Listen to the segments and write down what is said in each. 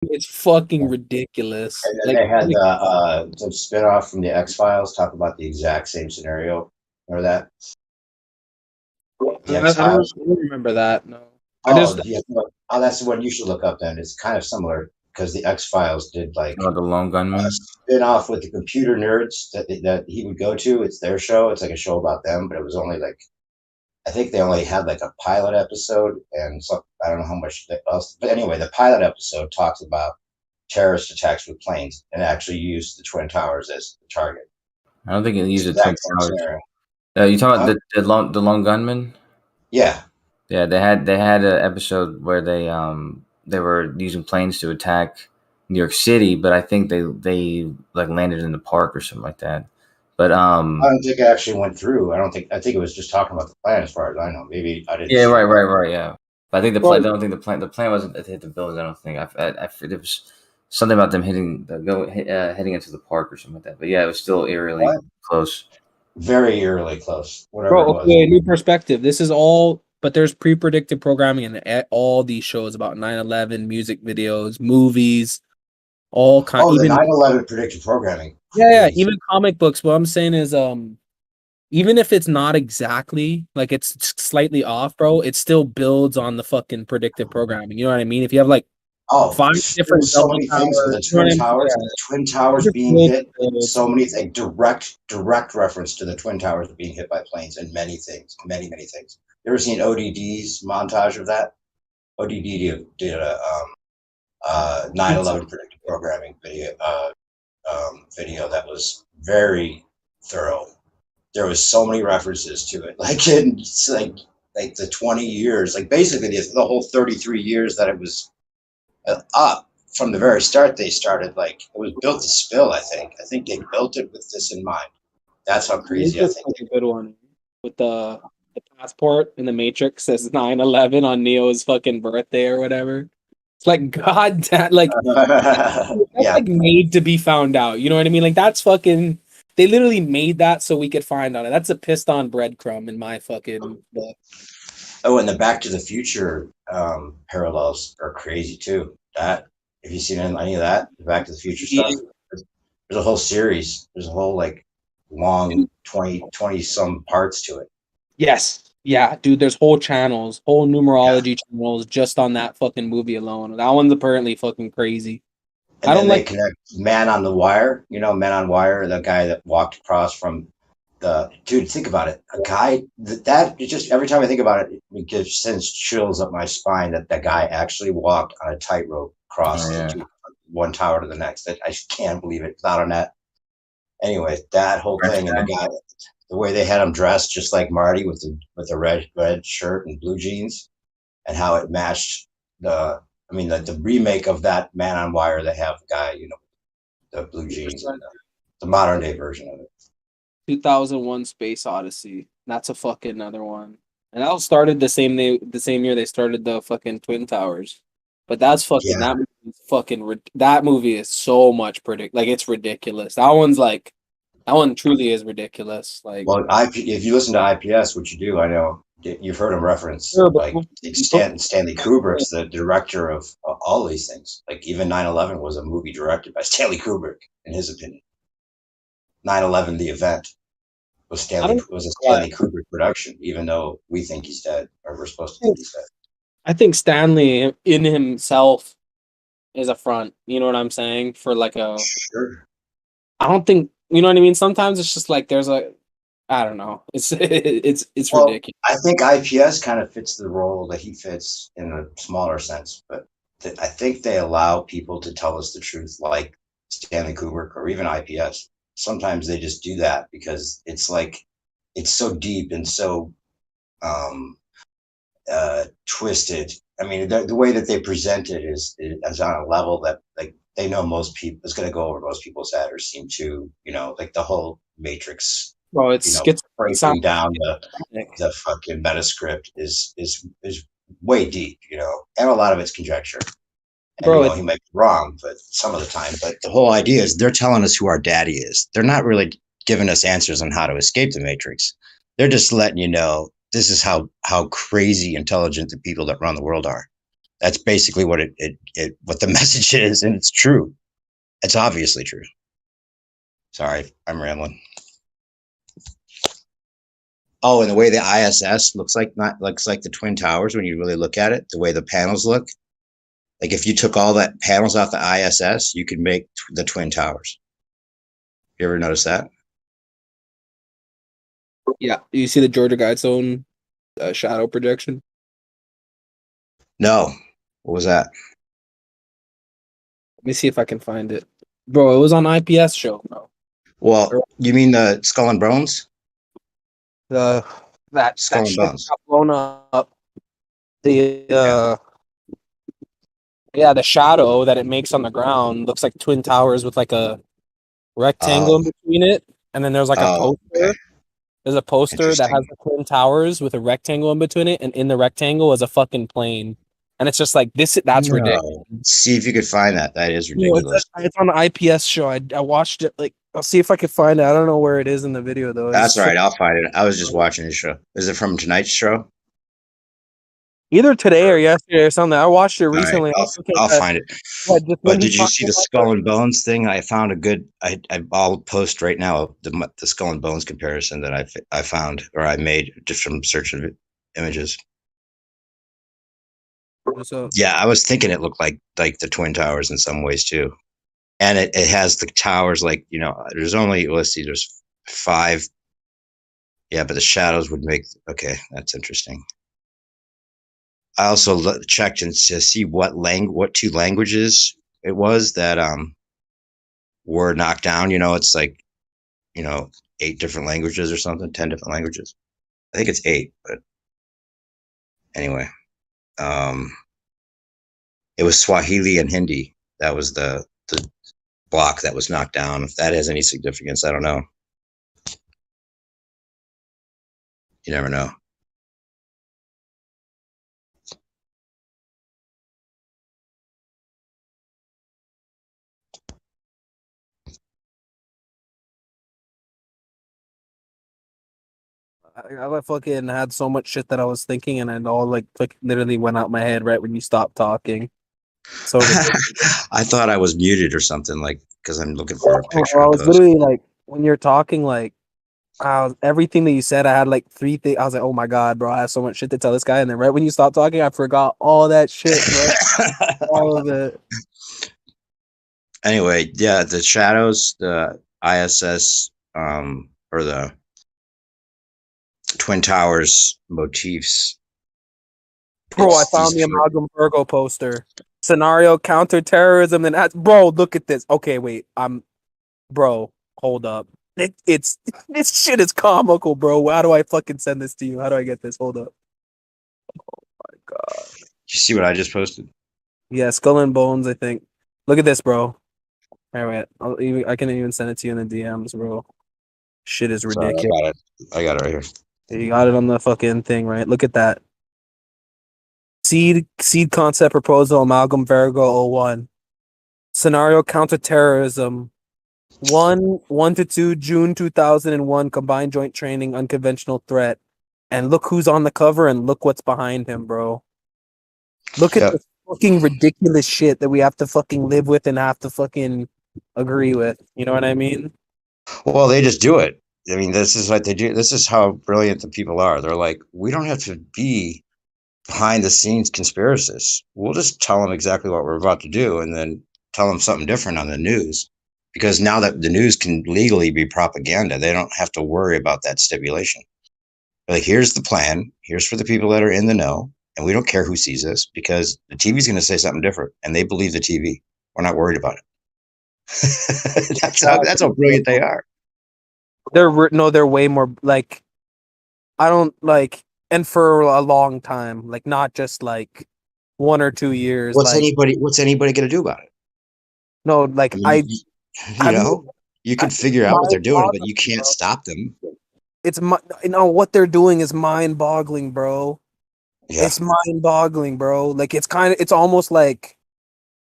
It's fucking ridiculous. And then Like, they had the spinoff from the X-Files talk about the exact same scenario. Remember that? The X-Files. I don't remember that. No, I Oh, just yeah. Oh, that's the one you should look up then. It's kind of similar because the X-Files did like Oh, the Lone a Gunman. spin-off with the computer nerds that he would go to. It's their show. It's like a show about them, but it was only like I think they only had like a pilot episode and so I don't know how much else. But anyway, the pilot episode talks about terrorist attacks with planes and actually used the Twin Towers as the target. I don't think it It's used the the Twin exact same Towers. scenario. You talking Huh? about the Lone Gunman? Yeah. Yeah, they had an episode where they were using planes to attack New York City, but I think they like landed in the park or something like that. But I don't think it actually went through. I think it was just talking about the plan as far as I know. Maybe I didn't yeah, see it. right, yeah. But I think the bro, plan. I don't think the plan wasn't to hit the buildings. I don't think. There was something about them heading into the park or something like that. But yeah, it was still eerily What? close. Very eerily close. Whatever bro. it was. Okay, new perspective. This is all, but there's pre-predicted programming in all these shows about 9/11, music videos, movies, all kind. Oh, the Even 9/11 predictive programming. yeah, Crazy. even comic books. What I'm saying is, even if it's not exactly like it's slightly off, bro, it still builds on the fucking predictive programming. You know what I mean? If you have like Oh, five there different was so double many things with towers, the you know Twin what I mean? Towers. Yeah, The Twin Towers it just being builds, hit. builds. So many things. Direct reference to the Twin Towers being hit by planes and many things. Many things. You ever seen ODD's montage of that? ODD did a 9/11 predictive programming video that was very thorough. There was so many references to it, like it's like the 20 years, like basically the whole 33 years that it was up from the very start. They started like it was built to spill. I think they built it with this in mind. That's how crazy I Matrix think. was a good one with the passport in the Matrix says 9/11 on Neo's fucking birthday or whatever. It's like god damn, like that's Yeah. like made to be found out. You know what I mean? Like that's fucking. They literally made that so we could find on it. That's a pissed on breadcrumb in my fucking book. Oh, and the Back to the Future parallels are crazy too. That Have you seen any of that? The Back to the Future stuff. Yeah. There's a whole series. There's a whole like long 20 some parts to it. Yes. Yeah, dude, there's whole channels, whole Yeah. numerology channels just on that fucking movie alone. That one's apparently fucking crazy. I And don't then they like connect Man on the Wire. You know, Man on Wire, the guy that walked across from the dude. Think about it. A guy that just every time I think about it, it sends chills up my spine that that guy actually walked on a tightrope Oh across the yeah, two, one tower to the next. That I just can't believe it. It's not on that. Anyway, that whole French thing and guy. the way they had him dressed just like Marty with the red shirt and blue jeans, and how it matched the. I mean, the remake of that Man on Wire. They have the guy, you know, the blue jeans and the modern day version of it. 2001 Space Odyssey. That's a fucking another one. And that all started the same year they started the fucking Twin Towers. But that's fucking Yeah. that movie is that movie is so much like it's ridiculous. That one's like that one truly is ridiculous. Like Well, if you listen to IPS, which you do, I know you've heard him reference sure, like Stanley Kubrick's the director of all these things. Like even 9/11 was a movie directed by Stanley Kubrick, in his opinion. 9/11, the event, I don't was a yeah, Stanley Kubrick production, even though we think he's dead, or we're supposed to think he's dead. I think Stanley in himself is a front. You know what I'm saying? For like a Sure. I don't think you know what I mean. Sometimes it's just like there's a I don't know. It's Well, ridiculous. I think IPS kind of fits the role that he fits in a smaller sense, but I think they allow people to tell us the truth, like Stanley Kubrick or even IPS. Sometimes they just do that because it's like it's so deep and so um, twisted. I mean, the way that they present it is on a level that like they know most people is going to go over most people's head or seem to, you know, like the whole Matrix, Well, you it's know, schizophrenic. It sounds breaking down schizophrenic. the fucking metascript is way deep, you know, and a lot of it's conjecture. And you Bro, know, he might be wrong, but some of the time. But the whole idea is they're telling us who our daddy is. They're not really giving us answers on how to escape the matrix. They're just letting you know this is how crazy intelligent the people that run the world are. That's basically what what the message is, and it's true. It's obviously true. Sorry, I'm rambling. Oh, and the way the ISS looks like the Twin Towers when you really look at it, the way the panels look. Like if you took all that panels off the ISS, you could make the Twin Towers. You ever notice that? Yeah, you see the Georgia Guidestone shadow projection? No. What was that? Let me see if I can find it. Bro, it was on IPS show, bro. Well, you mean the Skull and Bones? The that Skull and ship Bones. got blown up. The the shadow that it makes on the ground looks like twin towers with like a rectangle in between it, and then there's like a poster. Okay. There's a poster that has the twin towers with a rectangle in between it, and in the rectangle is a fucking plane. And it's just like this. That's ridiculous. See if you could find that. That is ridiculous. It's on the IPS show. I watched it. Like, I'll see if I can find it. I don't know where it is in the video though. That's all right. I'll find it. I was just watching his show. Is it from tonight's show? Either today or yesterday or something. I watched it recently. Right, I'll find it. But did you see the Skull and Bones thing? I found a good. I'll post right now the Skull and Bones comparison that I found or I made just from searching images. Yeah, I was thinking it looked like the Twin Towers in some ways too, and it has the towers like there's only let's see, there's 5. Yeah, but the shadows would make okay. That's interesting. I also checked and to see what 2 languages it was that were knocked down. It's like 8 different languages or something, 10 different languages. I think it's 8, but anyway, it was Swahili and Hindi. That was the block that was knocked down. If that has any significance, I don't know. You never know. I fucking had so much shit that I was thinking, and it all like literally went out my head right when you stopped talking. So I thought I was muted or something, like because I'm looking for a picture. I was literally like, when you're talking, like everything that you said, I had like 3 things. I was like, oh my god, bro, I have so much shit to tell this guy. And then right when you stopped talking, I forgot all that shit, bro. All of it. Anyway, yeah, the shadows, the ISS, or the Twin Towers motifs. Bro, I found the Amalgam Virgo poster. Scenario counterterrorism. And bro, look at this. Okay, wait. Bro, hold up. It's this shit is comical, bro. How do I fucking send this to you? How do I get this? Hold up. Oh my god. Did you see what I just posted? Yeah, Skull and Bones, I think. Look at this, bro. All right, I can even send it to you in the DMs, bro. Shit is ridiculous. I got it right here. You got it on the fucking thing, right? Look at that. Seed concept proposal Amalgam Virgo 01. Scenario counterterrorism. 1 to 2 June 2001 combined joint training unconventional threat. And look who's on the cover and look what's behind him, bro. Look at the fucking ridiculous shit that we have to fucking live with and have to fucking agree with. You know what I mean? Well, they just do it. I mean, this is what they do. This is how brilliant the people are. They're like, we don't have to be behind the scenes conspiracists. We'll just tell them exactly what we're about to do and then tell them something different on the news. Because now that the news can legally be propaganda, they don't have to worry about that stipulation. Like, here's the plan. Here's for the people that are in the know. And we don't care who sees this because the TV's going to say something different. And they believe the TV. We're not worried about it. That's how brilliant they are. They're way more like, I don't like, and for a long time, like not just like 1 or 2 years. What's anybody going to do about it? No, like you can figure out what they're doing, but you can't stop them. What they're doing is mind-boggling, bro. Yeah. It's mind-boggling, bro. Like it's almost like,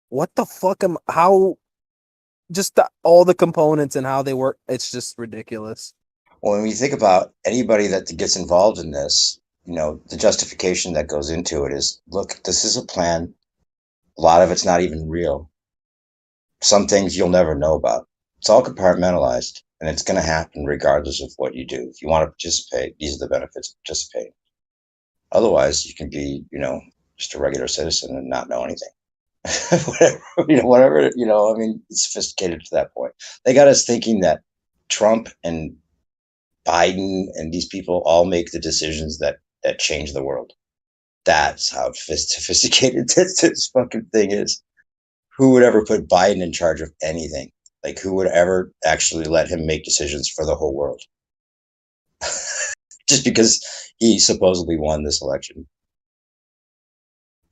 what the fuck all the components and how they work, it's just ridiculous. Well, when you think about anybody that gets involved in this, the justification that goes into it is, look, this is a plan A lot of it's not even real. Some things you'll never know about. It's all compartmentalized, and it's going to happen regardless of what you do. If you want to participate, these are the benefits of participating. Otherwise, you can be, just a regular citizen and not know anything. Whatever, I mean, it's sophisticated to that point. They got us thinking that Trump and Biden and these people all make the decisions that change the world. That's how sophisticated this fucking thing is. Who would ever put Biden in charge of anything? Like, who would ever actually let him make decisions for the whole world? Just because he supposedly won this election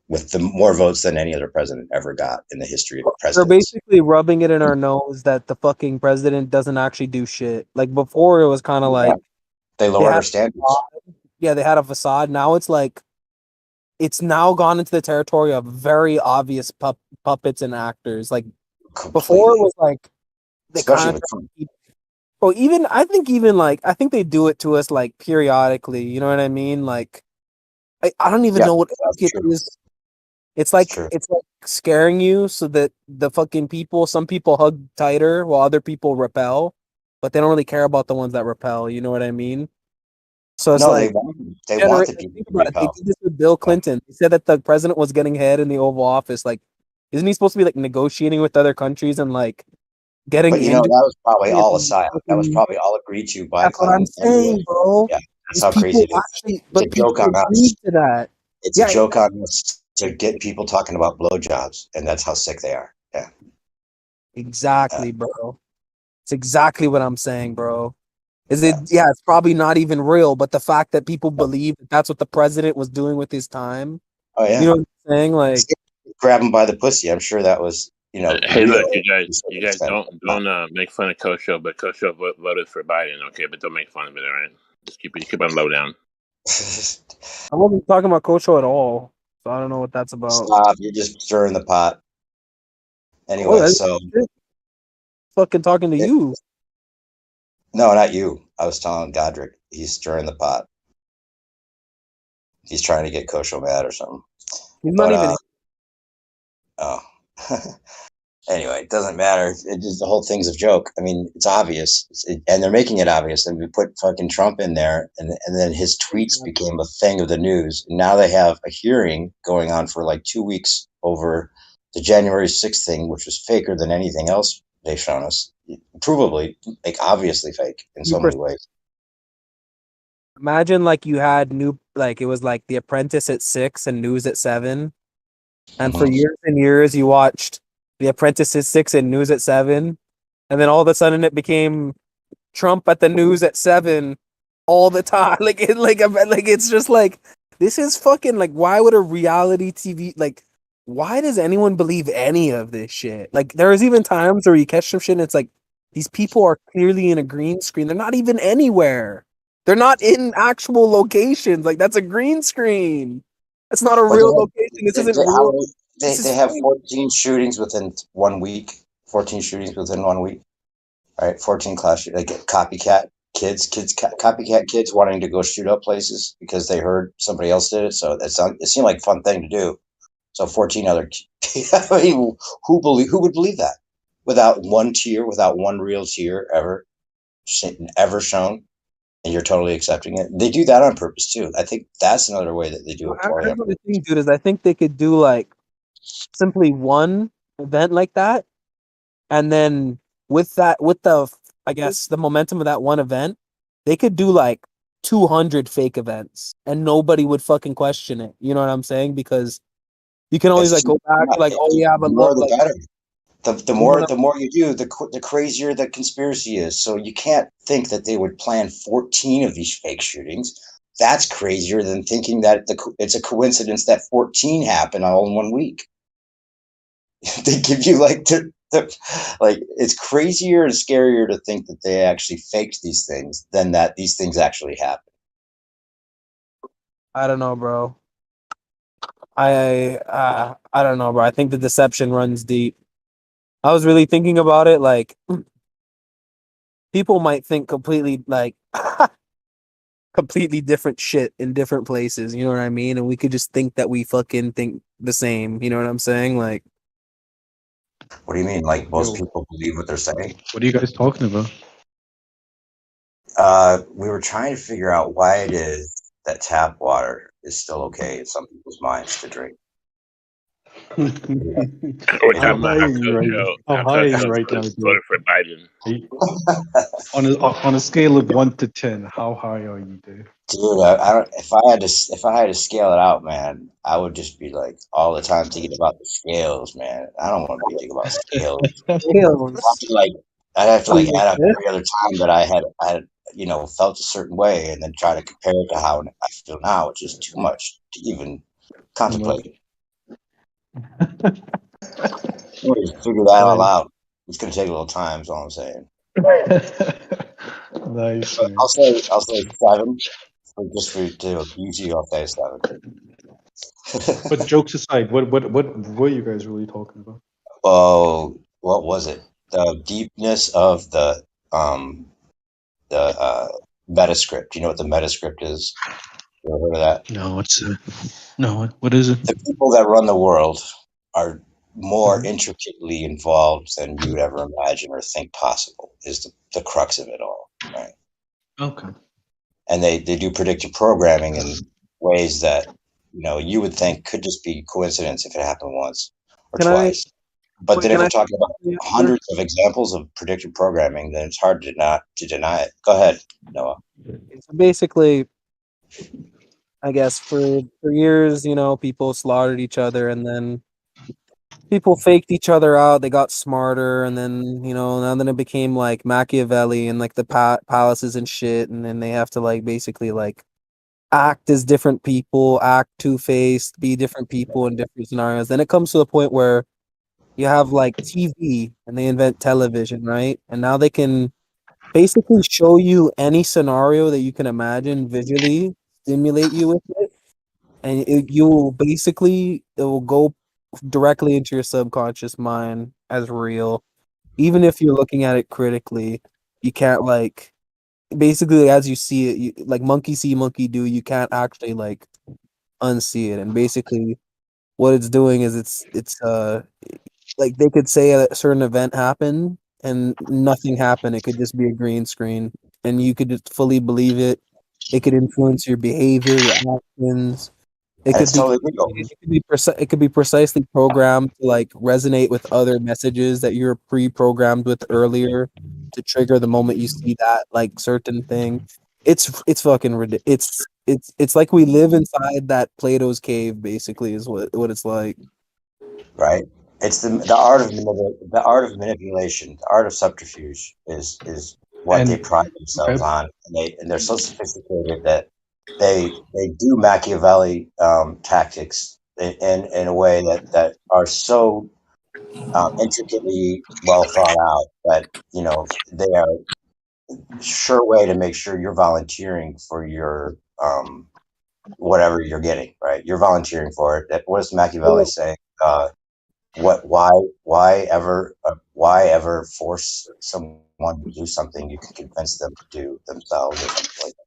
with the more votes than any other president ever got in the history of They're presidents. basically rubbing it in our nose that the fucking president doesn't actually do shit. Like before, it was kind of like They they lowered had our standards. they had a facade. Now it's like it's now gone into the territory of very obvious puppets and actors. Like before, it Completely. was like they Especially kind with of. Trump. Well, even like I think they do it to us like periodically. You know what I mean? Like I don't even Yeah, know what that's it true. is. It's true. It's like scaring you so that the fucking some people hug tighter while other people repel, but they don't really care about the ones that repel. You know what I mean? So it's No, like they want the people think to about it. They repel. did this with Bill Yeah. Clinton. They said that the president was getting ahead in the Oval Office. Like, isn't he supposed to be like negotiating with other countries and like getting But that into was probably all a and psyop. That was fucking probably all agreed to by that's what I'm Clinton anyway. saying, bro. Yeah, that's These how crazy people it is. actually, It's a but joke people on agreed us. to that. It's a Yeah, joke on us to get people talking about blowjobs, and that's how sick they are. Yeah. exactly, bro. It's exactly what I'm saying, bro. Is it? Yeah. Yeah, it's probably not even real, but the fact that people believe that that's what the president was doing with his time, Oh you yeah. know what I'm saying? Like, Grab him by the pussy. I'm sure that was, Hey, real look, to you a certain guys extent. don't make fun of Kosho, but Kosho voted for Biden, okay? But don't make fun of it, all right? Just keep on low down. I wasn't talking about Cocho at all, so I don't know what that's about. Stop! You're just stirring the pot. Oh, Anyway, so fucking talking to you. no, not you. I was telling Godric. He's stirring the pot. He's trying to get Kosho mad or something. He's not But even. oh. Anyway, it doesn't matter. The whole thing's a joke. I mean, it's obvious, and they're making it obvious. And we put fucking Trump in there, and then his tweets became a thing of the news. And now they have a hearing going on for like 2 weeks over the January 6th thing, which was faker than anything else they've shown us. Provably, like obviously fake in so many ways. Imagine like you had like it was like The Apprentice at 6 and News at 7, and for Mhm. years and years you watched The Apprentice at 6 and News at 7, and then all of a sudden it became Trump at the news at 7 all the time. Like it's just like this is fucking like why would a reality TV like why does anyone believe any of this shit? Like there's even times where you catch some shit and it's like these people are clearly in a green screen. They're not even anywhere. They're not in actual locations. Like that's a green screen. That's not a But real location. This isn't real. they have 14 shootings within 1 week. 14 shootings within 1 week. Right, 14 class like copycat copycat kids wanting to go shoot up places because they heard somebody else did it. So it seemed like a fun thing to do. So 14 other. I mean, who would believe that without one tear, without one real tear ever shown, and you're totally accepting it? They do that on purpose too. I think that's another way that they do it. Here's what I think, dude, is I think they could do like simply one event like that, and then with the I guess the momentum of that one event, they could do like 200 fake events and nobody would fucking question it. You know what I'm saying? Because you can always like go back like, oh yeah, but The more look, the like better. The you know more you do, the crazier the conspiracy is. So you can't think that they would plan 14 of these fake shootings. That's crazier than thinking that it's a coincidence that 14 happen all in 1 week. They give you like like it's crazier and scarier to think that they actually faked these things than that these things actually happen. I don't know, bro. I don't know, bro. I think the deception runs deep. I was really thinking about it. Like people might think completely like completely different shit in different places. You know what I mean? And we could just think that we fucking think the same. You know what I'm saying? Like, What do you mean? Like most Yo. people believe what they're saying? What are you guys talking about? We were trying to figure out why it is that tap water is still okay in some people's minds to drink. We're How talking about high are you right now, dude? voted for Biden. On a scale of 1 to 10, how high are you, dude? Dude, I don't. If I had to scale it out, man, I would just be like all the time thinking about the scales, man. I don't want to be thinking about scales. I'd have to like add up every other time that I had felt a certain way, and then try to compare it to how I feel now, which is too much to even contemplate. Figure that all out. It's gonna take a little time. Is all I'm saying. Nice. But Man. I'll say 7. To abuse you, I'll say 7. But jokes aside, what were you guys really talking about? Oh, what was it? The deepness of the metascript. You know what the metascript is? You ever heard of that? No. What is it? The people that run the world are more intricately involved than you would ever imagine or think possible. Is the crux of it all, right? Okay. And they do predictive programming in ways that you would think could just be coincidence if it happened once or twice. But then if we're talking about hundreds of examples of predictive programming, then it's hard to deny it. Go ahead, Noah. So basically, I guess for years, people slaughtered each other, and then people faked each other out. They got smarter, and then now then it became like Machiavelli and like the palaces and shit, and then they have to like basically like act as different people, act two-faced, be different people in different scenarios. Then it comes to the point where you have like TV, and they invent television, right? And now they can basically show you any scenario that you can imagine visually, stimulate you with it, and it will go directly into your subconscious mind as real. Even if you're looking at it critically, you can't like basically as you see it, like monkey see, monkey do. You can't actually like unsee it. And basically, what it's doing is it's like they could say a certain event happened and nothing happened. It could just be a green screen, and you could just fully believe it. It could influence your behavior, your actions. It could It's be totally legal. it could be precisely programmed to like resonate with other messages that you're pre-programmed with earlier to trigger the moment you see that like certain thing. It's fucking ridiculous. It's like we live inside that Plato's cave. Basically, is what it's like. Right. It's the art of manipulation, the art of subterfuge is what they pride themselves on, and they're so sophisticated that they do Machiavelli tactics in a way that are so intricately well thought out that they are a sure way to make sure you're volunteering for your whatever you're getting. Right, you're volunteering for it. What does Machiavelli say? Why ever force someone to do something you can convince them to do themselves or something like that?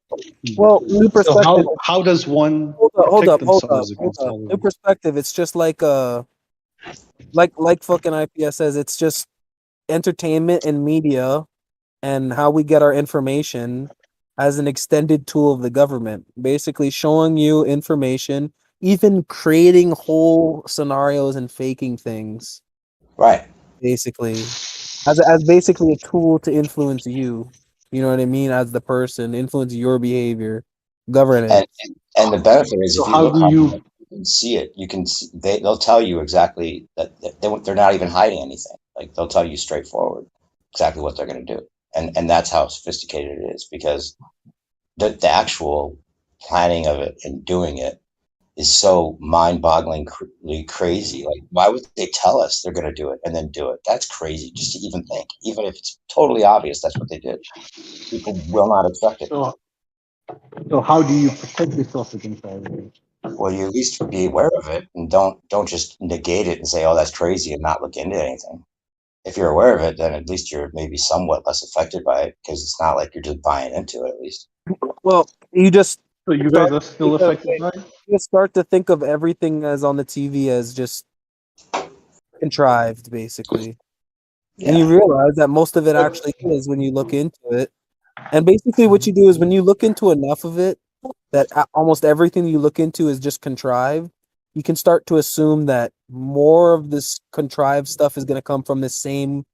Well, new perspective. So how does one hold up. all New perspective. It's just like like fucking IPS says. It's just entertainment and media, and how we get our information as an extended tool of the government, basically showing you information, even creating whole scenarios and faking things. Right. Basically, as basically a tool to influence you. You know what I mean? As the person, influence your behavior, governance. And the benefit is, So if you how look do hard you- enough, you can see it. You can see, they'll tell you exactly that they're not even hiding anything. Like they'll tell you straightforward exactly what they're going to do, and that's how sophisticated it is, because the actual planning of it and doing it is so mind-bogglingly crazy. Like, why would they tell us they're going to do it and then do it? That's crazy just to even think. Even if it's totally obvious that's what they did, people will not accept it. So how do you protect yourself against that? Well, you at least be aware of it, and don't just negate it and say, "Oh, that's crazy," and not look into anything. If you're aware of it, then at least you're maybe somewhat less affected by it, because it's not like you're just buying into it. At least. Well, you just So you guys are still affected by it? you start to think of everything as on the TV as just contrived, basically. And you Yeah. realize that most of it actually is when you look into it. And basically, what you do is when you look into enough of it, that almost everything you look into is just contrived, you can start to assume that more of this contrived stuff is going to come from the same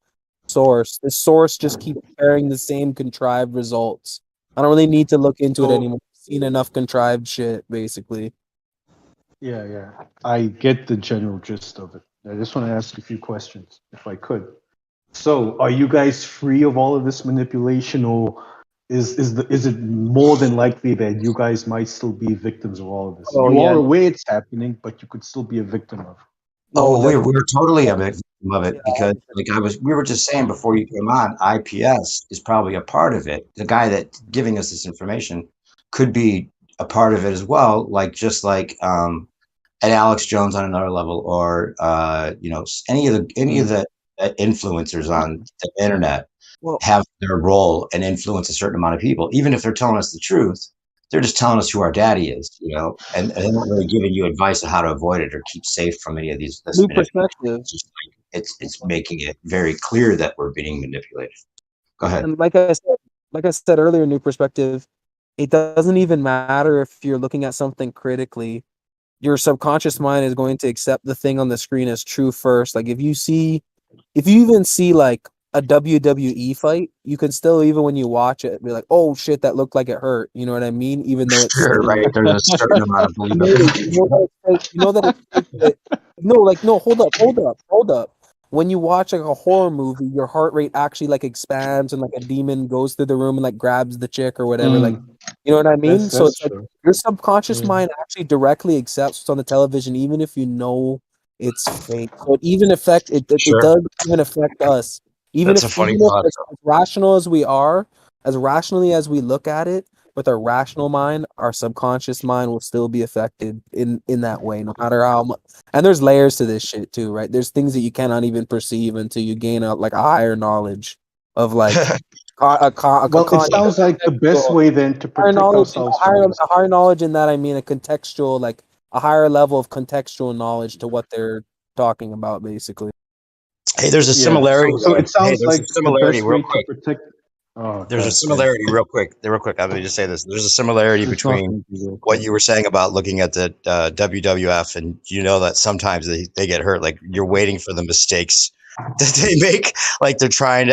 source. The source just keeps sharing the same contrived results. I don't really need to look into it anymore. I've seen enough contrived shit, basically. Yeah. I get the general gist of it. I just want to ask a few questions, if I could. So, are you guys free of all of this manipulation, or is it more than likely that you guys might still be victims of all of this? Oh, You yeah. are aware it's happening, but you could still be a victim of it. No, we're totally a victim of it Yeah, because, like we were just saying before you came on, IPS is probably a part of it. The guy that's giving us this information could be a part of it as well, like just like and Alex Jones on another level, or any of the influencers on the internet well, have their role and influence a certain amount of people, even if they're telling us the truth. They're just telling us who our daddy is, and they're not really giving you advice on how to avoid it or keep safe from any of this new manipulation. perspective. It's just like it's making it very clear that we're being manipulated. Go ahead. And like I said earlier, new perspective, it doesn't even matter if you're looking at something critically. Your subconscious mind is going to accept the thing on the screen as true first. Like if you even see like a WWE fight, you can still, even when you watch it, be like, oh shit, that looked like it hurt. You know what I mean? Even though it's Sure, right. There's a certain amount of believability. you know that it's fake, no, hold up. When you watch like a horror movie, your heart rate actually like expands and like a demon goes through the room and like grabs the chick or whatever. Like, you know what I mean? So That's it's like true. your subconscious Yeah. mind actually directly accepts what's on the television, even if you know it's fake. So it Sure. does even affect us. Even That's a if funny thought. as rational as we are, as rationally as we look at it, with our rational mind, our subconscious mind will still be affected in that way, no matter how much. And there's layers to this shit too, right? There's things that you cannot even perceive until you gain a higher knowledge of like Well, it sounds like the best way then to higher protect knowledge, ourselves from this. a higher knowledge in that I mean a contextual, like a higher level of contextual knowledge to what they're talking about, basically. Hey, there's a Yeah. similarity. So it sounds there's like a similarity, the best real way quick. to protect. Oh, There's a God. similarity, real quick. I'm going to just say this. There's a similarity Just between talking to you real what quick. you were saying about looking at the WWF, and that sometimes they get hurt. Like you're waiting for the mistakes that they make. Like they're trying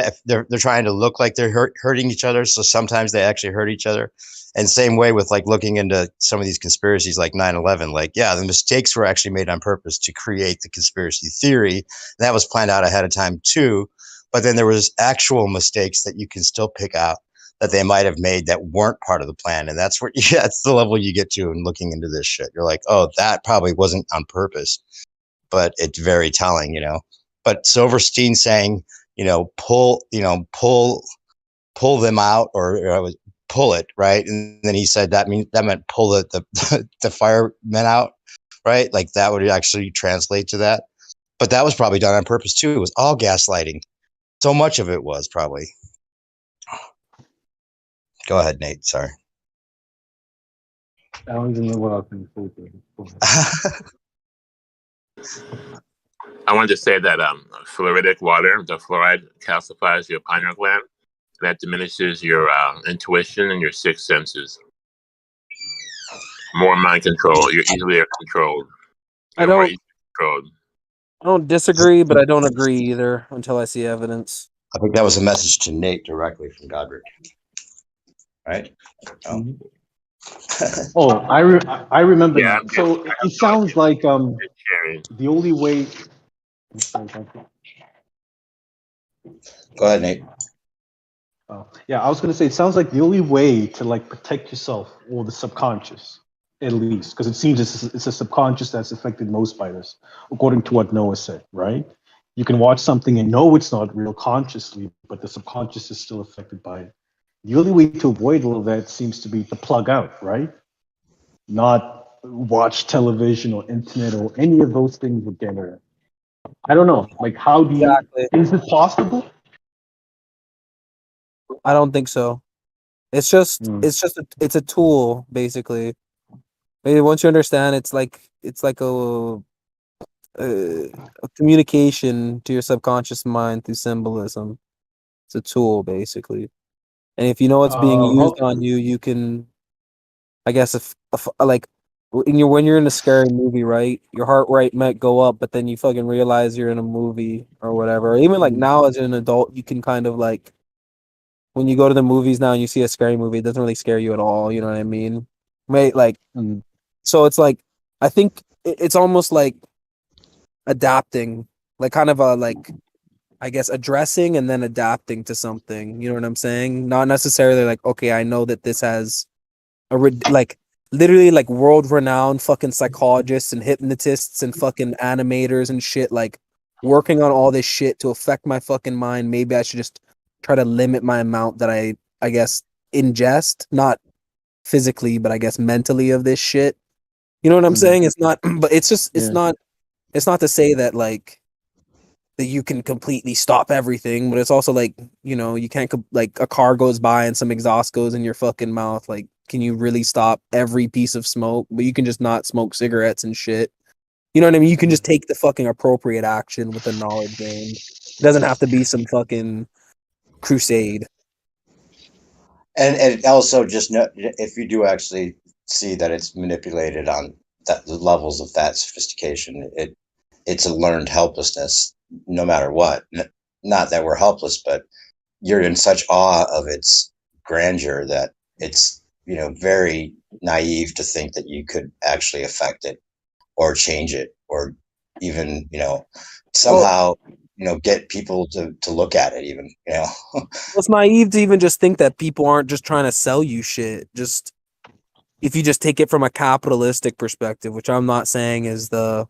to look like they're hurting each other. So sometimes they actually hurt each other. And same way with like looking into some of these conspiracies like 9/11. Like, yeah, the mistakes were actually made on purpose to create the conspiracy theory. That was planned out ahead of time too. But then there was actual mistakes that you can still pick out that they might have made that weren't part of the plan. And that's that's the level you get to in looking into this shit. You're like, oh, that probably wasn't on purpose, but it's very telling, But Silverstein saying, pull them out, or pull it, right? And then he said that meant pull the firemen out, right? Like that would actually translate to that. But that was probably done on purpose too. It was all gaslighting. So much of it was probably. Go ahead, Nate. Sorry. I don't even know what I was going to say. I wanted to say that fluoridic water, the fluoride calcifies your pineal gland. That diminishes your intuition and your sixth senses. More mind control. You're easily controlled. You're more easily controlled. I don't disagree, but I don't agree either until I see evidence. I think that was a message to Nate directly from Godric. Right? Oh, I remember Yeah, now. So it sounds like the only way. Go ahead, Nate. Yeah, I was going to say it sounds like the only way to like protect yourself, or the subconscious, at least, because it seems it's a subconscious that's affected most by this, according to what Noah said, right? You can watch something and know it's not real consciously, but the subconscious is still affected by it. The only way to avoid all of that seems to be to plug out, right? Not watch television or internet or any of those things again. I don't know. Like, how do you? Exactly. Is it possible? I don't think so. It's just Mm. it's a tool basically. Maybe once you understand, it's like a communication to your subconscious mind through symbolism. It's a tool basically, and if you know it's being used on you, you can, I guess, if like when you're in a scary movie, right? Your heart rate might go up, but then you fucking realize you're in a movie or whatever. Or even like now as an adult, you can kind of like when you go to the movies now and you see a scary movie, it doesn't really scare you at all. You know what I mean? Right? Like, Mm. so it's like I think it's almost like adapting, like kind of a like I guess addressing and then adapting to something. You know what I'm saying? Not necessarily like, okay, I know that this has like literally like world renowned fucking psychologists and hypnotists and fucking animators and shit like working on all this shit to affect my fucking mind. Maybe I should just try to limit my amount that I guess ingest, not physically, but I guess mentally of this shit. You know what I'm saying? It's not, but it's just it's not to say that like that you can completely stop everything, but it's also like, you know, you can't like a car goes by and some exhaust goes in your fucking mouth. Like, can you really stop every piece of smoke? But you can just not smoke cigarettes and shit. You know what I mean? You can just take the fucking appropriate action with the knowledge gained. It doesn't have to be some fucking crusade. And also just know, if you do actually see that it's manipulated on that the levels of that sophistication, it's a learned helplessness, no matter what. Not that we're helpless, but you're in such awe of its grandeur that it's, you know, very naive to think that you could actually affect it or change it or even, you know, somehow, you know, get people to look at it even, you know. It's naive to even just think that people aren't just trying to sell you shit. Just if you just take it from a capitalistic perspective, which I'm not saying is the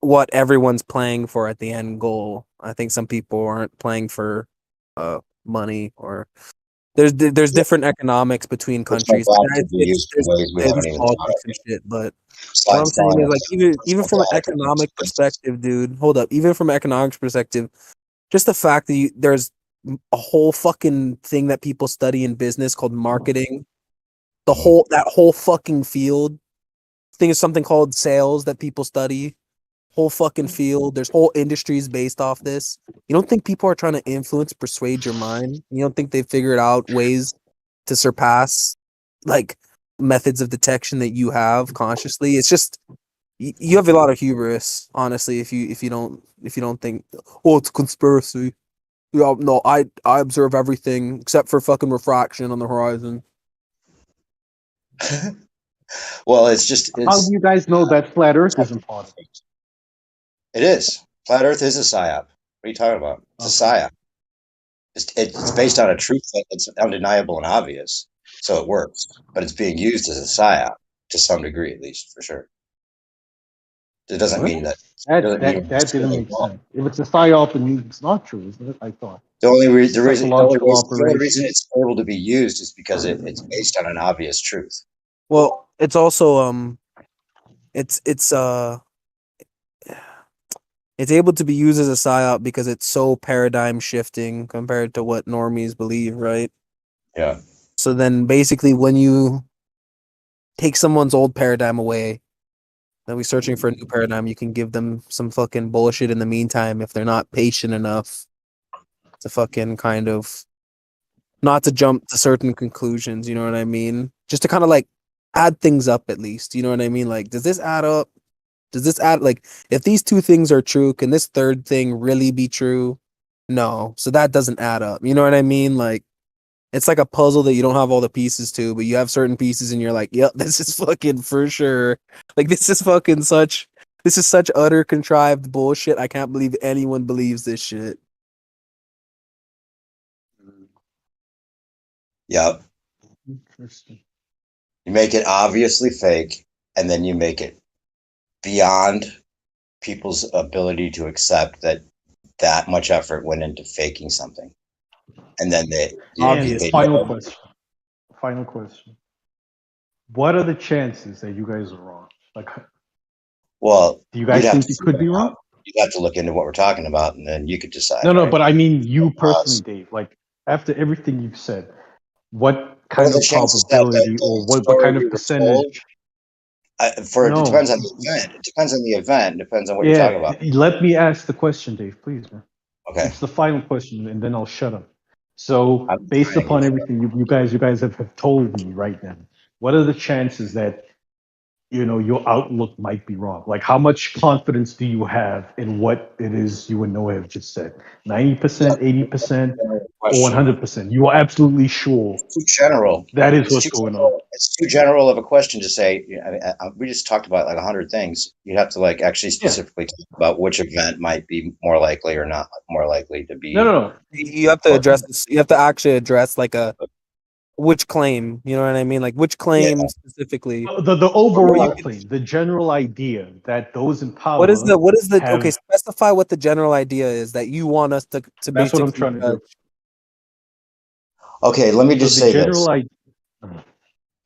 what everyone's playing for at the end goal. I think some people aren't playing for money or there's different economics between Which might countries. The have to United be States, used in ways we haven't there's even thought politics of. and shit, but what I'm Besides saying telling is like us even from an economic perspective, dude, hold up. Even from an economics perspective, just the fact that there's a whole fucking thing that people study in business called marketing. That whole fucking field thing is something called sales that people study. Whole fucking field. There's whole industries based off this. You don't think people are trying to influence, persuade your mind? You don't think they've figured out ways to surpass like methods of detection that you have consciously? It's just you have a lot of hubris, honestly, if you don't think, oh, it's a conspiracy. Yeah, no, I observe everything except for fucking refraction on the horizon. Well, it's just How do you guys know that flat Earth isn't possible? it is. Flat Earth is a psyop. What are you talking about? It's a psyop. It's based on a truth that's undeniable and obvious, so it works. But it's being used as a psyop to some degree, at least, for sure. It doesn't What? mean that. That didn't make sense. If it's a psyop, it means it's not true, isn't it? I thought. The only reason Psychological it's able to be used is because it's based on an obvious truth. Well, it's also it's it's able to be used as a psyop because it's so paradigm shifting compared to what normies believe, right? Yeah. So then basically when you take someone's old paradigm away, they'll be searching for a new paradigm. You can give them some fucking bullshit in the meantime if they're not patient enough to fucking kind of not to jump to certain conclusions, you know what I mean? Just to kind of like add things up at least, you know what I mean? Like, does this add up? Does this add like if these two things are true, can this third thing really be true? No. So that doesn't add up. You know what I mean? Like it's like a puzzle that you don't have all the pieces to, but you have certain pieces and you're like, yep, this is fucking for sure. Like this is such utter contrived bullshit. I can't believe anyone believes this shit. Yep. Interesting. You make it obviously fake, and then you make it beyond people's ability to accept that much effort went into faking something, and then Final question. What are the chances that you guys are wrong? Like, well, do you guys think you could be wrong? You'd have to look into what we're talking about, and then you could decide. No, right? but I mean you personally, Dave. Like, after everything you've said, what kind the of chances that probability or what story kind we of were percentage? told, it No. depends on the event. It depends on the event. It depends on what you're talking about. Let me ask the question, Dave, please, man. Okay. It's the final question, and then I'll shut up. So, I'm based trying to upon get everything you guys have told me right now, what are the chances that your outlook might be wrong? Like, how much confidence do you have in what it is you and Noah have just said? 90%, 80%, or question. 100%? You are absolutely sure It's too general. that is It's what's too going on. general. It's too general of a question to say. I mean, we just talked about like 100 things. You'd have to like actually Yeah. specifically talk about which event might be more likely or not more likely to be. No. You have to address this. You have to actually address like which claim. You know what I mean? Like which claim specifically. The overall claim, the general idea that those in power. What is the have, okay? Specify what the general idea is that you want us to That's basically what I'm trying to do. Okay, let me just say this.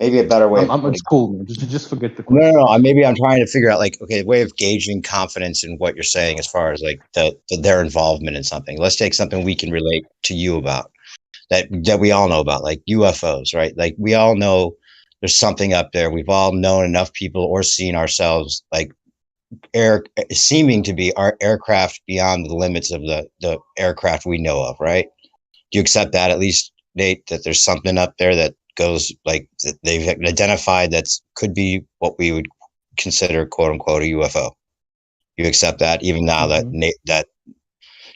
Maybe a better way. It's cool, man. Just forget the question. No. Maybe I'm trying to figure out like, okay, a way of gauging confidence in what you're saying as far as like their involvement in something. Let's take something we can relate to you about that we all know about, like UFOs, right? Like we all know there's something up there. We've all known enough people or seen ourselves like seeming to be our aircraft beyond the limits of the aircraft we know of, right? Do you accept that at least, Nate, that there's something up there that goes like that they've identified that could be what we would consider quote unquote a UFO? You accept that even now that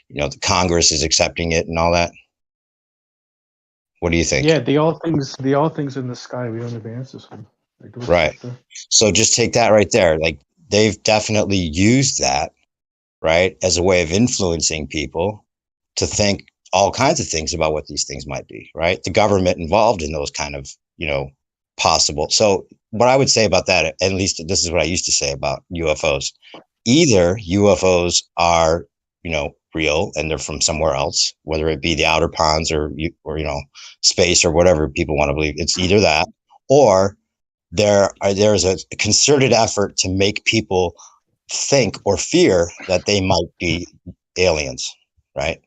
the Congress is accepting it and all that? What do you think? Yeah, they all things in the sky. We don't have answers for. Right. So just take that right there. Like they've definitely used that, right, as a way of influencing people to think all kinds of things about what these things might be, right? The government involved in those kind of, possible. So what I would say about that, at least this is what I used to say about UFOs. Either UFOs are, real and they're from somewhere else, whether it be the outer ponds or space or whatever people want to believe. It's either that or there's a concerted effort to make people think or fear that they might be aliens, right?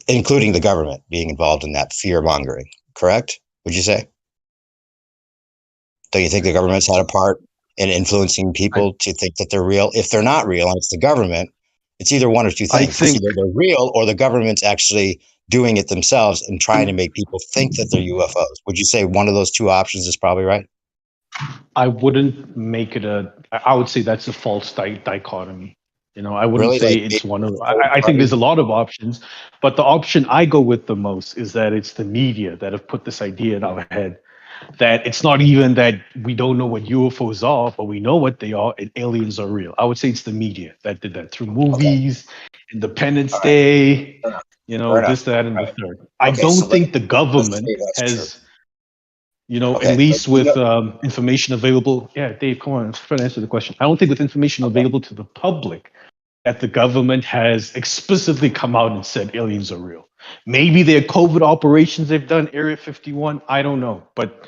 Including the government being involved in that fear mongering, correct? Would you say? Don't you think the government's had a part in influencing people to think that they're real? If they're not real and it's the government, it's either one or two things. It's either they're real or the government's actually doing it themselves and trying to make people think that they're UFOs. Would you say one of those two options is probably right? I wouldn't make it I would say that's a false dichotomy. I wouldn't say it's one of. I think there's a lot of options, but the option I go with the most is that it's the media that have put this idea in our head. That it's not even that we don't know what UFOs are, but we know what they are, and aliens are real. I would say it's the media that did that through movies, Independence Day, this, that, and the third. I don't think the government has. At least with information available. Yeah, Dave, come on, try to answer the question. I don't think with information available to the public that the government has explicitly come out and said aliens are real. Maybe their COVID operations they've done, Area 51, I don't know. But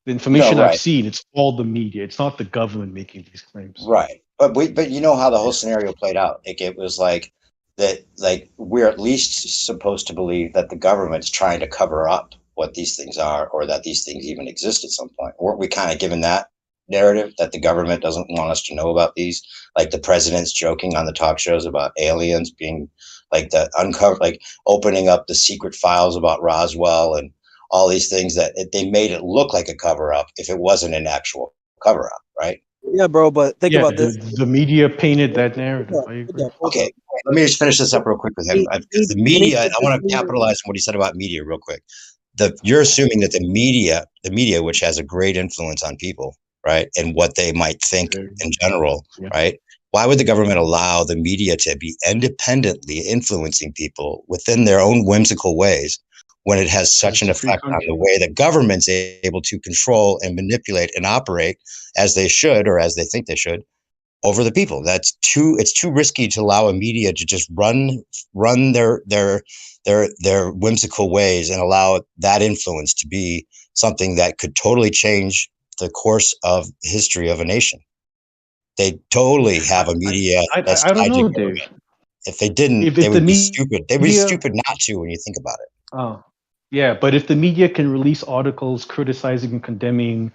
the information I've seen, it's all the media. It's not the government making these claims. Right. But you know how the whole scenario played out. Like it was like that, like we're at least supposed to believe that the government's trying to cover up what these things are, or that these things even exist at some point. Weren't we kind of given that narrative that the government doesn't want us to know about these? Like the president's joking on the talk shows about aliens being like like opening up the secret files about Roswell and all these things that they made it look like a cover up if it wasn't an actual cover up, right? Yeah, bro. But think about this. The media painted that narrative. I agree. Okay, let me just finish this up real quick with him. The media. I want to capitalize on what he said about media real quick. You're assuming that the media, which has a great influence on people, right, and what they might think in general, right? Why would the government allow the media to be independently influencing people within their own whimsical ways when it has such an effect on the way the government's able to control and manipulate and operate as they should or as they think they should over the people? It's too risky to allow a media to just run their whimsical ways and allow that influence to be something that could totally change the course of history of a nation. They totally have a media that's I don't tied to know, government. Dave. If they didn't, they would be stupid. They would be stupid not to when you think about it. Oh, Yeah, but if the media can release articles criticizing and condemning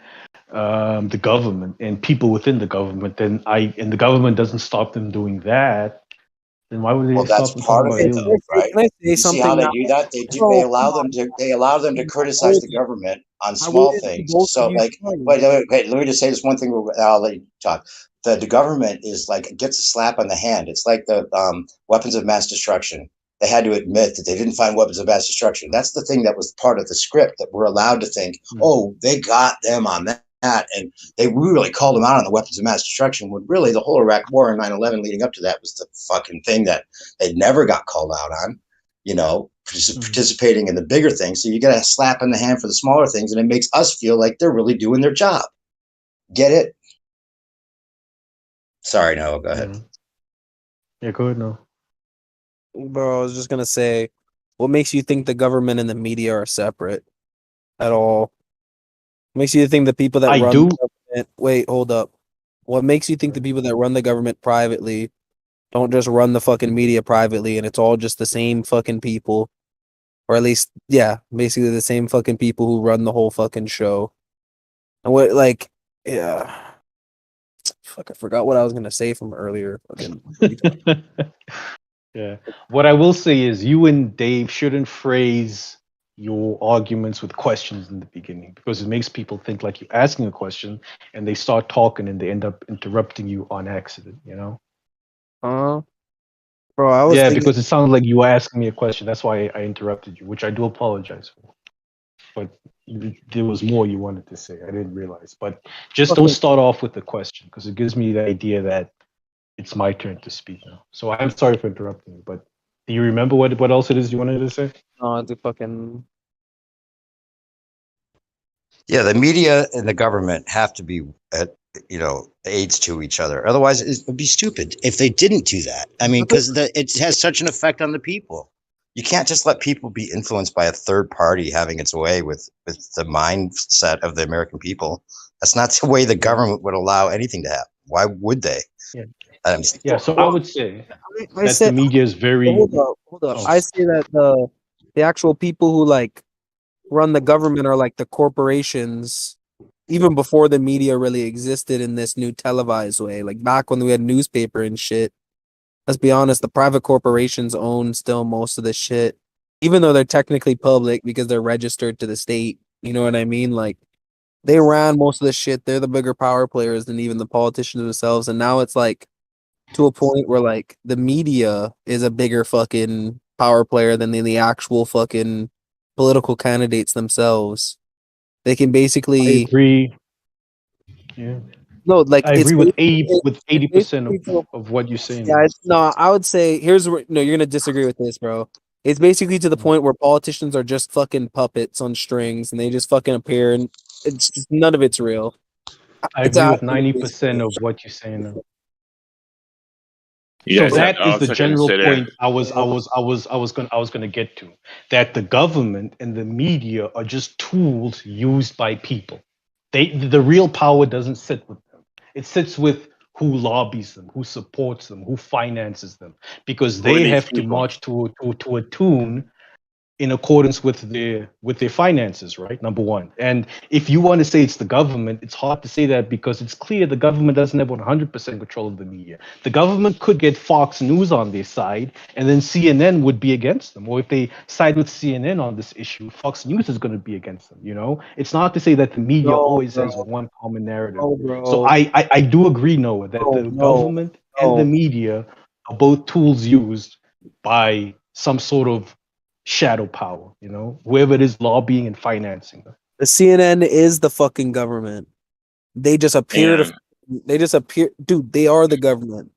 the government and people within the government, then and the government doesn't stop them doing that, then why would Well, they that's stop them part talking of about it, Can though, aliens? right? I say You see how something they now? do that? They do. They Bro, come allow them on. to. They allow them to I criticize told the you. government on I small waited for things. both of So, you like, to wait, let me just say this one thing. I'll let you talk. The government is like gets a slap on the hand. It's like the weapons of mass destruction. They had to admit that they didn't find weapons of mass destruction. That's the thing that was part of the script that we're allowed to think. Oh, they got them on that. And they really called them out on the weapons of mass destruction when really the whole Iraq war and 9/11 leading up to that was the fucking thing that they never got called out on, participating in the bigger things. So you get a slap in the hand for the smaller things, and it makes us feel like they're really doing their job. Get it? Sorry, Noah, go ahead. Yeah, go ahead, no. Bro, I was just gonna say, what makes you think the government and the media are separate at all? Makes you think the people that I run do. the government, wait, hold up. What makes you think the people that run the government privately don't just run the fucking media privately and it's all just the same fucking people? Or at least, yeah, basically the same fucking people who run the whole fucking show. And what, like, yeah. Fuck, I forgot what I was gonna say from earlier. Fucking Yeah. What I will say is you and Dave shouldn't phrase your arguments with questions in the beginning because it makes people think like you're asking a question and they start talking and they end up interrupting you on accident, you know? bro, I was Yeah, thinking, because it sounded like you were asking me a question. That's why I interrupted you, which I do apologize for. But there was more you wanted to say. I didn't realize. But just don't fucking, start off with the question because it gives me the idea that it's my turn to speak now. So I'm sorry for interrupting you, but do you remember what else it is you wanted to say? the fucking, Yeah, the media and the government have to be, aids to each other. Otherwise, it would be stupid if they didn't do that. I mean, because it has such an effect on the people. You can't just let people be influenced by a third party having its way with the mindset of the American people. That's not the way the government would allow anything to happen. Why would they? Yeah. Um, Yeah, so I would say I that the said, media is very. hold up. Oh, I say that the actual people who like run the government are like the corporations, even before the media really existed in this new televised way. Like back when we had newspaper and shit. Let's be honest, the private corporations own still most of the shit, even though they're technically public because they're registered to the state. You know what I mean? Like they ran most of the shit. They're the bigger power players than even the politicians themselves. And now it's like to a point where like the media is a bigger fucking power player than the actual fucking political candidates themselves. They can I basically agree. Yeah, no, like I it's agree with 80 it's, with it's 80% basically to a of what you're saying. yeah, no, I would say here's where no, you're gonna disagree with this, bro. It's basically to the point where politicians are just fucking puppets on strings, and they just fucking appear, and it's just none of it's real. I It's agree with absolutely 90% of what you're saying now. You So guys have that to is the also general consider. point I was gonna get to. That the government and the media are just tools used by people. The real power doesn't sit with them. It sits with who lobbies them, who supports them, who finances them, because Who are they these have to people? march to a tune in accordance with their finances, right? Number one. And if you want to say it's the government, it's hard to say that because it's clear the government doesn't have 100% control of the media. The government could get Fox News on their side, and then CNN would be against them. Or if they side with CNN on this issue, Fox News is going to be against them. You know, it's not to say that the media no, always has bro, one common narrative. no, So bro, I do agree, Noah, that no, the no, government and the no. media are both tools used by some sort of shadow power, you know, whoever it is lobbying and financing them. The CNN is the fucking government. They just appear to. And They just appear, dude. They are the government.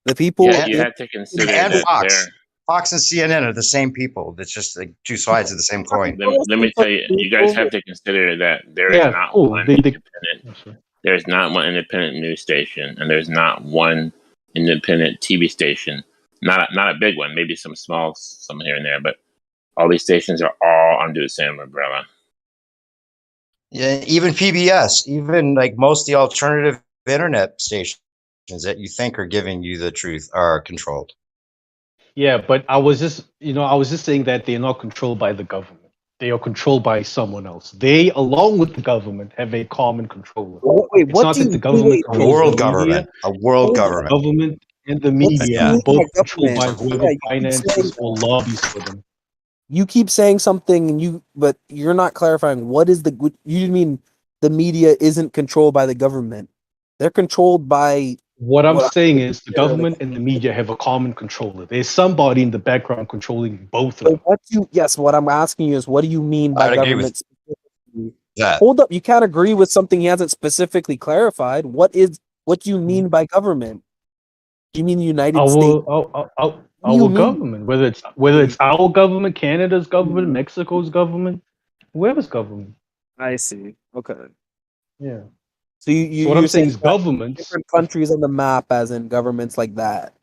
The yeah, people. you have to consider and that Fox. they're. Fox and CNN are the same people. It's just like two sides of the same coin. Let me tell you, you guys have to consider that there is Yeah, not cool. one independent. There's not one independent news station, and there's not one independent TV station. Not a big one. Maybe some small, some here and there, but all these stations are all under the same umbrella. Yeah, even PBS, even like most of the alternative internet stations that you think are giving you the truth are controlled. Yeah, but I was just saying that they're not controlled by the government. They are controlled by someone else. They, along with the government, have a common controller. Wait, It's what not do that the you government wait, A controls the world media. government. A world Hold on. The government. government and the What do media you Yeah. are mean both by controlled by government? whoever Yeah, you keep finances saying or that. lobbies for them. You keep saying something, but you're not clarifying what is the. You mean the media isn't controlled by the government? They're controlled by What I'm what I saying is the consider the government and the media have a common controller. There's somebody in the background controlling both of So them. what I'm asking you is, what do you mean by I'd agree with government specifically? that. Hold up, you can't agree with something he hasn't specifically clarified. What do you mean by government? Do you mean the United States? What do you Our mean? government, whether it's our government, Canada's government, Mexico's government, whoever's government. I see. Okay. Yeah. So So what you're I'm saying saying is that governments. different countries on the map, as in governments like that.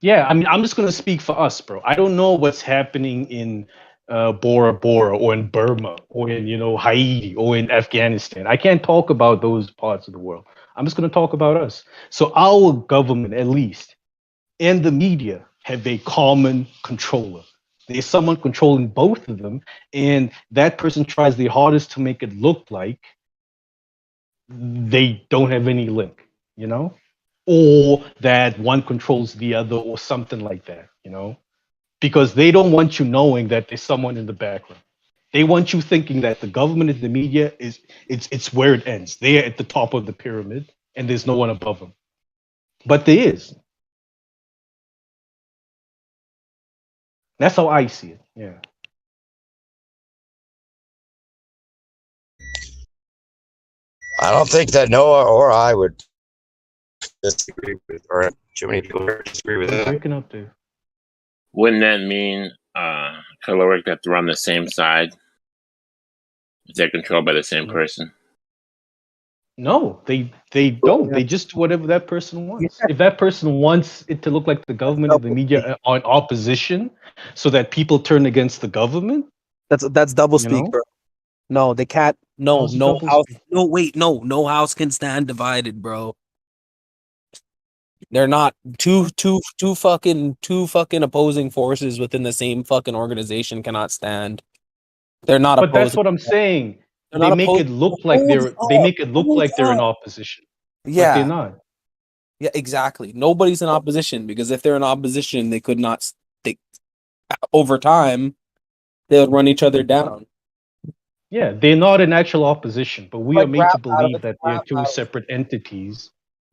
Yeah, I mean, I'm just gonna speak for us, bro. I don't know what's happening in Bora Bora or in Burma or in Haiti or in Afghanistan. I can't talk about those parts of the world. I'm just gonna talk about us. So our government, at least, and the media have a common controller. There's someone controlling both of them, and that person tries the hardest to make it look like they don't have any link, or that one controls the other or something like that, because they don't want you knowing that there's someone in the background. They want you thinking that the government and the media it's where it ends. They're at the top of the pyramid and there's no one above them. But there is. That's how I see it. Yeah. I don't think that Noah or I would disagree with, or too many people disagree with You're that. breaking up, dude. Wouldn't that mean caloric have to run the same side if they're controlled by the same person? No, they don't. They just do whatever that person wants. If that person wants it to look like the government and the media are in opposition, so that people turn against the government, That's double speak, bro. No, they can't. No, how's it no double house. speak? No, wait, no house can stand divided, bro. They're not two fucking opposing forces within the same fucking organization cannot stand. They're not But that's opposing. what I'm saying. They're They not make opposing. it look like they're in opposition, but they're Yeah, not. yeah, exactly. Nobody's in opposition because if they're in opposition, they could not. Over time, they would run each other down. Yeah, they're not in actual opposition, but we are Like made to rap battle. believe It's that like they're rap two battles. separate entities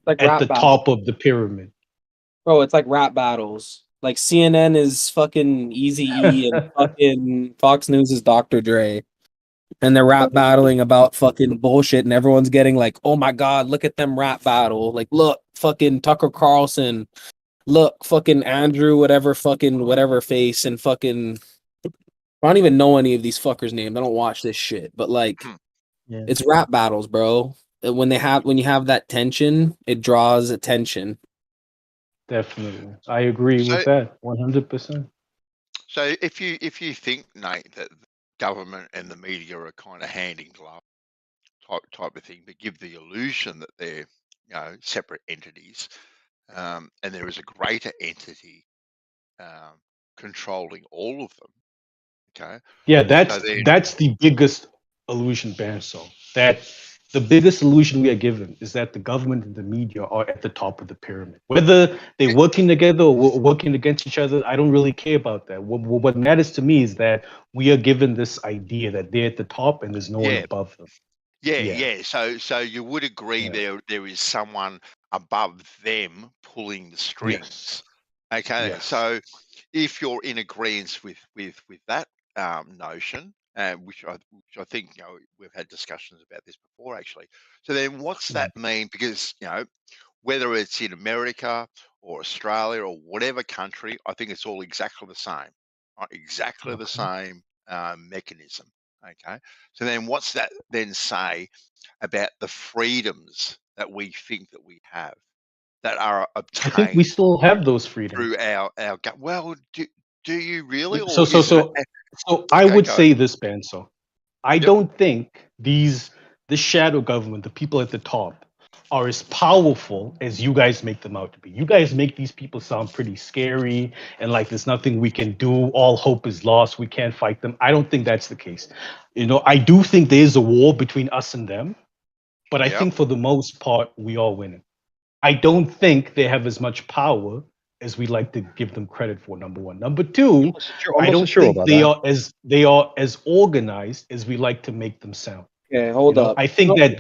Like at rap the battles. top of the pyramid. Bro, it's like rap battles. Like CNN is fucking Eazy-E and fucking Fox News is Dr. Dre. And they're rap battling about fucking bullshit and everyone's getting like, oh my god, look at them rap battle. Like, look, fucking Tucker Carlson. Look, fucking Andrew, whatever face and fucking I don't even know any of these fuckers' names. I don't watch this shit. But like Yeah, it's rap battles, bro. When you have that tension, it draws attention. definitely. I agree with that 100%. So if you think, Nate, that the government and the media are kind of hand in glove type of thing, but give the illusion that they're separate entities, and there is a greater entity controlling all of them. Okay. Yeah, So then, that's the biggest illusion, Banso. That the biggest illusion we are given is that the government and the media are at the top of the pyramid. Whether they're working together or working against each other, I don't really care about that. What matters to me is that we are given this idea that they're at the top and there's no one yeah, above them. yeah. So you would agree Yeah. there is someone above them pulling the strings. Okay. Yes. So if you're in agreement with that notion, which I think we've had discussions about this before actually. So then, what's that mean? Because whether it's in America or Australia or whatever country, I think it's all exactly the same, right? Exactly the same mechanism. Okay. So then, what's that then say about the freedoms that we think that we have that are I think we obtained still have those freedoms. through our gut? Well, do you really? Or So I Okay, would go. say this, Banso. I Yep. don't think the shadow government, the people at the top, are as powerful as you guys make them out to be. You guys make these people sound pretty scary and like there's nothing we can do. All hope is lost. We can't fight them. I don't think that's the case. I do think there is a war between us and them, but I Yep. think for the most part, we are winning. I don't think they have as much power as we like to give them credit for. Number one. Number two, I'm I not so don't sure think about they that. are as organized as we like to make them sound. Okay, hold up. I think that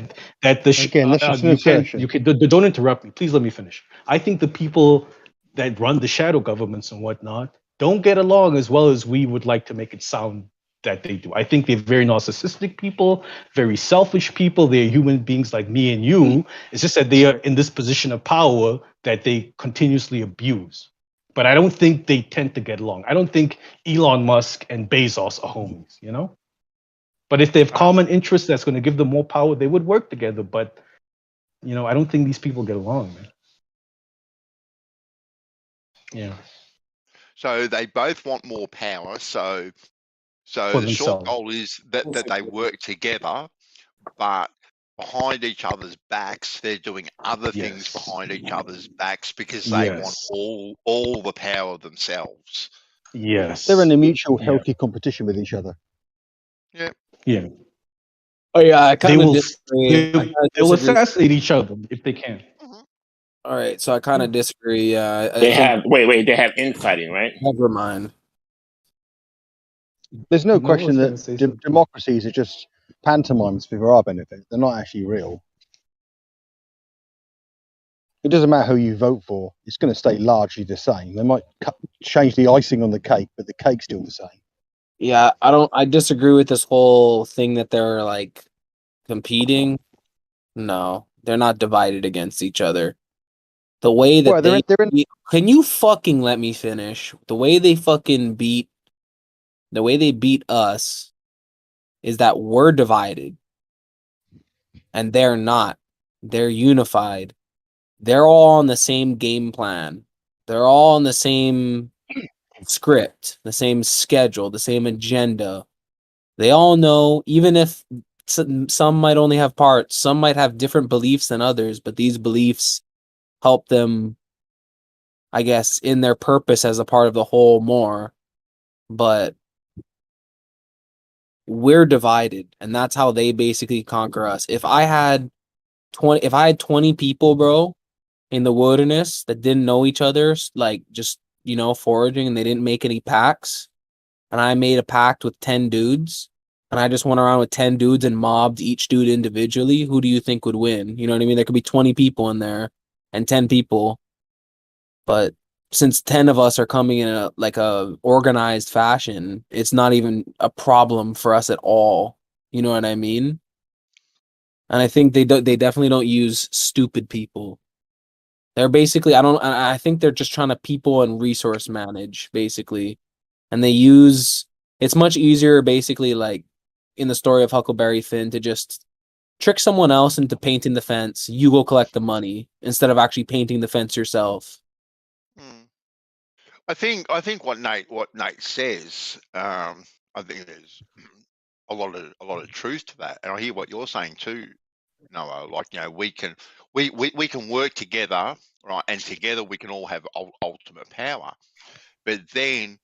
Again, that's just an assertion. don't interrupt me. Please let me finish. I think the people that run the shadow governments and whatnot don't get along as well as we would like to make it sound that they do. I think they're very narcissistic people, very selfish people. They're human beings like me and you. It's just that they are in this position of power that they continuously abuse. But I don't think they tend to get along. I don't think Elon Musk and Bezos are homies. But if they have common interests that's going to give them more power, they would work together. But I don't think these people get along, man. Yeah. So they both want more power. So For the short themselves. goal is that they work together, but behind each other's backs, they're doing other things Yes. behind each other's backs because they want Yes. all the power themselves. Yes. They're in a mutual, Yeah. healthy competition with each other. Yeah. Oh yeah, I They kind of will. disagree. They'll assassinate each other if they can. All right, so I kind of disagree. They have they have infighting, right? Never mind. There's no No question one's gonna that say something. democracies are just pantomimes for our benefit. They're not actually real. It doesn't matter who you vote for. It's going to stay largely the same. They might change the icing on the cake, but the cake's still the same. Yeah, I disagree with this whole thing that they're like competing. No, they're not divided against each other. The way that Well, can you fucking let me finish? The way they beat us is that we're divided and they're not. They're unified. They're all on the same game plan. They're all on the same script, the same schedule, the same agenda. They all know, even if some might only have parts, some might have different beliefs than others, but these beliefs help them, I guess, in their purpose as a part of the whole more. But we're divided, and that's how they basically conquer us. If I had 20 people, bro, in the wilderness that didn't know each other, like just foraging, and they didn't make any packs, and I made a pact with 10 dudes, and I just went around with 10 dudes and mobbed each dude individually, who do you think would win? You know what I mean? There could be 20 people in there and 10 people, but since 10 of us are coming in a organized fashion, it's not even a problem for us at all. You know what I mean? And I think they definitely don't use stupid people. They're basically, I think they're just trying to people and resource manage, basically. And it's much easier, basically, like in the story of Huckleberry Finn, to just trick someone else into painting the fence. You go collect the money instead of actually painting the fence yourself. I think what Nate says, I think there's a lot of truth to that, and I hear what you're saying too, Noah. Like we can work together, right, and together we can all have ultimate power. But then,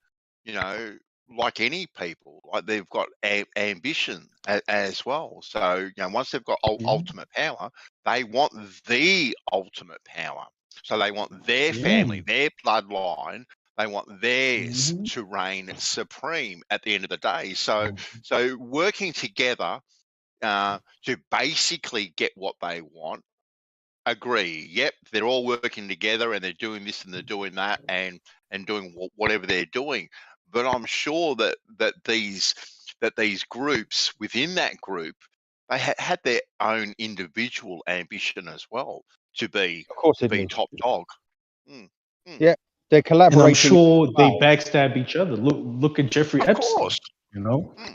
like any people, like they've got ambition as well. So once they've got ultimate power, they want the ultimate power. So they want their family, their bloodline. They want theirs to reign supreme at the end of the day. So working together to basically get what they want. Agree. Yep, they're all working together and they're doing this and they're doing that and doing whatever they're doing. But I'm sure that these groups within that group, they had their own individual ambition as well to be Of course, they do. top dog. Yeah, they're collaborating. And I'm sure they backstab each other. Look at Jeffrey Epstein. Course.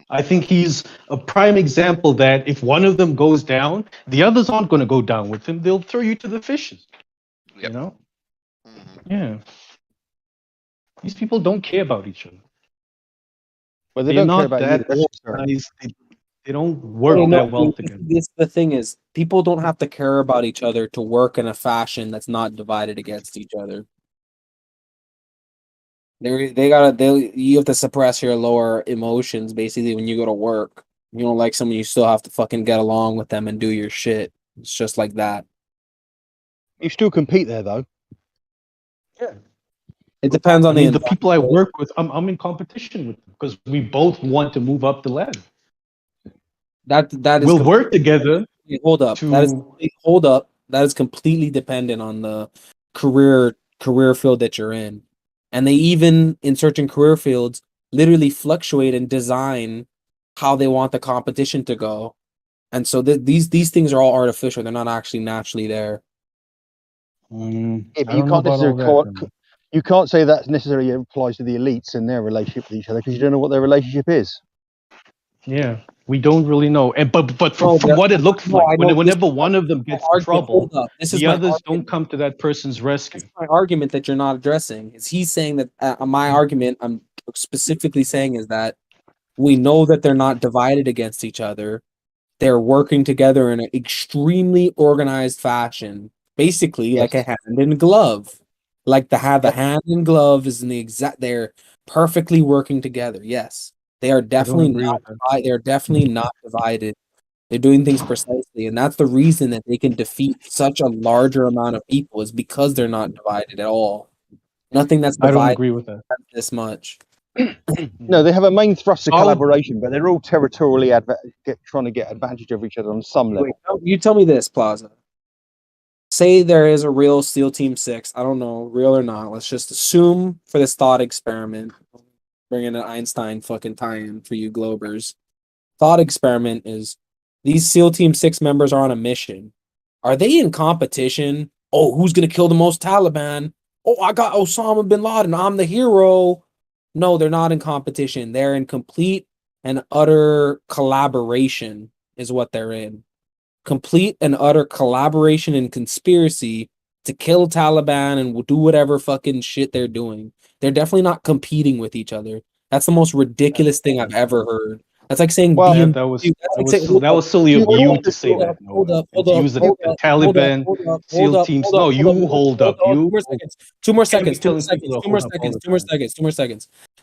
I think he's a prime example that if one of them goes down, the others aren't going to go down with him. They'll throw you to the fishes. Yep. Yeah. These people don't care about each other. Well, they They're don't care not about that you. organized. They don't work No, that well together. the thing is, people don't have to care about each other to work in a fashion that's not divided against each other. You have to suppress your lower emotions basically when you go to work. You don't like someone, you still have to fucking get along with them and do your shit. It's just like that. You still compete there, though. Yeah. It depends on I mean, the environment. people I work with, I'm in competition with them because we both want to move up the ladder. That is We'll work together. Hold up. That is completely dependent on the career field that you're in. And they even in certain career fields literally fluctuate and design how they want the competition to go. And so these things are all artificial. They're not actually naturally there. Yeah, but you can't say that necessarily applies to the elites and their relationship with each other because you don't know what their relationship is. Yeah, we don't really know. And but from what it looks like, whenever one of them gets in trouble, the others don't come to that person's rescue. That's my argument that you're not addressing. Is he's saying that my argument I'm specifically saying is that we know that they're not divided against each other. They're working together in an extremely organized fashion, basically like a hand in glove. Like the hand in glove is in the exact. They're perfectly working together. Yes, they are definitely not. They're definitely not divided. They're doing things precisely, and that's the reason that they can defeat such a larger amount of people is because they're not divided at all. Nothing that's divided. I don't agree with that this much. No, they have a main thrust of collaboration, but they're all territorially trying to get advantage of each other on some level. Wait, you tell me this, Plaza. Say there is a real SEAL Team 6. I don't know, real or not. Let's just assume for this thought experiment. Bring in an Einstein fucking tie-in for you Globers. Thought experiment is these SEAL Team 6 members are on a mission. Are they in competition? Oh, who's going to kill the most Taliban? Oh, I got Osama bin Laden. I'm the hero. No, they're not in competition. They're in complete and utter collaboration is what they're in. Complete and utter collaboration and conspiracy to kill Taliban and do whatever fucking shit they're doing. They're definitely not competing with each other. That's the most ridiculous thing I've ever heard. That's like saying that was silly of you to say that. Hold up. Use the Taliban, SEAL teams. No, you hold up. You 2 more seconds.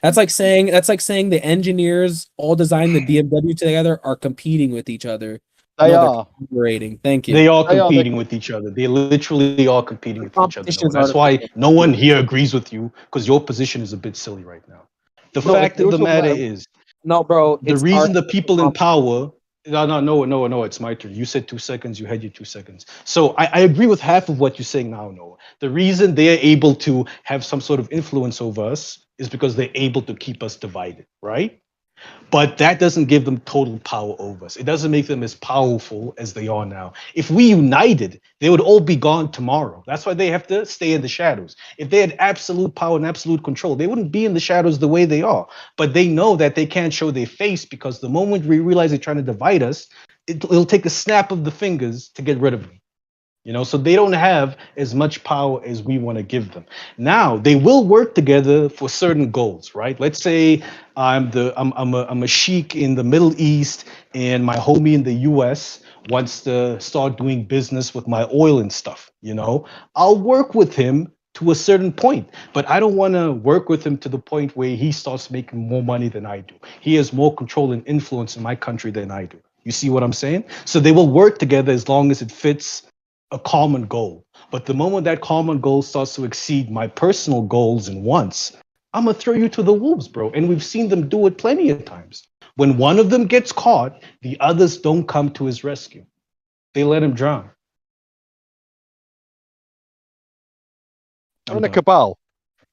That's like saying the engineers all designed the BMW together are competing with each other. They are collaborating. Thank you. They are competing with each other. They literally are competing with each other. No. That's why no one here agrees with you because your position is a bit silly right now. The fact of the matter is, no, bro. The reason the people in power. No. It's my turn. You said 2 seconds. You had your 2 seconds. So I agree with half of what you're saying now, Noah. The reason they're able to have some sort of influence over us is because they're able to keep us divided, right? But that doesn't give them total power over us. It doesn't make them as powerful as they are now. If we united, they would all be gone tomorrow. That's why they have to stay in the shadows. If they had absolute power and absolute control, they wouldn't be in the shadows the way they are. But they know that they can't show their face because the moment we realize they're trying to divide us, it'll take a snap of the fingers to get rid of them. So they don't have as much power as we want to give them. Now they will work together for certain goals, right? Let's say I'm a sheik in the Middle East, and my homie in the U.S. wants to start doing business with my oil and stuff. I'll work with him to a certain point, but I don't want to work with him to the point where he starts making more money than I do. He has more control and influence in my country than I do. You see what I'm saying? So they will work together as long as it fits a common goal. But the moment that common goal starts to exceed my personal goals and wants, I'm gonna throw you to the wolves, bro. And we've seen them do it plenty of times. When one of them gets caught, the others don't come to his rescue. They let him drown. They're in a cabal.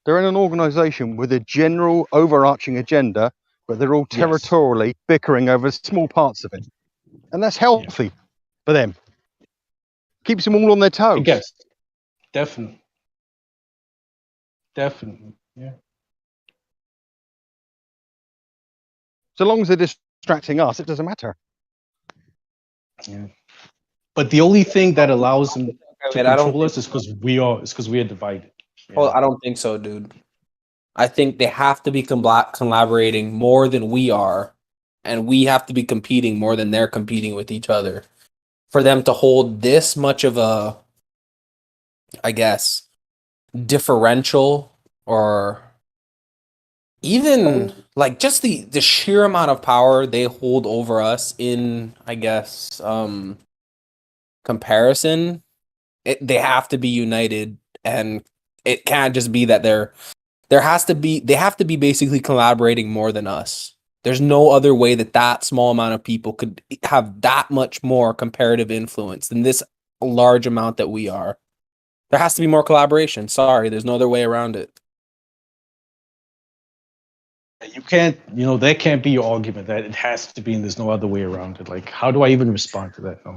They're in an organization with a general overarching agenda, but they're all territorially bickering over small parts of it. And that's healthy for them. Keeps them all on their toes. Yes, definitely. Yeah. So long as they're distracting us, it doesn't matter. Yeah. But the only thing that allows them to control us is because we are divided. Yeah. Well, I don't think so, dude. I think they have to be collaborating more than we are and we have to be competing more than they're competing with each other. For them to hold this much of a, I guess, differential, or even like just the sheer amount of power they hold over us in, I guess, comparison, they have to be united, and it can't just be that they have to be basically collaborating more than us. There's no other way that small amount of people could have that much more comparative influence than this large amount that we are. There has to be more collaboration. Sorry, there's no other way around it. You can't, that can't be your argument that it has to be and there's no other way around it. Like, how do I even respond to that? No.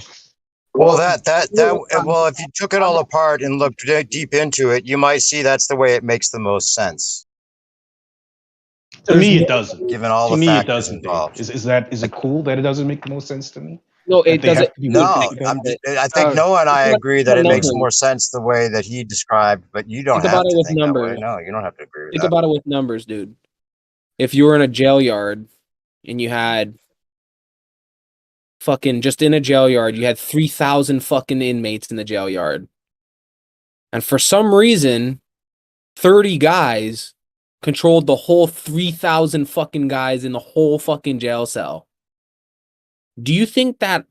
Well, well, if you took it all apart and looked deep into it, you might see that's the way it makes the most sense. To me, it doesn't. Given all to the me, it factors doesn't. involved. Is it cool that it doesn't make the most sense to me? No, it doesn't. No, I think Noah and I agree that it makes more sense the way that he described, but you don't have to think that way. No, you don't have to agree with that. Think about it with numbers, dude. If you were in a jail yard and you had fucking, just in a jail yard, you had 3,000 fucking inmates in the jail yard. And for some reason, 30 guys controlled the whole 3,000 fucking guys in the whole fucking jail cell. Do you think that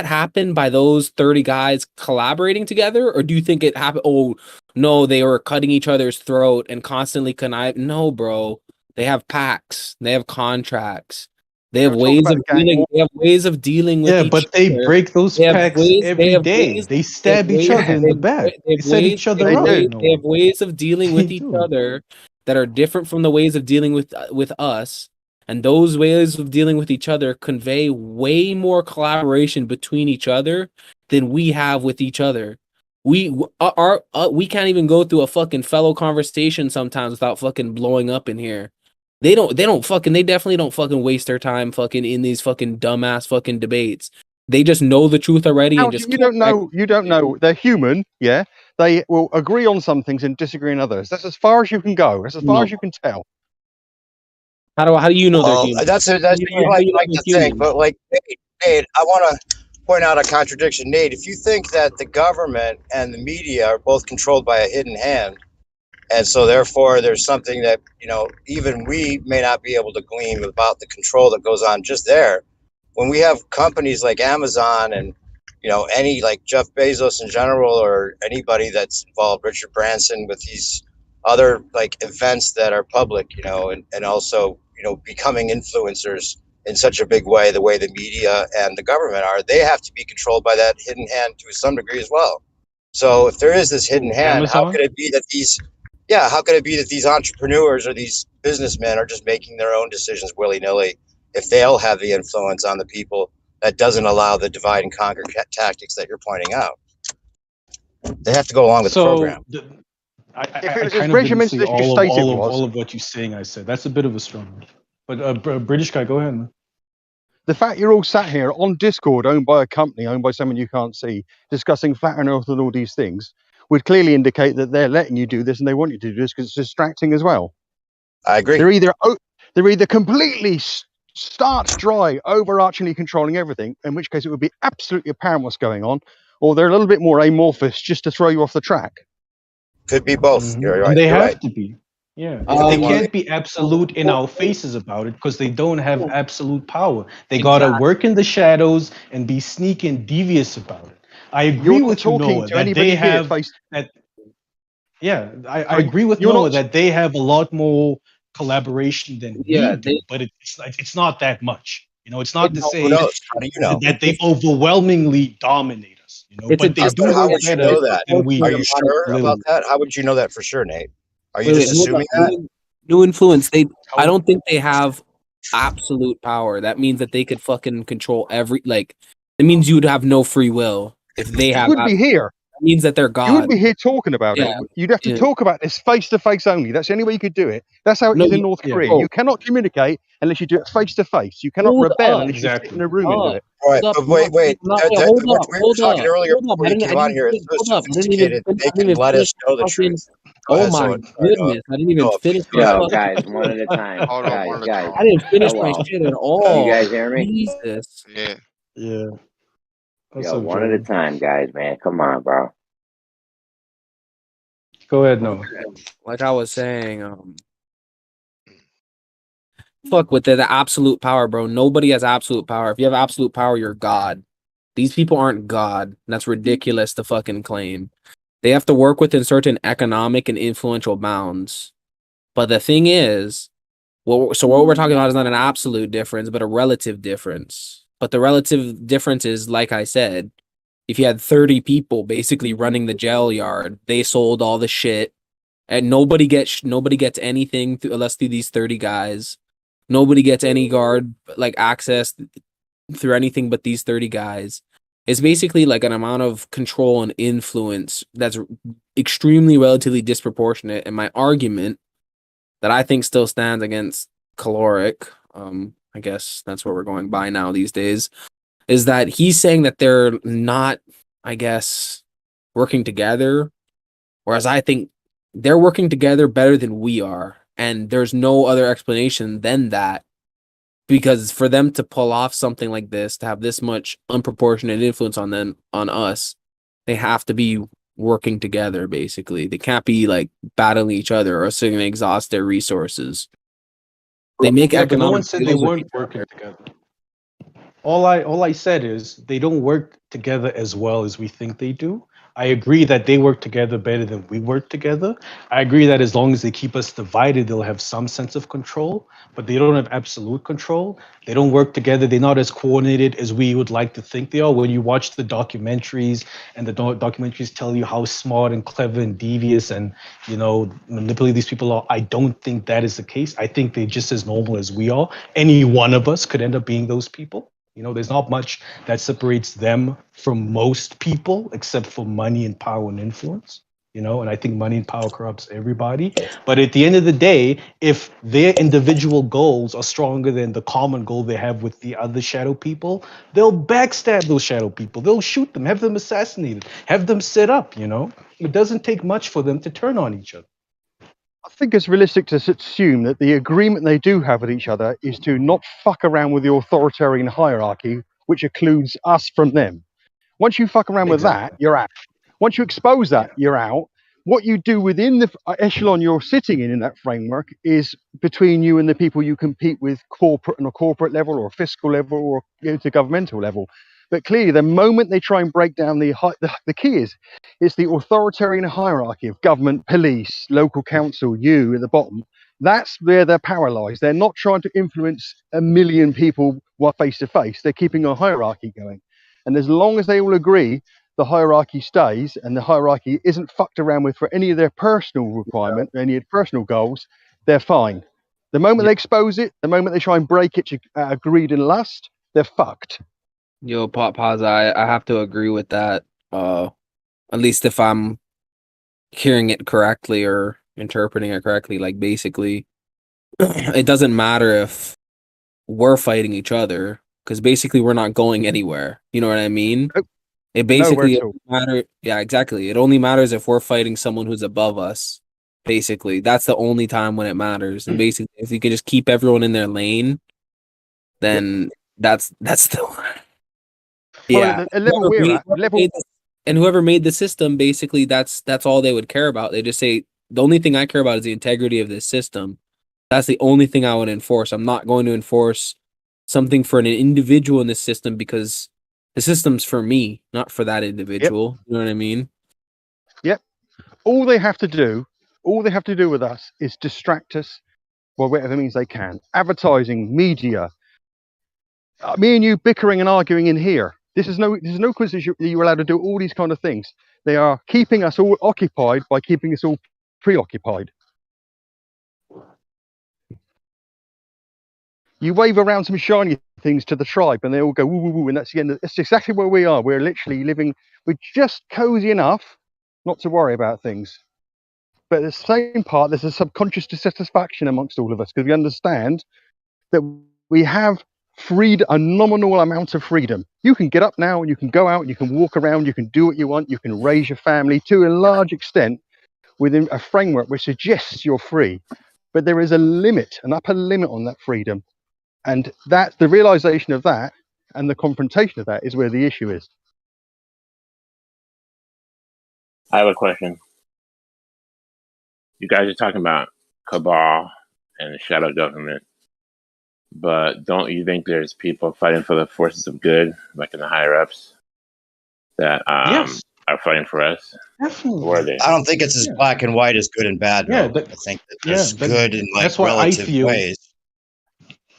happened by those 30 guys collaborating together? Or do you think it happened? Oh, no, they were cutting each other's throat and constantly conniving. No, bro. They have pacts. They have contracts. They have ways of dealing. They have ways of dealing with. Yeah, but they break those pacts every day. They stab each other in the back. They set each other up. They have ways of dealing with each other that are different from the ways of dealing with us. And those ways of dealing with each other convey way more collaboration between each other than we have with each other. We can't even go through a fucking fellow conversation sometimes without fucking blowing up in here. They definitely don't fucking waste their time fucking in these fucking dumbass fucking debates. They just know the truth already. You don't know. They're human, yeah. They will agree on some things and disagree on others. That's as far as you can go. That's as far as you can tell. How do you know they're human? That's what you like to think, but like, Nate, I want to point out a contradiction. Nate, if you think that the government and the media are both controlled by a hidden hand, and so therefore there's something that, even we may not be able to glean about the control that goes on just there, when we have companies like Amazon and, any like Jeff Bezos in general, or anybody that's involved, Richard Branson, with these other like events that are public, and also, becoming influencers in such a big way, the way the media and the government are, they have to be controlled by that hidden hand to some degree as well. So if there is this hidden hand, how could it be that these entrepreneurs or these businessmen are just making their own decisions willy-nilly if they'll have the influence on the people that doesn't allow the divide and conquer tactics that you're pointing out? They have to go along with the program. I kind of didn't see all of what you're saying. I said that's a bit of a strong, but British guy, go ahead, man. The fact you're all sat here on Discord, owned by a company, owned by someone you can't see, discussing flat Earth and all these things, would clearly indicate that they're letting you do this and they want you to do this because it's distracting as well. I agree. They're either completely starch dry, overarchingly controlling everything, in which case it would be absolutely apparent what's going on, or they're a little bit more amorphous just to throw you off the track. Could be both. Mm-hmm. You're right. And they have to be. Yeah. They can't be absolute in our faces about it because they don't have absolute power. They gotta work in the shadows and be sneaky and devious about it. I agree with Noah that they have that. Yeah, I agree with Noah that they have a lot more collaboration than we do, but it's not that much. It's not to say that they overwhelmingly dominate us. But they do work better than we. Are you sure about that? How would you know that for sure, Nate? Are you just assuming that? New influence. I don't think they have absolute power. That means that they could fucking control every. Like, it means you'd have no free will if they have. You would be here. That means that they're God. You would be here talking about it. You'd have to talk about this face to face only. That's the only way you could do it. That's how it is in North Korea. You cannot communicate unless you do it face to face. You cannot rebel unless you sit in a room and do it. All right, but wait. We were talking earlier before you came on here. It was sophisticated. They can let us know the truth. Oh ahead, my Sword. goodness! I didn't even Noah, finish please my go Yo, ahead. guys, fucking. one at a time. Hold on, one at a Guys. I time. didn't finish my Hello. shit at Can you all. guys hear me? Jesus. Yeah. Yeah. What's Yo, up, one at a Jordan? time, guys, man. Come on, bro. Go ahead, Noah. Like I was saying, fuck with the absolute power, bro. Nobody has absolute power. If you have absolute power, you're God. These people aren't God. That's ridiculous to fucking claim. They have to work within certain economic and influential bounds. But the thing is, what we're talking about is not an absolute difference, but a relative difference. But the relative difference is, like I said, if you had 30 people basically running the jail yard, they sold all the shit, and nobody gets anything unless through these 30 guys. Nobody gets any guard like access through anything but these 30 guys. It's basically like an amount of control and influence that's extremely relatively disproportionate. And my argument that I think still stands against caloric, I guess that's what we're going by now these days, is that he's saying that they're not, I guess, working together, whereas I think they're working together better than we are. And there's no other explanation than that. Because for them to pull off something like this, to have this much unproportionate influence on them, on us, they have to be working together, basically. They can't be like battling each other or else they're going to exhaust their resources. They make Yeah, but no one economic said they deals with weren't each other. working together. All I said is they don't work together as well as we think they do. I agree that they work together better than we work together. I agree that as long as they keep us divided, they'll have some sense of control, but they don't have absolute control. They don't work together. They're not as coordinated as we would like to think they are. When you watch the documentaries and the documentaries tell you how smart and clever and devious and, you know, manipulative these people are, I don't think that is the case. I think they're just as normal as we are. Any one of us could end up being those people. You know, there's not much that separates them from most people except for money and power and influence. You know, and I think money and power corrupts everybody. But at the end of the day, if their individual goals are stronger than the common goal they have with the other shadow people, they'll backstab those shadow people. They'll shoot them, have them assassinated, have them set up. You know, it doesn't take much for them to turn on each other. I think it's realistic to assume that the agreement they do have with each other is to not fuck around with the authoritarian hierarchy, which includes us from them. Once you fuck around with that, you're out. Once you expose that, you're out. What you do within the echelon you're sitting in that framework is between you and the people you compete with on a corporate level or a fiscal level or to governmental level. But clearly, the moment they try and break down the key is it's the authoritarian hierarchy of government, police, local council, you at the bottom. That's where their power lies. They're not trying to influence a million people face to face. They're keeping a hierarchy going. And as long as they all agree the hierarchy stays and the hierarchy isn't fucked around with for any of their personal requirement, any of their personal goals, they're fine. The moment they expose it, the moment they try and break it out of greed and lust, they're fucked. Yo, pause. I have to agree with that. At least if I'm hearing it correctly or interpreting it correctly, like basically, it doesn't matter if we're fighting each other because basically we're not going anywhere. You know what I mean? Nope. It basically Nowhere at all. matter. Yeah, exactly. It only matters if we're fighting someone who's above us. Basically, that's the only time when it matters. And basically, if you can just keep everyone in their lane, then that's the Well, yeah. at the level we're at, Whoever made the system, basically, that's all they would care about. They just say the only thing I care about is the integrity of this system. That's the only thing I would enforce. I'm not going to enforce something for an individual in this system because the system's for me, not for that individual. Yep. You know what I mean? Yep. All they have to do with us is distract us, well, whatever means they can. Advertising, media, me and you bickering and arguing in here. This is no coincidence you're allowed to do all these kind of things. They are keeping us all occupied by keeping us all preoccupied. You wave around some shiny things to the tribe and they all go woo woo woo, and that's the end. That's exactly where we are. We're literally living, we're just cozy enough not to worry about things. But at the same part, there's a subconscious dissatisfaction amongst all of us because we understand that we have a nominal amount of freedom. You can get up now and you can go out and you can walk around, you can do what you want, you can raise your family to a large extent within a framework which suggests you're free, but there is a limit, an upper limit on that freedom, and that's the realization of that and the confrontation of that is where the issue is. I have a question. You guys are talking about cabal and the shadow government, but don't you think there's people fighting for the forces of good, like in the higher ups, that Yes, are fighting for us? definitely. Or are they? I don't think it's as black and white as good and bad. Yeah, though. but I think that yeah, there's good in like that's why I relative feel. ways.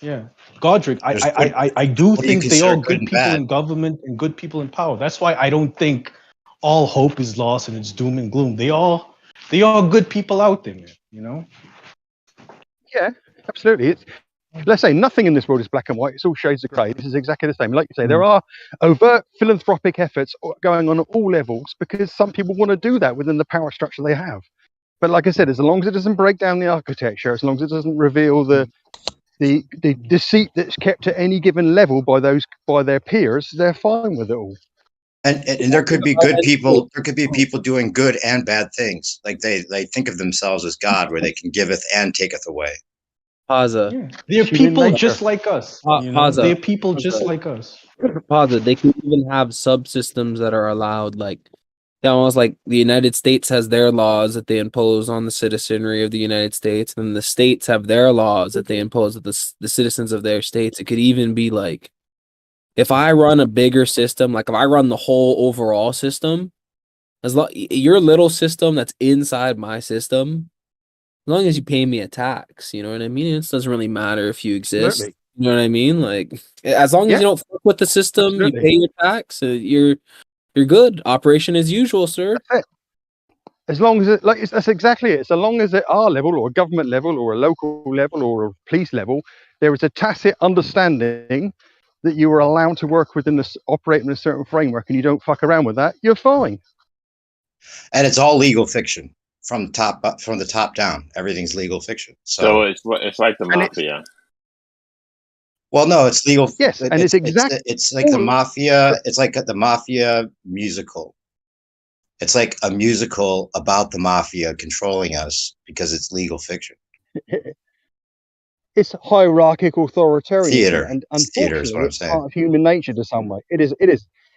Yeah, Godric, There's good- I do what do you think they are consider good good and people bad? in government and good people in power. That's why I don't think all hope is lost and it's doom and gloom. They are good people out there, man, you know? Yeah, absolutely. It's, let's say nothing in this world is black and white. It's all shades of grey. This is exactly the same. Like you say, there are overt philanthropic efforts going on at all levels because some people want to do that within the power structure they have. But like I said, as long as it doesn't break down the architecture, as long as it doesn't reveal the deceit that's kept at any given level by their peers, they're fine with it all. And there could be good people. There could be people doing good and bad things. Like they think of themselves as God, where they can giveth and taketh away. Paza. Yeah. They're Human people nature. just like us. You know? Paza. They're people just like us. Paza. They can even have subsystems that are allowed, like almost like the United States has their laws that they impose on the citizenry of the United States, and the states have their laws that they impose on the citizens of their states. It could even be like, if I run a bigger system, like if I run the whole overall system, your little system that's inside my system, as long as you pay me a tax, you know what I mean? It doesn't really matter if you exist. Absolutely. You know what I mean? Like, as long as you don't fuck with the system, Absolutely. you pay your tax, you're good. Operation as usual, sir. That's it. As long as that's exactly it. So long as at our level or a government level or a local level or a police level, there is a tacit understanding that you are allowed to work within this, operate in a certain framework, and you don't fuck around with that, you're fine. And it's all legal fiction from the top down. Everything's legal fiction. So it's like the mafia. Well, no, it's legal. Yes, and it's exactly. It's like the mafia. It's like the mafia musical. It's like a musical about the mafia controlling us because it's legal fiction. It's hierarchical authoritarianism, Theater. and It's theater is unfortunately, what I'm it's saying. part of human nature to some way. It is.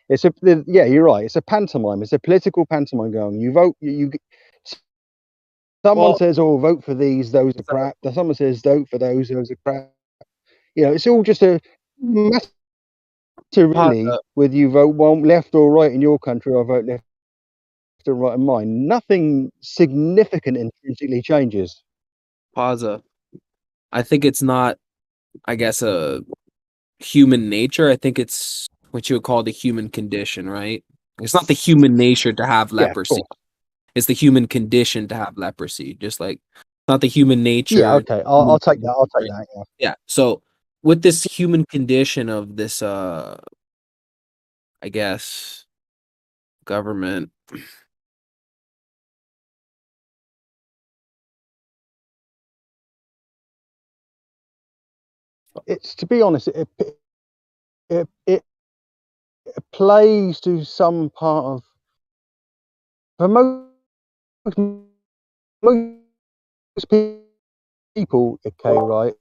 It's a. Yeah, you're right. It's a pantomime. It's a political pantomime going. You vote. Someone says, "Oh, vote for these. Those are crap." Someone says, "Vote for those. Those are crap." You know, it's all just a matter really whether you vote one left or right in your country or vote left or right in mine. Nothing significant intrinsically changes. Paza. I think it's not, I guess, a human nature. I think it's what you would call the human condition, right? It's not the human nature to have leprosy. It's the human condition to have leprosy. Just like it's not the human nature. Yeah, okay. I'll take that. I'll take that. Yeah. Yeah. So with this human condition of this I guess government, It's, to be honest, it plays to some part of, for most people, okay, right?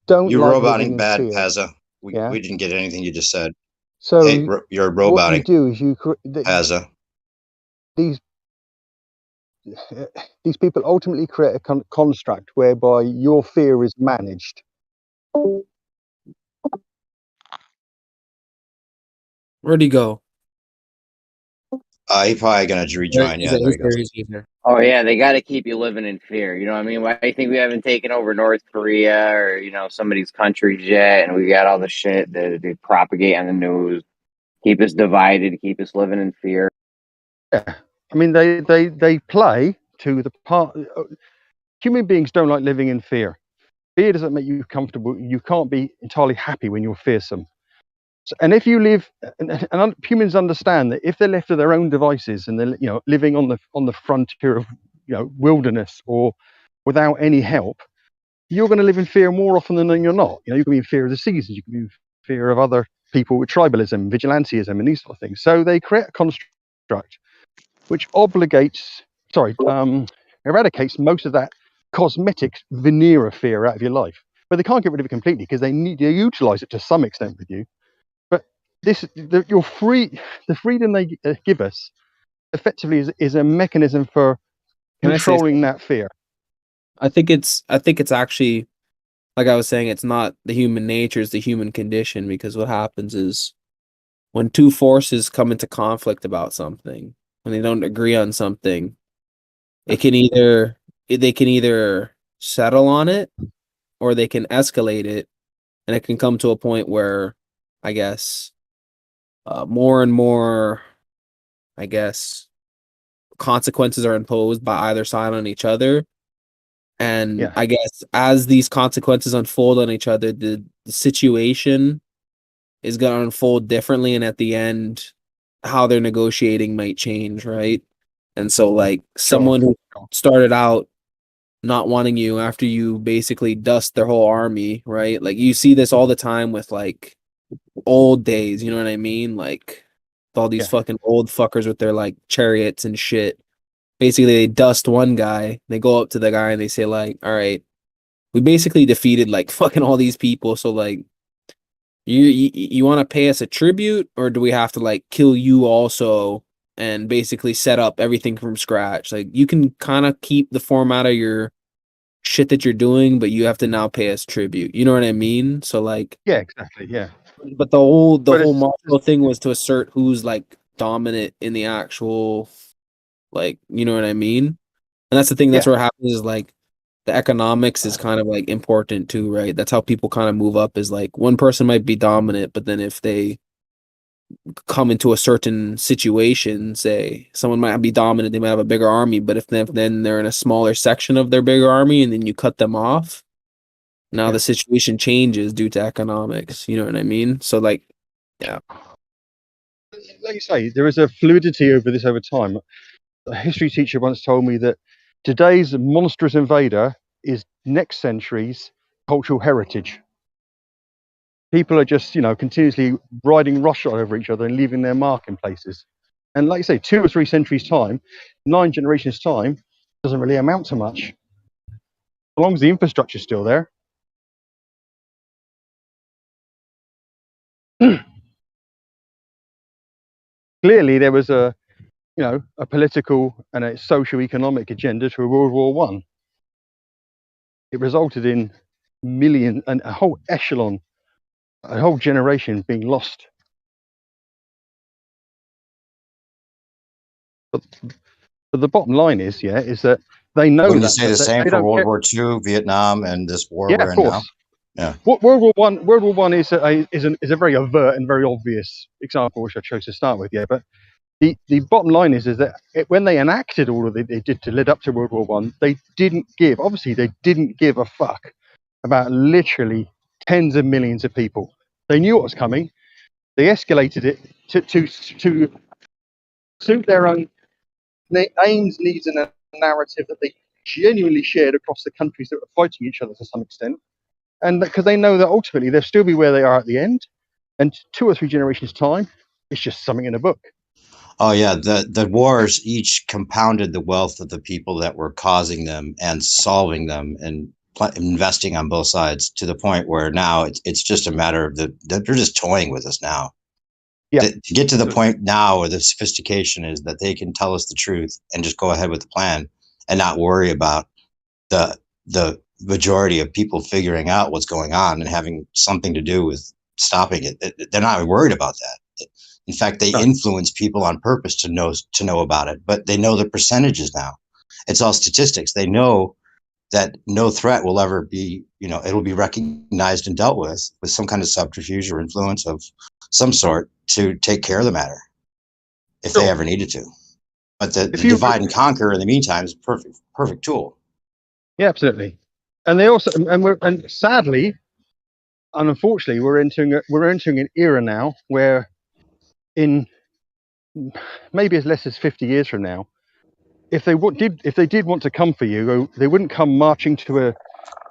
Don't You're like roboting living in bad, fear. Paza. We didn't get anything you just said. So hey, you're roboting. What you do is Paza. These people ultimately create a construct whereby your fear is managed. Where'd he go? He's probably gonna rejoin. Yeah, there he goes. Oh yeah, they got to keep you living in fear. You know what I mean? Why do you think we haven't taken over North Korea or some of these countries yet? And we got all the shit that they propagate on the news, keep us divided, keep us living in fear. Yeah, I mean they play to the part. Human beings don't like living in fear. Fear doesn't make you comfortable. You can't be entirely happy when you're fearsome. So, and if you live, and humans understand that if they're left to their own devices and they're living on the frontier of wilderness or without any help, you're going to live in fear more often than you're not. You can be in fear of the seasons. You can be in fear of other people with tribalism, vigilantism, and these sort of things. So they create a construct which eradicates most of that cosmetic veneer of fear out of your life. But they can't get rid of it completely because they need to utilize it to some extent with you. But the freedom they give us effectively is a mechanism for Can I say controlling that fear. I think it's actually, like I was saying, it's not the human nature, it's the human condition, because what happens is when two forces come into conflict about something, when they don't agree on something, they can either settle on it or they can escalate it, and it can come to a point where, I guess, more and more, I guess, consequences are imposed by either side on each other. And Yeah. I guess as these consequences unfold on each other, the situation is going to unfold differently. And at the end, how they're negotiating might change, right? And so, like, someone who started out not wanting you after you basically dust their whole army, right? Like, you see this all the time with, like, old days, you know what I mean? Like, all these fucking old fuckers with their, like, chariots and shit. Basically, they dust one guy, they go up to the guy and they say, like, all right, we basically defeated, like, fucking all these people, so, like, you want to pay us a tribute, or do we have to, like, kill you also and basically set up everything from scratch? Like, you can kind of keep the format of your shit that you're doing, but you have to now pay us tribute. You know what I mean? So, like, Yeah, exactly. Yeah. but the whole But Marshall thing was to assert who's, like, dominant in the actual, like, you know what I mean? And that's the thing. That's Yeah. what happens is, like, the economics is kind of, like, important too, right? That's how people kind of move up, is like one person might be dominant, but then if they come into a certain situation, say someone might be dominant, they might have a bigger army, but if then they're in a smaller section of their bigger army and then you cut them off, now the situation changes due to economics. You know what I mean? So, like, yeah. Like you say, there is a fluidity over this over time. A history teacher once told me that today's monstrous invader is next century's cultural heritage. People are just, continuously riding roughshod over each other and leaving their mark in places. And like you say, 2 or 3 centuries' time, 9 generations' time, doesn't really amount to much. As long as the infrastructure's still there. Clearly, there was a political and a socio-economic agenda to World War One. It resulted in millions and a whole echelon, a whole generation being lost. But the bottom line is that they know Wouldn't that. you say the But same they for don't World care. War II, Vietnam, and this war Yeah, we're of in now? course. Yeah. World War One is a very overt and very obvious example, which I chose to start with. Yeah, but the bottom line is that when they enacted all of it they did to lead up to World War One, they didn't give a fuck about literally tens of millions of people. They knew what was coming. They escalated it to suit their own aims, needs, and a narrative that they genuinely shared across the countries that were fighting each other to some extent. And because they know that ultimately they'll still be where they are at the end, and 2 or 3 generations' time, it's just something in a book. Oh yeah, the wars each compounded the wealth of the people that were causing them and solving them and investing on both sides, to the point where now it's just a matter of they're just toying with us now. Yeah. To get to the point now where the sophistication is that they can tell us the truth and just go ahead with the plan and not worry about the majority of people figuring out what's going on and having something to do with stopping it. They're not worried about that. In fact, they influence people on purpose to know about it, but they know the percentages now. It's all statistics. They know that no threat will ever be, it'll be recognized and dealt with some kind of subterfuge or influence of some sort to take care of the matter if they ever needed to. But the divide and conquer in the meantime is a perfect tool. Yeah, absolutely. And they also, and sadly, and unfortunately, we're entering an era now where, in maybe as less as 50 years from now, if they did want to come for you, they wouldn't come marching to a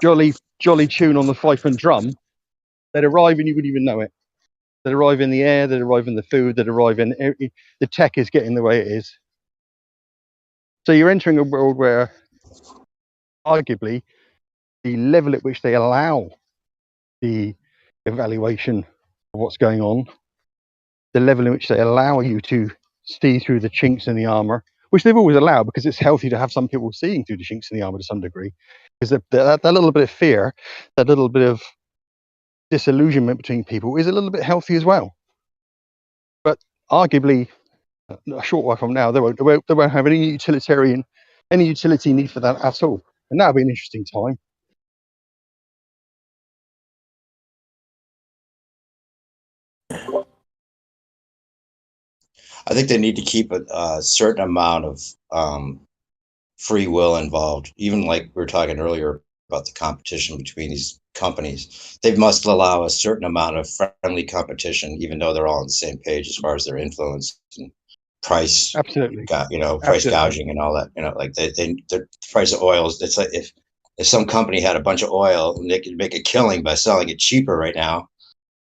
jolly tune on the fife and drum. They'd arrive and you wouldn't even know it. They'd arrive in the air. They'd arrive in the food. They'd arrive in the tech is getting the way it is. So you're entering a world where, arguably, the level at which they allow the evaluation of what's going on, the level in which they allow you to see through the chinks in the armor, which they've always allowed because it's healthy to have some people seeing through the chinks in the armor to some degree, because that little bit of fear, that little bit of disillusionment between people is a little bit healthy as well. But arguably, a short while from now, they won't have any utility need for that at all, and that'll be an interesting time. I think they need to keep a certain amount of free will involved. Even like we were talking earlier about the competition between these companies, they must allow a certain amount of friendly competition, even though they're all on the same page as far as their influence and price. Absolutely. Price gouging and all that. Like the price of oil is. It's like if some company had a bunch of oil and they could make a killing by selling it cheaper right now,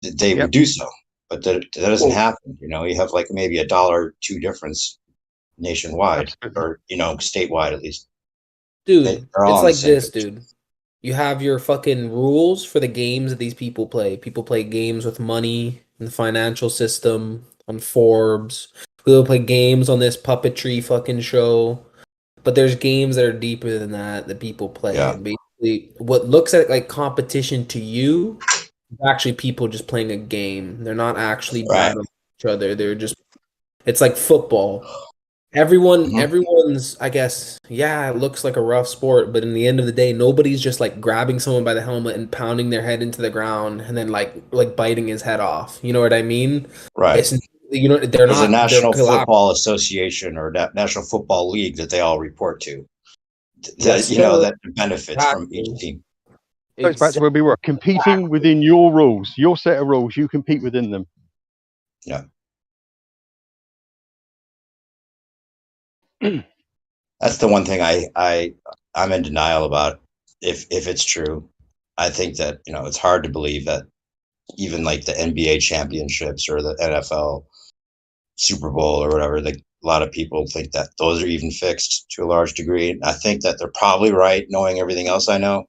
they would do so. But that doesn't happen. You have like maybe $1 or $2 difference nationwide, or statewide at least. Dude, it's like this, dude. You have your fucking rules for the games that these people play. People play games with money in the financial system, on Forbes. People play games on this puppetry fucking show. But there's games that are deeper than that people play. Yeah. And basically, what looks like competition to you is actually people just playing a game. They're not actually battling each other. It's like football. Everyone's, I guess, it looks like a rough sport, but in the end of the day, nobody's just like grabbing someone by the helmet and pounding their head into the ground and then like biting his head off. You know what I mean? Right. They're There's not a National Football Association or National Football League that they all report to. That benefits from each team. It goes back to where we were, competing within your rules, your set of rules. You compete within them. Yeah. That's the one thing I'm in denial about. If it's true, I think that it's hard to believe that even like the NBA championships or the NFL Super Bowl or whatever, a lot of people think that those are even fixed to a large degree. And I think that they're probably right, knowing everything else I know,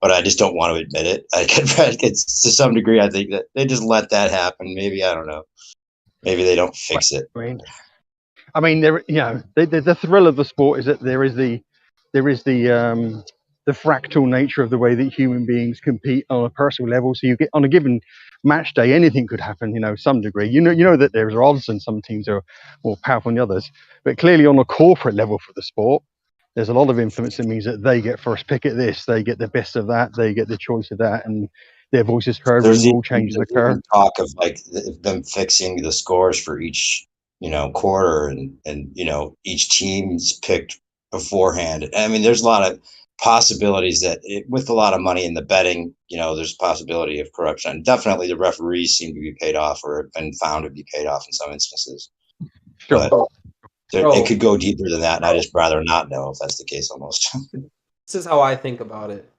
but I just don't want to admit it. It's to some degree, I think that they just let that happen. Maybe, I don't know. Maybe they don't fix it. I mean, the thrill of the sport is that there is the fractal nature of the way that human beings compete on a personal level. So you get on a given match day, anything could happen. Some degree. You know that there's odds, and some teams are more powerful than the others. But clearly, on a corporate level for the sport, there's a lot of influence that means that they get first pick at this, they get the best of that, they get the choice of that, and their voice is heard when rule changes occur. Talk of like them fixing the scores for each quarter, and each team's picked beforehand. I mean, there's a lot of possibilities that with a lot of money in the betting, there's a possibility of corruption. Definitely the referees seem to be paid off or have been found to be paid off in some instances. Sure. But it could go deeper than that, and I just rather not know if that's the case almost. This is how I think about it.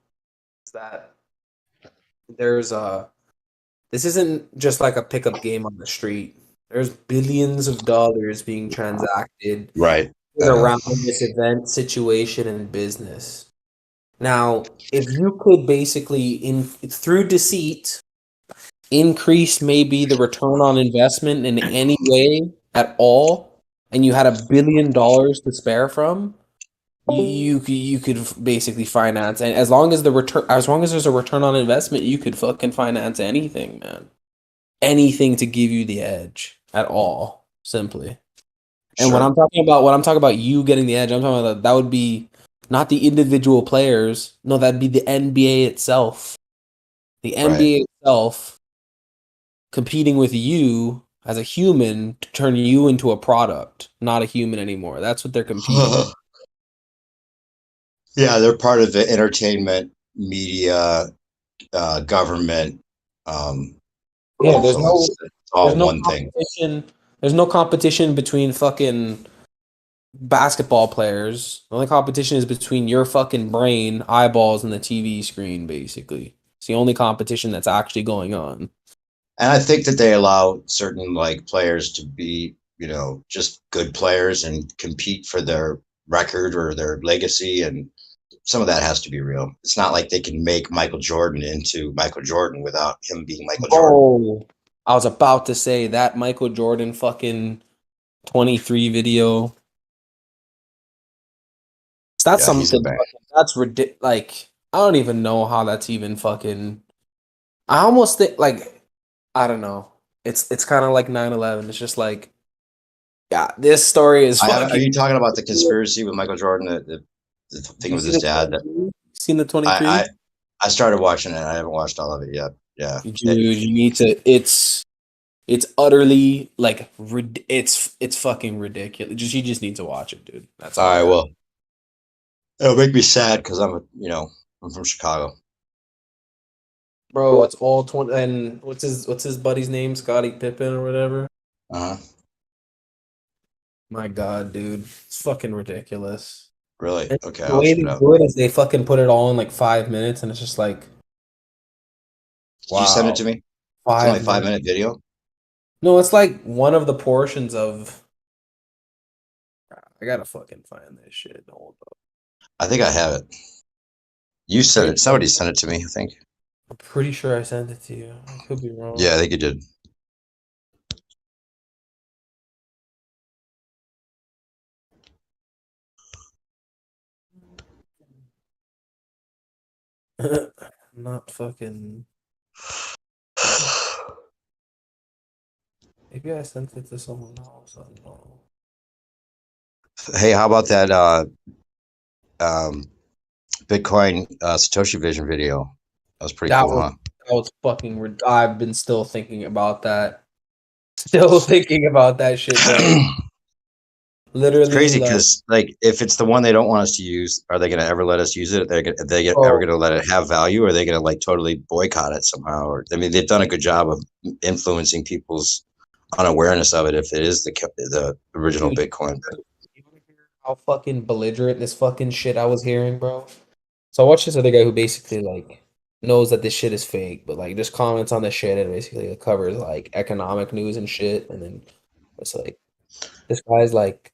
Is that this isn't just like a pickup game on the street. There's billions of dollars being transacted around this event, situation, and business. Now, if you could basically, through deceit, increase maybe the return on investment in any way at all, and you had $1 billion to spare from, you could basically finance, and as long as there's a return on investment, you could fucking finance anything, man. Anything to give you the edge at all, simply. And when I'm talking about you getting the edge, I'm talking about that would be not the individual players. No, that'd be the NBA itself. The NBA itself competing with you as a human to turn you into a product, not a human anymore. That's what they're competing with. Yeah, they're part of the entertainment, media, government. There's no one thing. There's no competition between fucking basketball players. The only competition is between your fucking brain, eyeballs, and the TV screen, basically. It's the only competition that's actually going on. And I think that they allow certain players to be, just good players and compete for their record or their legacy, and some of that has to be real. It's not like they can make Michael Jordan into Michael Jordan without him being Michael Jordan. Oh, I was about to say that Michael Jordan fucking 23 video. That's Yeah, he's the something man. that's ridiculous. Like, I don't even know how that's even fucking. I almost think like, I don't know. It's kind of like 9/11. It's just like, yeah, this story is fucking. Are you talking about the conspiracy with Michael Jordan? The thing with his dad. Seen the 23? I started watching it. I haven't watched all of it yet. Yeah, Dude, you need to. It's utterly like it's fucking ridiculous. You just need to watch it, dude. That's all right. I Well, it'll make me sad because I'm from Chicago. Bro, it's all 20. And what's his buddy's name? Scottie Pippen or whatever. Uh huh. My God, dude, it's fucking ridiculous. Really? And Okay. the way they do it is they fucking put it all in like 5 minutes, and it's just like, wow. Did you send it to me? It's only a 5-minute video. No, it's like one of the portions of. I gotta fucking find this shit. Hold up. I think I have it. You sent it. Somebody sent it to me, I think. I'm pretty sure I sent it to you. I could be wrong. Yeah, I think you did. Not fucking. Maybe I sent it to someone else. I don't know. Hey, how about that Bitcoin Satoshi Vision video? That was pretty cool, huh? That was fucking. I've been still thinking about that. Still thinking about that shit, bro. Literally, it's crazy because like if it's the one they don't want us to use, are they going to ever let us use it? Are they ever going to let it have value? Or are they going to like totally boycott it somehow? Or I mean, they've done a good job of influencing people's unawareness of it if it is the original Bitcoin. You want to hear how fucking belligerent this fucking shit I was hearing, bro? So I watched this other guy who basically like knows that this shit is fake, but like just comments on the shit and basically it covers like economic news and shit, and then it's like this guy's like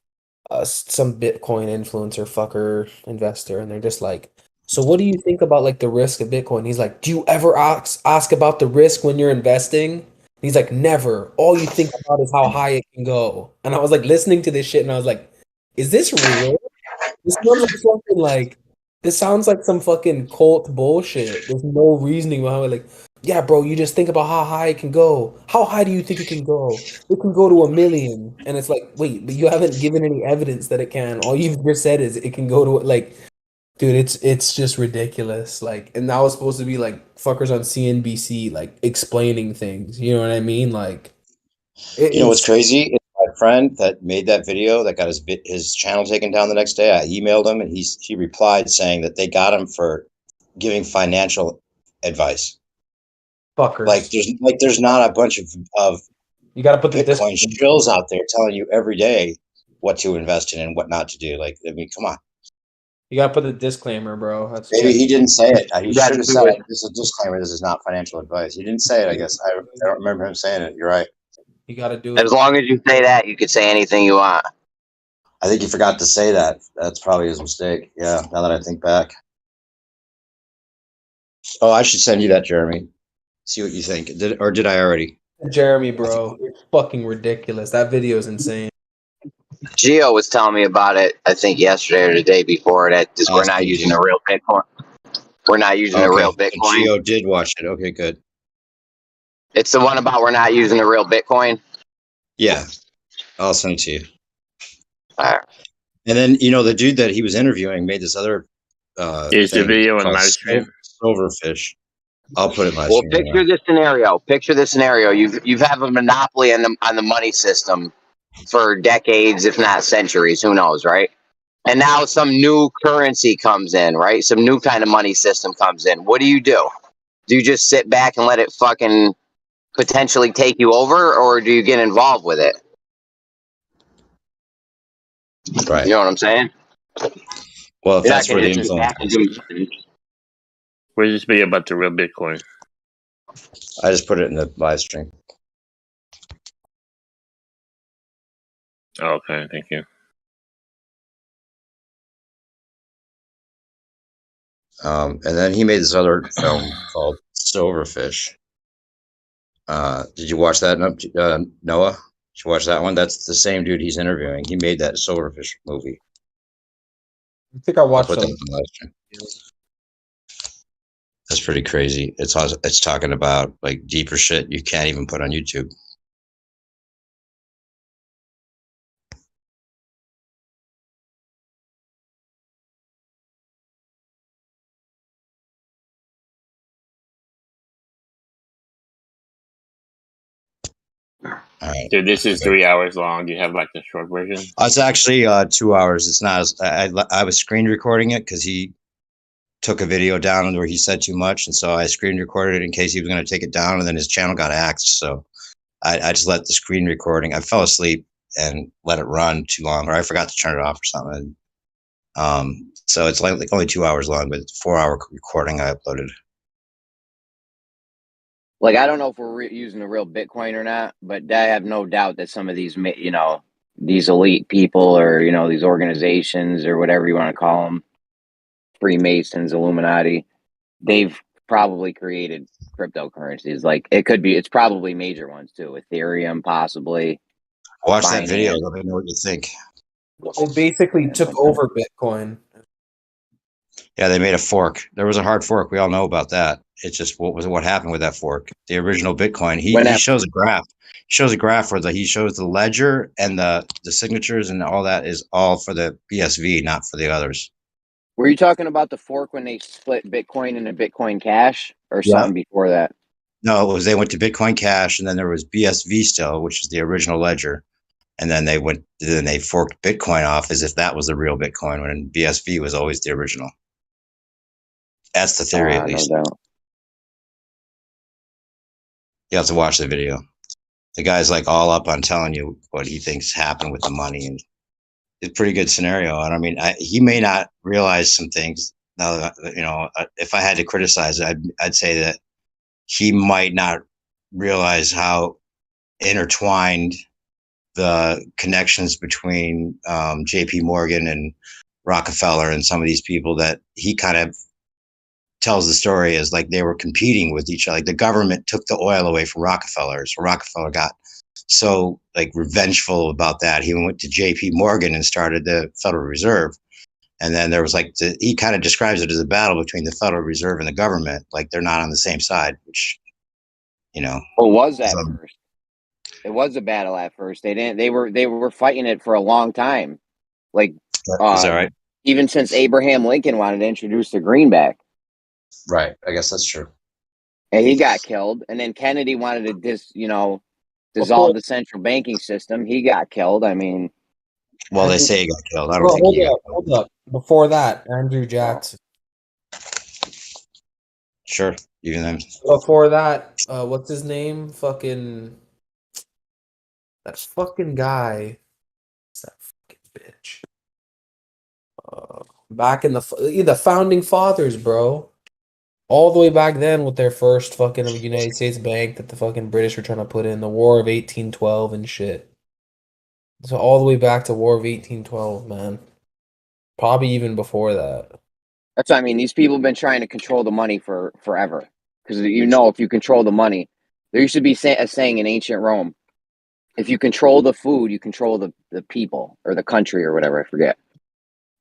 some Bitcoin influencer fucker investor, and they're just like, so what do you think about like the risk of Bitcoin? He's like, do you ever ask about the risk when you're investing? He's like, never. All you think about is how high it can go. And I was like listening to this shit, and I was like, is this real? This sounds like something like this sounds like some fucking cult bullshit. There's no reasoning behind it. Like, yeah, bro, you just think about how high it can go. How high do you think it can go? It can go to 1 million. And it's like, wait, but you haven't given any evidence that it can. All you've just said is it can go to like, dude, it's just ridiculous. Like, and that was supposed to be like fuckers on CNBC, like explaining things. You know what I mean? Like, you know what's crazy? It's my friend that made that video that got his channel taken down the next day. I emailed him and he replied saying that they got him for giving financial advice. Fuckers. There's not a bunch of you got to put the Bitcoin shills out there telling you every day what to invest in and what not to do. Like, I mean, come on. You got to put the disclaimer, bro. Maybe he didn't say it. He should have said, this is a disclaimer. This is not financial advice. He didn't say it, I guess. I don't remember him saying it. You're right. You got to do it. As long as you say that, you could say anything you want. I think he forgot to say that. That's probably his mistake. Yeah, now that I think back. Oh, I should send you that, Jeremy. See what you think. Did I already? Jeremy, bro, it's fucking ridiculous. That video is insane. Gio was telling me about it, I think yesterday or the day before, that just we're not using a real Bitcoin. We're not using a real Bitcoin. Gio did watch it. Okay, good. It's the one about we're not using a real Bitcoin? Yeah. I'll send it to you. All right. And then, the dude that he was interviewing made this other is the video in Livestream. Silverfish. I'll put it in Livestream. Well, picture this scenario. Picture this scenario. You've have a monopoly on the money system for decades, if not centuries. Who knows, right? And now some new currency comes in, right? Some new kind of money system comes in. What do? Do you just sit back and let it fucking potentially take you over, or do you get involved with it? Right. You know what I'm saying? Well, if that's where the influence is. Where's this video about the real Bitcoin? I just put it in the live stream. Oh, okay, thank you. And then he made this other film called Silverfish. Did you watch that, Noah? Did you watch that one? That's the same dude he's interviewing. He made that Silverfish movie. I think I I'll watched put that them. on the live stream. That's pretty crazy. It's talking about like deeper shit you can't even put on YouTube. All right. Dude, this is 3 hours long. Do you have like the short version? It's actually 2 hours. It's not. I was screen recording it because he took a video down where he said too much, and so I screen recorded it in case he was going to take it down, and then his channel got axed. So I just let the screen recording. I fell asleep and let it run too long, or I forgot to turn it off or something. So it's like only 2 hours long, but it's a 4-hour recording I uploaded. Like, I don't know if we're using the real Bitcoin or not, but I have no doubt that some of these, you know, these elite people or, you know, these organizations or whatever you want to call them, Freemasons, Illuminati, they've probably created cryptocurrencies. Like, it's probably major ones too. Ethereum, possibly. Watch that Binance. video. Let me know what you think. They basically took over Bitcoin. Yeah, they made a fork. There was a hard fork. We all know about that. It's just what happened with that fork. The original Bitcoin. He shows a graph. He shows a graph where he shows the ledger and the signatures and all that is all for the BSV, not for the others. Were you talking about the fork when they split Bitcoin into Bitcoin Cash or something before that? No, it was they went to Bitcoin Cash and then there was BSV still, which is the original ledger. And then they forked Bitcoin off as if that was the real Bitcoin when BSV was always the original. That's the theory, at least. No doubt. You have to watch the video. The guy's like all up on telling you what he thinks happened with the money, and it's a pretty good scenario. And I mean, he may not realize some things. Now, you know, if I had to criticize it, I'd say that he might not realize how intertwined the connections between J.P. Morgan and Rockefeller and some of these people that he kind of tells the story as like they were competing with each other. Like the government took the oil away from Rockefeller, so Rockefeller got so like revengeful about that. He went to J.P. Morgan and started the Federal Reserve, and then there was like he kind of describes it as a battle between the Federal Reserve and the government. Like they're not on the same side, which you know. Well, was that first? It was a battle at first. They were fighting it for a long time. Like is that right? Even since Abraham Lincoln wanted to introduce the greenback. Right. I guess that's true. And he got killed. And then Kennedy wanted to dissolve the central banking system. He got killed. I mean, well, they say he got killed. I don't think he got killed. Hold up. Before that, Andrew Jackson. Sure. Even then. Before that, what's his name? That fucking guy. What's that fucking bitch? Back in the founding fathers, bro. All the way back then with their first fucking United States bank that the fucking British were trying to put in the War of 1812 and shit. So all the way back to War of 1812, man. Probably even before that. That's what I mean. These people have been trying to control the money for forever. Because if you control the money, there used to be a saying in ancient Rome: if you control the food, you control the people or the country or whatever. I forget.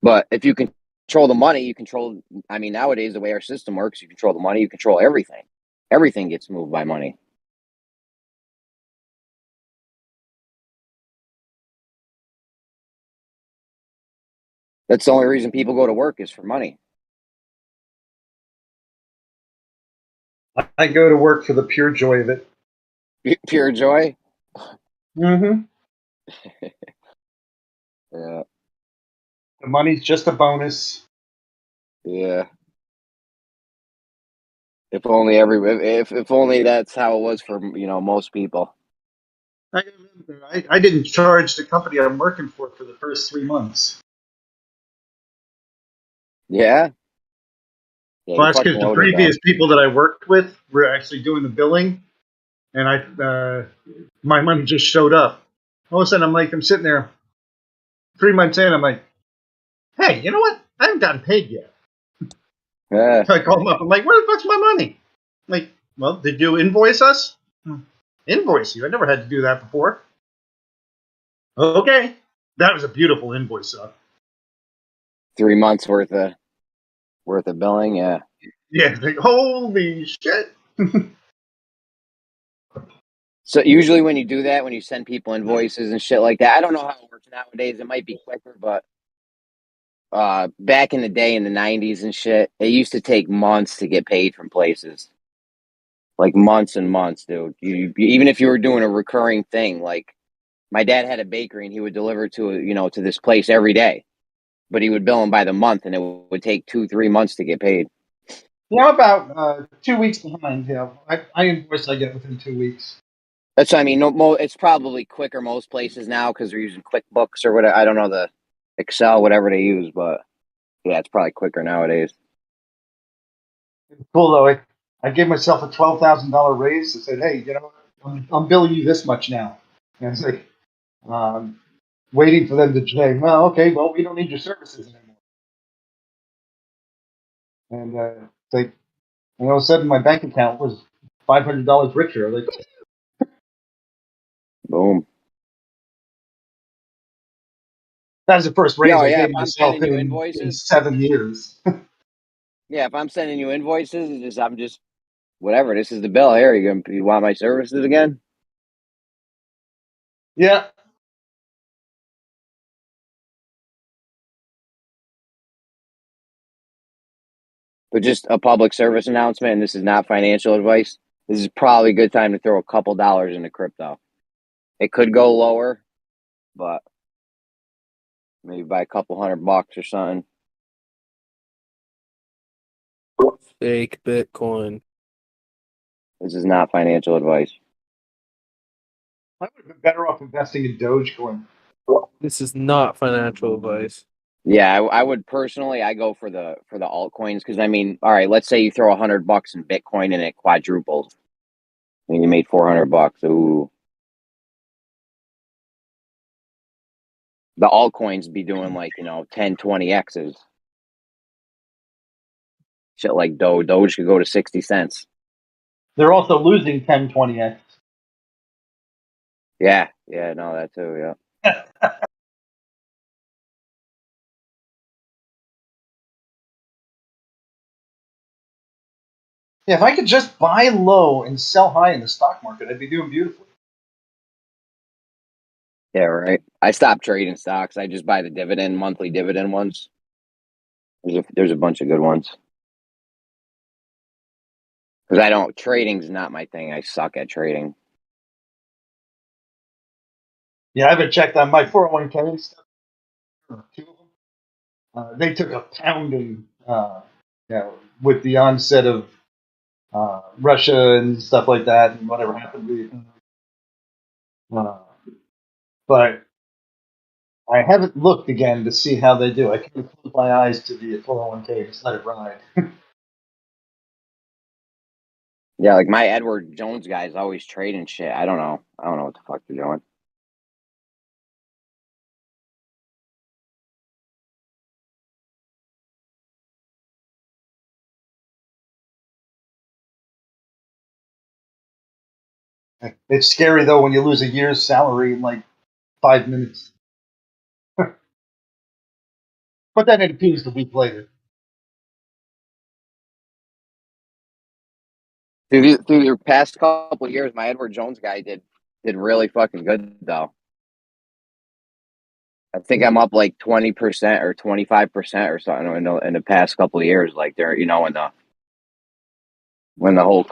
But if you control the money, you control. I mean, nowadays the way our system works, you control the money, you control everything. Everything gets moved by money. That's the only reason people go to work is for money. I go to work for the pure joy of it. Pure joy. Mm-hmm. Yeah. The money's just a bonus. Yeah. If only if only that's how it was for most people. I didn't charge the company I'm working for the first 3 months. Yeah. Well, that's because the previous people that I worked with were actually doing the billing, and my money just showed up. All of a sudden, I'm sitting there, 3 months in, I'm like, hey, you know what? I haven't gotten paid yet. I call them up. I'm like, where the fuck's my money? I'm like, well, did you invoice us? Invoice you? I never had to do that before. Okay, that was a beautiful invoice, son. 3 months worth of billing. Yeah. Yeah, like, holy shit. So usually when you do that, when you send people invoices and shit like that, I don't know how it works nowadays. It might be quicker, but back in the day in the 90s and shit, it used to take months to get paid from places. Like months and months, dude. Even if you were doing a recurring thing, like my dad had a bakery and he would deliver to this place every day, but he would bill them by the month, and it would take 2-3 months to get paid. Yeah, I'm about 2 weeks behind. Yeah, I invoice I get within 2 weeks. That's what I mean. No, it's probably quicker most places now because they're using QuickBooks or whatever. I don't know, the Excel, whatever they use, but yeah, it's probably quicker nowadays. Cool though. I gave myself a $12,000 raise. I said, hey, you know, I'm billing you this much now. And it's like, waiting for them to say, well, okay, well, we don't need your services anymore. And it's like, and all of a sudden my bank account was $500 richer. I was like, Boom. that was the first raise Yeah, I yeah. gave If I'm myself sending you in invoices, 7 years. yeah. If I'm sending you invoices, I'm just whatever. This is the bill. Here, you want my services again? Yeah. But just a public service announcement, and this is not financial advice. This is probably a good time to throw a couple dollars into crypto. It could go lower, but maybe by a couple $100 or something. Fake Bitcoin. This is not financial advice. I would have been better off investing in Dogecoin. This is not financial advice. Yeah, I would personally. I go for the altcoins because I mean, all right, let's say you throw $100 in Bitcoin and it quadruples, and you made $400. Ooh, the altcoins be doing like 10, 20 X's. Shit like Doge could go to 60 cents. They're also losing 10, 20x. Yeah, no, that too. Yeah. Yeah, if I could just buy low and sell high in the stock market, I'd be doing beautifully. Yeah, right. I stopped trading stocks. I just buy the monthly dividend ones. There's a bunch of good ones. Because trading's not my thing. I suck at trading. Yeah, I haven't checked on my 401k stuff. 2 of them. They took a pounding, with the onset of Russia and stuff like that, and whatever happened to but I haven't looked again to see how they do. I kind of close my eyes to the 401k, just let it ride. Yeah, like my Edward Jones guys always trading shit. I don't know what the fuck they're doing. It's scary though when you lose a year's salary in like 5 minutes. But then it appears a week later. Through the past couple of years, my Edward Jones guy did really fucking good though. I think I'm up like 20% or 25% or something in the past couple of years. Like they're when the whole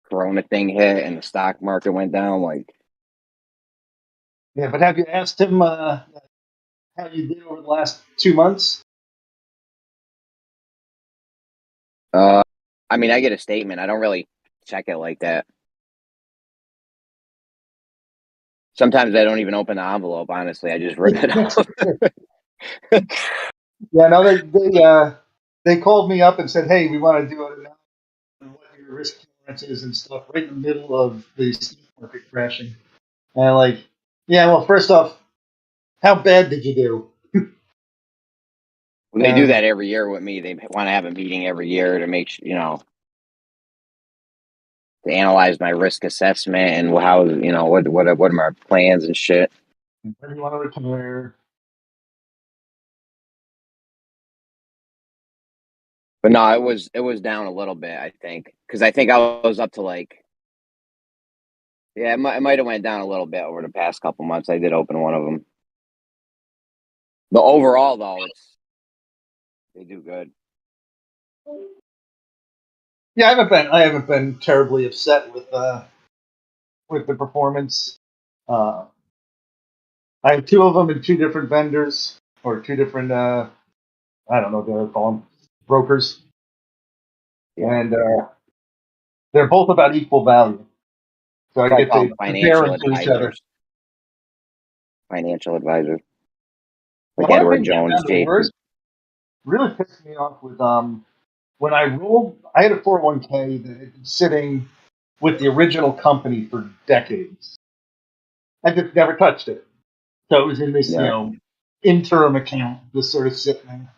Corona thing hit and the stock market went down. Like, Yeah, but have you asked him how you did over the last 2 months? I mean, I get a statement. I don't really check it like that. Sometimes I don't even open the envelope. Honestly, I just rip it out. Yeah, no, they called me up and said, "Hey, we want to do it now. What your risk tolerance is and stuff." Right in the middle of the stock market crashing, and I'm like, yeah. Well, first off, how bad did you do? Well, they do that every year with me. They want to have a meeting every year to make sure, to analyze my risk assessment and how, what are my plans and shit. When do you want to retire? But no, it was down a little bit, I think, because I think I was up to like, yeah, it might have went down a little bit over the past couple months. I did open one of them. But overall, though, they do good. Yeah, I haven't been terribly upset with the performance. I have two of them in two different vendors or two different I don't know what they call them, brokers, and they're both about equal value. So I Probably get call to them compare financial them to each other. advisors. Financial advisor. The Like one Edward thing that Jones, found the JP. worst really pissed me off with when I rolled. I had a 401k that had been sitting with the original company for decades. I just never touched it. So it was in this, Yeah. interim account, just sort of sitting there.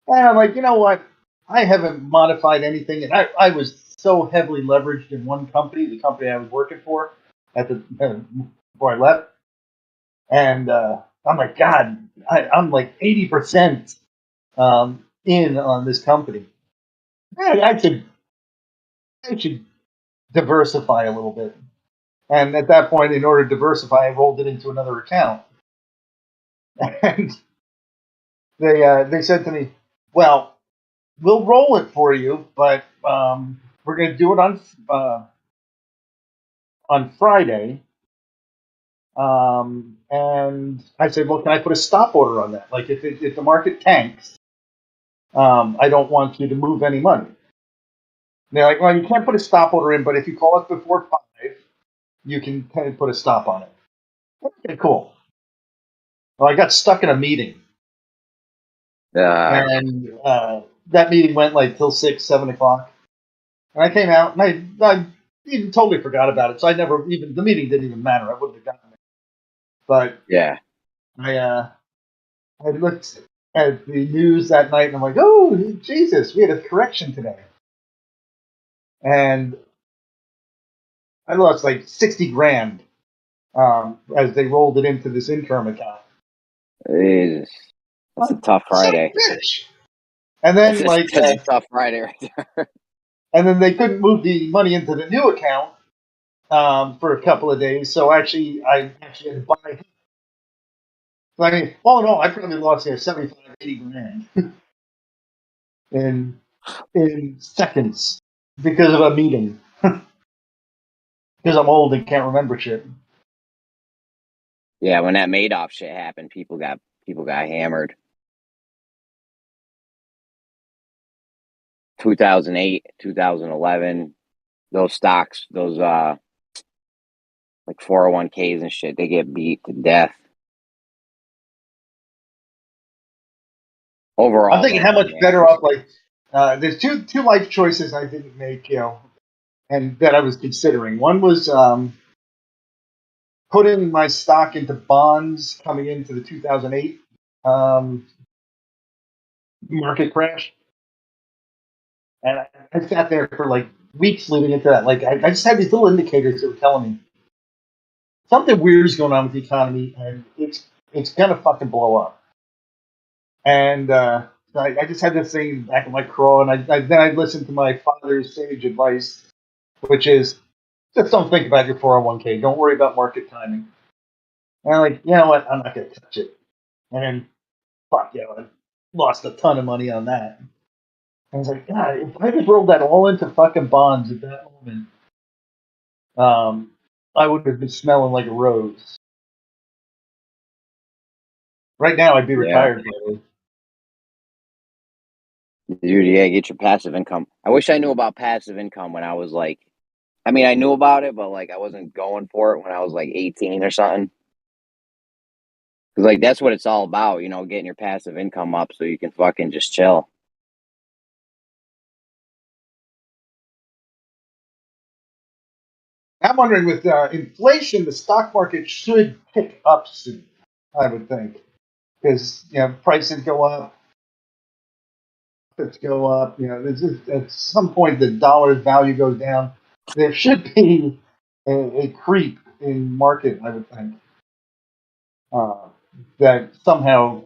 And I'm like, you know what? I haven't modified anything. And I was so heavily leveraged in one company, the company I was working for at the before I left. And I'm like, God, I'm like 80% in on this company. I should diversify a little bit. And at that point, in order to diversify, I rolled it into another account. And they said to me, "Well, we'll roll it for you, but we're going to do it on Friday." And I said, "Well, can I put a stop order on that? Like, if the market tanks, I don't want you to move any money." And they're like, "Well, you can't put a stop order in, but if you call us before 5, you can kind of put a stop on it." Okay, cool. Well, I got stuck in a meeting. And that meeting went like till 6, 7 o'clock. And I came out and I even totally forgot about it. So I never even, the meeting didn't even matter. I wouldn't have gotten it. But Yeah. I looked at the news that night and I'm like, oh, Jesus, we had a correction today. And I lost like 60 grand as they rolled it into this interim account. Jesus. That's a tough Friday. Bitch. And then That's a tough Friday right there. And then they couldn't move the money into the new account for a couple of days. So I actually had to buy. I mean, all in all, I probably lost 75, 80 grand in seconds because of a meeting. Because I'm old and can't remember shit. Yeah, when that Madoff shit happened, people got hammered. 2008, 2011, those stocks, those like 401ks and shit, they get beat to death. Overall, I'm thinking how much better off. Like, there's two life choices I didn't make, and that I was considering. One was putting my stock into bonds coming into the 2008 market crash. And I sat there for like weeks leading into that. Like, I just had these little indicators that were telling me something weird is going on with the economy, and it's gonna fucking blow up. And I just had this thing back in my craw, and then I listened to my father's sage advice, which is just don't think about your 401k. Don't worry about market timing. And I'm like, you know what? I'm not gonna touch it. And then, fuck, I lost a ton of money on that. I was like, God, if I just rolled that all into fucking bonds at that moment, I would have been smelling like a rose. Right now, I'd be retired. Dude, yeah, get your passive income. I wish I knew about passive income when I was like, I mean, I knew about it, but like I wasn't going for it when I was like 18 or something. Because like that's what it's all about, getting your passive income up so you can fucking just chill. I'm wondering, with inflation, the stock market should pick up soon, I would think, because prices go up. profits go up. At some point the dollar's value goes down. There should be a creep in market, I would think, that somehow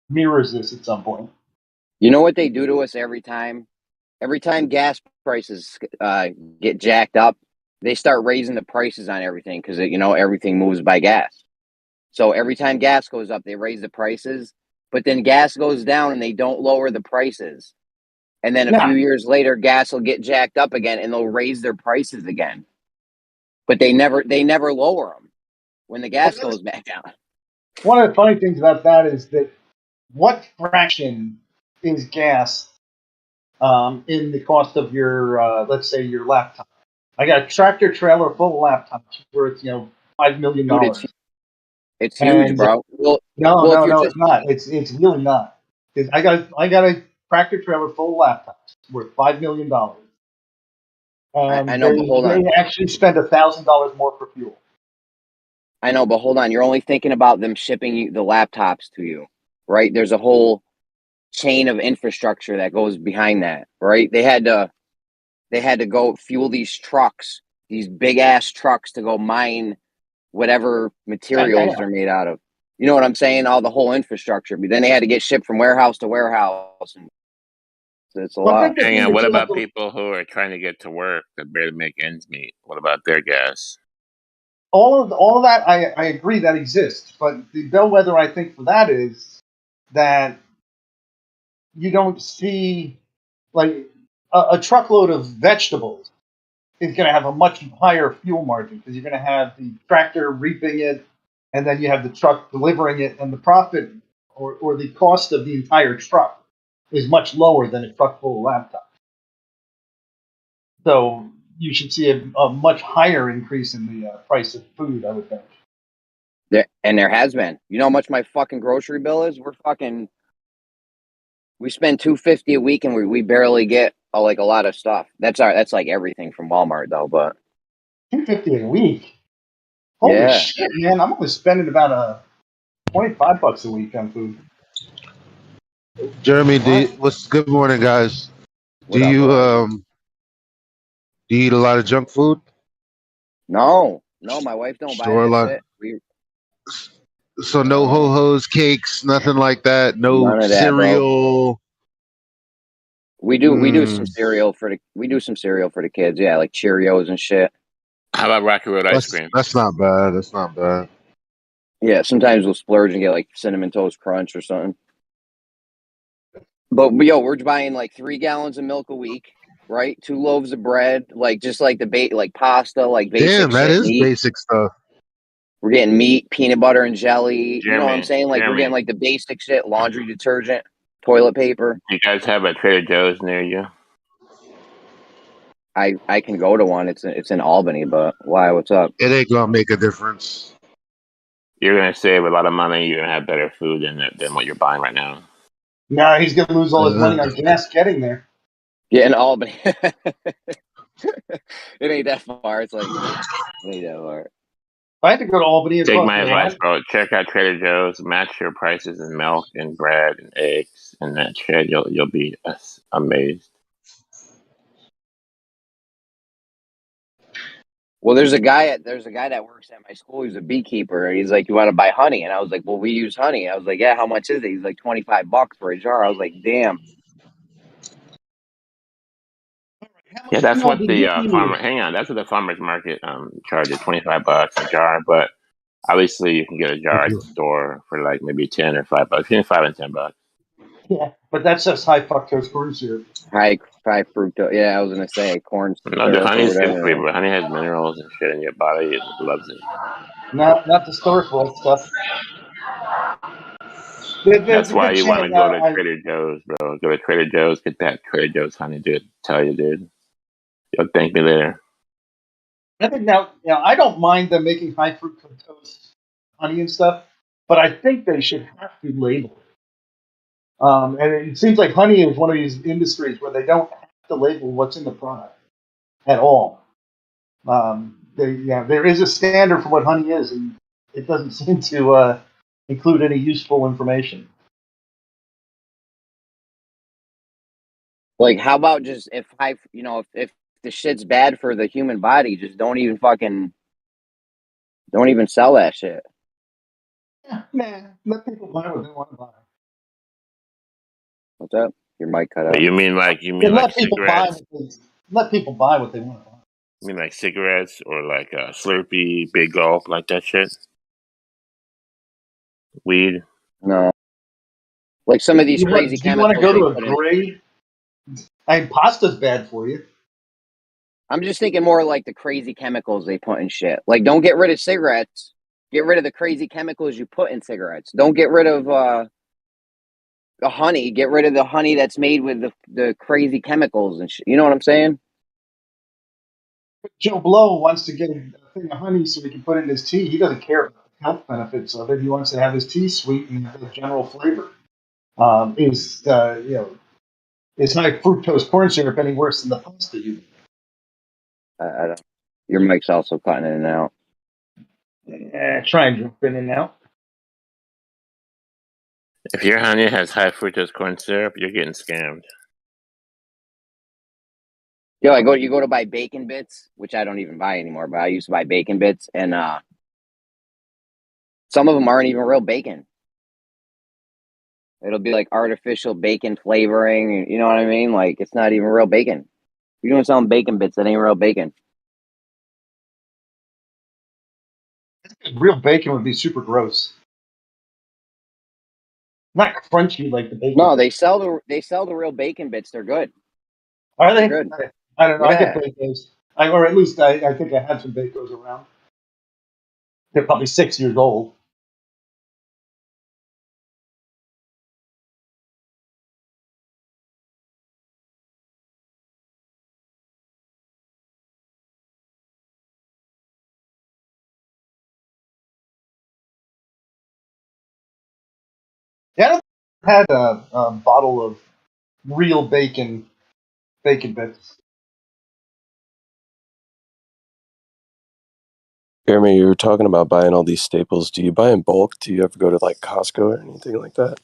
mirrors this at some point. You know what they do to us every time? Every time gas prices get jacked up, they start raising the prices on everything because everything moves by gas. So every time gas goes up, they raise the prices, but then gas goes down and they don't lower the prices. And then a few years later, gas will get jacked up again and they'll raise their prices again. But they never lower them when the gas goes back down. One of the funny things about that is that what fraction is gas in the cost of your, let's say, your laptop? I got a tractor trailer full of laptops worth, $5 million. Dude, it's huge, bro. No, it's not. It's really not. I got a tractor trailer full of laptops worth $5 million. And I know, but hold on. They actually spend $1,000 more for fuel. I know, but hold on. You're only thinking about them shipping you the laptops to you, right? There's a whole chain of infrastructure that goes behind that, right? They had to go fuel these trucks, these big ass trucks, to go mine whatever materials they're made out of. You know what I'm saying? All the whole infrastructure. But then they had to get shipped from warehouse to warehouse, and it's a lot. Hang on. What about people who are trying to get to work that barely make ends meet? What about their gas? All of that, I agree that exists, but the bellwether I think for that is that you don't see like a truckload of vegetables is going to have a much higher fuel margin because you're going to have the tractor reaping it, and then you have the truck delivering it, and the profit or the cost of the entire truck is much lower than a truck full of laptops. So you should see a much higher increase in the price of food, I would think. There has been. You know how much my fucking grocery bill is? We spend $250 a week, and we barely get a lot of stuff. That's like everything from Walmart though. But $250 a week. Holy shit, man! I'm only spending about $25 a week on food. Jeremy, good morning, guys. Do you eat a lot of junk food? No, my wife don't buy that shit. So no ho-hos, cakes, nothing like that. No cereal. Bro. We do some cereal for the kids. Yeah, like Cheerios and shit. How about Rocky Road ice cream? That's not bad. Yeah, sometimes we'll splurge and get like Cinnamon Toast Crunch or something. But we're buying like 3 gallons of milk a week, right? 2 loaves of bread, like just like like pasta, like basic. Damn, that is meat. Basic stuff. We're getting meat, peanut butter, and jelly. You know what I'm saying? Like we're getting like the basic shit: laundry detergent, toilet paper. You guys have a Trader Joe's near you? I can go to one. It's in Albany, but why? What's up? It ain't gonna make a difference. You're gonna save a lot of money. You're gonna have better food than what you're buying right now. No, he's gonna lose all his money on gas getting there. Yeah, in Albany. It ain't that far. It's like it ain't that far. If I had to go to Albany, take my advice, bro. Check out Trader Joe's. Match your prices in milk and bread and eggs, and that shit. You'll be amazed. Well, there's a guy that works at my school. He's a beekeeper, and he's like, "You want to buy honey?" And I was like, "Well, we use honey." I was like, "Yeah, how much is it?" He's like, $25 for a jar. I was like, "Damn." Yeah, that's what the farmer. Hang on, that's what the farmers market charges, $25 a jar. But obviously, you can get a jar at the store for like maybe $10 or $5, between $5 and $10. Yeah, but that's just high fructose corn syrup. High fructose. Yeah, I was gonna say corn syrup. No, the honey's good for you, but honey has minerals and shit in your body. It loves it. Not the store bought stuff. That's why you want to go to Trader Joe's, bro. Go to Trader Joe's, get that Trader Joe's honey, dude. Tell you, dude. You'll thank me later. I think now, I don't mind them making high fructose honey and stuff, but I think they should have to label it. And it seems like honey is one of these industries where they don't have to label what's in the product at all. There is a standard for what honey is, and it doesn't seem to include any useful information. Like, how about just if if the shit's bad for the human body, just don't even sell that shit. Nah, let people buy what they want to buy. What's up? Your mic cut But out. you mean like Let people buy cigarettes? let people buy what they want to buy. You mean like cigarettes or like Slurpee, Big Gulp, like that shit? Weed? No, like some of these crazy Do you want to chemicals go they to a put in. gray? Pasta's bad for you. I'm just thinking more like the crazy chemicals they put in shit. Like, don't get rid of cigarettes. Get rid of the crazy chemicals you put in cigarettes. Don't get rid of the honey. Get rid of the honey that's made with the crazy chemicals and shit. You know what I'm saying? Joe Blow wants to get a thing of honey so he can put it in his tea. He doesn't care about the health benefits of it. He wants to have his tea sweet and have a general flavor. It's not fructose corn syrup any worse than the pasta you I don't. Your mic's also cutting in and out. try and jump in and out. If your honey has high fructose corn syrup, you're getting scammed. Yo, you go to buy bacon bits, which I don't even buy anymore, but I used to buy bacon bits, and some of them aren't even real bacon. It'll be like artificial bacon flavoring. You know what I mean? Like, it's not even real bacon. You're doing some bacon bits that ain't real bacon. Real bacon would be super gross. Not crunchy like the bacon. No, they sell the real bacon bits. They're good. Are they? They're good. I don't know. I get Yeah. Bacos. Or at least I think I had some Bacos around. They're probably 6 years old. Yeah, I had a bottle of real bacon bits. Jeremy, you were talking about buying all these staples. Do you buy in bulk? Do you ever go to like Costco or anything like that?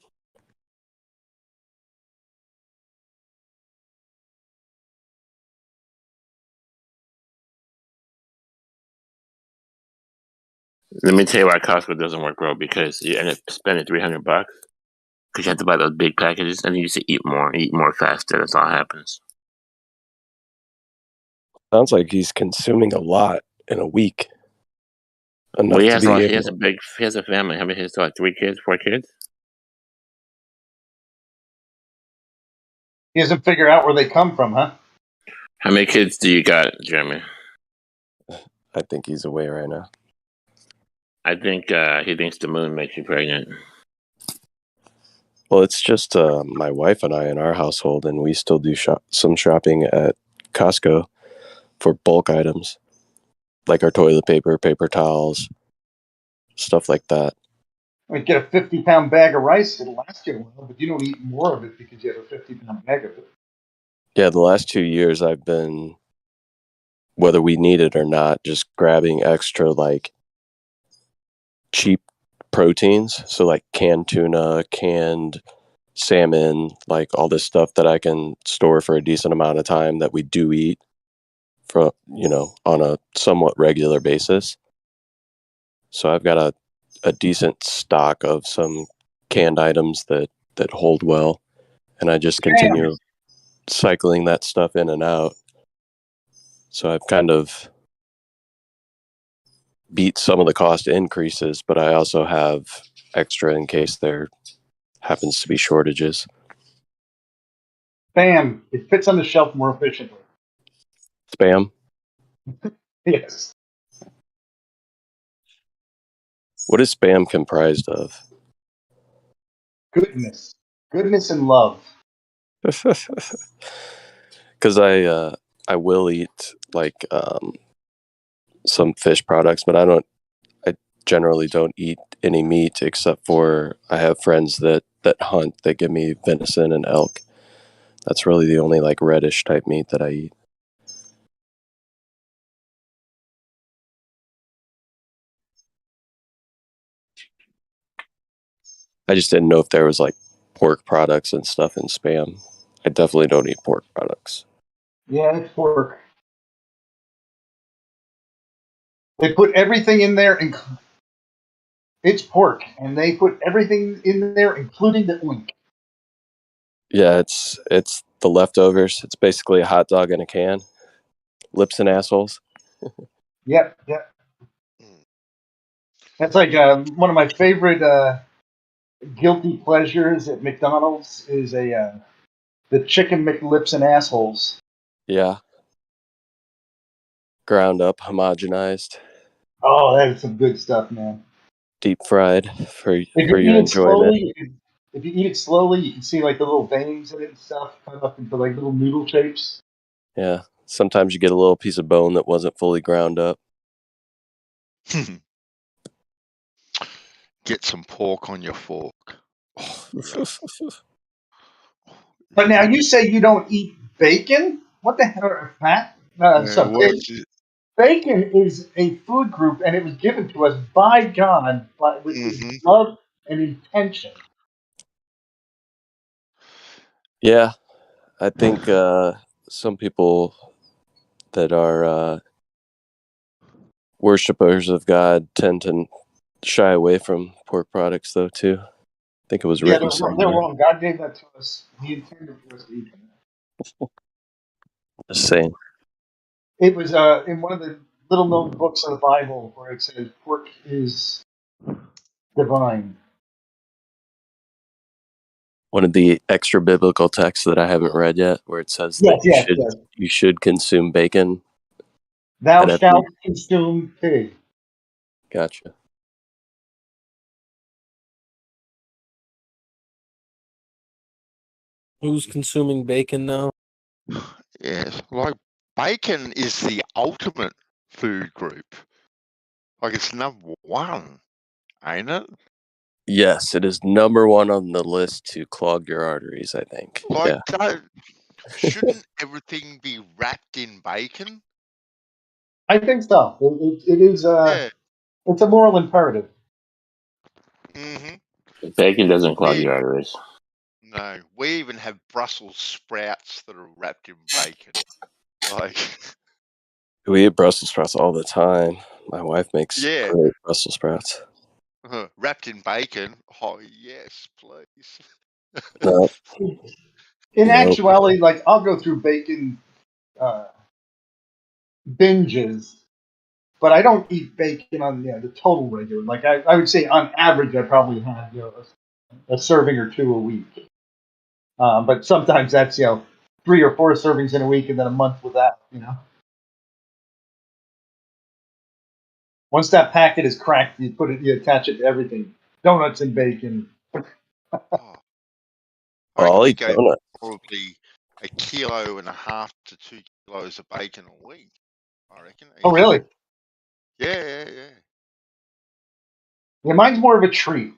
Let me tell you why Costco doesn't work, bro. Because you end up spending $300 because you have to buy those big packages, and then you just eat more faster. That's all happens. Sounds like he's consuming a lot in a week. Enough Well, he to has be he able. has a family. How many? He has like 3 kids, 4 kids. He doesn't figure out where they come from, huh? How many kids do you got, Jeremy? I think he's away right now. I think he thinks the moon makes you pregnant. Well, it's just my wife and I in our household, and we still do some shopping at Costco for bulk items, like our toilet paper, paper towels, stuff like that. I mean, get a 50-pound bag of rice. It'll last you a while, but you don't eat more of it because you have a 50-pound bag of it. Yeah, the last 2 years I've been, whether we need it or not, just grabbing extra like cheap proteins. So like canned tuna, canned salmon, like all this stuff that I can store for a decent amount of time that we do eat from, on a somewhat regular basis. So I've got a decent stock of some canned items that hold well. And I just continue cycling that stuff in and out. So I've kind of beat some of the cost increases, but I also have extra in case there happens to be shortages. Bam! It fits on the shelf more efficiently. Spam? Yes. What is spam comprised of? Goodness and love. Because I will eat like some fish products, but I generally don't eat any meat except for I have friends that hunt that give me venison and elk. That's really the only like reddish type meat that I eat. I just didn't know if there was like pork products and stuff in spam. I definitely don't eat pork products. Yeah, it's pork. They put everything in there, it's pork, and they put everything in there, including the oink. Yeah, it's the leftovers. It's basically a hot dog in a can. Lips and assholes. Yep. That's like one of my favorite guilty pleasures at McDonald's is the chicken McLips and assholes. Yeah. Ground up, homogenized, Oh, that is some good stuff, man. deep fried for If you your eat it enjoyment. slowly, if you eat it slowly, you can see like the little veins in it and stuff cut up into like little noodle shapes. Yeah. Sometimes you get a little piece of bone that wasn't fully ground up. Get some pork on your fork. Oh, yeah. But now you say you don't eat bacon? What the hell are fat? Bacon is a food group, and it was given to us by God, but with love and intention. Yeah. I think some people that are worshippers of God tend to shy away from pork products, though, too. I think it was Yeah, written they're somewhere. wrong. God gave that to us. He intended for us to eat it. Just saying. It was in one of the little-known books of the Bible where it says pork is divine. One of the extra biblical texts that I haven't read yet, where it says Yes, that you should consume bacon. Thou shalt consume pig. Gotcha. Who's consuming bacon now? Yes, like bacon is the ultimate food group. Like it's number one, ain't it? Yes, it is number one on the list to clog your arteries, I think. Like, Yeah. shouldn't everything be wrapped in bacon? I think so. It is. It's a moral imperative. Bacon doesn't clog your arteries. No, we even have Brussels sprouts that are wrapped in bacon. Like, We eat Brussels sprouts all the time. My wife makes great Brussels sprouts. wrapped in bacon. Oh yes, please. No. In actuality, like I'll go through bacon binges, but I don't eat bacon on the total regular. Like I would say, on average, I probably have a serving or two a week. But sometimes that's 3 or 4 servings in a week, and then a month without. Once that packet is cracked, you attach it to everything. Donuts and bacon. I I'll we eat go donuts. probably 1.5 to 2 kilos of bacon a week. I reckon. Oh, really? Yeah. Yeah, mine's more of a treat.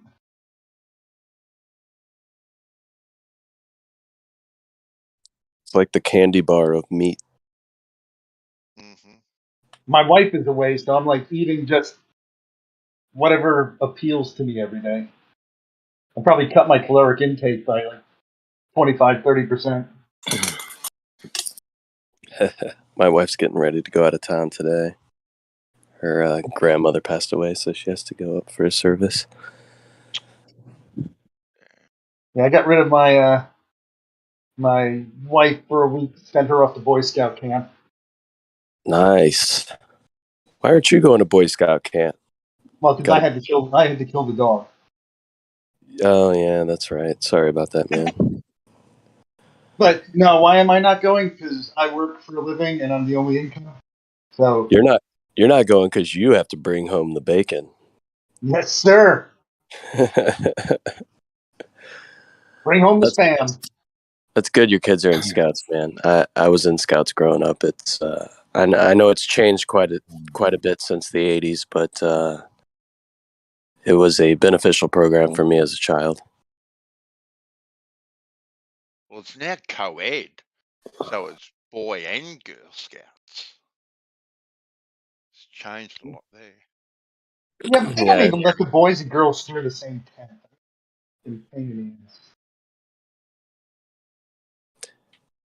It's like the candy bar of meat. My wife is away, so I'm like eating just whatever appeals to me every day. I'll probably cut my caloric intake by like 25-30%. My wife's getting ready to go out of town today. Her grandmother passed away, so she has to go up for a service. Yeah, I got rid of my my wife for a week, sent her off to Boy Scout camp. Nice. Why aren't you going to Boy Scout camp? Well, because I had to kill the dog. Oh yeah, that's right. Sorry about that, man. But no, why am I not going? Because I work for a living and I'm the only income. So You're not going because you have to bring home the bacon. yes, sir. Bring home the spam. That's good. Your kids are in Scouts, man. I was in Scouts growing up. It's I know it's changed quite a bit since the '80s, but it was a beneficial program for me as a child. Well, it's now co-ed, so it's boy and girl scouts. It's changed a lot there. Yeah, but they don't even let the boys and girls share the same tent.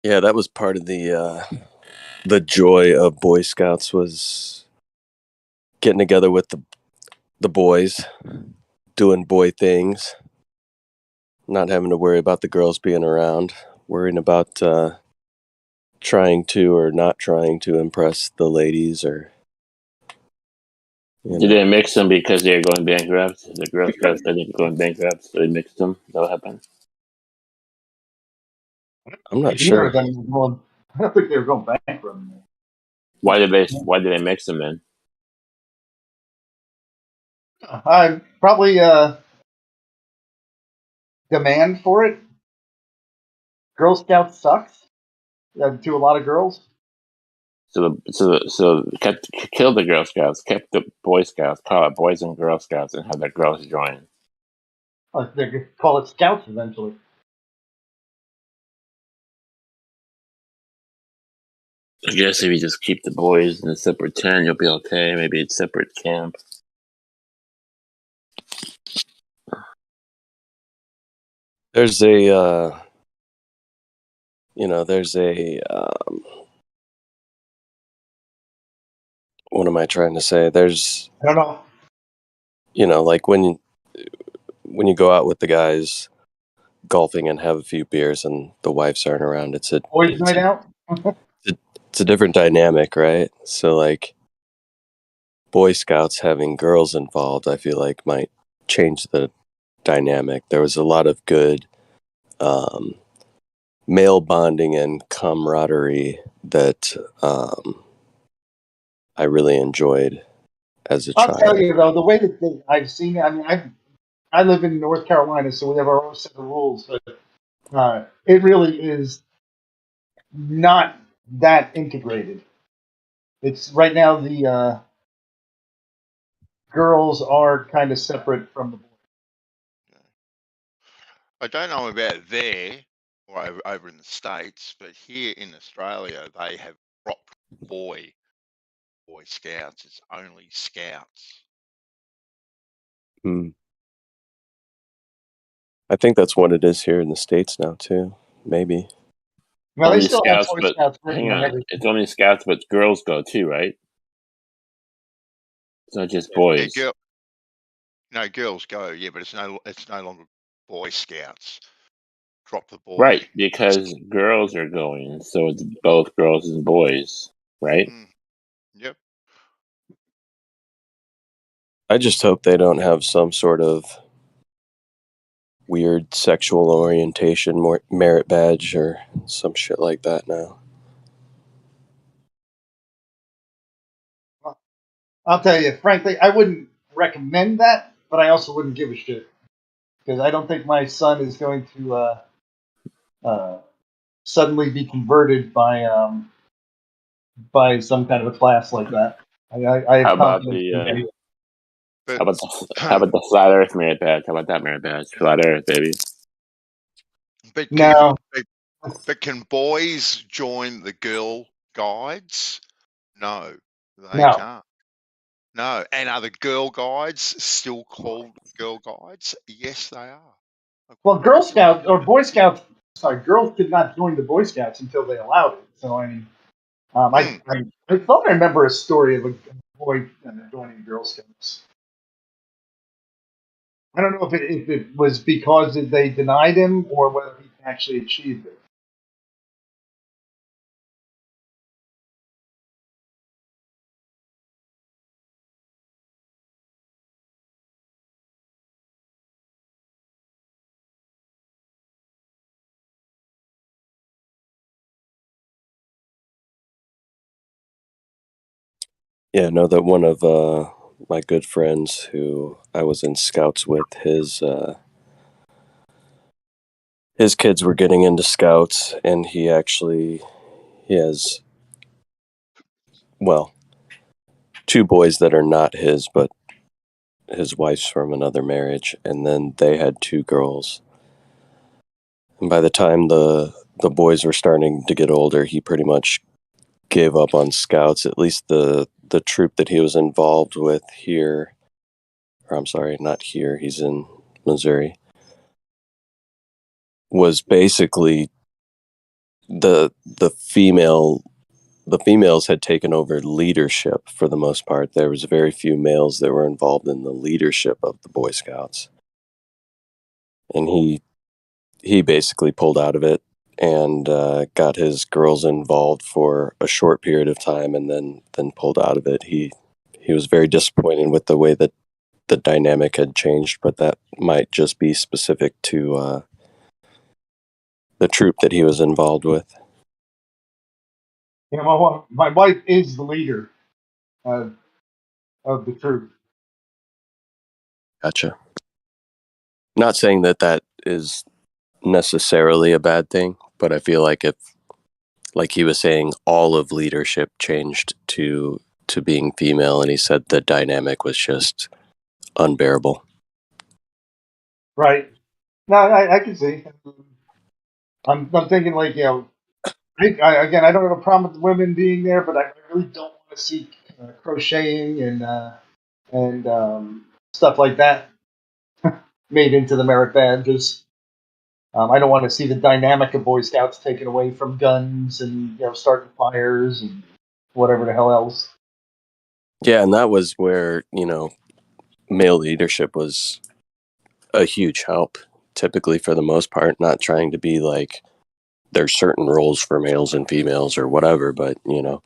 Yeah, that was part of the joy of Boy Scouts was getting together with the boys, doing boy things, not having to worry about the girls being around, worrying about trying to or not trying to impress the ladies or. Did they mix them because they're going bankrupt? The Girl Scouts said they were going bankrupt, so they mixed them. Is that what happened? I'm not Either sure. of them were going, I don't think they were going bankrupt. Why did they mix them then? Probably demand for it. Girl Scouts sucks to a lot of girls. So kill the Girl Scouts, kept the Boy Scouts, call it Boys and Girl Scouts, and have the girls join. They could call it Scouts eventually. I guess if you just keep the boys in a separate tent, you'll be okay. Maybe it's separate camp. There's a what am I trying to say? There's, I don't know. Like when you go out with the guys golfing and have a few beers and the wives aren't around, it's Boys' night out. a different dynamic, right? So like Boy Scouts having girls involved, I feel like might change the dynamic. There was a lot of good male bonding and camaraderie that I really enjoyed as a I'll child. tell you though, the way that I've seen it. I mean, I live in North Carolina, so we have our own set of rules, but it really is not that integrated. It's right now the girls are kind of separate from the boys. I don't know about there or over in the States, but here in Australia, they have dropped Boy Scouts. It's only Scouts. I think that's what it is here in the States now too. Maybe. Well, Only they still have Scouts, Boy but Scouts hang written on on, everything. it's only Scouts, but girls go too, right? It's not just Yeah, boys. girls go, yeah, but it's no longer Boy Scouts. Drop the boy. Right, because girls are going, so it's both girls and boys, right? Yep. I just hope they don't have some sort of weird sexual orientation merit badge or some shit like that now. I'll tell you, frankly, I wouldn't recommend that, but I also wouldn't give a shit because I don't think my son is going to suddenly be converted by some kind of a class like that. I have How about confidence the in me. how about the flat Earth merit badge? How about that merit badge? Flat Earth, baby. But No. Can boys join the girl guides? No, they No. can't. No. And are the girl guides still called girl guides? Yes, they are. Well, Girl Scouts or Boy Scouts. Sorry, girls did not join the Boy Scouts until they allowed it. So I mean, I thought I remember a story of a boy joining Girl Scouts. I don't know if it was because they denied him or whether he actually achieved it. Yeah, no, that one of my good friends who I was in Scouts with, his kids were getting into Scouts, and he has, well, two boys that are not his, but his wife's from another marriage, and then they had two girls. And by the time the boys were starting to get older, he pretty much gave up on Scouts, at least the troop that he was involved with here, or I'm sorry, not here, he's in Missouri, was basically the females had taken over leadership for the most part. There was very few males that were involved in the leadership of the Boy Scouts, and he basically pulled out of it and got his girls involved for a short period of time, and then pulled out of it. He was very disappointed with the way that the dynamic had changed, but that might just be specific to the troop that he was involved with. You know, my wife is the leader of the troop. Gotcha. Not saying that is necessarily a bad thing, but I feel like if, like he was saying, all of leadership changed to being female, and he said the dynamic was just unbearable. Right. No, I can see. I'm thinking like, you know, again, I don't have a problem with women being there, but I really don't want to see crocheting and stuff like that made into the merit badges. I don't want to see the dynamic of Boy Scouts taken away from guns and, you know, starting fires and whatever the hell else. Yeah, and that was where, you know, male leadership was a huge help, typically for the most part, not trying to be like there's certain roles for males and females or whatever, but, you know,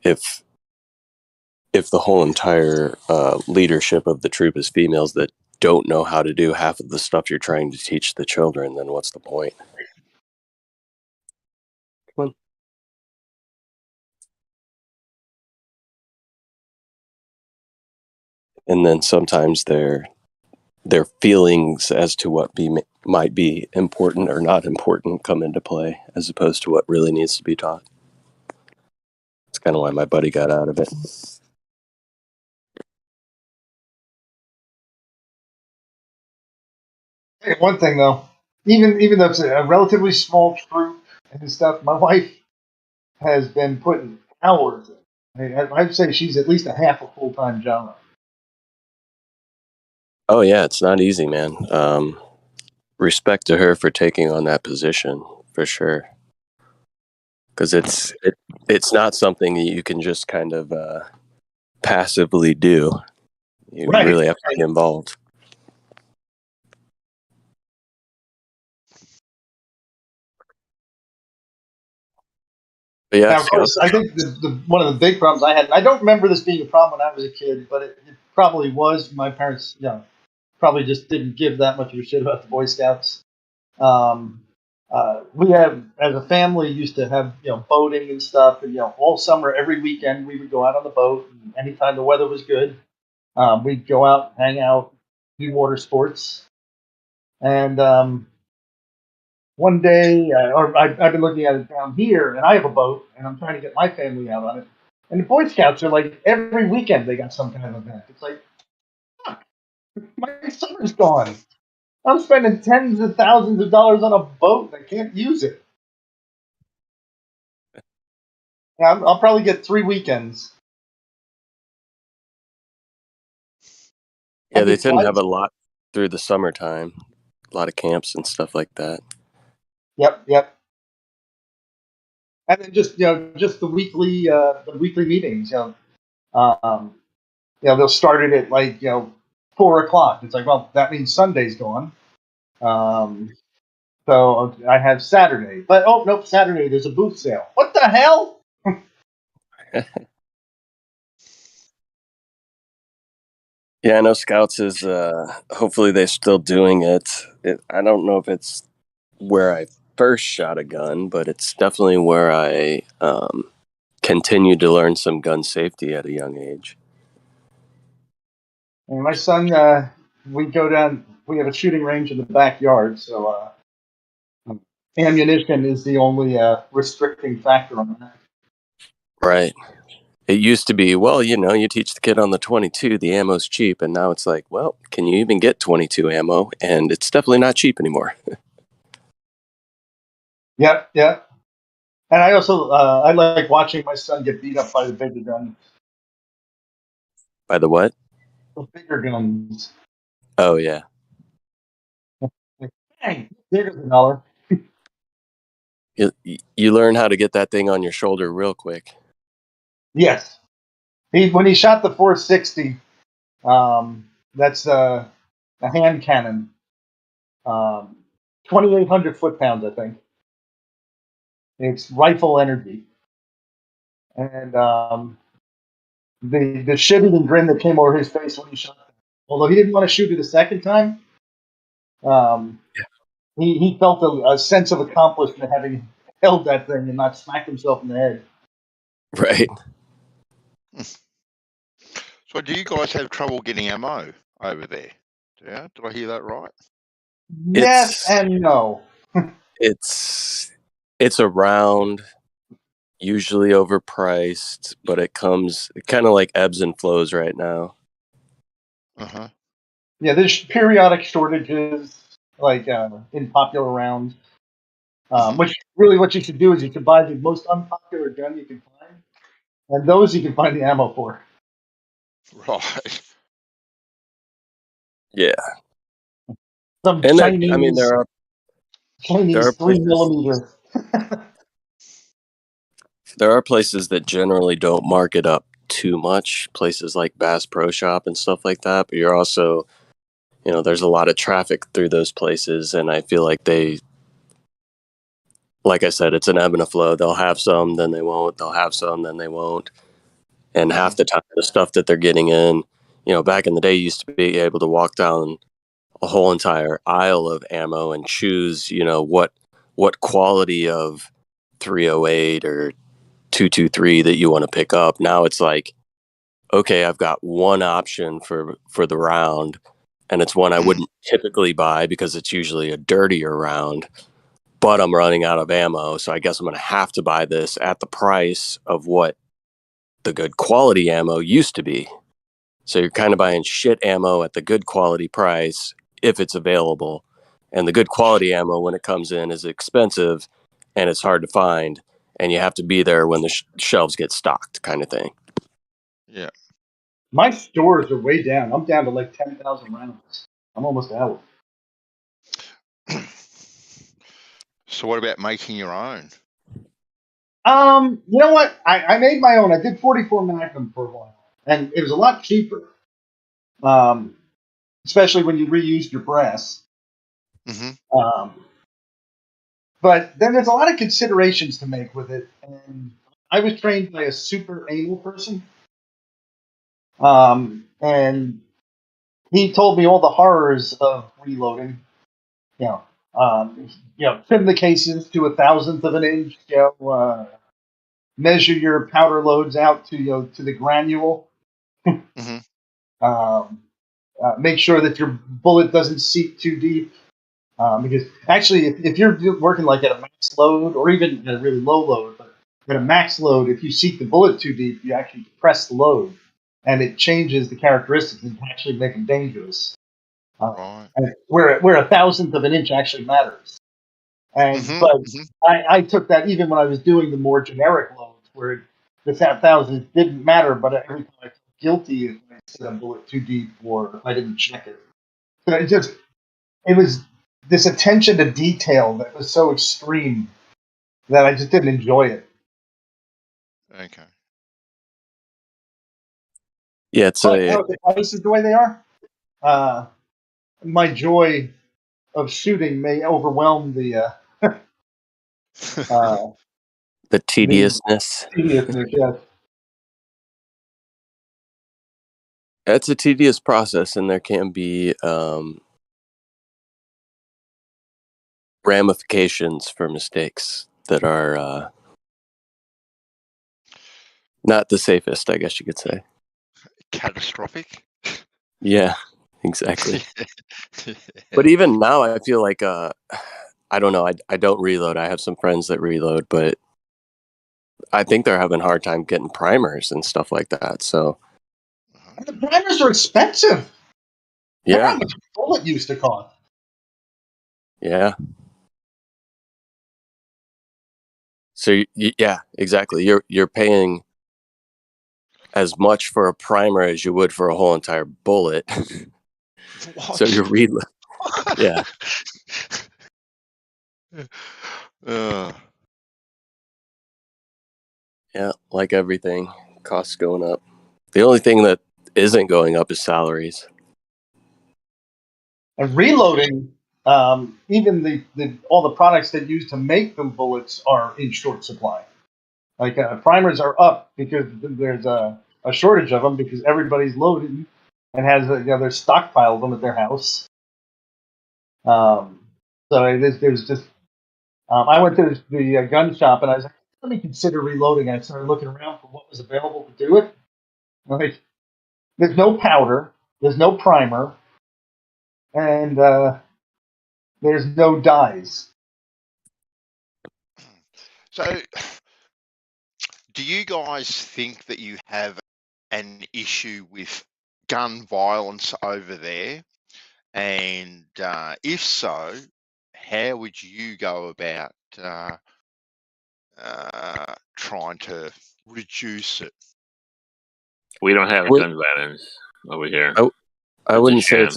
if the whole entire leadership of the troop is females that don't know how to do half of the stuff you're trying to teach the children, then what's the point? Come on. And then sometimes their feelings as to what might be important or not important come into play, as opposed to what really needs to be taught. That's kind of why my buddy got out of it. Hey, one thing though, even though it's a relatively small troop and stuff, my wife has been putting hours in. I'd say she's at least a half a full-time job. Oh yeah, it's not easy, man. Respect to her for taking on that position, for sure. Because it's not something that you can just kind of passively do. You Right. really have to be involved. But yeah, Now, of course, I think one of the big problems I had, I don't remember this being a problem when I was a kid, but it probably was. My parents, you know, probably just didn't give that much of a shit about the Boy Scouts. We have, as a family, used to have, you know, boating and stuff, and, you know, all summer, every weekend, we would go out on the boat. And anytime the weather was good, we'd go out, hang out, do water sports. And one day, I've been looking at it down here, and I have a boat, and I'm trying to get my family out on it. And the Boy Scouts are like every weekend they got some kind of event. It's like, fuck, my summer's gone. I'm spending tens of thousands of dollars on a boat and I can't use it. Yeah, I'll probably get 3 weekends. Yeah, they tend to have a lot through the summertime, a lot of camps and stuff like that. Yep. And then just, you know, just the weekly meetings. They'll start it at like, you know, 4:00. It's like, well, that means Sunday's gone. So I have Saturday, but oh nope, Saturday there's a booth sale. What the hell? Yeah, I know Scouts is, hopefully they're still doing it. I don't know if it's where I first shot a gun, but it's definitely where I continued to learn some gun safety at a young age. And my son, we go down. We have a shooting range in the backyard, so ammunition is the only restricting factor on that. Right. It used to be, well, you know, you teach the kid on the 22, the ammo's cheap, and now it's like, well, can you even get 22 ammo? And it's definitely not cheap anymore. Yep. And I also I like watching my son get beat up by the bigger guns. By the what? The bigger guns. Oh, yeah. Like, dang, bigger than $1. You learn how to get that thing on your shoulder real quick. Yes. When he shot the 460, that's a hand cannon, 2,800 foot-pounds, I think. It's rifle energy. And the shit-eating grin that came over his face when he shot that, although he didn't want to shoot it a second time, he felt a sense of accomplishment having held that thing and not smacked himself in the head. Right. So do you guys have trouble getting ammo over there? Yeah, did I hear that right? Yes and no. It's around, usually overpriced, but it kind of like ebbs and flows right now. Uh-huh. Yeah, there's periodic shortages, like in popular rounds. Which really, what you should do is you should buy the most unpopular gun you can find, and those you can find the ammo for. Right. Yeah. Some And Chinese, I mean, there are Chinese 3 places, millimeter. there are places that generally don't mark it up too much, places like Bass Pro Shop and stuff like that, but you're also, there's a lot of traffic through those places, and I feel like like I said, it's an ebb and a flow. They'll have some, then they won't. They'll have some, then they won't. And half the time, the stuff that they're getting in, back in the day, you used to be able to walk down a whole entire aisle of ammo and choose, what quality of 308 or 223 that you want to pick up. Now it's like, okay, I've got one option for the round, and it's one I wouldn't typically buy because it's usually a dirtier round, but I'm running out of ammo, so I guess I'm going to have to buy this at the price of what the good quality ammo used to be. So you're kind of buying shit ammo at the good quality price if it's available. And the good quality ammo, when it comes in, is expensive and it's hard to find. And you have to be there when the shelves get stocked, kind of thing. Yeah. My stores are way down. I'm down to like 10,000 rounds. I'm almost out. So what about making your own? You know what? I made my own. I did 44 Magnum for a while, and it was a lot cheaper. Especially when you reused your brass. But then there's a lot of considerations to make with it, and I was trained by a super anal person, and he told me all the horrors of reloading. Trim the cases to 1,000th of an inch. Measure your powder loads out to to the granule. Make sure that your bullet doesn't seep too deep. Because actually, if you're working like at a max load or even at a really low load, but at a max load, if you seek the bullet too deep, you actually depress the load, and it changes the characteristics and can actually make them dangerous. And where 1,000th of an inch actually matters. But I took that even when I was doing the more generic loads, where the 1,000 didn't matter, but every time I felt guilty if I set a bullet too deep or if I didn't check it. So it was this attention to detail that was so extreme that I just didn't enjoy it. Okay. Yeah, it's the prices the way they are. My joy of shooting may overwhelm the the tediousness. Yes. It's a tedious process, and there can be ramifications for mistakes that are not the safest, I guess you could say. Catastrophic? Yeah, exactly. But even now, I feel like, I don't know, I don't reload. I have some friends that reload, but I think they're having a hard time getting primers and stuff like that, so. And the primers are expensive. Yeah. How much a bullet used to cost? Yeah. So yeah, exactly. You're paying as much for a primer as you would for a whole entire bullet. So you're reload. Yeah. Yeah, like everything, costs going up. The only thing that isn't going up is salaries. And reloading, even the all the products that use to make them bullets are in short supply. Like primers are up because there's a shortage of them because everybody's loading and has their stockpile of them at their house. So there's just I went to the gun shop and I was like, let me consider reloading. I started looking around for what was available to do it. Like, there's no powder, there's no primer, and there's no dyes. So, do you guys think that you have an issue with gun violence over there? And if so, how would you go about trying to reduce it? We don't have gun violence over here. I wouldn't say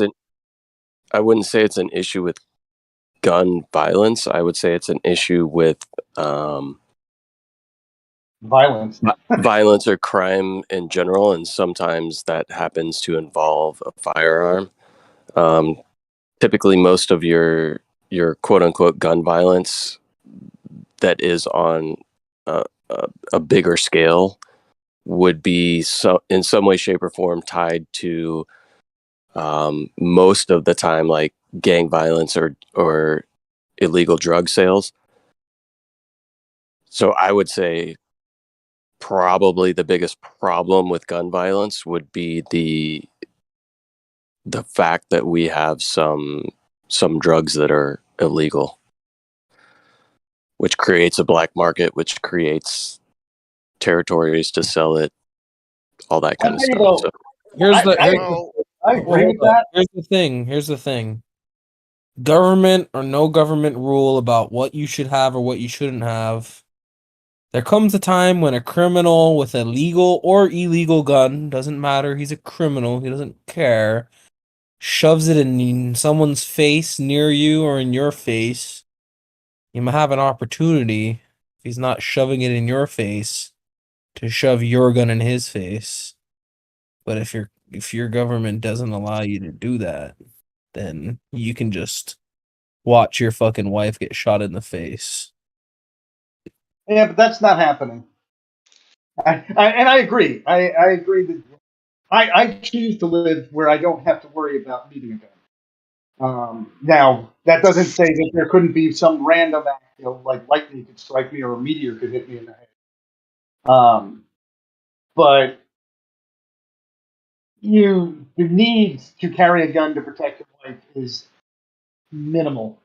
I wouldn't say it's an issue with gun violence. I would say it's an issue with violence, violence or crime in general, and sometimes that happens to involve a firearm. Typically, most of your quote unquote gun violence that is on a bigger scale would be in some way, shape, or form tied to most of the time like gang violence or illegal drug sales. So I would say probably the biggest problem with gun violence would be the fact that we have some drugs that are illegal, which creates a black market, which creates territories to sell it, all that kind of stuff. So I agree with that. Here's the thing. Government or no government rule about what you should have or what you shouldn't have. There comes a time when a criminal with a legal or illegal gun, doesn't matter, he's a criminal, he doesn't care, shoves it in someone's face near you or in your face. You might have an opportunity, if he's not shoving it in your face, to shove your gun in his face. But if your government doesn't allow you to do that, then you can just watch your fucking wife get shot in the face. Yeah, but that's not happening. I agree. I agree that I choose to live where I don't have to worry about meeting a gun. Now, that doesn't say that there couldn't be some random act, like lightning could strike me or a meteor could hit me in the head. But the need to carry a gun to protect your life is minimal.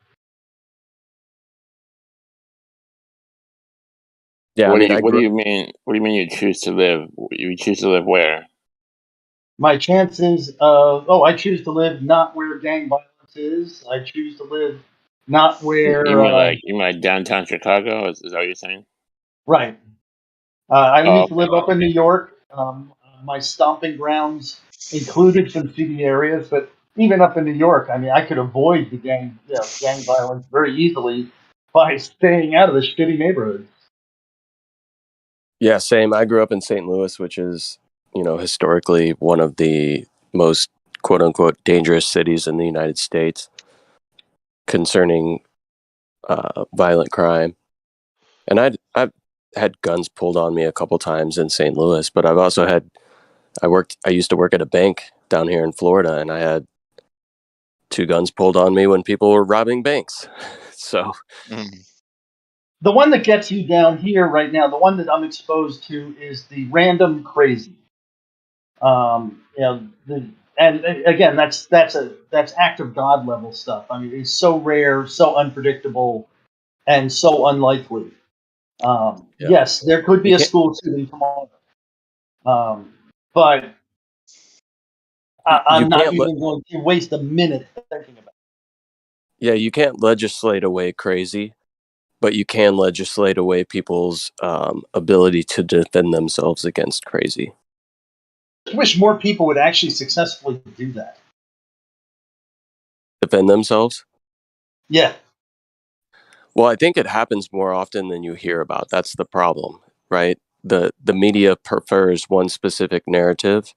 Yeah, What do you mean? What do you mean you choose to live? You choose to live where? My chances of I choose to live not where gang violence is. I choose to live not where You mean like downtown Chicago? Is that what you're saying? Right. I used to live up in New York. My stomping grounds included some city areas, but even up in New York, I mean, I could avoid the gang violence very easily by staying out of the shitty neighborhoods. Yeah, same. I grew up in St. Louis, which is, historically one of the most quote unquote dangerous cities in the United States concerning violent crime. And I've had guns pulled on me a couple times in St. Louis, but I've also I used to work at a bank down here in Florida, and I had 2 guns pulled on me when people were robbing banks. So the one that gets you down here right now, the one that I'm exposed to, is the random crazy. And again, that's act of God level stuff. I mean, it's so rare, so unpredictable, and so unlikely. Yes, there could be a school shooting tomorrow, but I'm not even going to waste a minute thinking about it. Yeah, you can't legislate away crazy, but you can legislate away people's ability to defend themselves against crazy. I wish more people would actually successfully do that. Defend themselves? Yeah. Well, I think it happens more often than you hear about. That's the problem, right? the media prefers one specific narrative,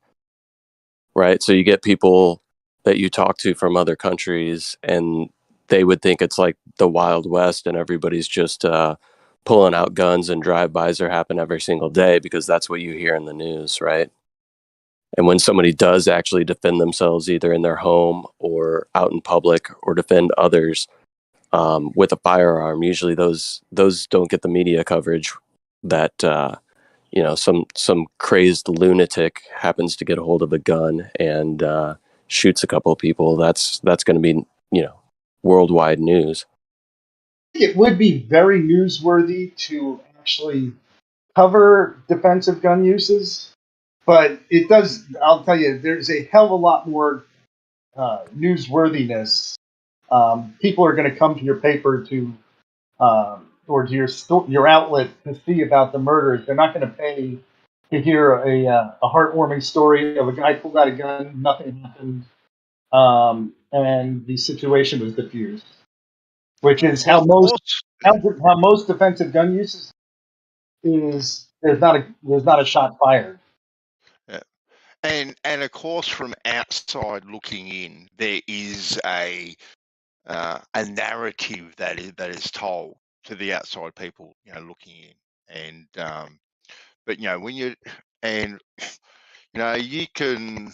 right? So you get people that you talk to from other countries, and they would think it's like the Wild West, and everybody's just pulling out guns, and drive-bys are happening every single day because that's what you hear in the news, right? And when somebody does actually defend themselves, either in their home or out in public, or defend others with a firearm, usually those don't get the media coverage that some crazed lunatic happens to get a hold of a gun and shoots a couple of people. That's going to be worldwide news. It would be very newsworthy to actually cover defensive gun uses, but it does. I'll tell you, there's a hell of a lot more newsworthiness. People are going to come to your paper to or to your outlet to see about the murders. They're not going to pay to hear a heartwarming story of a guy pulled out a gun, nothing happened, and the situation was diffused, which is how most defensive gun uses is. There's not a shot fired. Yeah. And of course, from outside looking in, there is a narrative that is told to the outside people, looking in. And but when you and you can,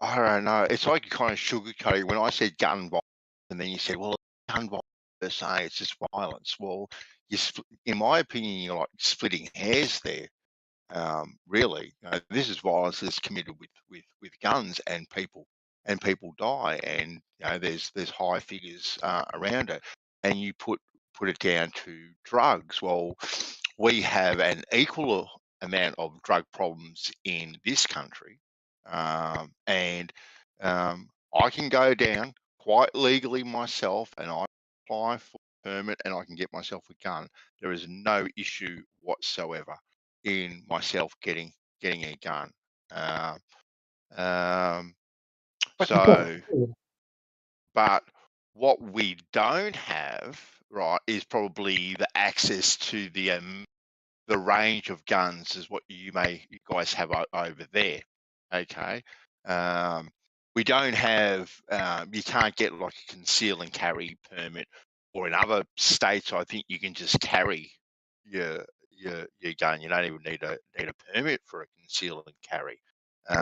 I don't know, it's like kind of sugarcoating. When I said gun violence, and then you said, well, gun violence per se, it's just violence. Well, in my opinion, you're like splitting hairs there. Really, this is violence that's committed with guns, and people die, and there's high figures around it, and you put it down to drugs. Well, we have an equal amount of drug problems in this country, and I can go down quite legally myself, and I apply for a permit, and I can get myself a gun. There is no issue whatsoever in myself getting a gun. So, but what we don't have, right, is probably the access to the range of guns is what you guys have over there. Okay. We don't have, you can't get like a conceal and carry permit, or in other states, I think you can just carry your gun. You don't even need a permit for a conceal and carry.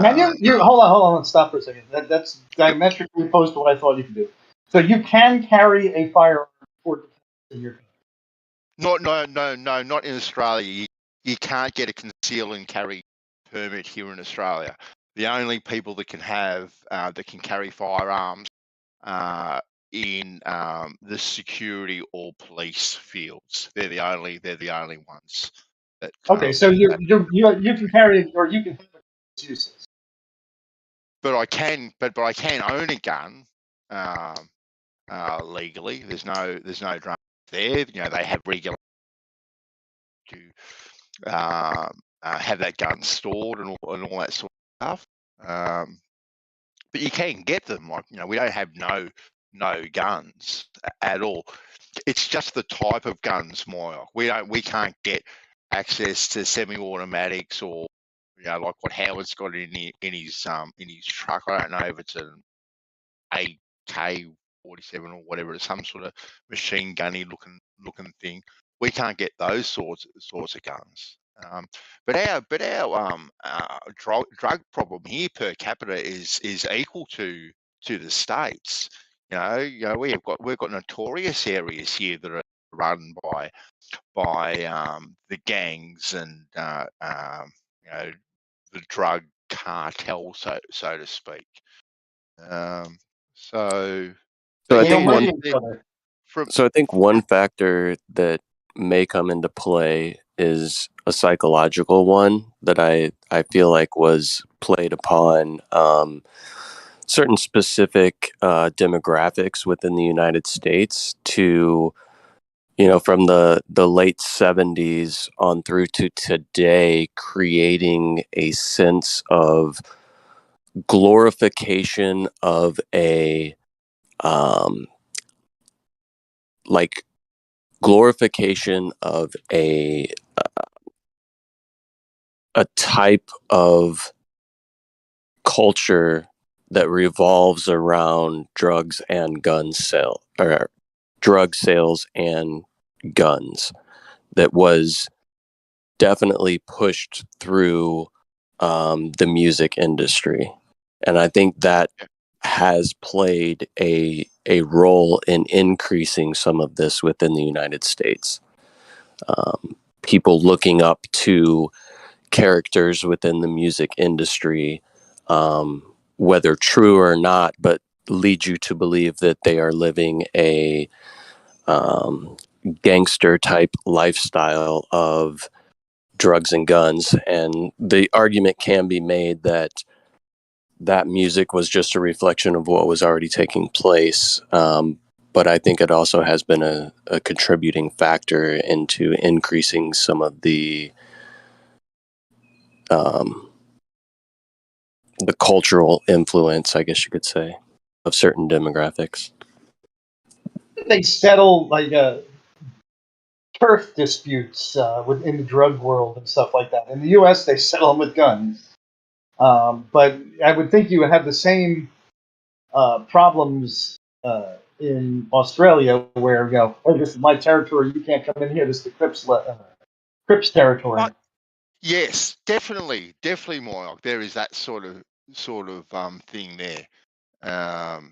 Man, you hold on, let's stop for a second. That's diametrically opposed to what I thought you could do. So you can carry a firearm for defense in your country. No, not in Australia. You can't get a conceal and carry permit here in Australia. The only people that can have that can carry firearms in the security or police fields. They're the only ones that. Okay, so you can carry it, or you can have its uses. But I can own a gun legally. There's no drama there. They have regular to have that gun stored and all that sort of stuff. But you can get them. Like, we don't have no guns at all. It's just the type of guns, Moya. We can't get access to semi-automatics, or like what Howard's got in his truck. I don't know if it's an AK-47 or whatever. It's some sort of machine gunny looking thing. We can't get those sorts of guns. But our drug problem here per capita is equal to the states. We've got notorious areas here that are run by the gangs and the drug cartel, so to speak. So I think one factor that may come into play is a psychological one that I feel like was played upon certain specific demographics within the United States to, from the late 70s on through to today, creating a sense of glorification of a glorification of a type of culture that revolves around drugs and gun sale, or drug sales and guns, that was definitely pushed through the music industry. And I think that has played a role in increasing some of this within the United States. People looking up to characters within the music industry, whether true or not, but lead you to believe that they are living a gangster type lifestyle of drugs and guns. And the argument can be made that that music was just a reflection of what was already taking place. But I think it also has been a contributing factor into increasing some of the cultural influence, I guess you could say, of certain demographics. They settle like turf disputes within the drug world and stuff like that. In the U.S., they settle them with guns. But I would think you would have the same problems in Australia, where oh, this is my territory, you can't come in here. This is the Crips territory. Yes, definitely, Mike. There is that sort of thing there. How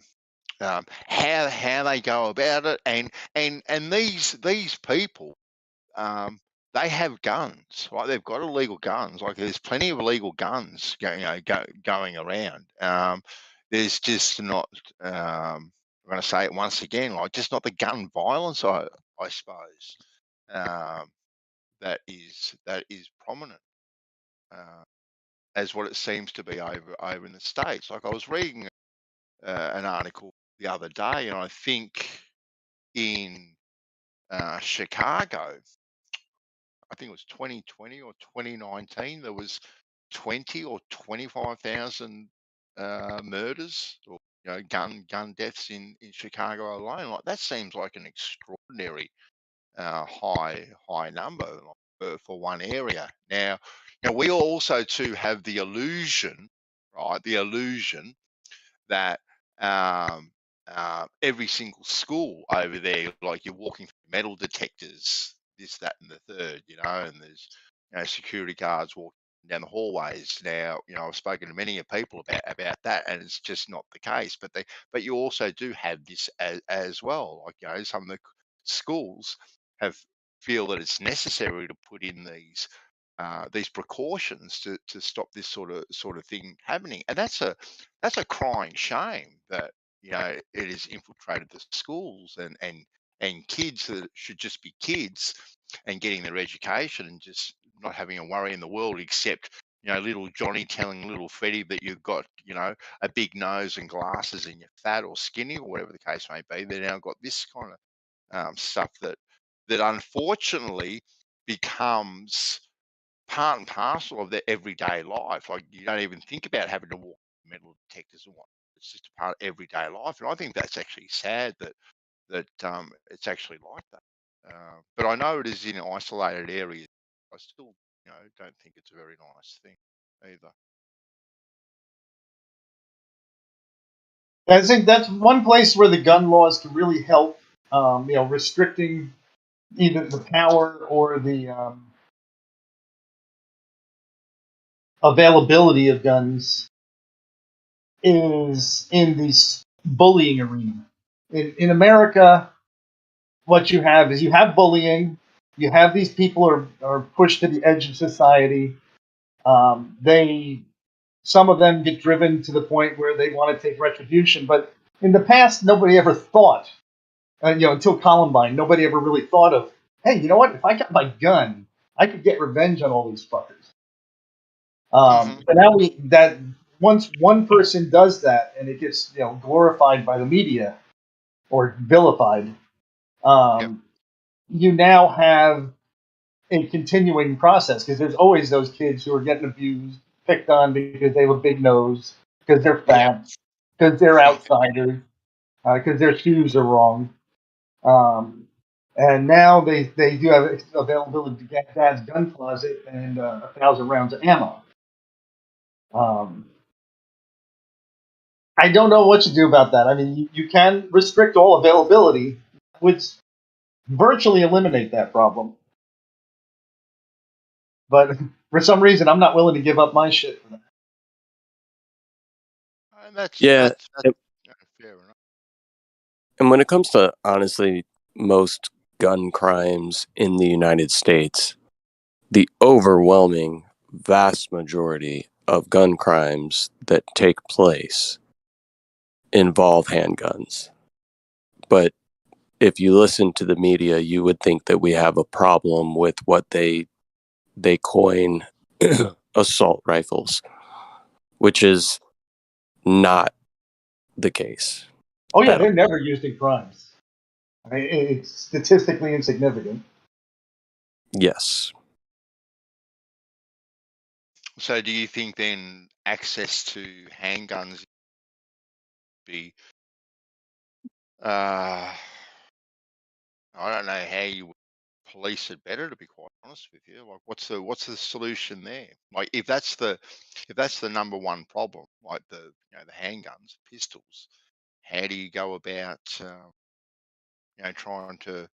they go about it, and these people, they have guns, right? They've got illegal guns. Like there's plenty of illegal guns going around. There's just not. I'm going to say it once again, like just not the gun violence. I suppose that is prominent as what it seems to be over in the States. Like I was reading an article the other day, and I think in Chicago, I think it was 2020 or 2019, there was 20 or 25,000 murders or gun deaths in Chicago alone. Like that seems like an extraordinary high number for one area. Now we also too have the illusion, right? The illusion that every single school over there, like you're walking through metal detectors, this, that, and the third, and there's security guards walking down the hallways. Now, I've spoken to many people about that, and it's just not the case. But you also do have this as well. Like some of the schools feel that it's necessary to put in these precautions to stop this sort of thing happening, and that's a crying shame that it has infiltrated the schools and kids that should just be kids and getting their education and just not having a worry in the world except little Johnny telling little Freddie that you've got a big nose and glasses and you're fat or skinny or whatever the case may be. They now got this kind of stuff that unfortunately becomes part and parcel of their everyday life. Like you don't even think about having to walk metal detectors and what. It's just a part of everyday life, and I think that's actually sad that it's actually like that. But I know it is in isolated areas. I still, don't think it's a very nice thing either. I think that's one place where the gun laws can really help. Restricting either the power or the availability of guns is in the bullying arena. In America, what you have is bullying. You have these people are pushed to the edge of society. Some of them get driven to the point where they want to take retribution. But in the past, nobody ever thought, until Columbine, nobody ever really thought of, hey, you know what? If I got my gun, I could get revenge on all these fuckers. But now once one person does that and it gets glorified by the media or vilified, you now have a continuing process because there's always those kids who are getting abused, picked on because they have a big nose, because they're fat, because they're outsiders, because their shoes are wrong. And now they do have availability to get Dad's gun closet and 1,000 rounds of ammo. I don't know what to do about that. I mean, you can restrict all availability, which virtually eliminate that problem. But for some reason, I'm not willing to give up my shit for that. And that's Yeah, fair enough. and when it comes to honestly most gun crimes in the United States, the overwhelming vast majority of gun crimes that take place involve handguns. But if you listen to the media, you would think that we have a problem with what they coin assault rifles, which is not the case. Oh yeah, at all. they're never used in crimes. I mean, it's statistically insignificant. Yes. So do you think then access to handguns be I don't know how you would police it better, to be quite honest with you. Like what's the solution there? Like if that's the number one problem, like the the handguns, pistols, how do you go about trying to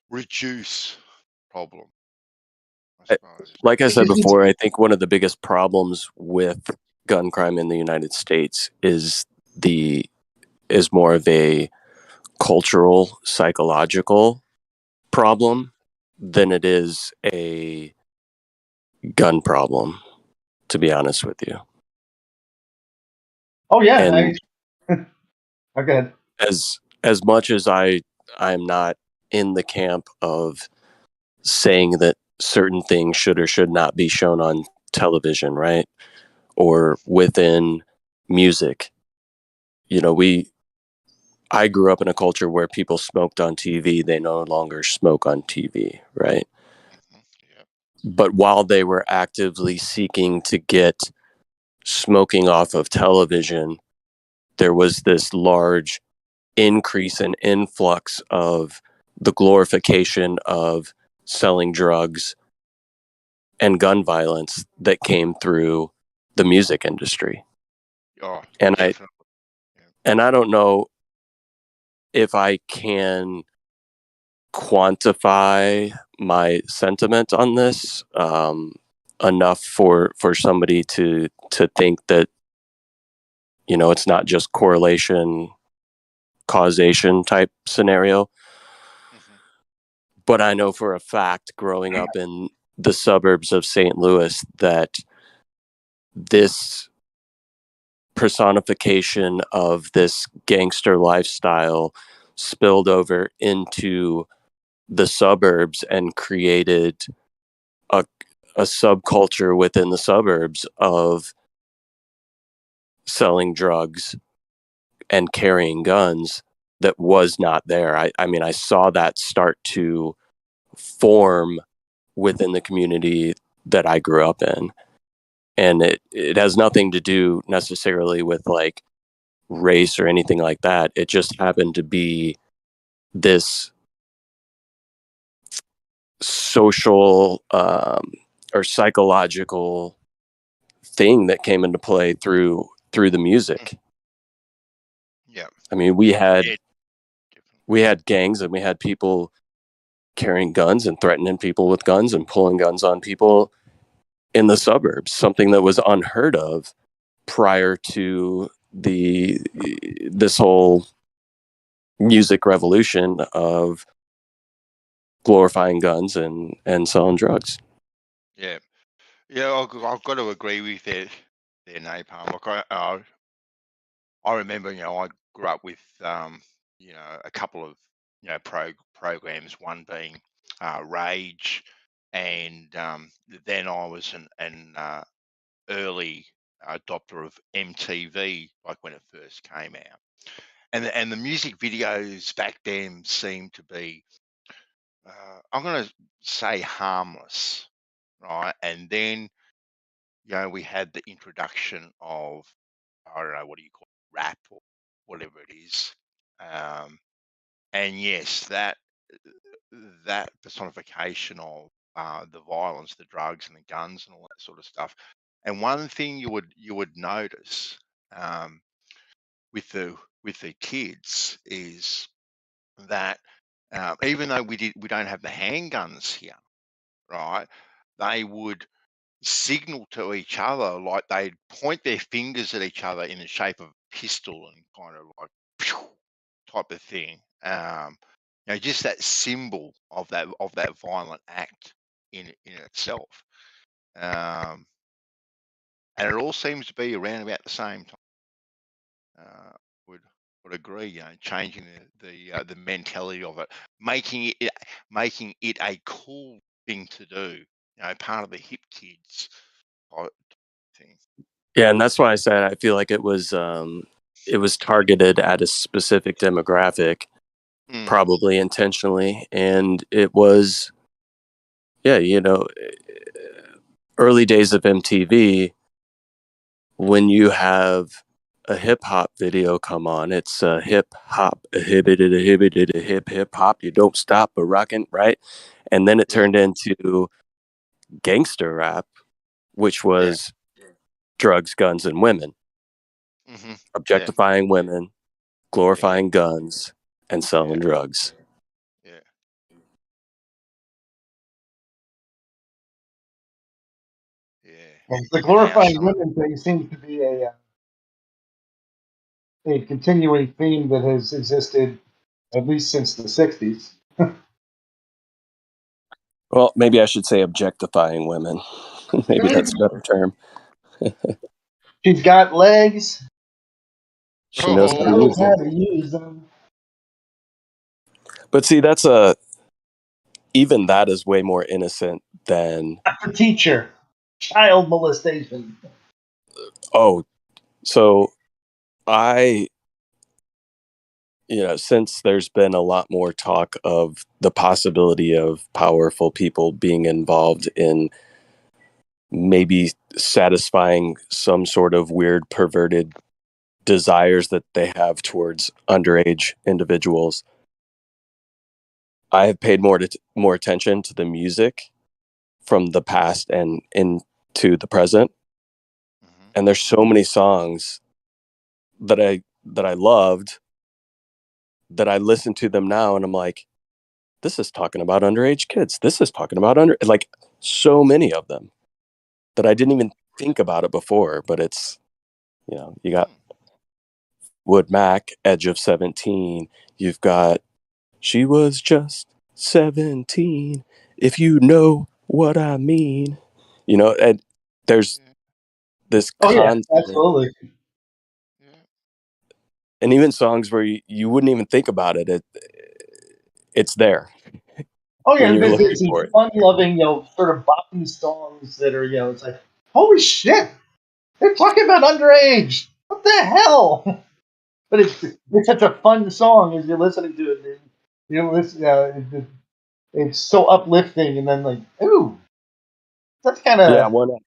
reduce problem, I suppose. Like I said before, I think one of the biggest problems with gun crime in the United States is more of a cultural, psychological problem than it is a gun problem, to be honest with you. Oh yeah, And okay. as much as I am not in the camp of saying that certain things should or should not be shown on television, right? Or within music. I grew up in a culture where people smoked on TV. They no longer smoke on TV, right? Yeah. But while they were actively seeking to get smoking off of television, there was this large increase and influx of the glorification of selling drugs and gun violence that came through the music industry. Oh, And definitely. I don't know if I can quantify my sentiment on this enough for somebody to think that it's not just correlation causation type scenario. But I know for a fact, growing up in the suburbs of St. Louis, that this personification of this gangster lifestyle spilled over into the suburbs and created a subculture within the suburbs of selling drugs and carrying guns that was not there. I mean, I saw that start to form within the community that I grew up in. And it has nothing to do necessarily with like race or anything like that. It just happened to be this social or psychological thing that came into play through the music. Yeah. I mean, we had gangs and we had people carrying guns and threatening people with guns and pulling guns on people in the suburbs, something that was unheard of prior to this whole music revolution of glorifying guns and selling drugs. Yeah. I've got to agree with that there, Napalm. Like I remember, I grew up with a couple of programs, one being Rage, and then I was an early adopter of MTV, like when it first came out, and the music videos back then seemed to be, I'm going to say, harmless, right? And then we had the introduction of, I don't know, what do you call it, rap or whatever it is. And yes, that personification of the violence, the drugs and the guns and all that sort of stuff. And one thing you would notice with the kids is that even though we don't have the handguns here, right? They would signal to each other, like they'd point their fingers at each other in the shape of a pistol and kind of like pew type of thing. Just that symbol of that violent act in itself. And it all seems to be around about the same time. Would agree. Changing the mentality of it, making it a cool thing to do. Part of the hip kids type thing. Yeah, and that's why I said I feel like it was targeted at a specific demographic, probably intentionally, and it was, early days of MTV, when you have a hip hop video come on, it's a hip hop, a hip hop, you don't stop a rockin', right? And then it turned into gangster rap, which was drugs, guns, and women, objectifying women, glorifying guns, and selling drugs. Yeah. The glorifying women thing seems to be a continuing theme that has existed at least since the 60s. Well, maybe I should say objectifying women. Maybe that's a better term. She's got legs. She knows how to use them. But see, even that is way more innocent than A teacher. Child molestation. Oh, so since there's been a lot more talk of the possibility of powerful people being involved in maybe satisfying some sort of weird perverted desires that they have towards underage individuals, I have paid more attention to the music from the past and into the present. And there's so many songs that I loved that I listen to them now and I'm like, this is talking about underage kids. This is talking about like so many of them that I didn't even think about it before, but it's, you got Wood Mac, Edge of 17. You've got She Was Just 17, if you know what I mean. And there's this content. Yeah, absolutely. And even songs where you wouldn't even think about it, it's there. Oh yeah, when you're looking there's for it. fun-loving, sort of boppy songs that are, it's like, holy shit, they're talking about underage. What the hell? But it's such a fun song as you're listening to it. It's so uplifting, and then like, ooh, that's kind of One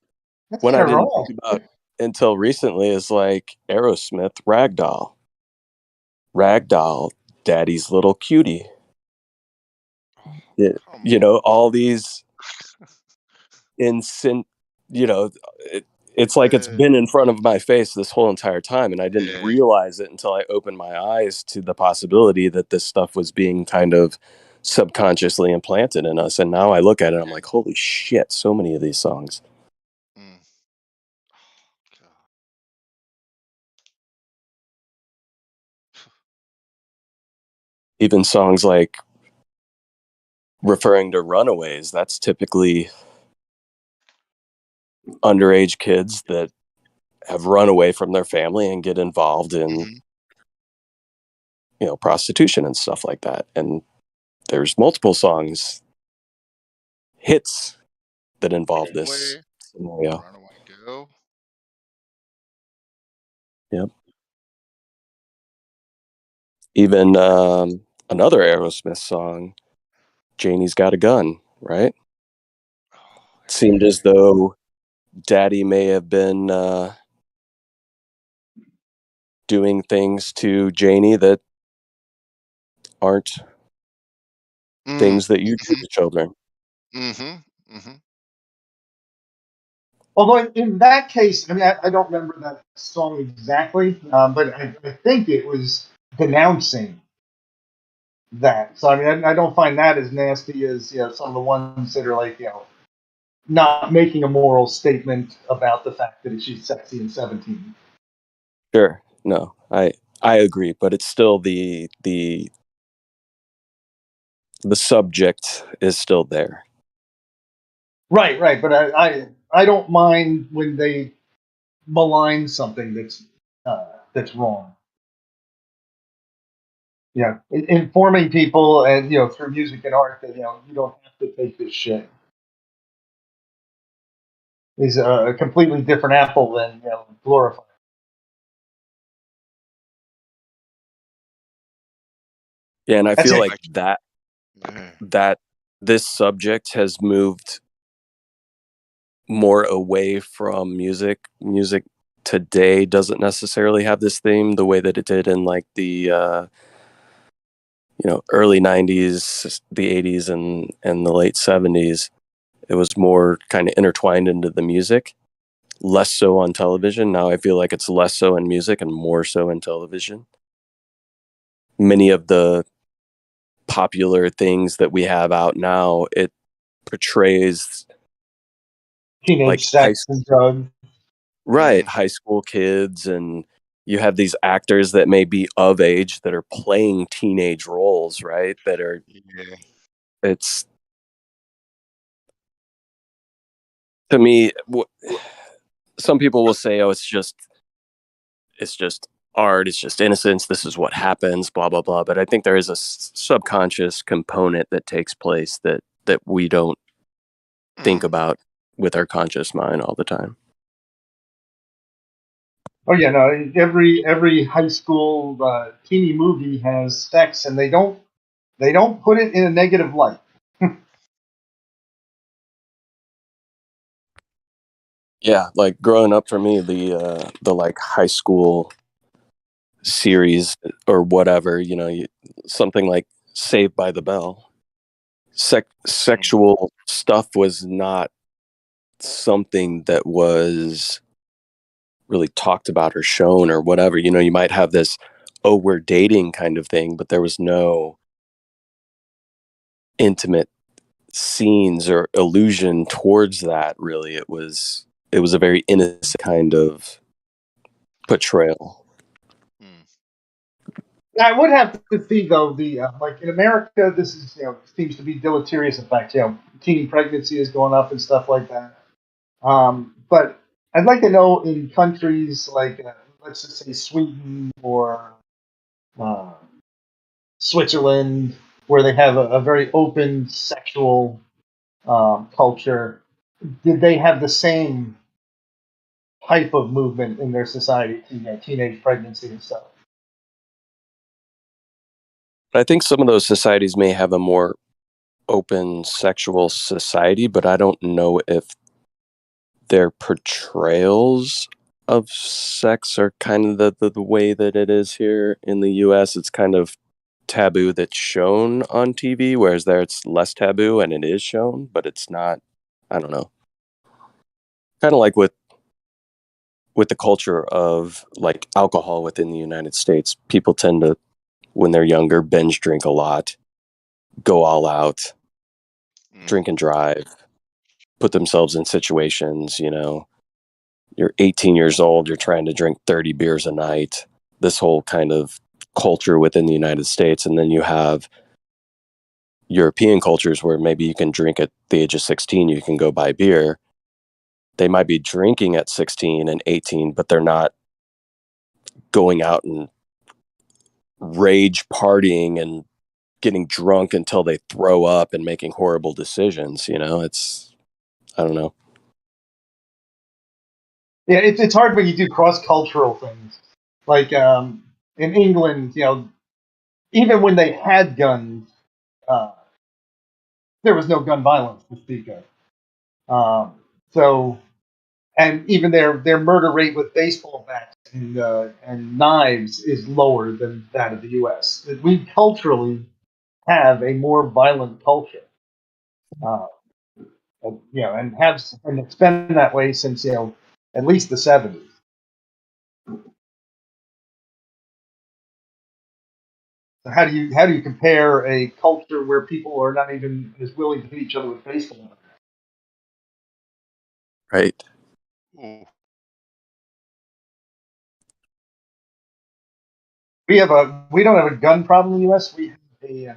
I didn't think about until recently is like Aerosmith, Ragdoll, Daddy's Little Cutie. All these it's like it's been in front of my face this whole entire time, and I didn't realize it until I opened my eyes to the possibility that this stuff was being kind of subconsciously implanted in us. And now I look at it, I'm like, holy shit, so many of these songs. Even songs like referring to runaways, that's typically underage kids that have run away from their family and get involved in prostitution and stuff like that. And there's multiple songs, hits, that involve this scenario. Runaway Girl. Yep. Even another Aerosmith song, Janie's Got a Gun, right? It seemed as though Daddy may have been doing things to Janie that aren't things that you do to children. Although in that case, I mean, I don't remember that song exactly, but I think it was denouncing that. So I mean, I don't find that as nasty as some of the ones that are like not making a moral statement about the fact that she's sexy and 17. Sure. No, I agree, but it's still the subject is still there. Right. But I don't mind when they malign something that's wrong. Yeah, informing people and through music and art that you don't have to take this shit is a completely different apple than glorifying. Yeah, and I That's feel it. like that this subject has moved more away from music. Music today doesn't necessarily have this theme the way that it did in like the early 90s, the 80s, and the late 70s. It was more kind of intertwined into the music, less so on television. Now I feel like it's less so in music and more so in television. Many of the popular things that we have out now, it portrays Teenage like sex and drugs. right, high school kids, and you have these actors that may be of age that are playing teenage roles, right? That are it's to me some people will say, oh, it's just art, it's just innocence, this is what happens, blah blah blah, but I think there is a subconscious component that takes place that we don't think about with our conscious mind all the time. Oh yeah, no. Every high school teeny movie has sex, and they don't put it in a negative light. Yeah, like growing up for me, the like high school series or whatever, something like Saved by the Bell. Sexual stuff was not something that was really talked about or shown or whatever. You might have this, oh, we're dating kind of thing, but there was no intimate scenes or allusion towards that, really. It was a very innocent kind of portrayal. I would have to see though the like in America, this is seems to be deleterious effect. Teen pregnancy is going up and stuff like that. But I'd like to know in countries like let's just say Sweden or uh, Switzerland, where they have a very open sexual culture, did they have the same type of movement in their society to teenage pregnancy and stuff? I think some of those societies may have a more open sexual society, but I don't know if their portrayals of sex are kind of the way that it is here in the US. It's kind of taboo that's shown on TV, whereas there it's less taboo and it is shown, but it's not, I don't know. Kind of like with the culture of like alcohol within the United States, people tend to, when they're younger, binge drink a lot, go all out, drink and drive, put themselves in situations, you're 18 years old, you're trying to drink 30 beers a night, this whole kind of culture within the United States. And then you have European cultures where maybe you can drink at the age of 16, you can go buy beer. They might be drinking at 16 and 18, but they're not going out and rage partying and getting drunk until they throw up and making horrible decisions. It's, I don't know. Yeah, it's hard when you do cross cultural things. Like in England, even when they had guns, there was no gun violence to speak of. So, and even their murder rate with baseball bats and knives is lower than that of the U.S. We culturally have a more violent culture. and it's been that way since at least the 70s. So how do you compare a culture where people are not even as willing to hit each other with baseball? Right. Ooh. We don't have a gun problem in the U.S. We have a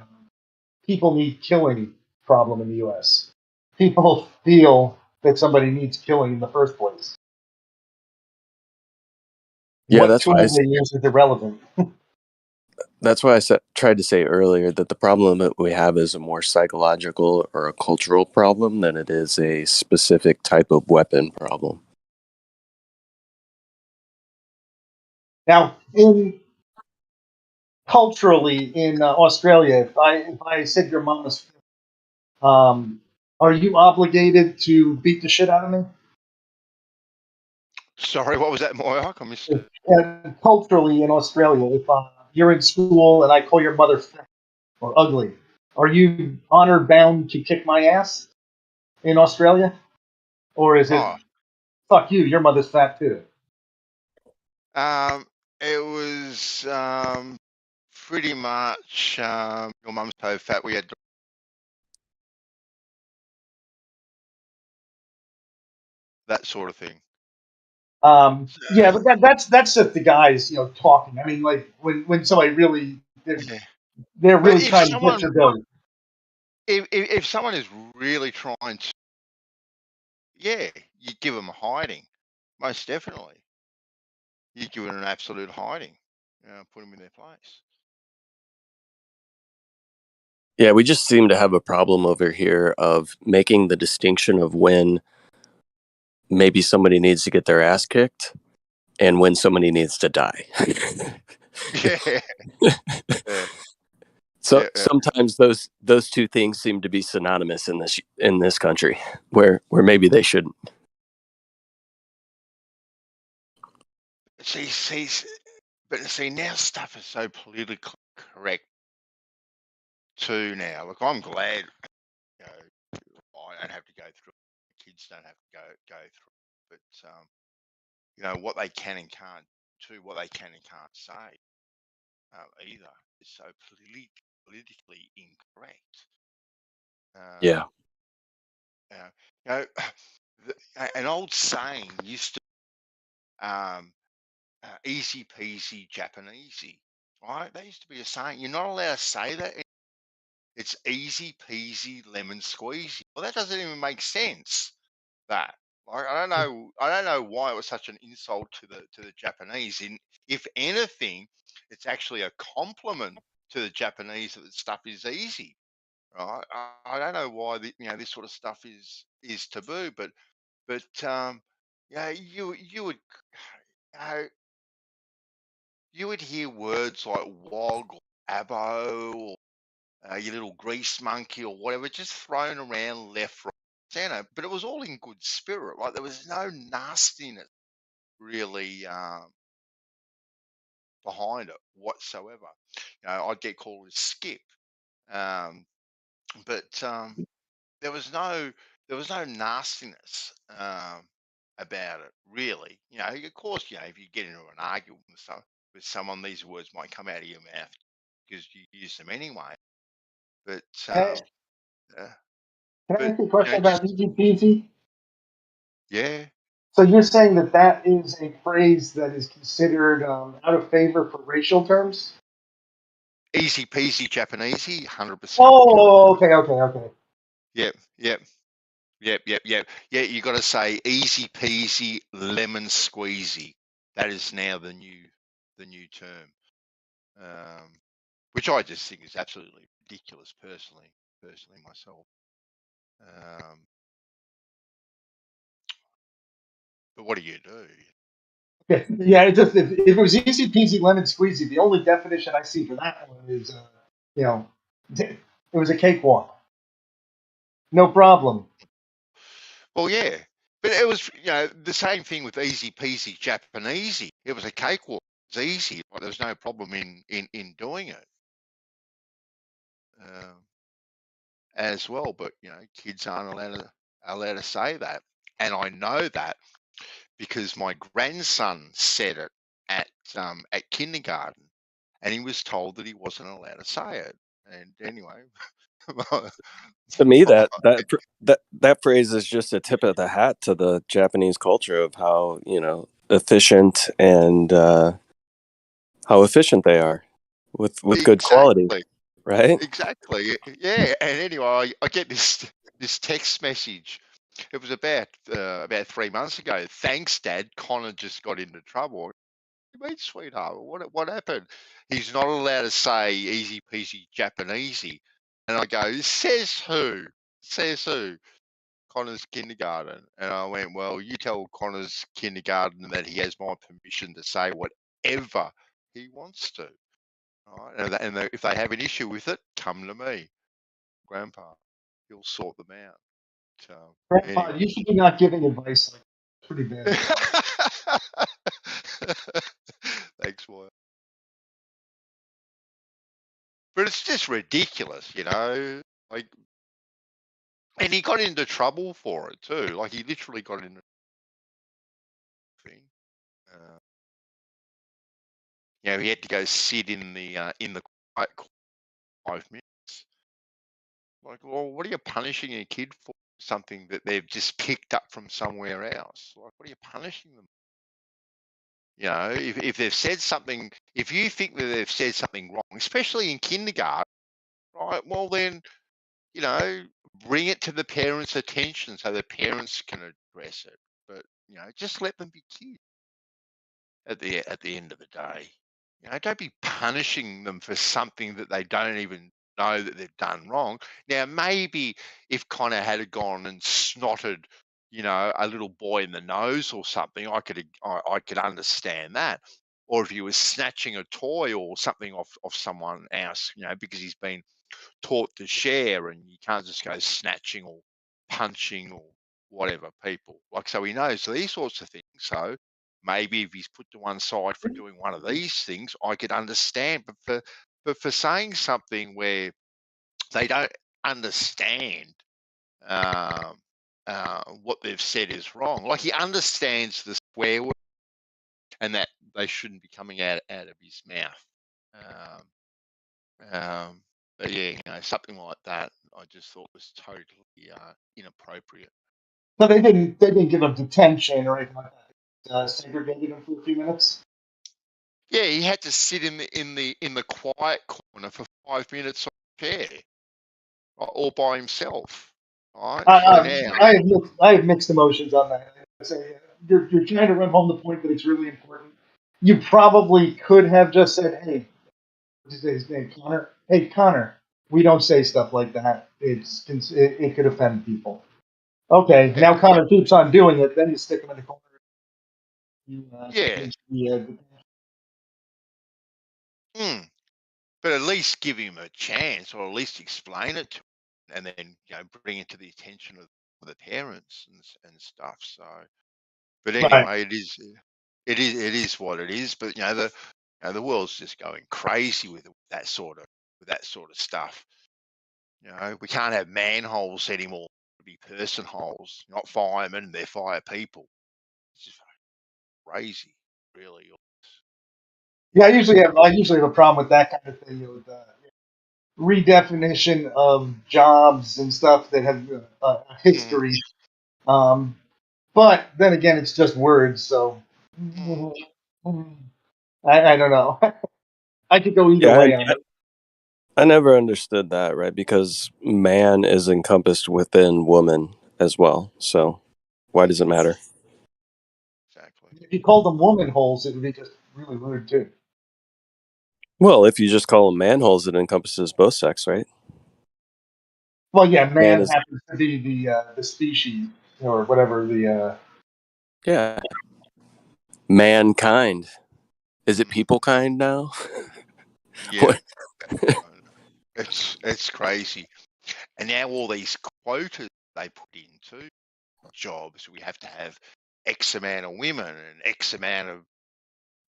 people need killing problem in the U.S. People feel that somebody needs killing in the first place. Yeah, What that's why tool they use is irrelevant. tried to say earlier that the problem that we have is a more psychological or a cultural problem than it is a specific type of weapon problem. Now, culturally in Australia, if I said your mom was, are you obligated to beat the shit out of me? Sorry, what was that, Moyak? I missed it. And culturally in Australia, if you're in school and I call your mother fat or ugly, are you honored bound to kick my ass in Australia? Or is it, Oh, fuck you, your mother's fat too? it was pretty much your mum's so fat we had to, that sort of thing. Yeah, but that's just the guys, talking. I mean, like when somebody really Yeah. they're But really trying to get your goat. if someone is really trying to, yeah, you give them a hiding, most definitely. You give them an absolute hiding, put them in their place. Yeah, we just seem to have a problem over here of making the distinction of when maybe somebody needs to get their ass kicked and when somebody needs to die. Yeah. Yeah. So Yeah. sometimes those two things seem to be synonymous in this country, where maybe they shouldn't. See, now stuff is so politically correct too. Now, look, I'm glad I don't have to go through it. Kids don't have to go through it. But what they can and can't do, what they can and can't say either is so politically incorrect. Yeah. An old saying used to easy peasy Japanesey, right? That used to be a saying. You're not allowed to say that. It's easy peasy lemon squeezy. Well, that doesn't even make sense. That, like, I don't know why it was such an insult to the Japanese. If anything, it's actually a compliment to the Japanese that the stuff is easy. Right? I don't know why this sort of stuff is taboo, but you would you would hear words like wog or abo or you little grease monkey or whatever just thrown around left, right, center, but it was all in good spirit. Like there was no nastiness really behind it whatsoever. I'd get called a skip, um, but there was no nastiness about it really. Of course, if you get into an argument with someone, these words might come out of your mouth because you use them anyway. But Can I uh, can I but ask you a question just about easy peasy? yeah, So you're saying that is a phrase that is considered out of favor for racial terms? easy peasy Japanesey, 100%. Oh, okay. Yep, yep. Yeah, you got to say easy peasy lemon squeezy. That is now the new term, which I just think is absolutely ridiculous. Personally myself. But what do you do? Yeah, if it was easy peasy lemon squeezy, the only definition I see for that one is, it was a cakewalk. No problem. Well, yeah, but it was the same thing with easy peasy Japanesey. It was a cakewalk. It was easy. Like, there was no problem in doing it as well. But kids aren't allowed allowed to say that, and I know that because my grandson said it at kindergarten, and he was told that he wasn't allowed to say it. And anyway, To me, that phrase is just a tip of the hat to the Japanese culture of how efficient and how efficient they are with good quality, right? Exactly. Yeah. And anyway, I get this text message. It was about 3 months ago. Thanks, Dad. Connor just got into trouble. What do you mean, sweetheart? What happened? He's not allowed to say easy peasy Japanesey. And I go, says who? Says who? Connor's kindergarten. And I went, well, you tell Connor's kindergarten that he has my permission to say whatever he wants to. Right? And if they have an issue with it, come to me, Grandpa. He'll sort them out. Grandpa, Anyway. you should be not giving advice like that. Pretty bad. Thanks, Wyatt. But it's just ridiculous, like, and he got into trouble for it too. Like, he literally got into thing. He had to go sit in the quiet 5 minutes. Like, well, what are you punishing a kid for? Something that they've just picked up from somewhere else. Like, what are you punishing them? If they've said something, if you think that they've said something wrong, especially in kindergarten, right? Well, then, bring it to the parents' attention so the parents can address it. But just let them be kids. At the end of the day, don't be punishing them for something that they don't even know that they've done wrong. Now, maybe if Connor had gone and snotted, a little boy in the nose or something, I could understand that. Or if he was snatching a toy or something off someone else, because he's been taught to share, and you can't just go snatching or punching or whatever people. Like, so he knows these sorts of things. So maybe if he's put to one side for doing one of these things, I could understand. But for saying something where they don't understand what they've said is wrong, like he understands the swear word and that they shouldn't be coming out of his mouth. But yeah, something like that, I just thought was totally inappropriate. No, they didn't give him detention or anything like that. Segregated him for a few minutes. Yeah, he had to sit in the quiet corner for 5 minutes on a chair, all by himself. Right? I have mixed emotions on that. You're trying to run home the point that it's really important. You probably could have just said, "Hey, what's his name, Connor? Hey, Connor, we don't say stuff like that. It could offend people." Okay, now Connor keeps on doing it. Then you stick him in the corner. But at least give him a chance, or at least explain it to him, and then bring it to the attention of the parents and stuff. So, but anyway, it is what it is. But the world's just going crazy with that sort of stuff. We can't have manholes anymore to be person holes, not firemen. They're fire people. It's just crazy, really. Yeah, I usually have a problem with that kind of thing, with redefinition of jobs and stuff that have a history. But then again, it's just words, so I don't know. I could go either way on it. I never understood that, right? Because man is encompassed within woman as well. So why does it matter? Exactly. If you called them woman holes, it would be just really weird too. Well, if you just call them manholes, it encompasses both sex, right? Well, yeah, man happens to be the species or whatever the. Yeah. Mankind. Is it people kind now? Yeah. It's crazy. And now all these quotas they put into jobs, we have to have X amount of women and X amount of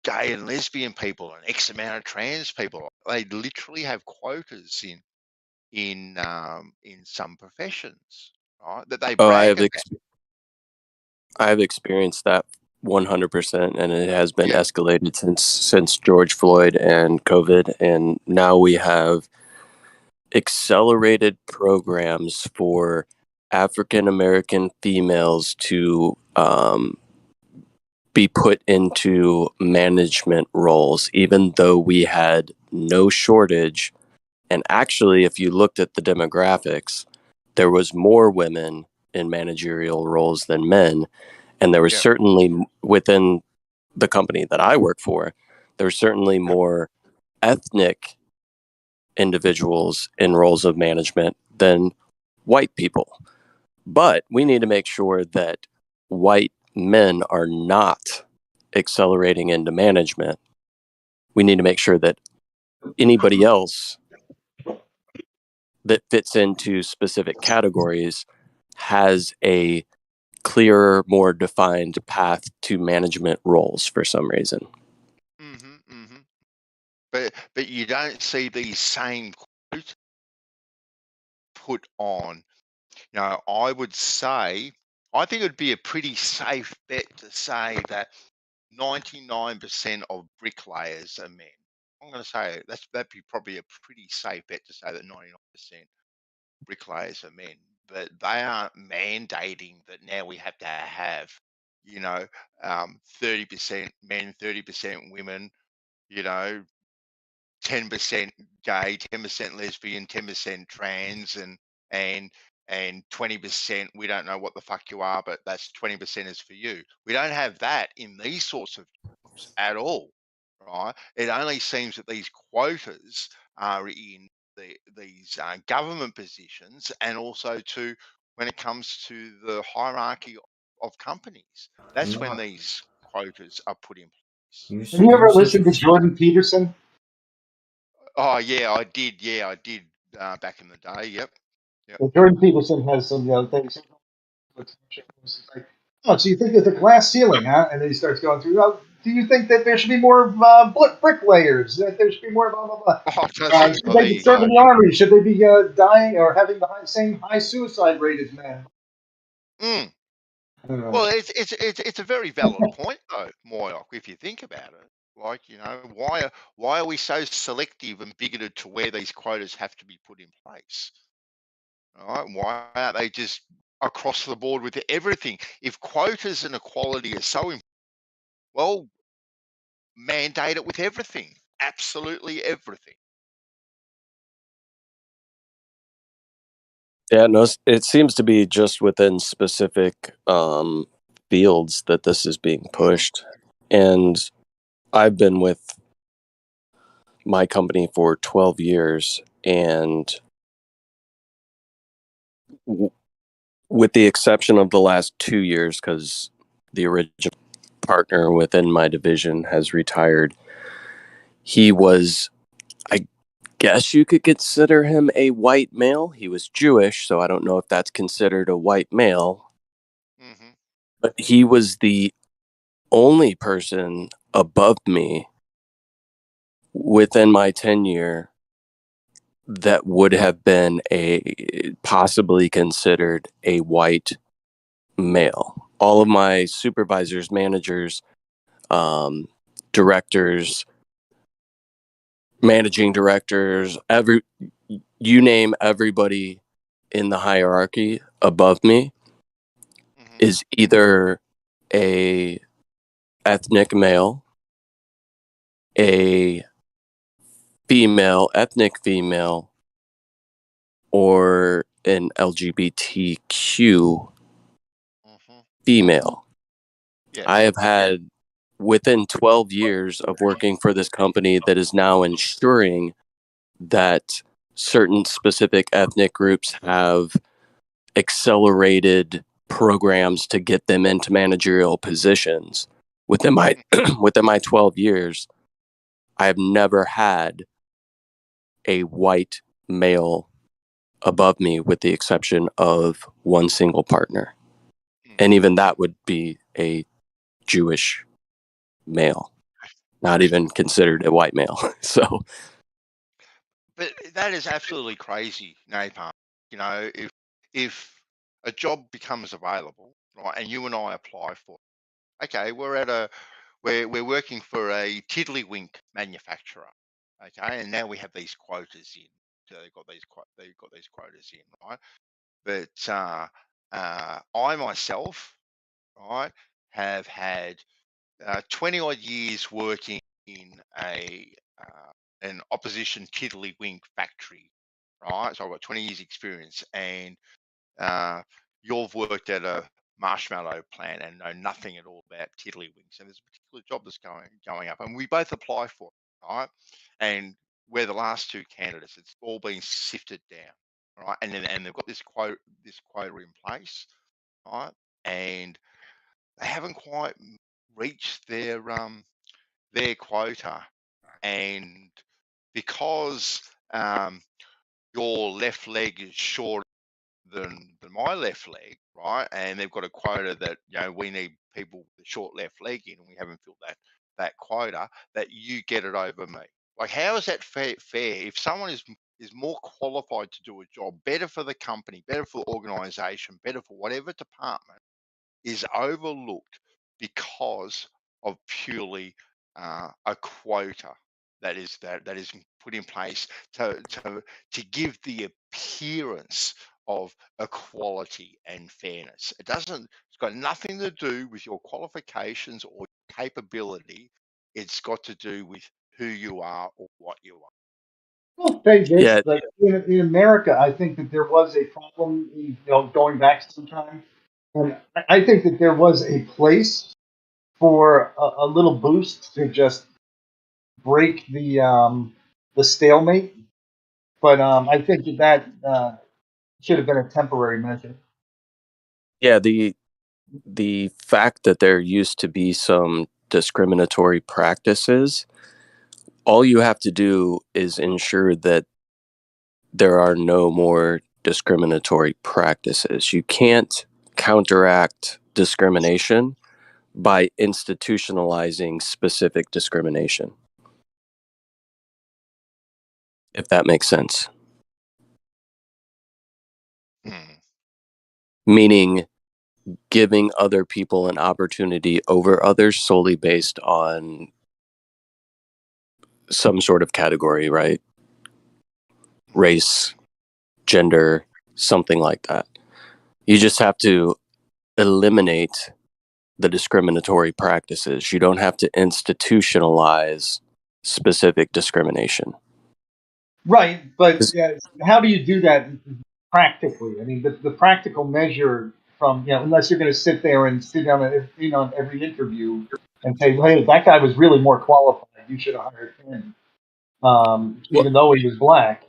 gay and lesbian people and X amount of trans people. They literally have quotas in some professions. right? That they Oh, brag about. I have experienced that 100%, and it has been Yeah. escalated since George Floyd and COVID, and now we have accelerated programs for African American females to be put into management roles, even though we had no shortage. And actually, if you looked at the demographics, there was more women in managerial roles than men. And there was Yeah. certainly, within the company that I work for, there were certainly more ethnic individuals in roles of management than white people. But we need to make sure that white men are not accelerating into management. We need to make sure that anybody else that fits into specific categories has a clearer, more defined path to management roles for some reason. But you don't see these same quotes put on. You know, I would say, I think it would be a pretty safe bet to say that 99% of bricklayers are men. I'm going to say that'd be probably a pretty safe bet to say that 99% bricklayers are men, but they aren't mandating that now we have to have, you know, 30% men, 30% women, you know, 10% gay, 10% lesbian, 10% trans, and 20% we don't know what the fuck you are, but that's 20% is for you. We don't have that in these sorts of jobs at all, right? It only seems that these quotas are in these government positions, and also to when it comes to the hierarchy of companies. That's when these quotas are put in place. Have you ever listened to Jordan Peterson? Oh yeah, I did. Yeah, I did back in the day. Yep. Well, Jordan Peterson has some things. It's like, oh, so you think there's a glass ceiling, huh? And then he starts going through. Oh, do you think that there should be more bricklayers? That there should be more blah blah blah. Oh, does he? Should Oh, they there be you serving go. the army? Should they be dying or having the same high suicide rate as men? Mm. Well, it's a very valid point though, Moyoc, if you think about it. Like, you know, why are we so selective and bigoted to where these quotas have to be put in place? All right, why aren't they just across the board with everything? If quotas and equality are so important, well, mandate it with everything, absolutely everything. Yeah, no, it seems to be just within specific fields that this is being pushed. And I've been with my company for 12 years, and with the exception of the last 2 years, because the original partner within my division has retired, he was, I guess you could consider him a white male. He was Jewish, so I don't know if that's considered a white male. But he was the only person above me within my tenure that would have been possibly considered a white male. All of my supervisors, managers, directors, managing directors, you name everybody in the hierarchy above me is either a ethnic male, a ethnic female, or an LGBTQ female. Yes. I have had, within 12 years of working for this company that is now ensuring that certain specific ethnic groups have accelerated programs to get them into managerial positions. Within my 12 years, I have never had a white male above me, with the exception of one single partner. And even that would be a Jewish male, not even considered a white male. So, but that is absolutely crazy, Napalm. You know, if a job becomes available, right, and you and I apply for it. Okay, we're working for a tiddlywink manufacturer. Okay, and now we have these quotas in. So they've got these quotas in, right? But I myself, right, have had 20 odd years working in an opposition tiddlywink factory, right? So I've got 20 years experience, and you've worked at a marshmallow plant and know nothing at all about tiddlywinks. And there's a particular job that's going up, and we both apply for it, right? And we're the last two candidates. It's all been sifted down, right? And they've got this quota in place, right? And they haven't quite reached their quota, and because your left leg is shorter than my left leg, right? And they've got a quota that we need people with a short left leg in, and we haven't filled that quota. That you get it over me. Like, how is that fair? If someone is more qualified to do a job, better for the company, better for the organisation, better for whatever department, is overlooked because of purely a quota that is put in place to give the appearance of equality and fairness. It's got nothing to do with your qualifications or capability. It's got to do with who you are or what you are. Well, say this, Yeah, like in America, I think that there was a problem, going back some time, and I think that there was a place for a little boost to just break the stalemate, but I think that should have been a temporary measure. yeah. The fact that there used to be some discriminatory practices, all you have to do is ensure that there are no more discriminatory practices. You can't counteract discrimination by institutionalizing specific discrimination, if that makes sense. Meaning giving other people an opportunity over others solely based on some sort of category, right? Race, gender, something like that. You just have to eliminate the discriminatory practices. You don't have to institutionalize specific discrimination. Right, but how do you do that practically? I mean, the practical measure from, unless you're going to sit there and sit down on every interview and say, hey, that guy was really more qualified. You should have hired him, even though he was black.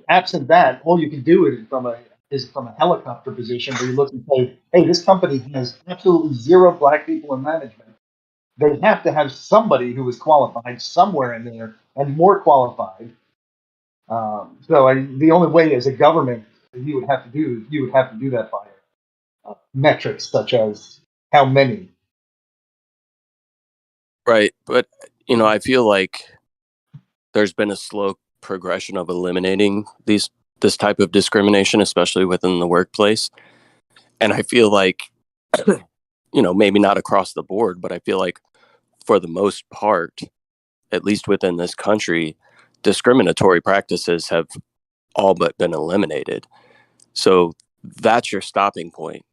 Absent that, all you can do is from a helicopter position where you look and say, hey, this company has absolutely zero black people in management. They have to have somebody who is qualified somewhere in there and more qualified. The only way as a government you would have to do that by metrics such as how many. Right. But, I feel like there's been a slow progression of eliminating this type of discrimination, especially within the workplace. And I feel like, maybe not across the board, but I feel like for the most part, at least within this country, discriminatory practices have all but been eliminated. So that's your stopping point,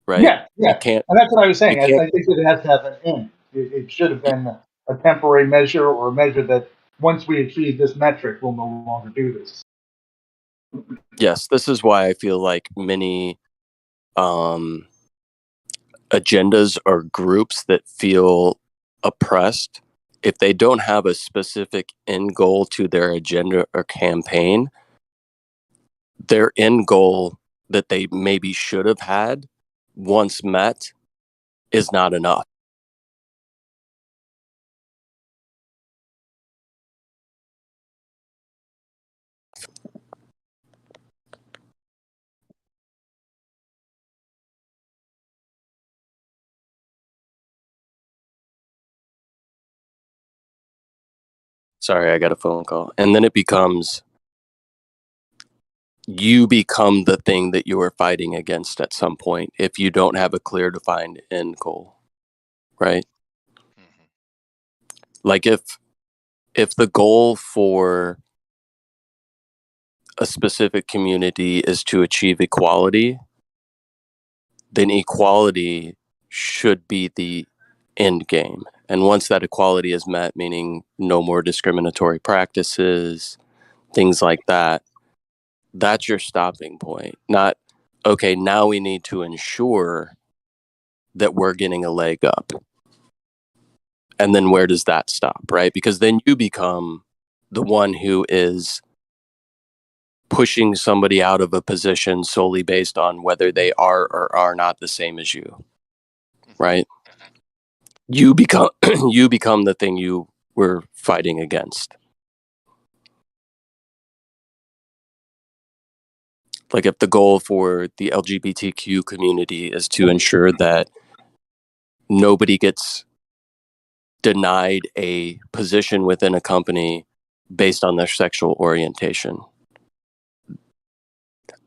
right? Yeah. You can't, and that's what I was saying. I think that it has to have an end. It should have been a temporary measure, or a measure that once we achieve this metric, we'll no longer do this. Yes, this is why I feel like many agendas or groups that feel oppressed, if they don't have a specific end goal to their agenda or campaign, their end goal that they maybe should have had once met is not enough. Sorry, I got a phone call. And then it becomes, you become the thing that you are fighting against at some point if you don't have a clear defined end goal, right? Mhm. Like if the goal for a specific community is to achieve equality, then equality should be the end game. And once that equality is met, meaning no more discriminatory practices, things like that, that's your stopping point. Not, okay, now we need to ensure that we're getting a leg up. And then where does that stop, right? Because then you become the one who is pushing somebody out of a position solely based on whether they are or are not the same as you, right? You become you become the thing you were fighting against. Like if the goal for the LGBTQ community is to ensure that nobody gets denied a position within a company based on their sexual orientation,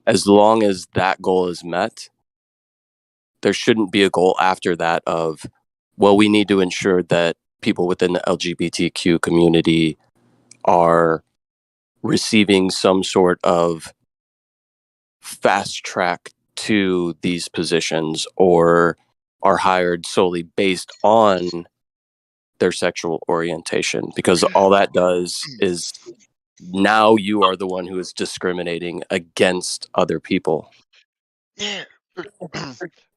as long as that goal is met, there shouldn't be a goal after that of, well, we need to ensure that people within the LGBTQ community are receiving some sort of fast track to these positions or are hired solely based on their sexual orientation, because all that does is now you are the one who is discriminating against other people. Yeah, but,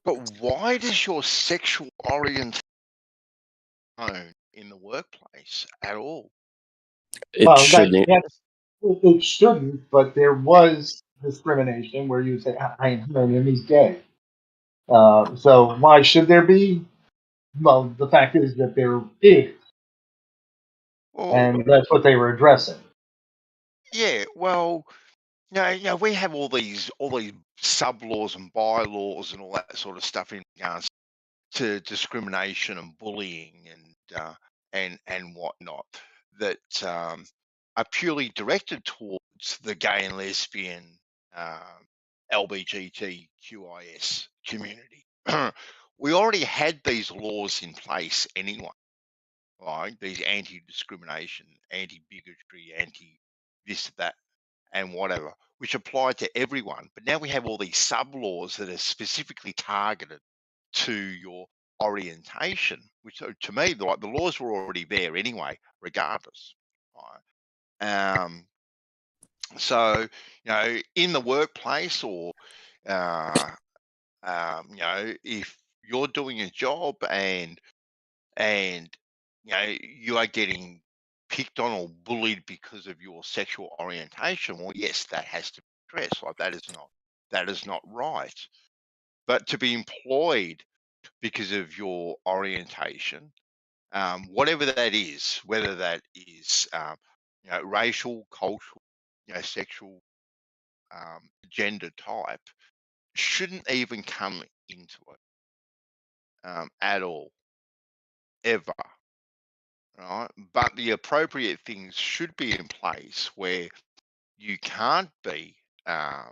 but why does your sexual orientation in the workplace at all? It Well, shouldn't. it shouldn't, but there was discrimination where you say, "I know him, he's gay." So why should there be? Well, the fact is that there is, Well, and that's what they were addressing. yeah, well, we have all these sub laws and bylaws and all that sort of stuff in regards to discrimination and bullying and whatnot that are purely directed towards the gay and lesbian LGBTQIS community. We already had these laws in place anyway, right? These anti-discrimination, anti-bigotry, anti this, that, and whatever, which apply to everyone. But now we have all these sub laws that are specifically targeted to your orientation, which to me, the laws were already there anyway, regardless. Right? So, in the workplace or, if you're doing a job and you are getting picked on or bullied because of your sexual orientation, well, yes, that has to be addressed. Like that is not right. But to be employed because of your orientation, whatever that is, whether that is racial, cultural, sexual, gender type, shouldn't even come into it at all, ever. Right? But the appropriate things should be in place where you can't be uh,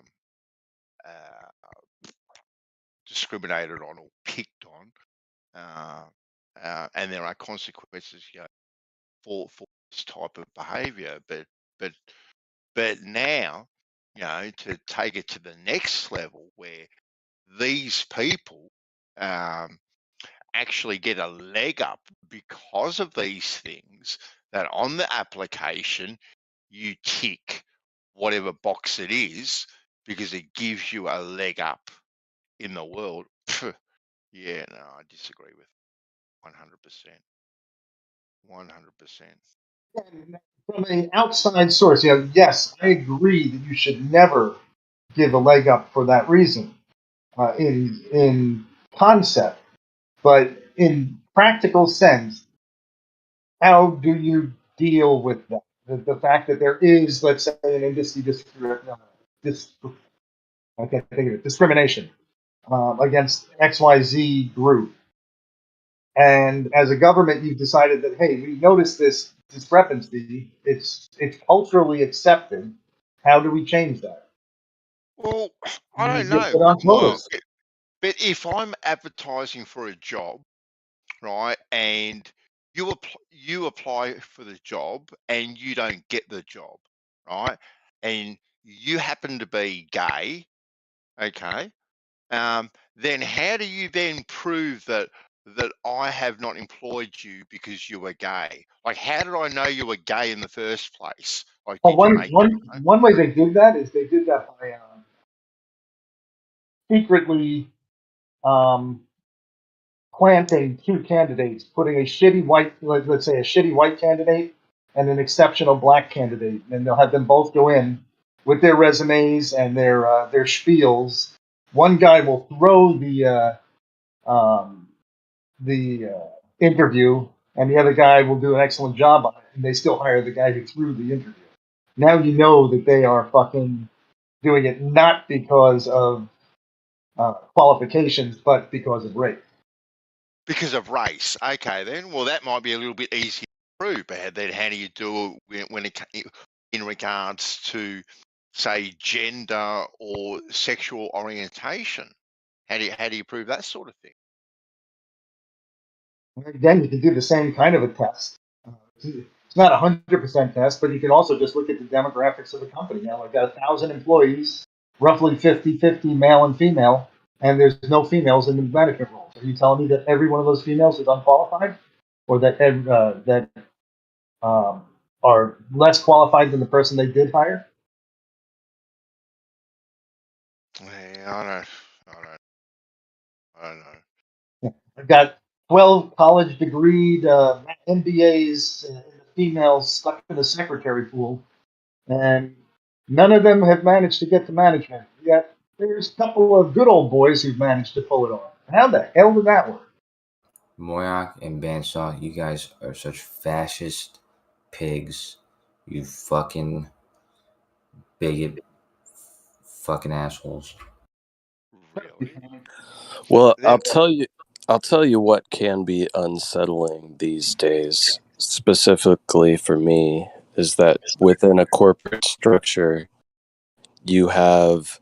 discriminated on or picked on, and there are consequences, for this type of behaviour. But but now, to take it to the next level where these people actually get a leg up because of these things, that on the application you tick whatever box it is because it gives you a leg up in the world. Yeah, no, I disagree with 100%. 100%. And from an outside source, yes, I agree that you should never give a leg up for that reason in concept, but in practical sense, how do you deal with that? The fact that there is, let's say, an industry I can't think of it, discrimination against XYZ group. And as a government, you've decided that, hey, we noticed this discrepancy. It's culturally accepted. How do we change that? Well, You I don't get put know. on quotas. But if I'm advertising for a job, right, and you apply for the job and you don't get the job, right, and you happen to be gay, okay, then how do you then prove that I have not employed you because you were gay? Like, how did I know you were gay in the first place? Like, Well, did you make it? one way they did that is they did that by secretly planting two candidates, putting a shitty white, let's say a shitty white candidate and an exceptional black candidate, and they'll have them both go in with their resumes and their spiels. One guy will throw the interview, and the other guy will do an excellent job on it, and they still hire the guy who threw the interview. Now you know that they are fucking doing it not because of qualifications, but because of race. Because of race. Okay, then. Well, that might be a little bit easier to prove, but then how do you do it when it in regards to, say, gender or sexual orientation? How do you prove that sort of thing? Again, you can do the same kind of a test. It's not a 100% test, but you can also just look at the demographics of the company. Now, I've got 1,000 employees, roughly 50-50 male and female, and there's no females in the management roles. Are you telling me that every one of those females is unqualified, or that are less qualified than the person they did hire? Yeah, I don't know. I've got 12 college degreed MBAs in the females stuck in the secretary pool, and none of them have managed to get to management. Yet there's a couple of good old boys who've managed to pull it off. How the hell did that work? Moyak and Banshaw, you guys are such fascist pigs. You fucking bigot fucking assholes. Really? Well, Then I'll tell you what can be unsettling these days, specifically for me, is that within a corporate structure, you have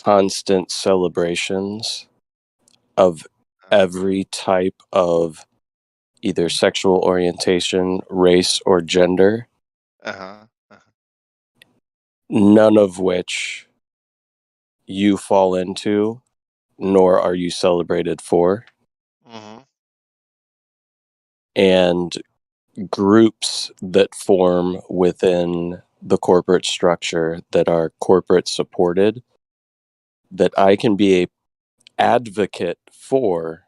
constant celebrations of every type of either sexual orientation, race, or gender, none of which you fall into, nor are you celebrated for. And groups that form within the corporate structure that are corporate supported, that I can be a advocate for,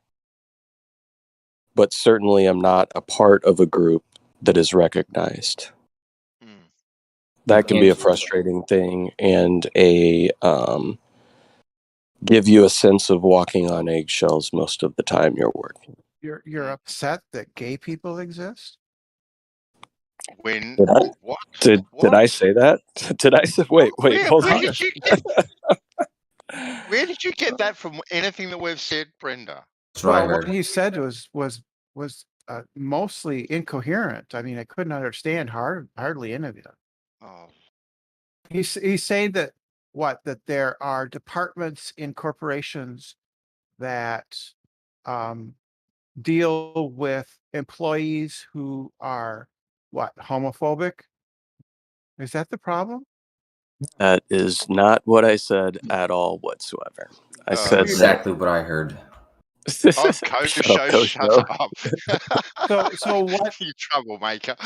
but certainly I'm not a part of a group that is recognized. That can be a frustrating thing and a give you a sense of walking on eggshells most of the time you're working. You're upset that gay people exist? When Did I, what? Did I say that? Did I say? Wait, hold on. Where did you get that from? Anything that we've said, Brenda? That's what I Well, heard. what he said was mostly incoherent. I mean, I couldn't understand hardly any of it. Oh. He's saying that there are departments in corporations that deal with employees who are homophobic. Is that the problem? That is not what I said at all whatsoever. I said exactly what I heard. Oh, shut up. So what? You troublemaker.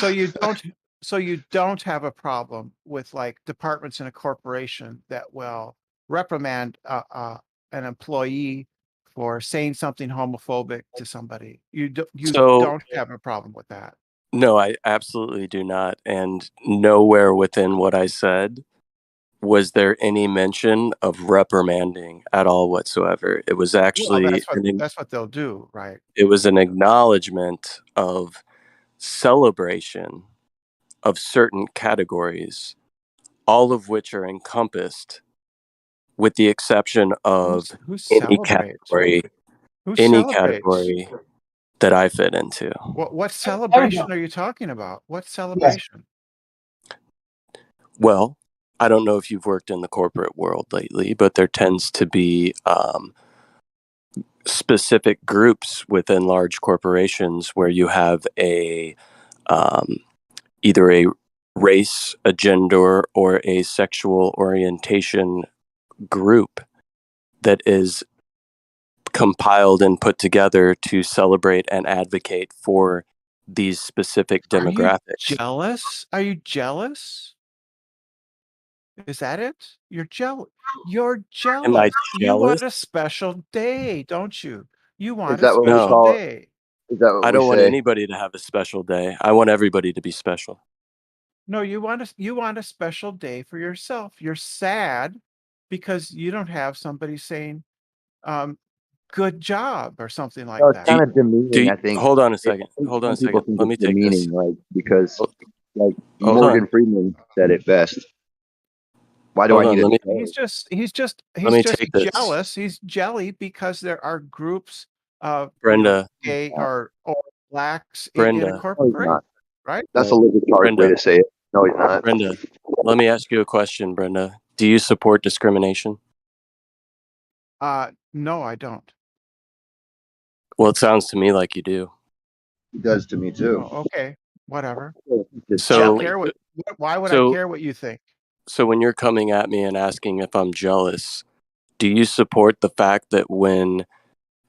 So you don't have a problem with like departments in a corporation that will reprimand an employee for saying something homophobic to somebody. You don't have a problem with that. No, I absolutely do not. And nowhere within what I said was there any mention of reprimanding at all whatsoever. It was actually that's what they'll do, right? It was an acknowledgement of celebration of certain categories, all of which are encompassed, with the exception of any category that I fit into. What celebration are you talking about? What celebration? Well, I don't know if you've worked in the corporate world lately, but there tends to be specific groups within large corporations where you have a either a race, a gender, or a sexual orientation group that is compiled and put together to celebrate and advocate for these specific Are you demographics. jealous? Are you jealous? Is that it? You're jealous. You're Am I jealous. You want jealous? a special day, don't you? You Is want a that what we No. special call? day. Is that what I we don't want say? anybody to have a special day. I want everybody to be special. No, you want a special day for yourself. You're sad because you don't have somebody saying, good job or something like No, it's that. kind of demeaning. I think. Hold on a I second. think Hold on some a people second. think Let me it's take this. demeaning, like because like Hold Morgan on. Freeman said it best. Why do Hold I on. need Let it? me He's just me take this. jealous. He's jelly because there are groups of Brenda. gay or blacks in a Brenda. No, he's corporation, not. right? That's a little retarded way Brenda. to say it. No, he's not. Brenda. Let me ask you a question, Brenda. Do you support discrimination? No, I don't. Well, it sounds to me like you do. He does to me too. Oh, okay, whatever. So, Why would so- I care what you think? so when you're coming at me and asking if I'm jealous, do you support the fact that when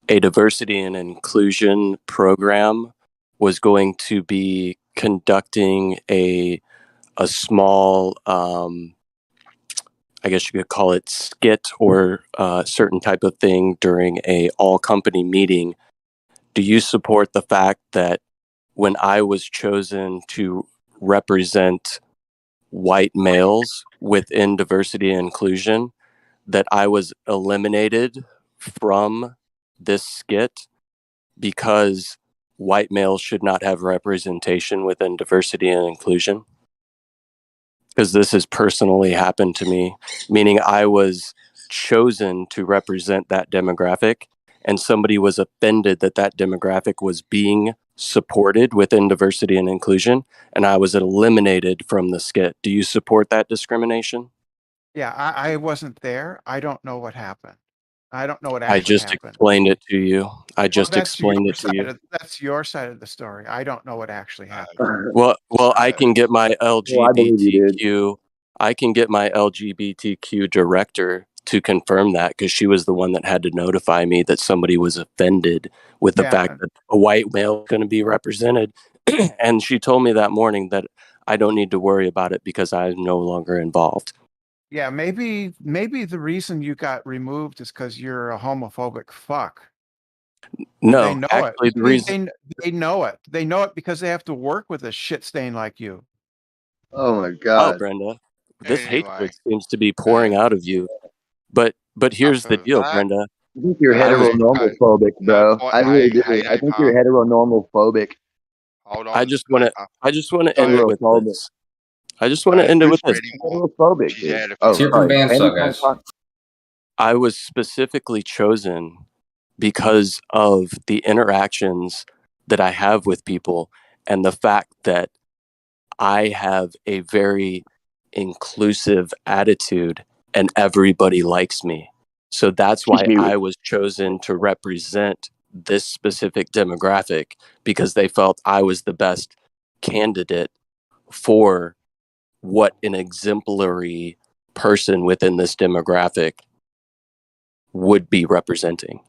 a diversity and inclusion program was going to be conducting a small, I guess you could call it skit or a certain type of thing during a all company meeting, do you support the fact that when I was chosen to represent white males within diversity and inclusion, that I was eliminated from this skit because white males should not have representation within diversity and inclusion? Because this has personally happened to me, meaning I was chosen to represent that demographic, and somebody was offended that that demographic was being supported within diversity and inclusion, and I was eliminated from the skit. Do you support that discrimination? Yeah, I wasn't there. I don't know what happened. I don't know what I actually just happened. explained it to you. I Well, just that's explained your it to you. That's your side of the story. I don't know what actually happened. Well, I can get my Well, I believe you did. LGBTQ. I can get my LGBTQ director to confirm that because she was the one that had to notify me that somebody was offended with the Yeah. fact that a white male was going to be represented, and she told me that morning that I don't need to worry about it because I'm no longer involved. Yeah, maybe the reason you got removed is because you're a homophobic fuck. No, They know actually, it. the reason They know it. They know it because they have to work with a shit stain like you. Oh my Oh, god. Brenda, this Anyway, hatred seems to be pouring out of you. But here's the enough of deal, that. Brenda. I think you're I was- heteronormophobic, bro. No, I really do. hey, I think you're Napalm. heteronormophobic. Hold on. I just want to end it with Heterophobic. this. I just want to end it with this. Anymore. Heterophobic, She's dude. out of Oh, Cheer control. from sorry. bandsaw, Anytime guys. talk- I was specifically chosen because of the interactions that I have with people and the fact that I have a very inclusive attitude and everybody likes me. So that's why I was chosen to represent this specific demographic, because they felt I was the best candidate for what an exemplary person within this demographic would be representing.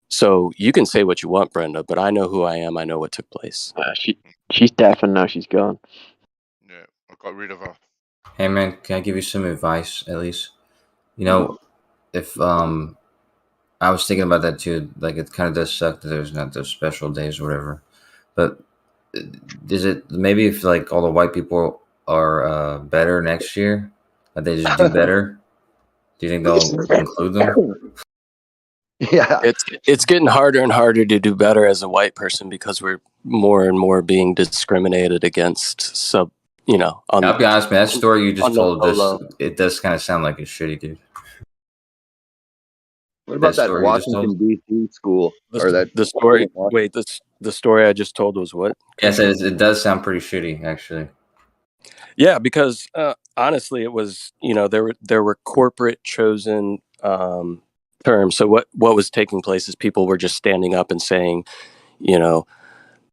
So you can say what you want, Brenda, but I know who I am. I know what took place. She's deaf and now she's gone. Yeah, I got rid of her. Hey man, can I give you some advice at least? You know, if I was thinking about that too. Like, it kind of does suck that there's not those special days or whatever. But is it maybe if like all the white people are better next year, that they just do better? Do you think they'll include them? Yeah. It's getting harder and harder to do better as a white person because we're more and more being discriminated against. I'll be honest, man. That story you just told, it does kind of sound like it's shitty, dude. What about that story you just Washington D.C. school the story? Wait, the story I just told was what? Yes, it does sound pretty shitty, actually. Yeah, because honestly, it was, there were corporate chosen terms. So what was taking place is people were just standing up and saying,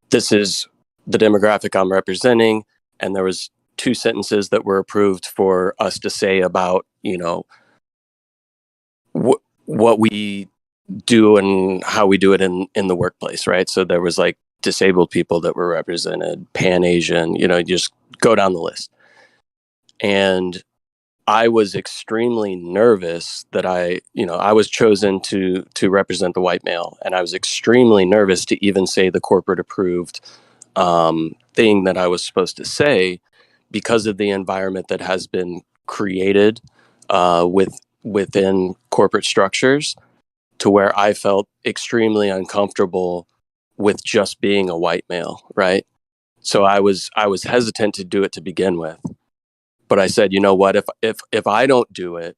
this is the demographic I'm representing, and there was 2 sentences that were approved for us to say about, what we do and how we do it in the workplace, right? So there was like disabled people that were represented, Pan Asian, you just go down the list. And I was extremely nervous that I was chosen to represent the white male, and I was extremely nervous to even say the corporate approved thing that I was supposed to say, because of the environment that has been created within corporate structures, to where I felt extremely uncomfortable with just being a white male, right? So I was hesitant to do it to begin with. But I said, you know what, if I don't do it,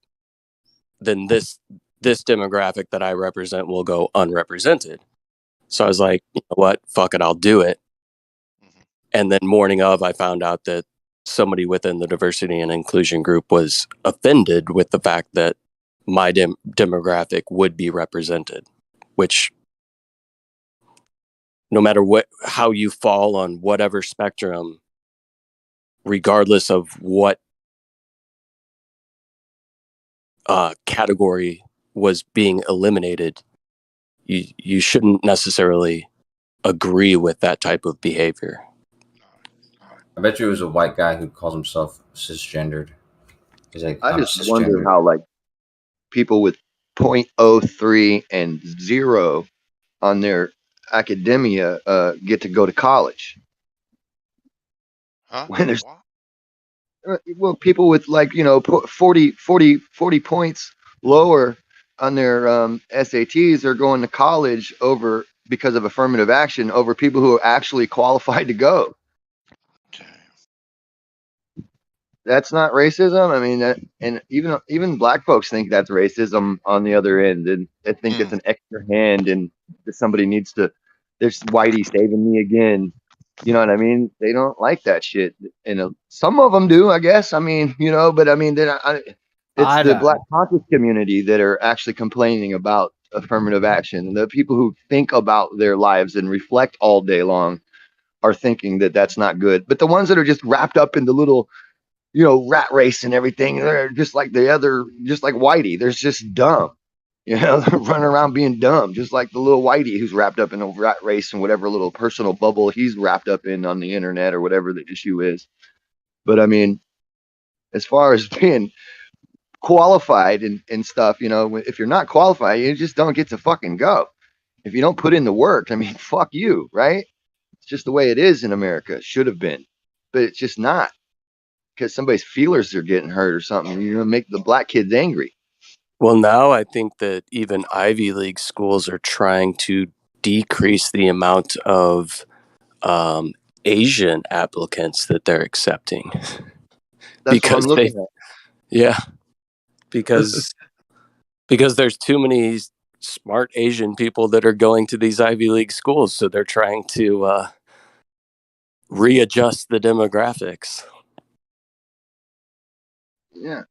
then this demographic that I represent will go unrepresented. So I was like, you know what, fuck it, I'll do it. And then morning of, I found out that somebody within the diversity and inclusion group was offended with the fact that my demographic would be represented, which, no matter how you fall on whatever spectrum, regardless of what category was being eliminated, you shouldn't necessarily agree with that type of behavior. I bet you it was a white guy who calls himself cisgendered. He's like, I I'm just wonder cisgendered. how like people with 0.03 and 0 on their academia get to go to college. Huh? When there's What? well, people with like 40 points lower on their SATs are going to college over because of affirmative action over people who are actually qualified to go. That's not racism. I mean, and even black folks think that's racism on the other end, and they think it's an extra hand, and that somebody needs to. There's Whitey saving me again. You know what I mean? They don't like that shit, and some of them do, I guess. I mean, but I mean, it's the black conscious community that are actually complaining about affirmative action. The people who think about their lives and reflect all day long are thinking that that's not good. But the ones that are just wrapped up in the little rat race and everything, they're just like just like Whitey. They're just dumb. They're running around being dumb, just like the little Whitey who's wrapped up in a rat race and whatever little personal bubble he's wrapped up in on the internet or whatever the issue is. But I mean, as far as being qualified and stuff, if you're not qualified, you just don't get to fucking go. If you don't put in the work, I mean, fuck you, right? It's just the way it is in America. It should have been, but it's just not. Because somebody's feelers are getting hurt or something, make the black kids angry. Well, now I think that even Ivy League schools are trying to decrease the amount of Asian applicants that they're accepting. That's what I'm looking at. Yeah, because there's too many smart Asian people that are going to these Ivy League schools, so they're trying to readjust the demographics. Yeah.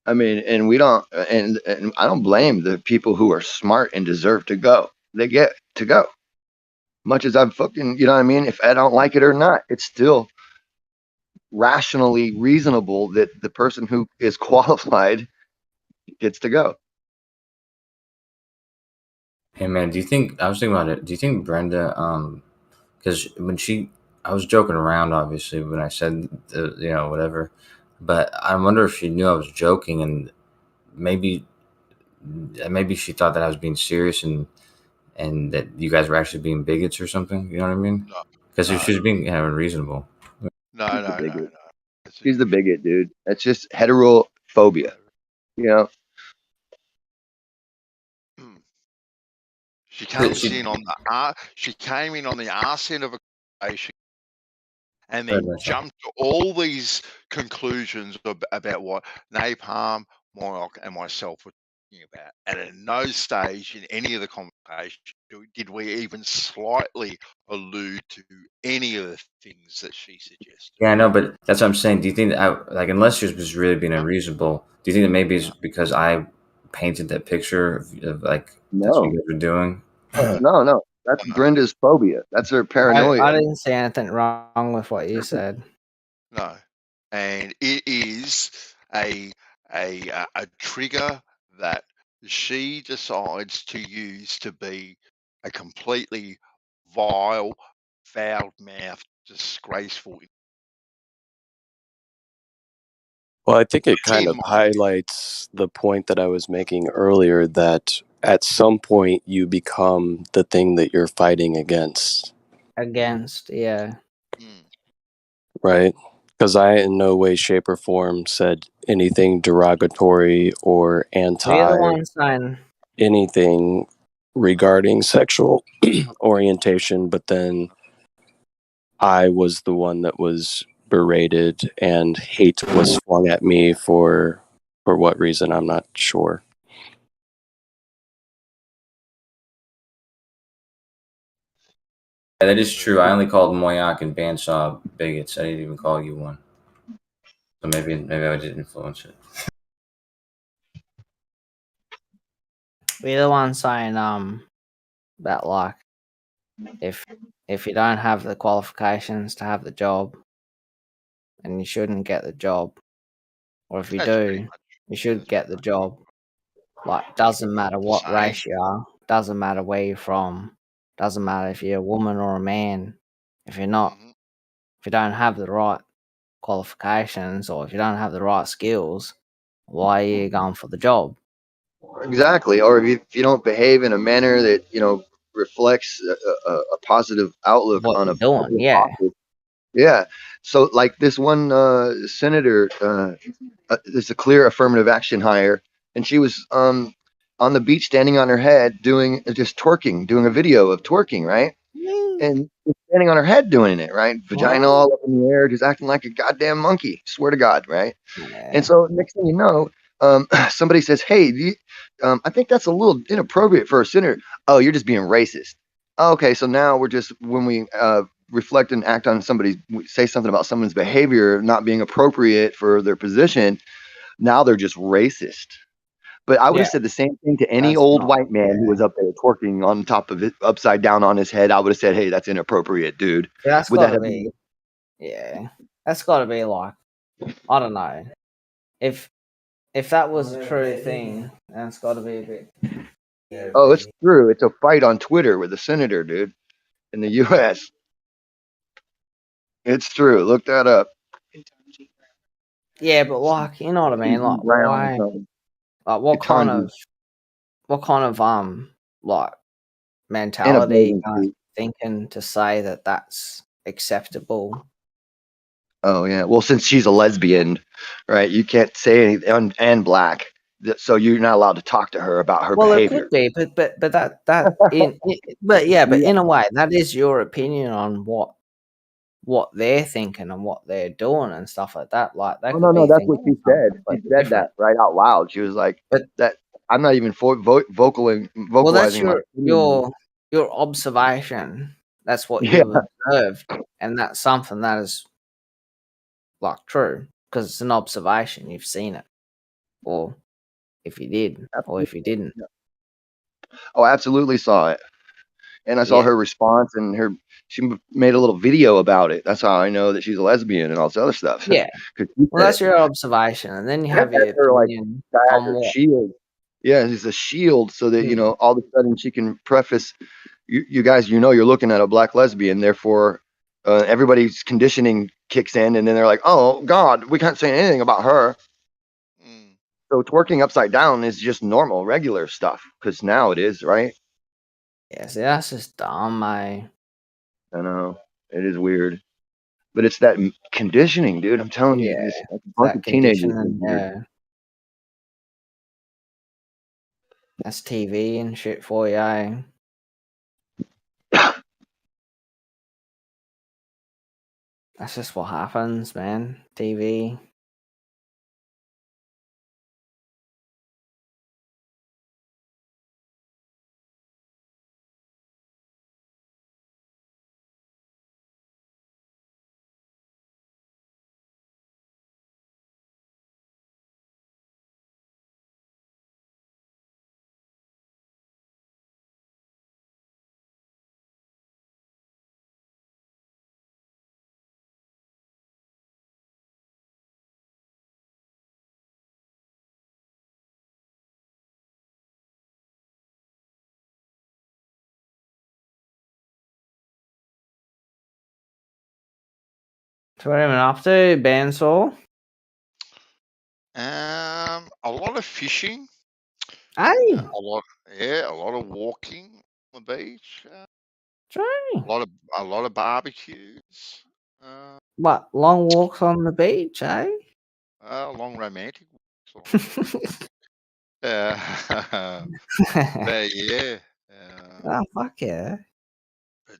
I mean, and we don't, and I don't blame the people who are smart and deserve to go. They get to go. Much as I'm fucking, you know what I mean? If I don't like it or not, it's still rationally reasonable that the person who is qualified gets to go. Hey man, I was thinking about it. Do you think Brenda, because I was joking around obviously when I said, whatever, but I wonder if she knew I was joking, and maybe she thought that I was being serious and that you guys were actually being bigots or something. You know what I mean? Because if she was being unreasonable. No. She's the bigot, dude. That's just heterophobia. She comes in on the she came in on the arse end of a conversation and then jumped to all these conclusions about what Napalm, Morok, and myself were talking about. And at no stage in any of the conversation page, did we even slightly allude to any of the things that she suggested? Yeah, I know, but that's what I'm saying. Do you think that like unless she was really being unreasonable, do you think that maybe it's because I painted that picture of like that's what No, you guys were doing? no. That's Brenda's phobia. That's her I paranoia. didn't see anything wrong with what you said. No, and it is a trigger that she decides to use to be a completely vile, foul-mouthed, disgraceful. Well, I think it kind In of my highlights the point that I was making earlier that at some point you become the thing that you're fighting against, Against, yeah. right? Because I in no way, shape, or form said anything derogatory or We're the anti ones saying, anything regarding sexual orientation, but then I was the one that was berated and hate was flung at me for what reason I'm not sure. Yeah, that is true. I only called Moyak and Bandsaw bigots. I didn't even call you one. So maybe I did influence it. we're the ones saying, that like, if you don't have the qualifications to have the job, and you shouldn't get the job, or if you That's pretty do, much you should get the job. Like, doesn't matter what same. race you are, doesn't matter where you're from, doesn't matter if you're a woman or a man. If you're not, if you don't have the right qualifications, or if you don't have the right skills, why are you going for the job? Exactly. Or if you don't behave in a manner that reflects a positive outlook What on you're a doing, public yeah. office. Yeah. So like this one senator, there's a clear affirmative action hire, and she was on the beach standing on her head doing just twerking, doing a video of twerking, right? And standing on her head doing it, right? Vagina all up in the air, just acting like a goddamn monkey. Swear to God, right? And so next thing you know, somebody says, "Hey, I think that's a little inappropriate for a senator." Oh, you're just being racist. Okay, so now we're just when we reflect and act on somebody's, say something about someone's behavior not being appropriate for their position. Now they're just racist. But I would Yeah. have said the same thing to any That's old not, white man who was up there twerking on top of it, upside down on his head. I would have said, "Hey, that's inappropriate, dude." Yeah, that's Would got that to have be. been? Yeah, that's got to be like, I don't know, if that was a true thing, then it's got to be a bit. Oh, it's true. It's a fight on Twitter with a senator, dude, in the U.S. It's true. Look that up. Yeah, but like, you know what I mean? Like, Brown or why? something. Like, what kind Ketanji. of like In a mentality you bathing guys suit. thinking to say that that's acceptable? Oh yeah. Well, since she's a lesbian, right? You can't say anything, and black, so you're not allowed to talk to her about her Well, it could behavior. be, but that but yeah, but in a way, that is your opinion on what they're thinking and what they're doing and stuff like that. Like, they Oh could no, be that's what thinking she something said. She completely said different. that right out loud. She was like, But "That I'm not even well, that's vocalizing my opinion." your observation. That's what Yeah, you've observed, and that's something that is like true because it's an observation. You've seen it, or if you did, or if you didn't. oh, absolutely saw it, and I saw Yeah, her response, and she made a little video about it. That's how I know that she's a lesbian and all this other stuff. yeah. 'Cause she Well, said that's it. your observation, and then you have your Her like opinion on dagger what. shield. Yeah, it's a shield so that all of a sudden she can preface you guys. You're looking at a black lesbian, therefore everybody's conditioning kicks in, and then they're like, "Oh God, we can't say anything about her." So twerking upside down is just normal, regular stuff because now it is, right? Yeah, see, that's just dumb, mate. I know it is weird, but it's that conditioning, dude. I'm telling you, Yeah, this a it's bunch that of teenagers conditioning. in here. Yeah, that's TV and shit for you. Eh? That's just what happens, man. TV. So what have you been up to, Bandsaw? A lot of fishing. Hey, A lot of walking on the beach. Johnny. A lot of barbecues. What, long walks on the beach, eh? Long romantic walks. But yeah. Oh, fuck yeah. But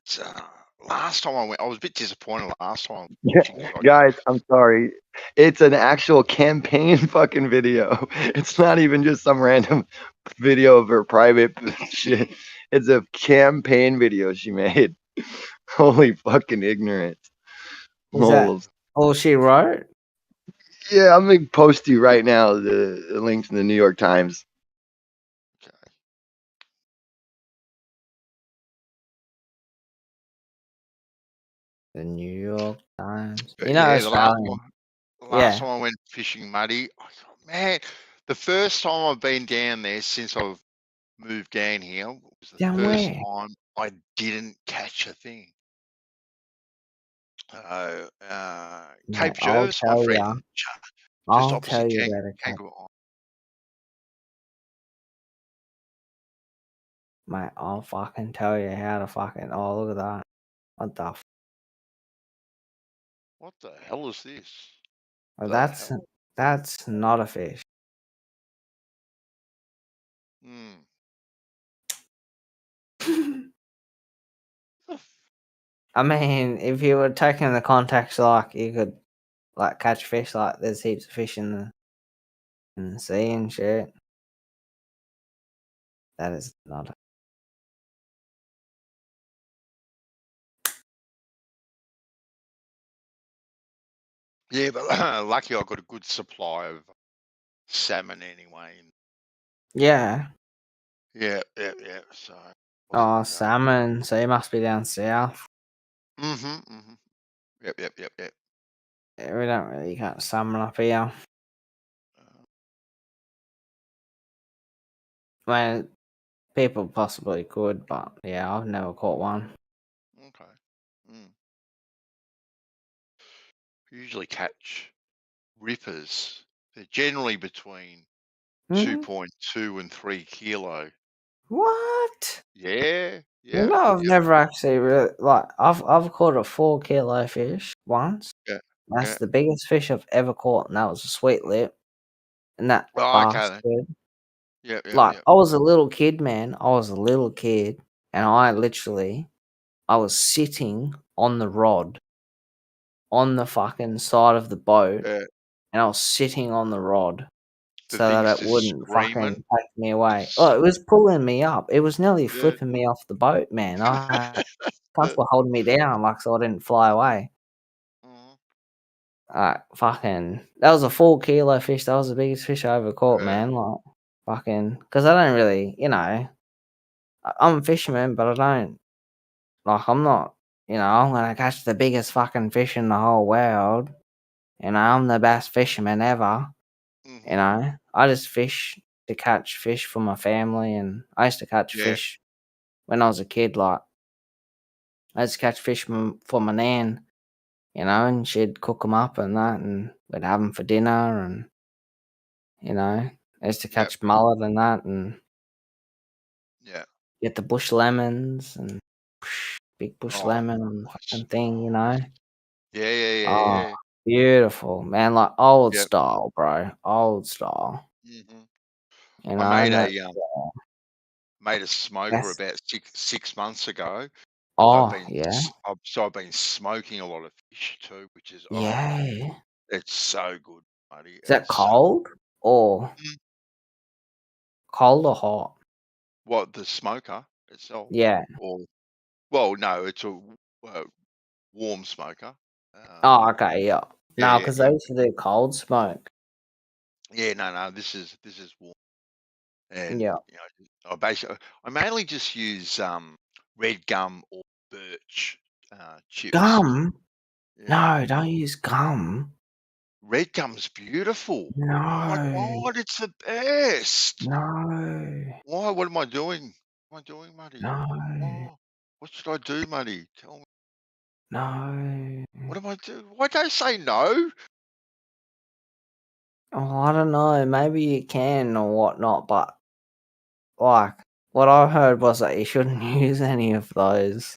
last time I went, I was a bit disappointed. Last time I went Yeah, fishing, 'cause guys, I'm sorry. It's an actual campaign fucking video. It's not even just some random video of her private shit. It's a campaign video she made. Holy fucking ignorance. Is that Moles. all she wrote? Yeah, I'm gonna post you right now the links in the New York Times. The New York Times. But You know, yeah, Australian. the last Yeah. time I went fishing, Muddy, I thought, man, the first time I've been down there since I've moved down here was the Down first where? time I didn't catch a thing. Mate, Cape I'll Jervis, my tell friend, ya. just I'll opposite tell you about a cat. Kangaroo Island. Mate, I'll fucking tell you how to fucking. Oh, look at that. What the? What the hell is this? Oh, The hell? that's not a fish. Hmm. I mean, if you were taking the context, like you could like catch fish, like there's heaps of fish in the sea and shit. That is not a. Yeah, but lucky I got a good supply of salmon anyway. Yeah. Yeah. So. Oh, salmon. So you must be down south. Mm-hmm. Yep. Yeah, we don't really catch salmon up here. I mean, people possibly could, but yeah, I've never caught one. Okay. Usually catch rippers. They're generally between 2.2 and 3 kilo. What? Yeah. You know, I've never actually really like. I've caught a 4 kilo fish once. Yeah. That's the biggest fish I've ever caught, and that was a sweet lip. And that Oh, okay then. bastard. Yeah. Like, I was a little kid, man. I was a little kid, and I was sitting on the rod on the fucking side of the boat, Yeah. and I was sitting on the rod The so that thing's it just wouldn't fucking screaming. take me away. Oh, it was pulling me up. It was nearly Yeah. flipping me off the boat, man. Cunts were holding me down, like, so I didn't fly away. Fucking, that was a 4 kilo fish. That was the biggest fish I ever caught, man. Like, fucking, because I don't really, I'm a fisherman, but I don't, like, I'm not, I'm gonna catch the biggest fucking fish in the whole world. I'm the best fisherman ever. I just fish to catch fish for my family, and I used to catch fish when I was a kid. Like, I used to catch fish for my nan, and she'd cook them up and that, and we'd have them for dinner, and I used to catch mullet and that, and get the bush lemons and big bush lemon on the fucking thing, Yeah. Oh, beautiful, man! Like old style, bro. Old style. I And that, made a smoker that's about 6 months ago. oh yeah, I've been smoking a lot of fish too, which is yeah. it's so good, buddy. Is that cold or cold or hot? What, the smoker itself? Yeah. Or well, no, it's a warm smoker. Oh, okay, yeah. No, Yeah. because they used to do cold smoke. Yeah, no. This is warm, and Yeah. I mainly just use red gum or birch chips. Gum? Yeah. No, don't use gum. Red gum's beautiful. Oh my No. god, it's the best. No. Why? What am I doing? What am I doing, Muddy? No. Oh, what should I do, Muddy? Tell me. No. What am I doing? Why don't I say no? Oh, I don't know. Maybe you can or whatnot, but like what I heard was that you shouldn't use any of those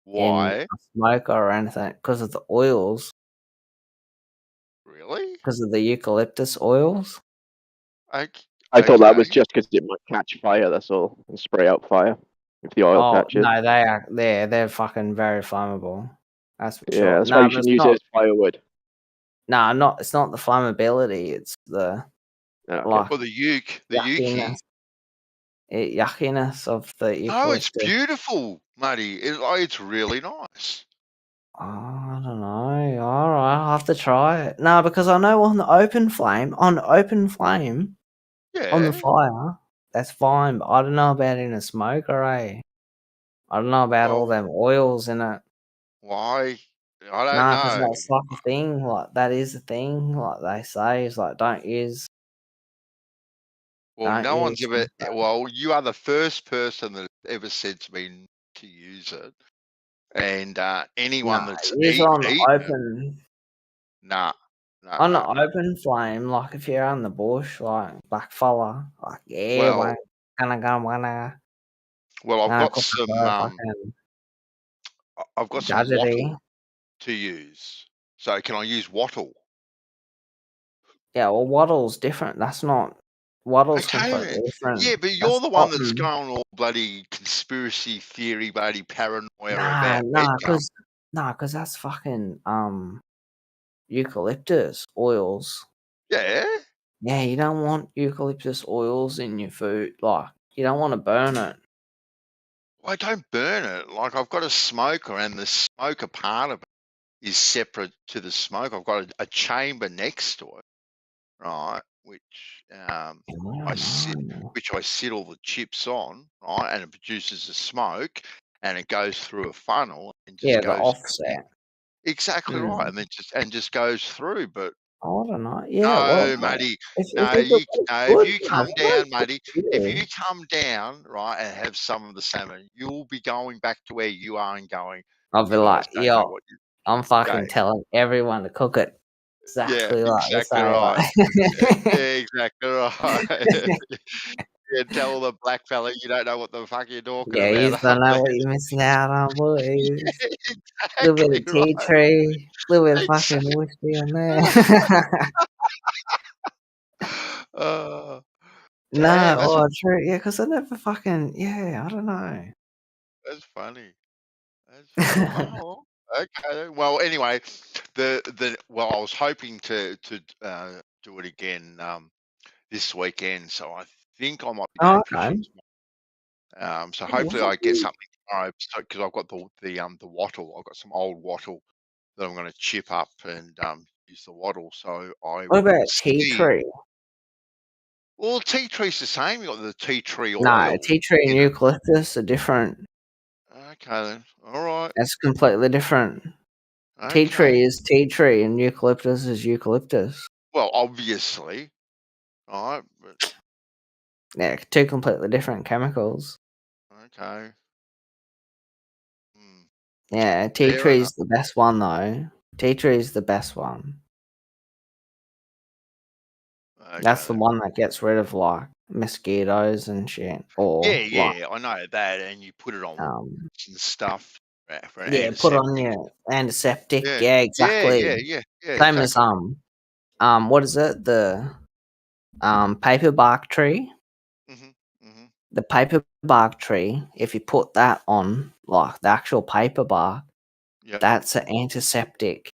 in Why? a smoker or anything because of the oils, Really? because of the eucalyptus oils. Okay. I thought that was Okay. just because it might catch fire. That's all, and spray out fire if the oil Oh catches. no, they're fucking very flammable. That's for Yeah, sure. that's why No, you but shouldn't it's use it not. as firewood. No, it's not the flammability. It's the Oh, okay. like Or the uke, the yuckiness, yuki. yuckiness of the No, it's eucalyptus. beautiful, Muddy. It's really nice. Oh, I don't know. All right, I'll have to try it. No, because I know on open flame, on the Yeah. fire, that's fine. But I don't know about in a smoker, eh? I don't know about all Well, them oils in it. why? I don't Nah, because know. that's like a thing. Like that is a thing. Like they say, is like don't use. Well, Don't no one's use. ever. Well, you are the first person that ever said to me to use it, and anyone Nah, that's use on the eaten it, open. nah, On the no. open flame, like if you're on the bush, like black fella, like yeah, Well, wanna well, I've got cook some. up fucking I've got some gadgety. wattle to use. So can I use wattle? Yeah, well, wattle's different. That's not wattle's Okay completely then. different. Yeah, but you're That's the one that's cotton. going all bloody conspiracy theory, bloody paranoia Nah, about nah, bed gum. cause that's fucking eucalyptus oils. Yeah. Yeah, you don't want eucalyptus oils in your food. Like you don't want to burn it. Well, I don't burn it. Like I've got a smoker, and the smoker part of it is separate to the smoke. I've got a chamber next to it, right? Which I sit all the chips on, right? And it produces a smoke, and it goes through a funnel and just Yeah, the goes offset. exactly right, and then just goes through. But I don't know. Yeah, well, no, matey, if no, it you tastes no. good, If you no, come it down, tastes matey, if good. you come down, right, and have some of the salmon, you'll be going back to where you are and going, I'll be "You guys like, don't know yo, what you." I'm Go. fucking telling everyone to cook it Yeah, exactly like you exactly say. right. Like, Yeah, exactly right. Yeah, tell the black fella you don't know what the fuck you're talking yeah, you about just up don't know there. what you're missing out on, boys. Yeah, Little bit of exactly tea right. tree, little bit of fucking Exactly. whiskey on there. Damn, No, oh, true. Yeah, because I never fucking, yeah, I don't know. that's funny. That's funny. Oh, okay. Well, anyway, well, I was hoping to do it again this weekend, so I think I might be Oh, going fishing okay. tomorrow. So Yeah, well, hopefully I get fucking, something tomorrow because I've got the wattle. I've got some old wattle that I'm going to chip up and use the wattle. So I what will about tea see. tree? Well, tea tree's the same. You got the tea tree No, oil tea tree and in it. eucalyptus are different. Okay then. All right. It's completely different. Tea tree Okay. is tea tree and eucalyptus is eucalyptus. Well, obviously. All right. But, Yeah, two completely different chemicals. okay. Yeah, tea Fair tree enough. is the best one though. Tea tree is the best one. That's Okay the then. one that gets rid of like mosquitoes and shit, or like Yeah, I know that, and you put it on um, and stuff for an yeah, put on antiseptic. your antiseptic. Yeah, Yeah, yeah, exactly. yeah, yeah, yeah, Same as exactly. what is it? The paper bark tree. The paper bark tree. If you put that on like the actual paper bark, Yep. that's an antiseptic.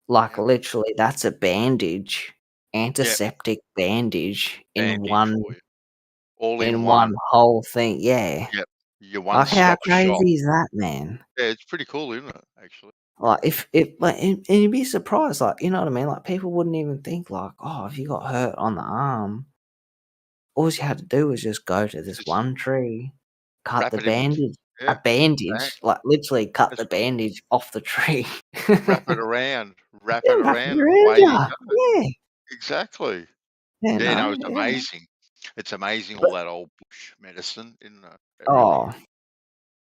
Like literally, that's a bandage, antiseptic bandage in Bandage one for you. All in in one. one whole thing. Yeah. Yep. Your Like how one-stop shop. crazy is that, man? Yeah, it's pretty cool, isn't it? Actually. Like if like and you'd be surprised, like you know what I mean? Like people wouldn't even think like, oh, if you got hurt on the arm, all you had to do was just go to this one tree, cut Wrap the it in. bandage, a Yeah. bandage, like literally cut That's the bandage off the tree. wrap it around. Wrap Yeah, it wrap it around, and around away you ya. go. Yeah. Exactly. Yeah, Yeah, no, no, it's yeah. amazing. It's amazing all that old bush medicine, isn't it? It really Oh, is.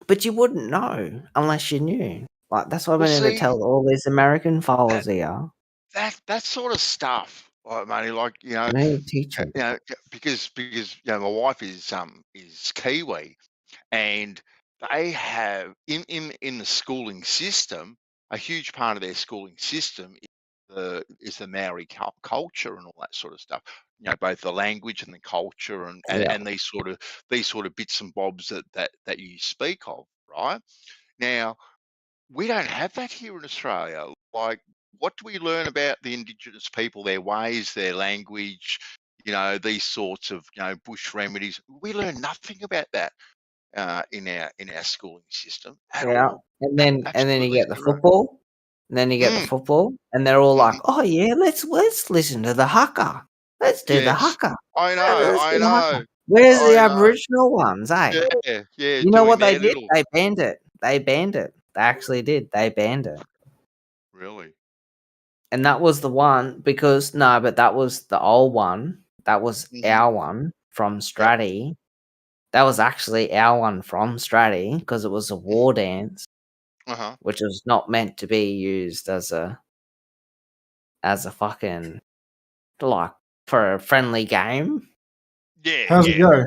but you wouldn't know unless you knew. Like that's what Well, we need to see, tell all these American followers here. that sort of stuff, like, money, like, We need to teach them. because my wife is Kiwi, and they have in the schooling system, a huge part of their schooling system is the Maori culture and all that sort of stuff. Both the language and the culture and Yeah. these sort of bits and bobs that you speak of, right? Now, we don't have that here in Australia. Like, what do we learn about the Indigenous people, their ways, their language, these sorts of, bush remedies? We learn nothing about that in our schooling system at Yeah. all. And then you Absolutely get the zero. football. And then you get the Mm. football, and they're all like, Mhm. "Oh yeah, let's listen to the haka. Let's do the Yes, haka. I Yeah, know, let's I do the haka." know, Where's the I know. Aboriginal ones, eh? Yeah, You know doing what they their did? little. They banned it. They banned it. They actually did. They banned it. Really? And that was the one because no, but that was the old one. That was Mhm. our one from Yep. Stratty. That was actually our one from Stratty because it was a war dance, Uh-huh. which was not meant to be used as a fucking like for a friendly game. Yeah, How's it go?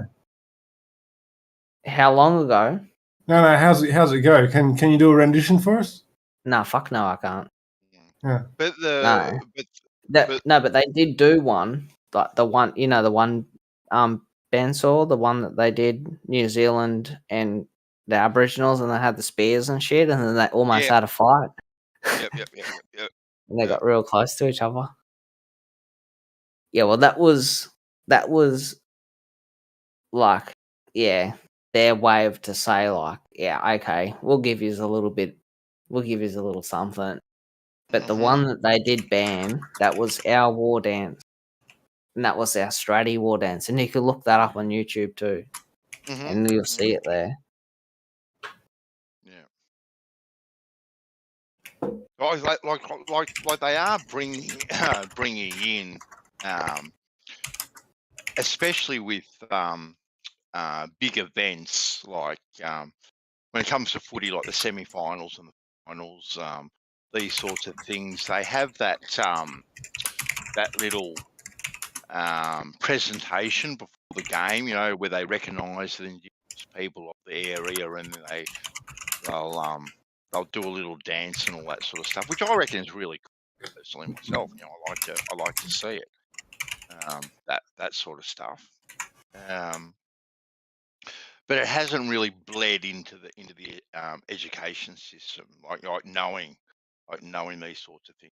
How long ago? No. How's it go? Can you do a rendition for us? No, fuck no, I can't. Yeah. But No. but No, but they did do one, like the one, the one Bensaw, the one that they did New Zealand and the Aboriginals, and they had the spears and shit, and then they almost yeah. had a fight, Yep. and they got real close to each other. Yeah, well, that was like, yeah, their way of to say like, yeah, okay, we'll give you a little bit, we'll give you a little something. But the one that they did ban, that was our war dance. And that was our Stratty war dance. And you can look that up on YouTube too. And you'll see it there. Yeah. Like they are bringing in, especially with big events like when it comes to footy, like the semi-finals and the finals, these sorts of things. They have that that little presentation before the game, where they recognise the Indigenous people of the area, and they'll do a little dance and all that sort of stuff, which I reckon is really cool. Personally, myself, I like to see it. That sort of stuff. But it hasn't really bled into the education system, like knowing these sorts of things,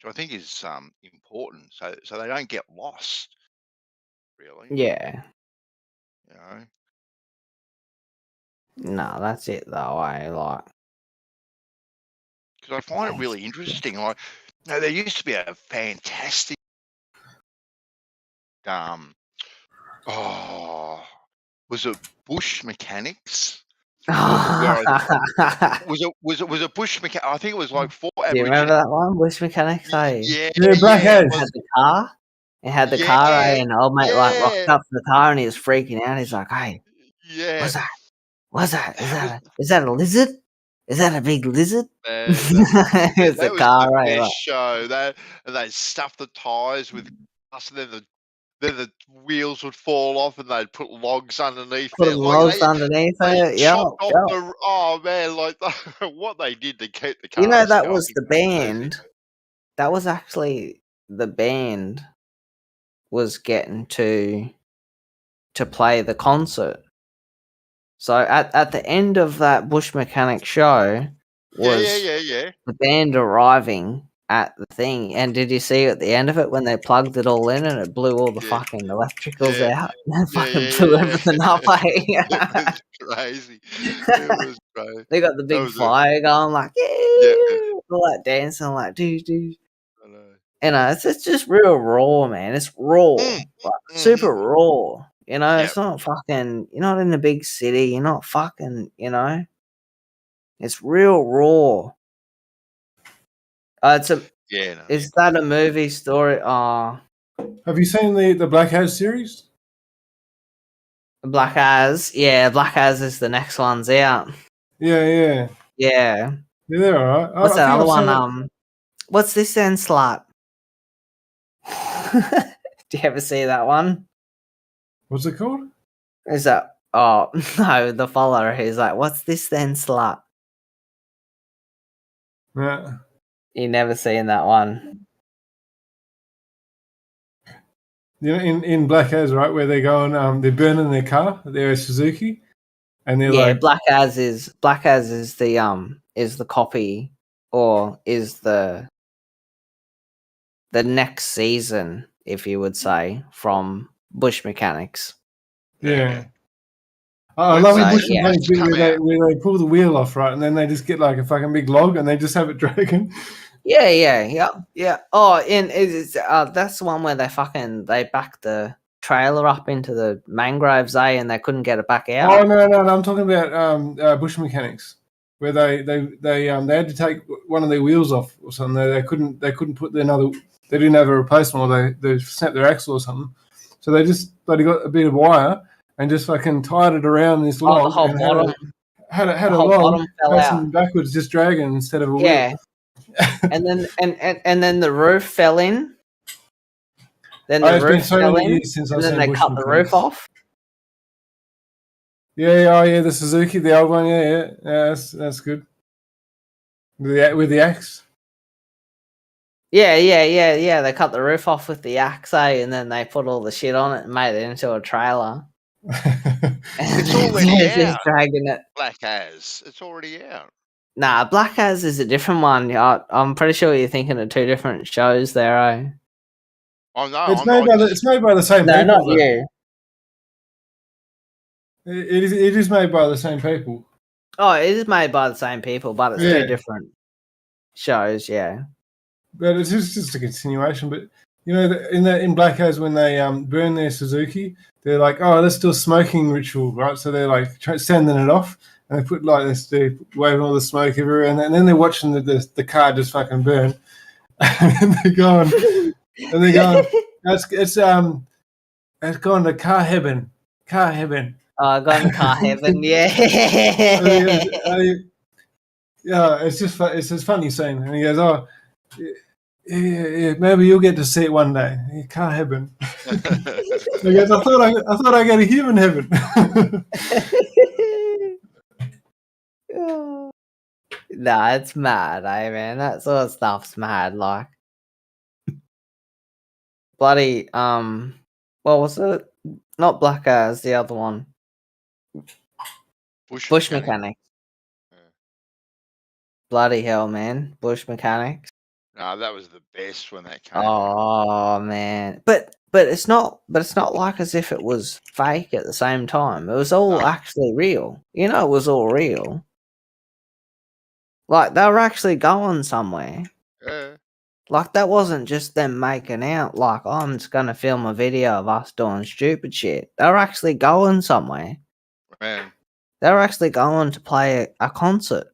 which I think is important, so they don't get lost. Really, Yeah. you know. No, that's it though. Like, Because I find it really interesting. Like, there used to be a fantastic was it Bush Mechanics? Was it Bush Mechanics? I think it was like 4 do you Aboriginal. remember that one? Bush Mechanics, eh? Yeah, Blackheads. It had the car. It had the car, eh? And old mate like rocked up to the car and he was freaking out. He's like, "Hey, Yeah. what's that? What's that? Is that a lizard? Is that a big lizard?" It's That the was car, the right? best Like, show. They stuffed the tires with glass, and then the wheels would fall off, and they'd put logs underneath put there. them Like logs underneath it. Yep, chopped off yep. the. Oh man, like what they did to keep the cars. You know, that was going the band. That was actually the band was getting to play the concert. So at the end of that Bush Mechanic show was Yeah. the band arriving at the thing. And did you see at the end of it when they plugged it all in and it blew all the fucking electricals out and fucking blew everything up? It was crazy. It was crazy. They got the That big was fire going like, Yeah. all that dancing like, dude. It's just real raw, man. It's raw, like super raw. It's not fucking. You're not in a big city. You're not fucking. It's real raw. Is that a movie story? Have you seen the Blackheads series? Black Eyes. Yeah, Black Eyes is the next one's out. Yeah. Yeah. Yeah, they're all right. What's I that think other I've seen one? it. What's this then, slut? Do you ever see that one? What's it called? Is that? Oh no, the follower who's like, "What's this then, slut?" Yeah. You never seen that one. You know, in Black As, right, where they're going, they're burning their car, their Suzuki, and they're Yeah, like, Black As is the copy, or is the next season, if you would say, from Bush Mechanics. yeah. I When's love So, the that Bush yeah. Mechanics supposed to bit come out? where they pull the wheel off, right, and then they just get like a fucking big log and they just have it dragging. Yeah. Oh, and that's the one where they backed the trailer up into the mangroves, and they couldn't get it back Oh out. no, I'm talking about Bush Mechanics, where they had to take one of their wheels off or something. They couldn't put another. They didn't have a replacement, or they snapped their axle or something. So they just got a bit of wire and just fucking tied it around this Oh, the log whole and bottom, had the a whole log bottom fell out. facing backwards, just dragging instead of a wheel. Yeah, and then and then the roof fell in. Then the It's been roof so fell many in, years since I've and then seen they Bush cut the roof Mechanics. off. Yeah, the Suzuki, the old one, yeah, that's good. With the axe. Yeah. They cut the roof off with the axe, and then they put all the shit on it and made it into a trailer. It's already Just out. dragging it. Black As. It's already out. Nah, Black As is a different one. I'm pretty sure you're thinking of two different shows there. Oh no, It's made by the same No, people. not Though. you. It is made by the same people. Oh, it is made by the same people, but it's Yeah. two different shows. Yeah. But it's just a continuation. But you know, in Black As, when they burn their Suzuki, they're like, oh, let's do a smoking ritual, right? So they're like sending it off, and they put like this, they waving all the smoke everywhere, and then they're watching the car just fucking burn, and they're going, it's gone to car heaven. Oh, gone to car heaven. Yeah. Yeah, it's just it's a funny scene, and he goes, "Oh, yeah, maybe you'll get to see it one day." Car heaven. He goes, "I thought I got a human heaven." Nah, it's mad, man. That sort of stuff's mad. Like, bloody what was it? Not Black As, the other one. Bush Mechanics. Yeah. Bloody hell, man. Bush Mechanics. No, that was the best when that came out. Oh man. But it's not like as if it was fake at the same time. It was all actually real. You know, it was all real. Like, they were actually going somewhere. Yeah. Like, that wasn't just them making out like, oh, I'm just gonna film a video of us doing stupid shit. They were actually going somewhere. Man. They were actually going to play a concert.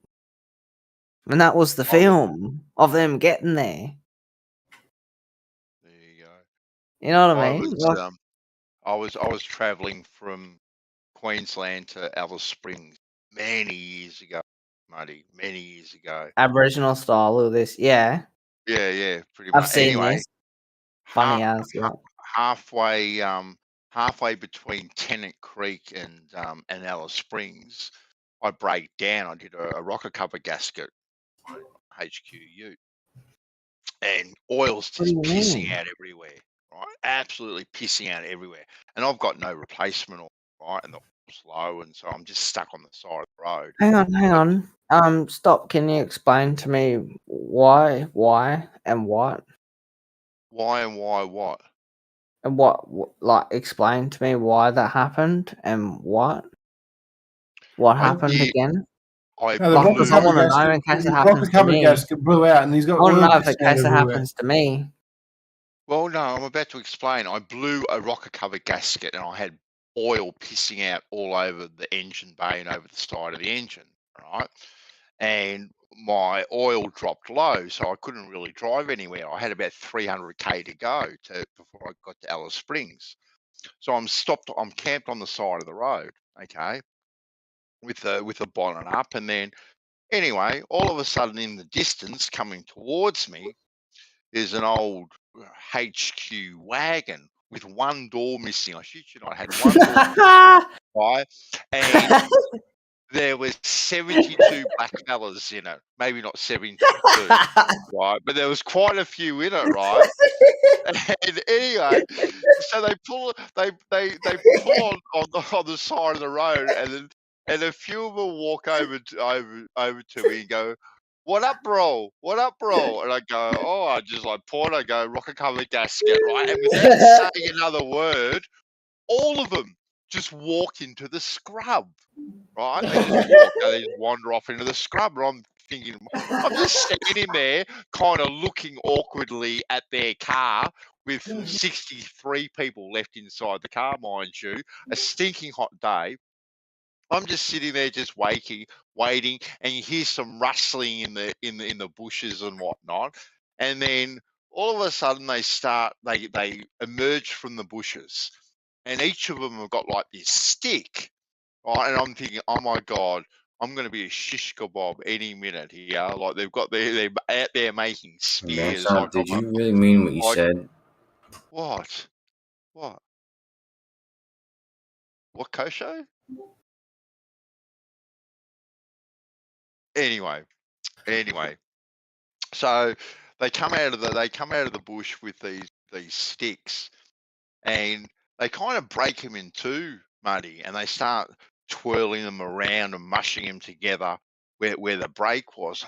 And that was the film of them getting there. There you go. You know what I mean? I was traveling from Queensland to Alice Springs many years ago, Marty. Many years ago. Aboriginal style of this, yeah. Yeah, pretty I've much. seen Anyway, this. Funny as yeah. halfway between Tennant Creek and Alice Springs, I break down. I did a rocker cover gasket, HQU, and oil's just pissing out everywhere, right? Absolutely pissing out everywhere, and I've got no replacement oil, right? And the oil's low, and so I'm just stuck on the side of the road. Hang on. Stop. Can you explain to me why, and what? Why and why what? And what like, explain to me why that happened and what? What happened again? I No, the rocker cover gasket blew out, and he's got. I want to oil know if in pissing out case it everywhere. happens to me. Well, no, I'm about to explain. I blew a rocker cover gasket, and I had oil pissing out all over the engine bay and over the side of the engine, right? And my oil dropped low, so I couldn't really drive anywhere. I had about 300k to go before I got to Alice Springs. So I'm camped on the side of the road, okay, with the bonnet up, and then Anyway, all of a sudden in the distance coming towards me is an old HQ wagon with one door missing. I shit you not, had one door missing, right? And there was 72 black fellas in it. Maybe not 72, right? But there was quite a few in it, right? And anyway, so they pull on the side of the road, and a few of them walk over to me and go, "What up, bro? What up, bro?" And I go, "Oh," I just like point. I go, "Rocket cover gasket," right? And without saying another word, all of them just walk into the scrub, right? They just walk, they just wander off into the scrub. And I'm thinking, I'm just standing there, kind of looking awkwardly at their car with 63 people left inside the car, mind you, a stinking hot day. I'm just sitting there, just waiting, and you hear some rustling in the bushes and whatnot, and then all of a sudden they emerge from the bushes, and each of them have got like this stick, right? And I'm thinking, oh my god, I'm going to be a shish kebab any minute here. Like they're out there making spears. Manshot, did you really mean what you said? What? What? What, Kosho? Anyway, so they come out of the bush with these sticks, and they kind of break them in two, Muddy, and they start twirling them around and mushing them together where the break was.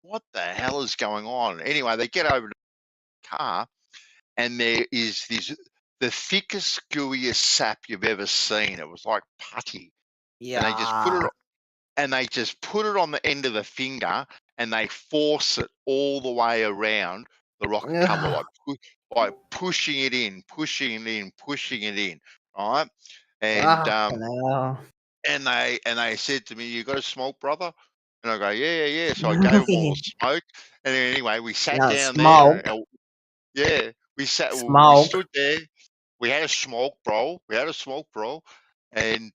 What the hell is going on? Anyway, they get over to the car, and there is the thickest, gooeyest sap you've ever seen. It was like putty. Yeah. And they just put it on the end of the finger, and they force it all the way around the rocket cover, like pushing it in, right? And and they said to me, "You got a smoke, brother?" And I go, "Yeah." So I gave them all the smoke, and then anyway, we sat down there. Yeah, we stood there. We had a smoke, bro. And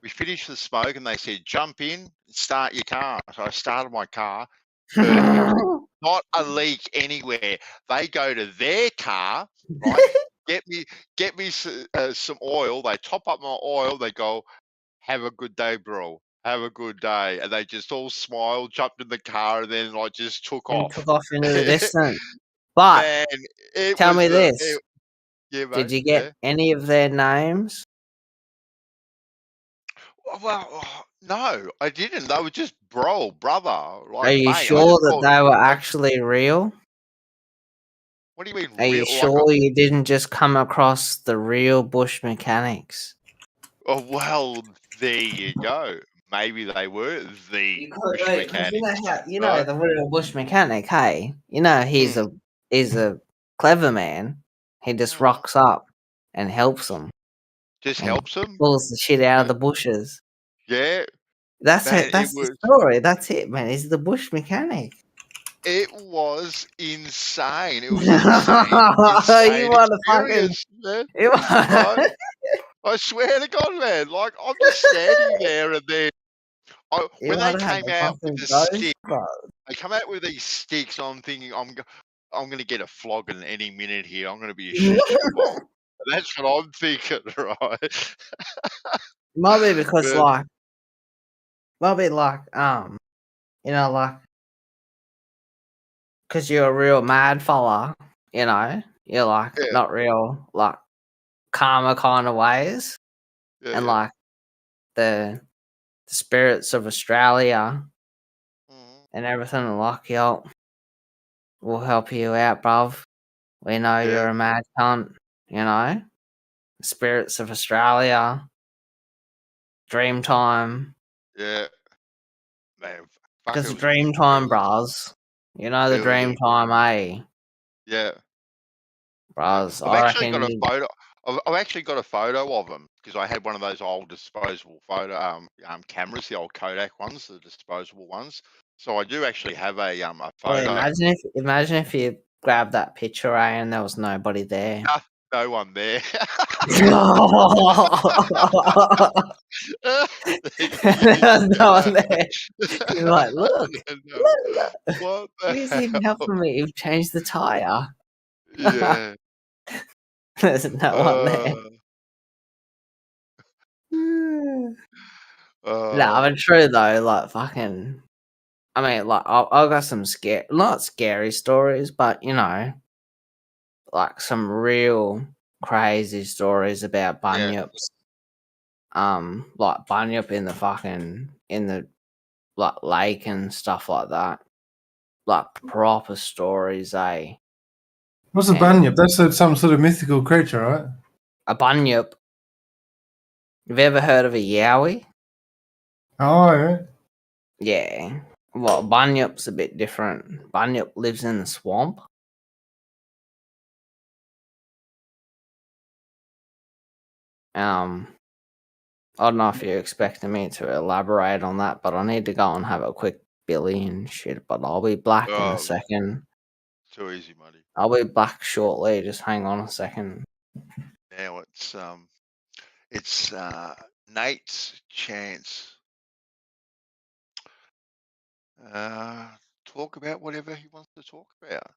we finished the smoke, and they said, "Jump in, start your car." So I started my car. Perfect. Not a leak anywhere. They go to their car, right? get me some oil. They top up my oil. They go, "Have a good day, bro. Have a good day." And they just all smiled, jumped in the car, and then like just took off. Took off into the distance. But Man, tell me this: yeah, mate, did you get any of their names? Well, no, I didn't. They were just brother. Like, Are you mate, sure that they were actually real? What do you mean Are you real? sure you didn't just come across the real bush mechanics? Oh, well, there you go. Maybe they were the bush mechanics. You know the real bush mechanic, hey? You know he's a clever man. He just rocks up and helps them. Just helps them? Pulls the shit out of the bushes. Yeah. That's Man, it. That's the story. That's it, man. He's the bush mechanic. It was insane. It was insane You want to fucking... man. I swear to God, man. Like, I'm just standing there, and then when they came out with the stick, they come out with these sticks. I'm thinking, I'm going to get a flogging any minute here. I'm going to be a shish kebab. That's what I'm thinking, right? Might be because because you're a real mad fella, you know, you're like not real like calmer kind of ways, and like the spirits of Australia and everything like, yo, we'll help you out, bruv. We know you're a mad cunt, you know. Spirits of Australia, Dreamtime. Yeah, man. Because Dreamtime, bros. You know the Dreamtime, eh? Yeah. Bros, I've actually got a photo. I've actually got a photo of them because I had one of those old disposable photo cameras, the old Kodak ones, the disposable ones. So I do actually have a photo. Yeah, imagine if you grabbed that picture, and there was nobody there. no one there. There's no one there. You're like, look, look. What the Who's even helping me? You've changed the tire. Yeah. There's no one there. No, I mean, true though. Like, fucking. I mean, like, I got some not scary stories, but you know, like some real crazy stories about bunyips. Like bunyip in the like lake and stuff like that. Like proper stories, eh? What's a bunyip? That's some sort of mythical creature, right? A bunyip. Have you ever heard of a yowie? Oh, yeah. Yeah. Well, bunyip's a bit different. Bunyip lives in the swamp. I don't know if you're expecting me to elaborate on that, but I need to go and have a quick billy and shit. But I'll be back in a second. Too easy, buddy. I'll be back shortly. Just hang on a second. Now it's Nate's chance. Talk about whatever he wants to talk about.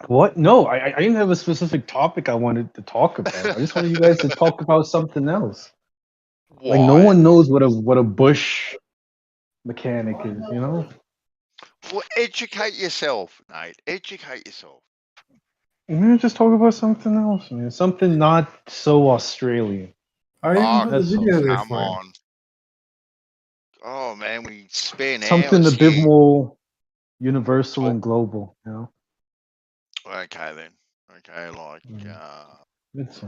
What? No, I didn't have a specific topic I wanted to talk about. I just wanted you guys to talk about something else. Like no one knows what a bush mechanic is, you know? Well, educate yourself, Nate. Educate yourself. Man, just talk about something else, man. Something not so Australian. I even put the That's video all. there Come for you. on. Oh man, we spend Something hours a bit here. more universal and global, you know? Okay then. Okay, like It's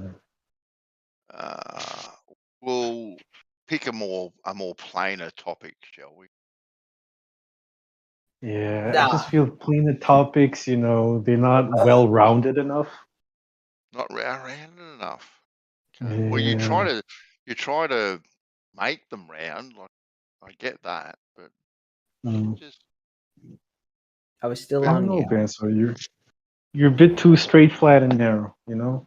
we'll pick a more plainer topic, shall we? yeah, I just feel cleaner topics, you know, they're not well rounded enough. Not rounded enough. Okay. Well, you try to make them round. Like I get that, but just Are we still I on don't know, you? Banso. You're a bit too straight, flat, and narrow, you know?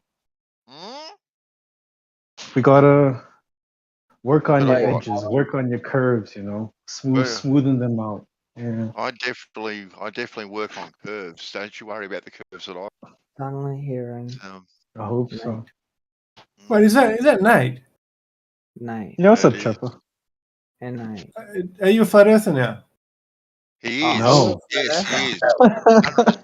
We gotta work on your edges, work on your curves, you know? Smoothen them out. Yeah. I definitely work on curves. Don't you worry about the curves at all. Suddenly hearing. I hope so. Wait, is that Nate? Nate. Yeah, what's up, Chopper? And Nate. Are you a flat earther now? He is. No. Yes, he is. Are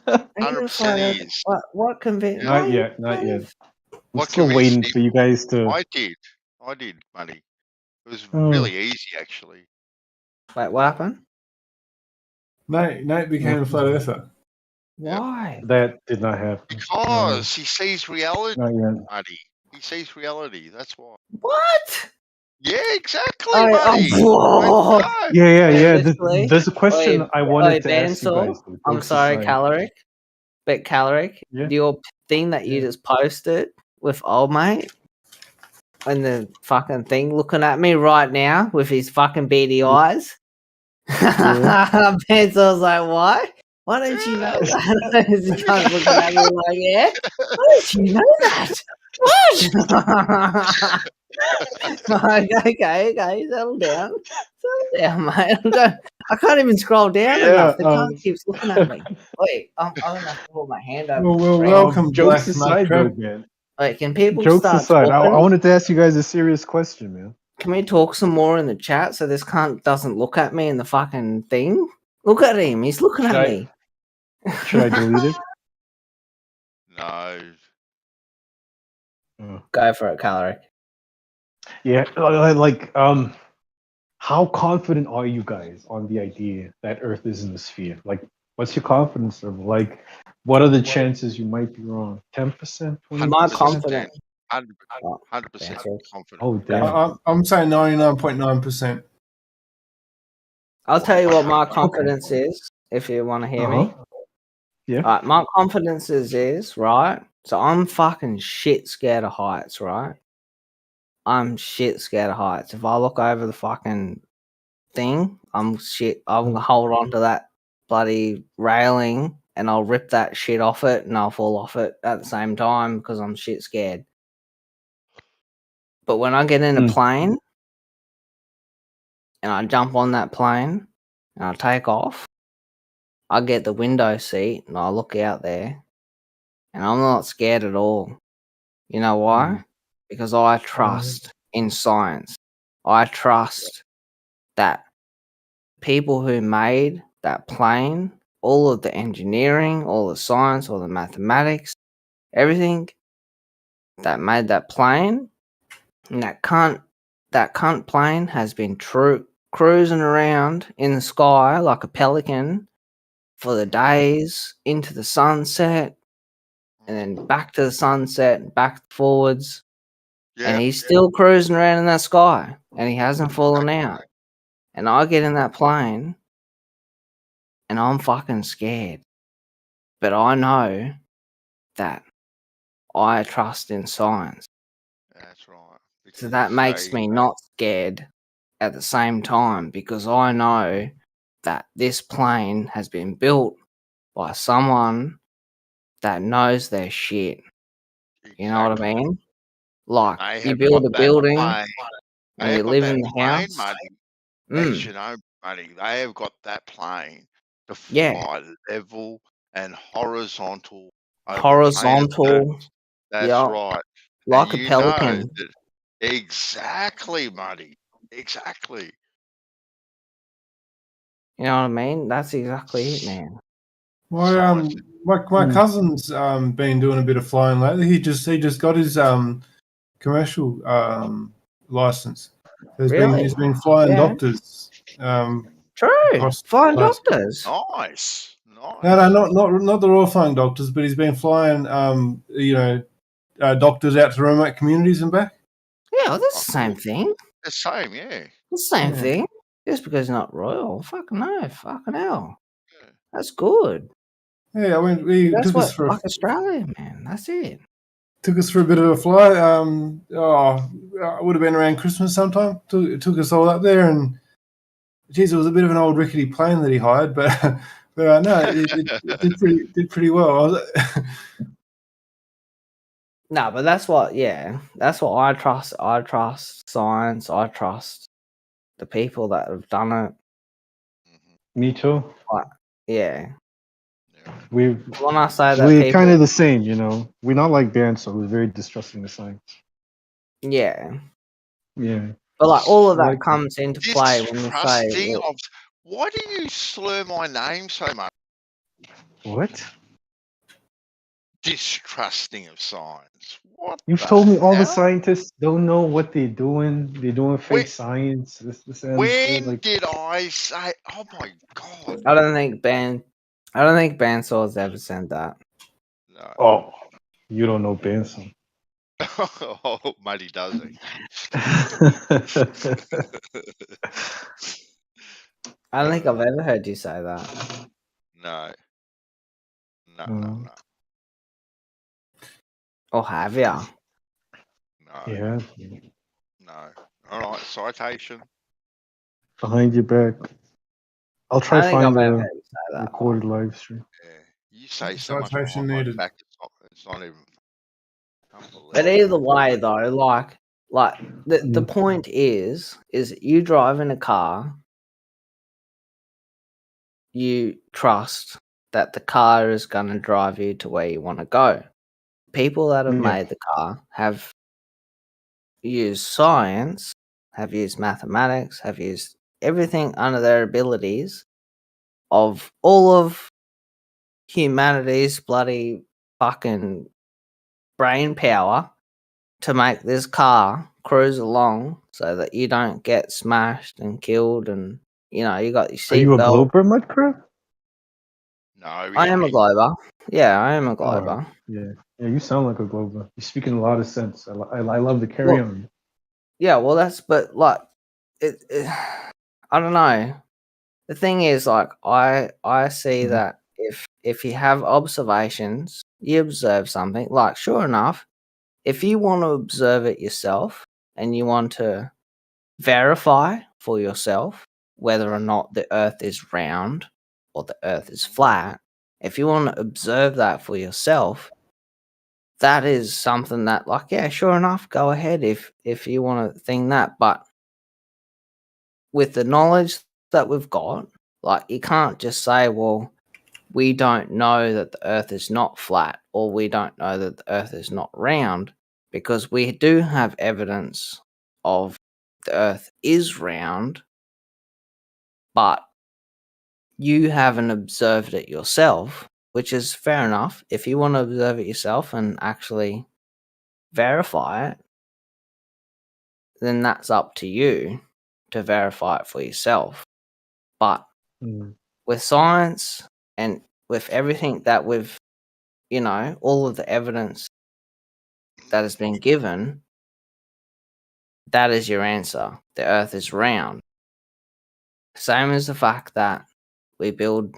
you a 100% flat he earther? is. What convinced? Not yet, not yet. I'm What still convinced waiting him? for you guys to. I did, buddy. It was really easy, actually. Wait, what happened? Nate became a flat earther. Why? That did not happen. Because he sees reality, Not yet. buddy. He sees reality. That's why. What? Yeah, exactly, Oh, buddy. whoa. I know. Yeah. Literally. There's a question I wanted to ask you Bansal, guys. though. I'm Jokes sorry, aside. Caloric. But Caloric, your thing that you just posted with old mate and the fucking thing looking at me right now with his fucking beady eyes. Bansal's like, what? Why don't you know that? He can't look at me like, yeah? Why don't you know that? What? Okay, settle down, mate. I can't even scroll down enough. The guy keeps looking at me. Wait, I'm gonna have to hold my hand over. Well, the screen. welcome, Jokes Black aside, Mud though, man. Wait, can people Jokes start aside, I talking? wanted to ask you guys a serious question, man. Can we talk some more in the chat so this cunt doesn't look at me in the fucking thing? Look at him. He's looking at me. Should I delete it? No. Go for it, Caloric. Yeah, how confident are you guys on the idea that Earth isn't a sphere? Like, what's your confidence level? Like, what are the chances you might be wrong? 10%? I'm not confident. 100% confident. Oh, damn. I'm saying 99.9%. I'll tell you what my confidence is, if you want to hear me. Yeah. Alright, my confidence is, right? So I'm fucking shit scared of heights, right? I'm shit scared of heights. If I look over the fucking thing, I'm gonna hold on to that bloody railing and I'll rip that shit off it and I'll fall off it at the same time because I'm shit scared. But when I get in a plane and I jump on that plane and I take off, I get the window seat and I look out there and I'm not scared at all. You know why? Because I trust in science. I trust that people who made that plane, all of the engineering, all the science, all the mathematics, everything that made that plane, and that cunt plane has been cruising around in the sky like a pelican for the days into the sunset, and then back to the sunset, back forwards, and he's still cruising around in that sky, and he hasn't fallen out. And I get in that plane, and I'm fucking scared, but I know that I trust in science. That's right. So that makes me not scared at the same time, because I know that this plane has been built by someone that knows their shit. You know what I mean? Like, They you have build got a that building plane. and They you have got live that in the plane, house. Marty. As you know, Marty, they have got that plane to Yeah. fly level and horizontal over Horizontal. planets. That's Yeah. right. Like And a you know pelican. that exactly, Marty. Exactly. You know what I mean? That's exactly it, man. My cousin's been doing a bit of flying lately. He just got his commercial license. He's been flying doctors. True. Flying doctors. Nice. No, not the Royal Flying Doctors, but he's been flying doctors out to remote communities and back. Yeah, well, that's the same thing. The same, yeah. The same Yeah. thing. Just because it's not royal. Fucking no. Fucking hell. That's good. Yeah, I mean, he That's took us what, for like Australia, man. That's it. a bit of a fly. It would have been around Christmas sometime. Took us all up there, and geez, it was a bit of an old rickety plane that he hired, but no, it did pretty well. No, but that's what I trust. I trust science. I trust the people that have done it. Me too. Yeah. We're When I say that, we're people, kind of the same, you know. We're not like Banso, who's very distrusting of science. yeah. Yeah. But like all of that Like comes into play when you say, Distrusting well, of. Why do you slur my name so much? what? Distrusting of science. What You've the told me all the hell? scientists don't know what they're doing. They're doing fake science. This and this. When Like, did I say? Oh my god! I don't think Bansaw's ever said that. No. oh, you don't know Banso. Oh, mate, he does I don't think I've ever heard you say that. No. No. Or have ya? No. Yeah. No. All right. Citation. Behind your back. I'll try I think find I've ever the heard you say that. recorded live stream. Yeah. You say so much Citation behind my needed. back. It's not even. But either way, though, like the point is you drive in a car, you trust that the car is going to drive you to where you want to go. People that have made the car have used science, have used mathematics, have used everything under their abilities of all of humanity's bloody fucking brain power to make this car cruise along so that you don't get smashed and killed, and you know you got your Are you a seatbelt. Glober, Mudcrab? No. I am a Glober. Yeah, I am a Glober. Yeah. Yeah, you sound like a Glober. You're speaking a lot of sense. I love the carry on. Yeah, well, but like, it, I don't know. The thing is, like, I see that if you have observations, you observe something. Like, sure enough, if you want to observe it yourself and you want to verify for yourself whether or not the Earth is round or the Earth is flat, if you want to observe that for yourself, that is something that, like, yeah, sure enough, go ahead if you want to think that. But with the knowledge that we've got, like, you can't just say, well, we don't know that the earth is not flat, or we don't know that the earth is not round, because we do have evidence of the earth is round, but you haven't observed it yourself, which is fair enough. If you want to observe it yourself and actually verify it, then that's up to you to verify it for yourself. But with science and with everything that we've, all of the evidence that has been given, that is your answer. The earth is round. Same as the fact that we build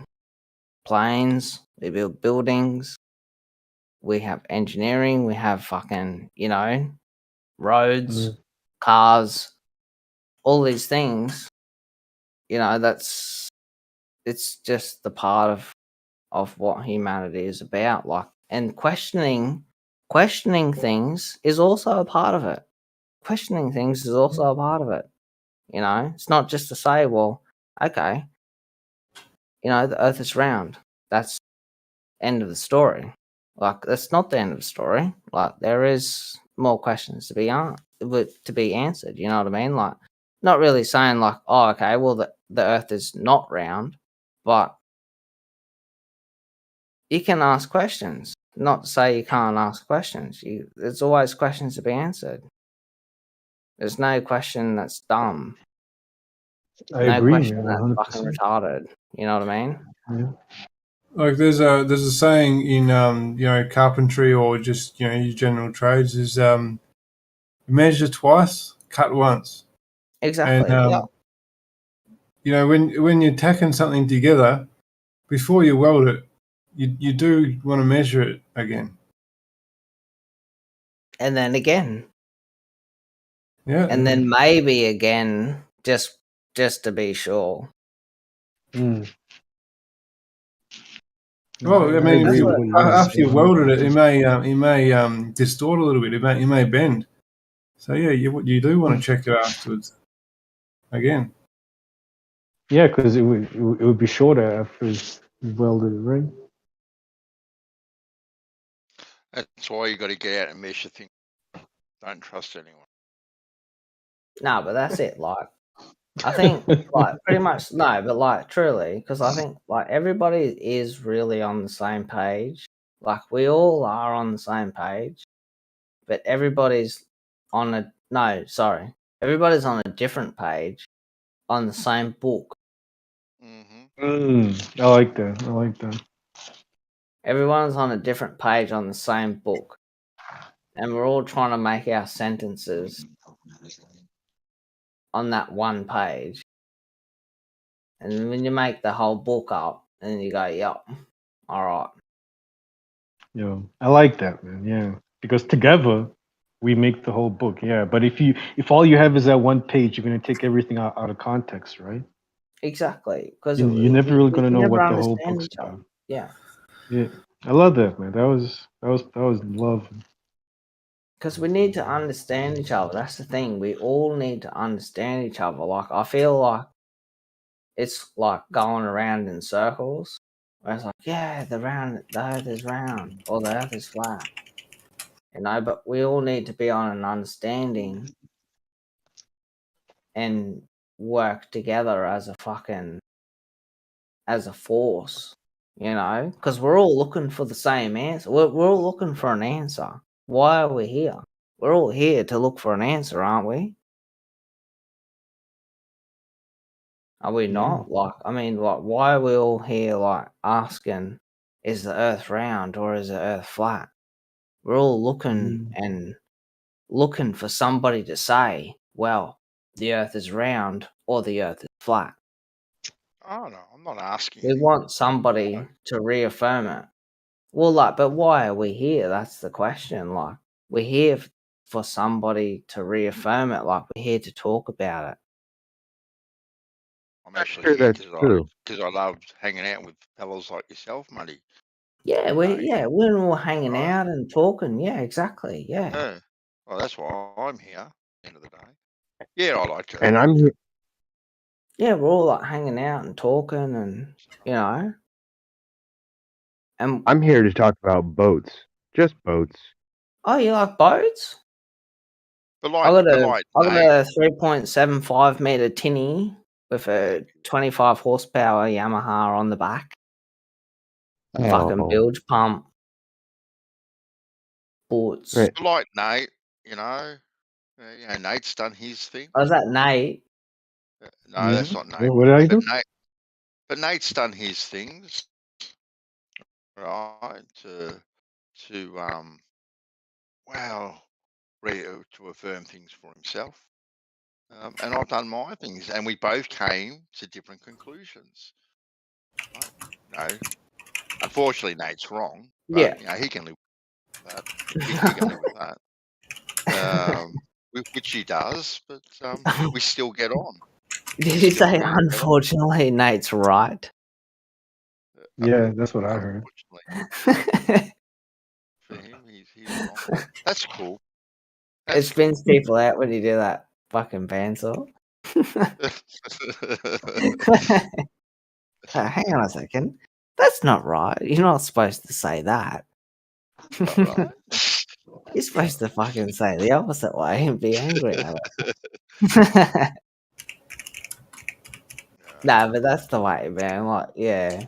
planes, we build buildings, we have engineering, we have fucking, roads, cars, all these things, it's just the part of what humanity is about. Like, and questioning things is also a part of it. Questioning things is also a part of it. It's not just to say, well, okay, the earth is round. That's end of the story. Like, that's not the end of the story. Like, there is more questions to be answered. You know what I mean? Like, not really saying like, oh, okay, well, the earth is not round, but you can ask questions. Not to say you can't ask questions. There's always questions to be answered. There's no question that's dumb. I No agree, question man, that's fucking 100%. retarded. You know what I mean? Yeah. Like there's a saying in carpentry or just your general trades is measure twice, cut once. Exactly. And when you're tacking something together, before you weld it, you do want to measure it again. And then again. Yeah. And then maybe again, just to be sure. Well, I mean, after you've welded it, it may distort a little bit. It may bend. So yeah, you do want to check it afterwards. Again. Yeah, because it would be shorter after it's welded, right? That's why you got to get out and measure things. Don't trust anyone. No, but that's it. Like, I think, like, pretty much no, but like truly, because I think like everybody is really on the same page. Like, we all are on the same page, but everybody's everybody's on a different page on the same book. I like that. Everyone's on a different page on the same book, and we're all trying to make our sentences on that one page. And when you make the whole book up, and you go, "Yep, all right." Yeah, I like that, man. Yeah, because together we make the whole book. Yeah, but if all you have is that one page, you're gonna take everything out of context, right? Exactly, because you're never really gonna know never what the whole understand book's each other. about. Yeah, Yeah, I love that, man. That was love. because we need to understand each other. That's the thing. We all need to understand each other. Like, I feel like it's like going around in circles. Where it's like, yeah, the earth is round, or the earth is flat. But we all need to be on an understanding and work together as a force, because we're all looking for the same answer. We're all looking for an answer. Why are we here? We're all here to look for an answer, aren't we? Are we not? Like, I mean, like, why are we all here, like, asking, is the earth round or is the earth flat? We're all looking for somebody to say, well, the earth is round or the earth is flat. Oh no, I'm not asking. We want somebody to reaffirm it. Well, like, but why are we here? That's the question. Like, we're here for somebody to reaffirm it. Like, we're here to talk about it. I'm actually sure here that's true. because I loved hanging out with fellas like yourself, Muddy. Yeah, we're all hanging Right. out and talking. Yeah, exactly. Yeah. Yeah. Well, that's why I'm here. At the end of the day. Yeah, I like to. And I'm here. Yeah, we're all like hanging out and talking, and you know. And I'm here to talk about boats. Just boats. oh, you like boats? But I like, got a Nate, 3.75 meter tinny with a 25 horsepower Yamaha on the back. Fucking Oh, bilge pump. Boots. right. like Nate, Nate's done his thing. Oh, is that Nate? No, that's not Nate. What did I do? But Nate's done his things, right? To affirm things for himself. And I've done my things, and we both came to different conclusions. Right? Unfortunately, Nate's wrong, but he can live with that. He can live with that. Which he does, but we still get on. Did you say unfortunately Nate's right? Yeah, that's what I heard. For him, he's wrong. That's cool. It spins people out when you do that fucking bandsaw. Hang on a second. That's not right. You're not supposed to say that. You're supposed to fucking say the opposite way and be angry at it. Nah, but that's the way, man. Like, yeah.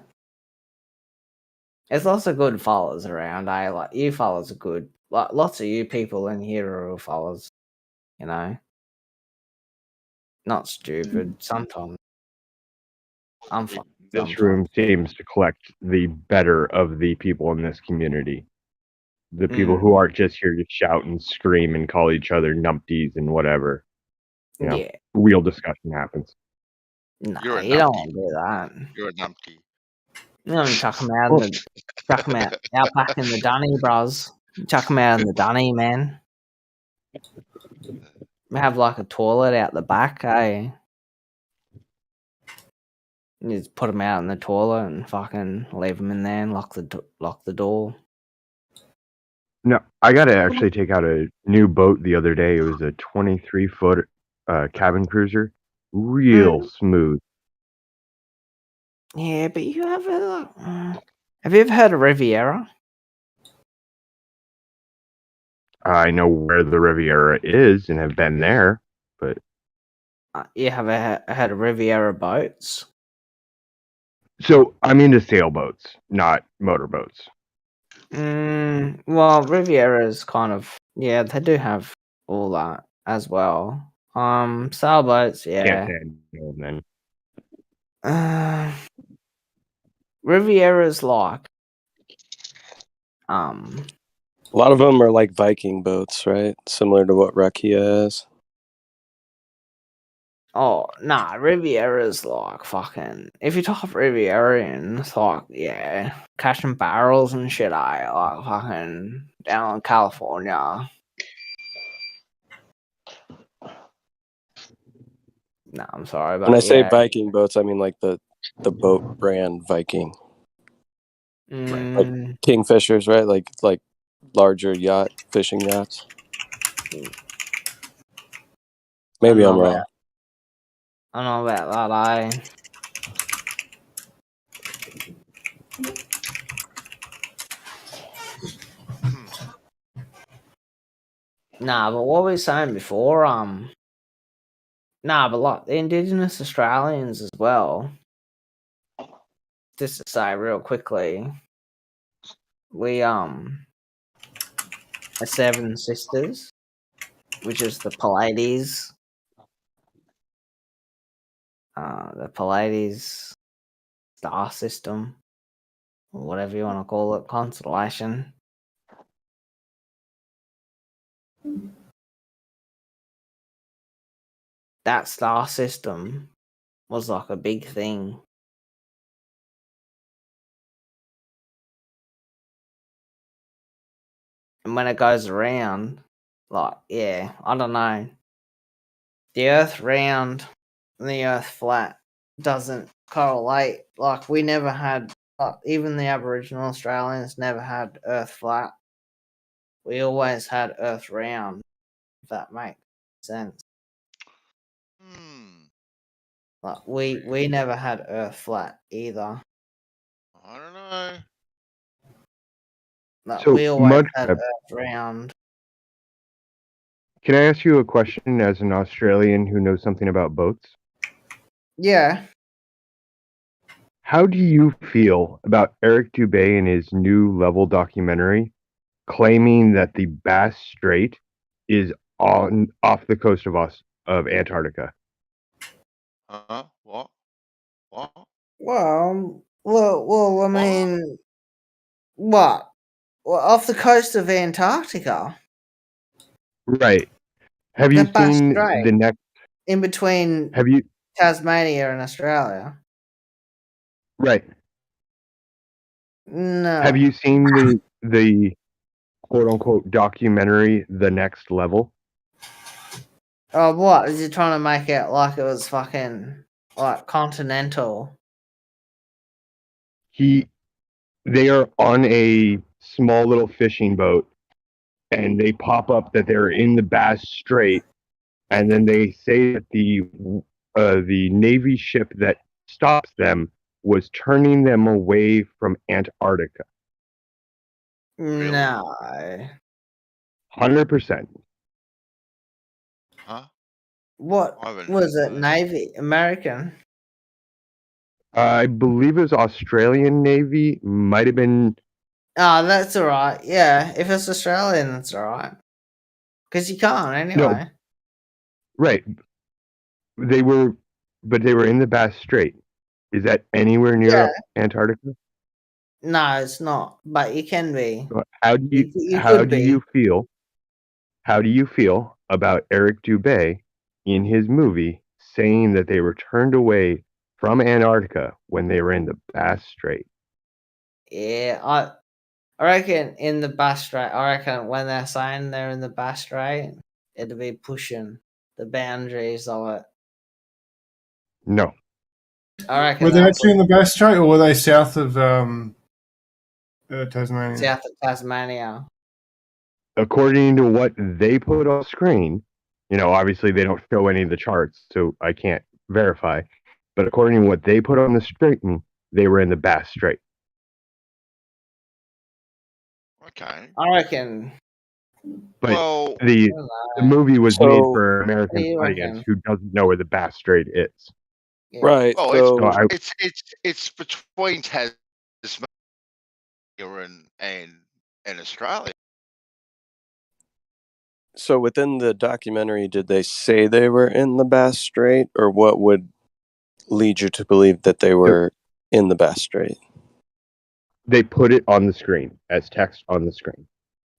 There's lots of good followers around, eh? Like, you followers are good. Like, lots of you people in here are all followers. You know? Not stupid. Sometimes. I'm fine. This room seems to collect the better of the people in this community. The people who aren't just here to shout and scream and call each other numpties and whatever. You know, real discussion happens. No, You're a you don't numpty. want to do that. You're a numpty. You don't chuck them out, chuck them out back in the dunny, bros. Chuck them out in the dunny, man. We have like a toilet out the back, eh? You just put them out in the toilet and fucking leave them in there and lock the door. No, I got to actually take out a new boat the other day. It was a 23-foot cabin cruiser. Real smooth. Yeah, but you have have you ever heard of Riviera? I know where the Riviera is and have been there, but You have heard of Riviera boats? so I'm into sailboats, not motorboats. Well, Riviera is kind of they do have all that as well. Sailboats, yeah. Can't say then. Riviera's like a lot of them are like Viking boats, right? Similar to what Rakia has. Oh, nah, Riviera's like fucking. If you talk Riviera, it's like, cash and barrels and shit, like fucking down in California. No, I'm sorry, but When I say Viking boats, I mean like the boat brand Viking. Like Kingfishers, right? Like larger fishing yachts. Maybe I'm wrong. I don't know about that, Nah, but what we were saying before, nah, but like the Indigenous Australians as well. Just to say real quickly, we are Seven Sisters, which is the Pleiades. The Pleiades star system, or whatever you want to call it, constellation. That star system was like a big thing. And when it goes around, like, I don't know. The Earth round and the Earth flat. doesn't correlate. Like we never had, even the Aboriginal Australians never had Earth flat. We always had Earth round. If that makes sense. Like we never had Earth flat either. I don't know. Like So, we always had Mudcrab, Earth round. can I ask you a question as an Australian who knows something about boats? Yeah. How do you feel about Eric Dubé and his new Level documentary claiming that the Bass Strait is off the coast of Antarctica? What? Well, I mean, what? Well, off the coast of Antarctica, Right. Have the you Bass seen Strait, the next? in between Have you? Tasmania and Australia. Right. No. Have you seen the quote unquote documentary, The Next Level? Oh, what? Is he trying to make it like it was fucking like continental? They are on a small little fishing boat, and they pop up that they're in the Bass Strait, and then they say that the Navy ship that stops them was turning them away from Antarctica. No. 100%. Huh? What was it? Navy? American? I believe it was Australian Navy. Might have been. Oh, that's alright. Yeah, if it's Australian, that's alright. Because you can't anyway. No. Right. They were in the Bass Strait. Is that anywhere near Antarctica? No, it's not. But you can be. How do you You how could do be. you feel? How do you feel about Eric Dubé in his movie saying that they were turned away from Antarctica when they were in the Bass Strait? Yeah, I reckon in the Bass Strait, I reckon when they're saying they're in the Bass Strait, it'll be pushing the boundaries of it. No. I reckon Were they that's actually in the Bass Strait, or were they south of Tasmania? south of Tasmania. According to what they put on screen, obviously they don't show any of the charts, so I can't verify. But according to what they put on the screen, they were in the Bass Strait. Okay. I reckon. But the movie was made for an American What do you audience reckon? who doesn't know where the Bass Strait is. Right. Well, So it's between Tasmania and Australia. So within the documentary, did they say they were in the Bass Strait, or what would lead you to believe that they were in the Bass Strait? They put it on the screen as text on the screen.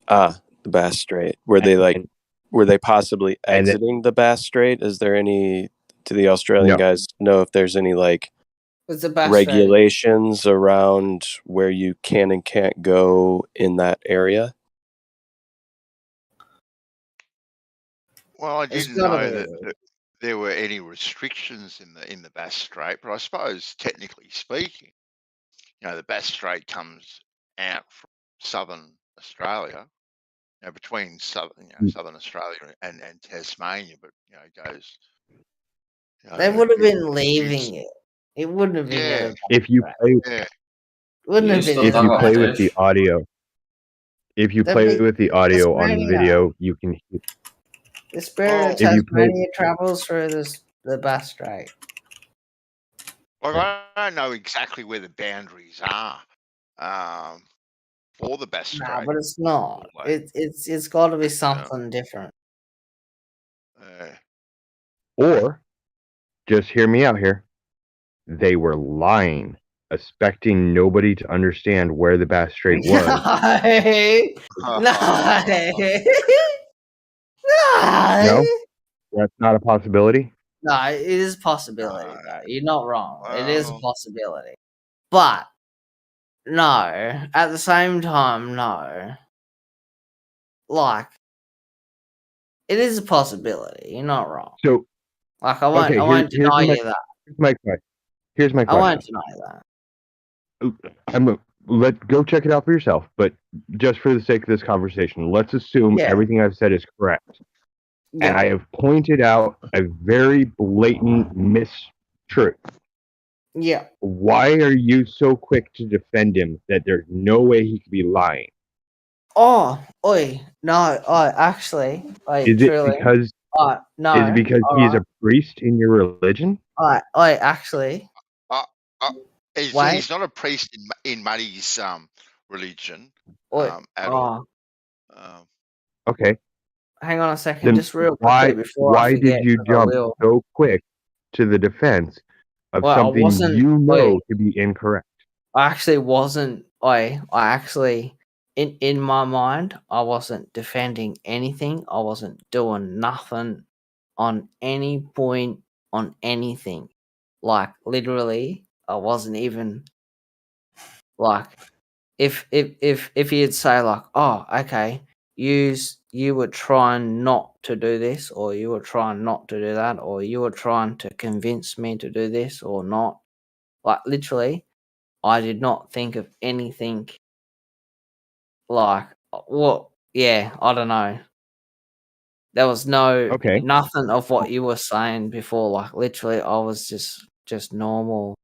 Ah, the Bass Strait. Were they possibly exiting the Bass Strait? Is there any? Do the Australian guys know if there's any What's the Bass Strait? regulations around where you can and can't go in that area? Well, I didn't know that there were any restrictions in the Bass Strait, but I suppose technically speaking, the Bass Strait comes out from southern Australia, between southern Australia and Tasmania, but goes. They would have been leaving it. It wouldn't have been Yeah. If you play, Wouldn't have been. if you play with the audio, on the Tasmania. video, you can. The spirit of if you play- Tasmania travels through the Bass Strait. Like, I don't know exactly where the boundaries are for the Bass Strait. Nah, but it's not. It's got to be something different. Or, just hear me out here. They were lying, expecting nobody to understand where the Bass Strait was. No, that's not a possibility. No, it is a possibility, bro. You're not wrong. It is a possibility. But, no. At the same time, no. Like, it is a possibility. You're not wrong. So, Like, I won't deny you that. Here's my question. Here's my I question. wanted to know that. Let go check it out for yourself. But just for the sake of this conversation, let's assume Yeah. everything I've said is correct, and Yeah. I have pointed out a very blatant mistruth. Yeah. Why are you so quick to defend him that there's no way he could be lying? Oh, oi, no, actually, Is it truly, because no, is it because he is alright, a priest in your religion? actually, Uh, wait, he's not a priest in Muddy's religion oi, at all. Okay. hang on a second, Then just real quickly before I why forget, did you 'cause I jump will. so quick to the defense of Well, I something wasn't, you know oi, to be incorrect? I actually wasn't, I actually, in my mind, I wasn't defending anything, I wasn't doing nothing on any point on anything. Like, literally, I wasn't even, like, if he'd say like, oh, okay, you were trying not to do this, or you were trying not to do that, or you were trying to convince me to do this or not, like, literally, I did not think of anything like, well, yeah, I don't know. There was Okay. nothing of what you were saying before. Like, literally, I was just normal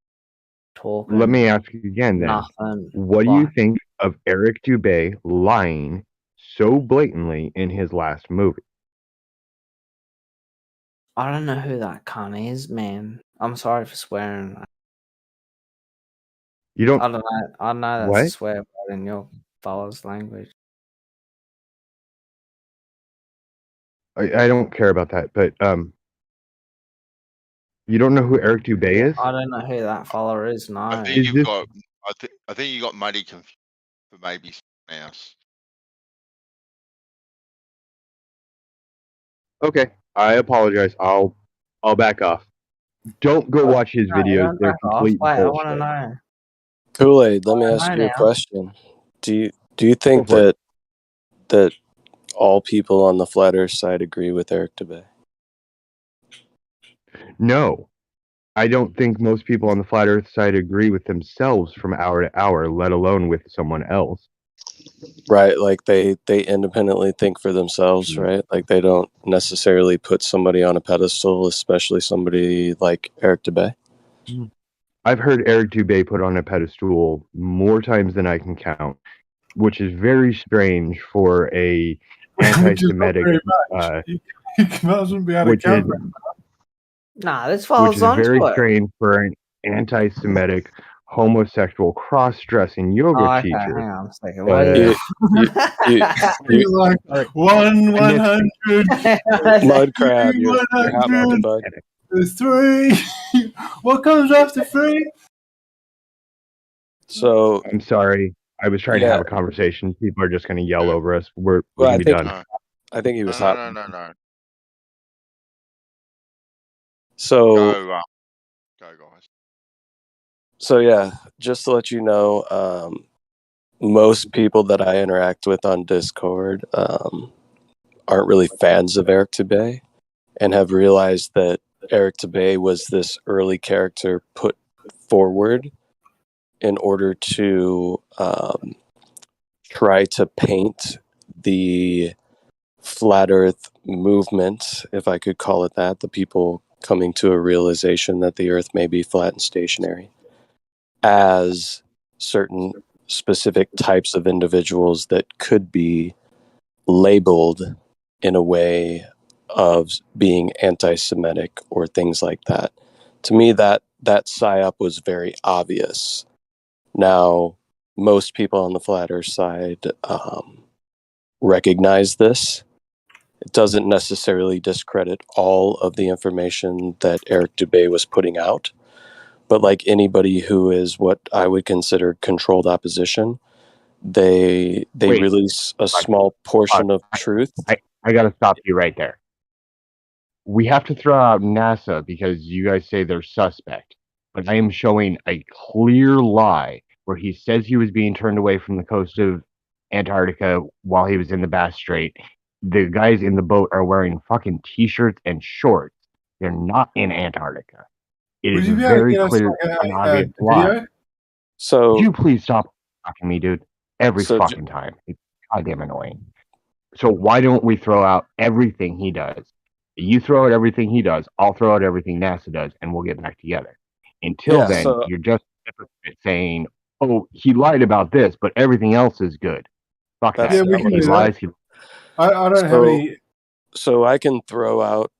talking. Let me ask you again then. Nothing. What do you think of Eric Dubé lying so blatantly in his last movie? I don't know who that cunt is, man. I'm sorry for swearing. You don't. I don't know. I know that's a What? swear word in your father's language. I don't care about that, but you don't know who Eric Dubé is? I don't know who that fella is. No. I think you've got. I think you got Muddy confused for maybe something else. Okay, I apologize. I'll back off. Don't go watch his No, videos. don't They're back off. complete Wait, I want to bullshit. know. Kool-Aid, let me I ask know you a now. question. Do you think Go for it. that all people on the flat earth side agree with Eric Dubé? No. I don't think most people on the flat earth side agree with themselves from hour to hour, let alone with someone else. Right, like they independently think for themselves, right? Like they don't necessarily put somebody on a pedestal, especially somebody like Eric Dubé. I've heard Eric Dubé put on a pedestal more times than I can count, which is very strange for a Which is not anti-Semitic, very much. You mustn't be able to which is count that. Nah, this which fella's is onto very it. strange for an anti-Semitic, homosexual, cross-dressing yoga Oh, okay, teacher. hang on a second. What are you? He's like 100. Mud crab, you're hot melted bud. There's 3. What comes after 3? So I'm sorry. I was trying to have yeah, a conversation. People are just going to yell over us. We're well, going to be done. I think he was hot. No. So Go, guys. So yeah, just to let you know, most people that I interact with on Discord aren't really fans of Eric Dubé and have realized that Eric Dubé was this early character put forward in order to try to paint the flat earth movement, if I could call it that, the people coming to a realization that the earth may be flat and stationary, as certain specific types of individuals that could be labeled in a way of being anti-Semitic or things like that. To me, that psyop was very obvious. Now, most people on the flat earth side recognize this. It doesn't necessarily discredit all of the information that Eric Dubé was putting out. But like anybody who is what I would consider controlled opposition, they Wait. release a small portion of truth. I got to stop you right there. We have to throw out NASA because you guys say they're suspect. But I am showing a clear lie where he says he was being turned away from the coast of Antarctica while he was in the Bass Strait. The guys in the boat are wearing fucking t-shirts and shorts. They're not in Antarctica. It Would is you be able to very get us clear like and a obvious why. video? So Would you please stop talking to me, dude? Every So fucking time. It's goddamn annoying. So why don't we throw out everything he does? You throw out everything he does, I'll throw out everything NASA does, and we'll get back together. Until yeah, then, so you're just saying, oh, he lied about this, but everything else is good. Fuck that's that. Yeah, we not can what I He do said. that. lies. He I don't have So any. so I can throw out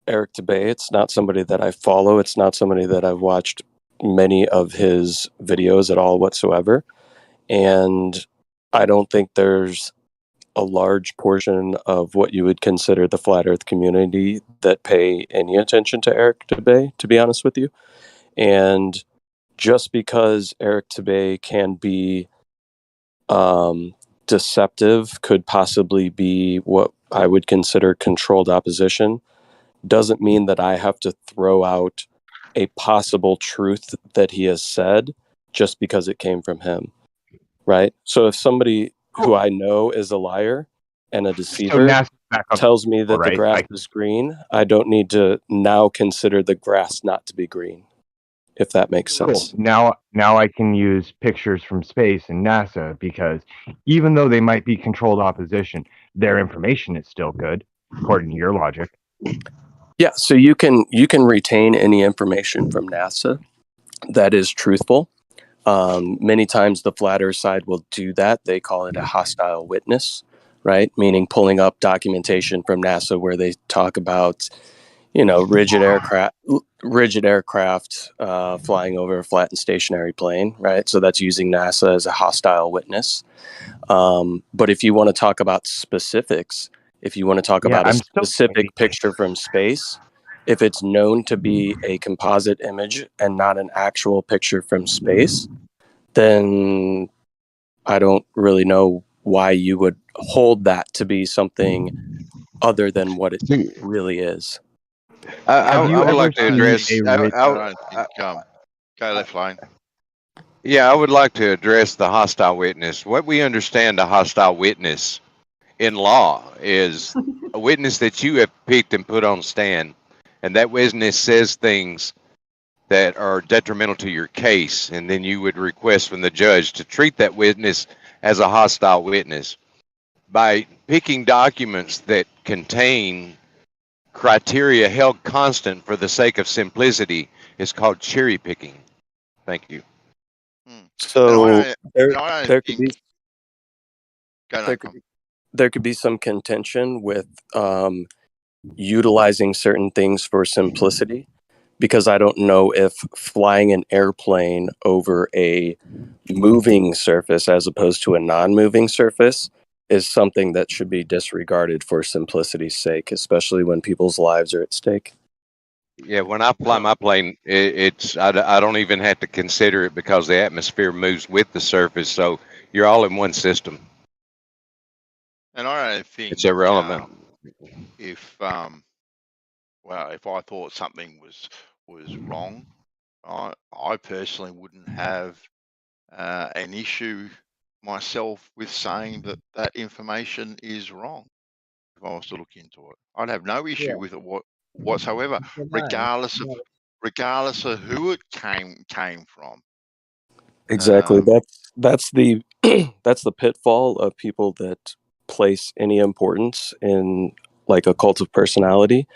Eric DeBay. It's not somebody that I follow. It's not somebody that I've watched many of his videos at all whatsoever. And I don't think there's a large portion of what you would consider the flat earth community that pay any attention to Eric DeBay, to be honest with you. And just because Eric DeBay can be deceptive, could possibly be what I would consider controlled opposition, doesn't mean that I have to throw out a possible truth that he has said just because it came from him. Right? So if somebody who I know is a liar and a So deceiver NASA's back on tells me that the right? grass is green, I don't need to now consider the grass not to be green, if that makes Cool. sense. Now I can use pictures from space and NASA because even though they might be controlled opposition, their information is still good, according to your logic. Yeah, so you can retain any information from NASA that is truthful. Many times the flat earth side will do that. They call it a hostile witness, right? Meaning pulling up documentation from NASA where they talk about, rigid aircraft flying over a flat and stationary plane, right? So that's using NASA as a hostile witness. But if you want to talk about specifics, if you want to talk Yeah, about a I'm still specific picture from space, if it's known to be a composite image and not an actual picture from space, then I don't really know why you would hold that to be something other than what it really is. Have you I would ever like to seen address. a I rich don't think. Go left lane. Yeah, I would like to address the hostile witness. What we understand a hostile witness in law is a witness that you have picked and put on stand, and that witness says things that are detrimental to your case, and then you would request from the judge to treat that witness as a hostile witness. By picking documents that contain criteria held constant for the sake of simplicity is called cherry picking. Thank you. So there could think. be Go there could be, there could be some contention with utilizing certain things for simplicity, because I don't know if flying an airplane over a moving surface as opposed to a non-moving surface is something that should be disregarded for simplicity's sake, especially when people's lives are at stake. Yeah, when I fly my plane, I don't even have to consider it because the atmosphere moves with the surface, so you're all in one system. And I don't think It's irrelevant. if if I thought something was wrong, I personally wouldn't have an issue myself with saying that information is wrong. If I was to look into it, I'd have no issue with it whatsoever, regardless of who it came from. Exactly. That's the that's the pitfall of people that place any importance in like a cult of personality.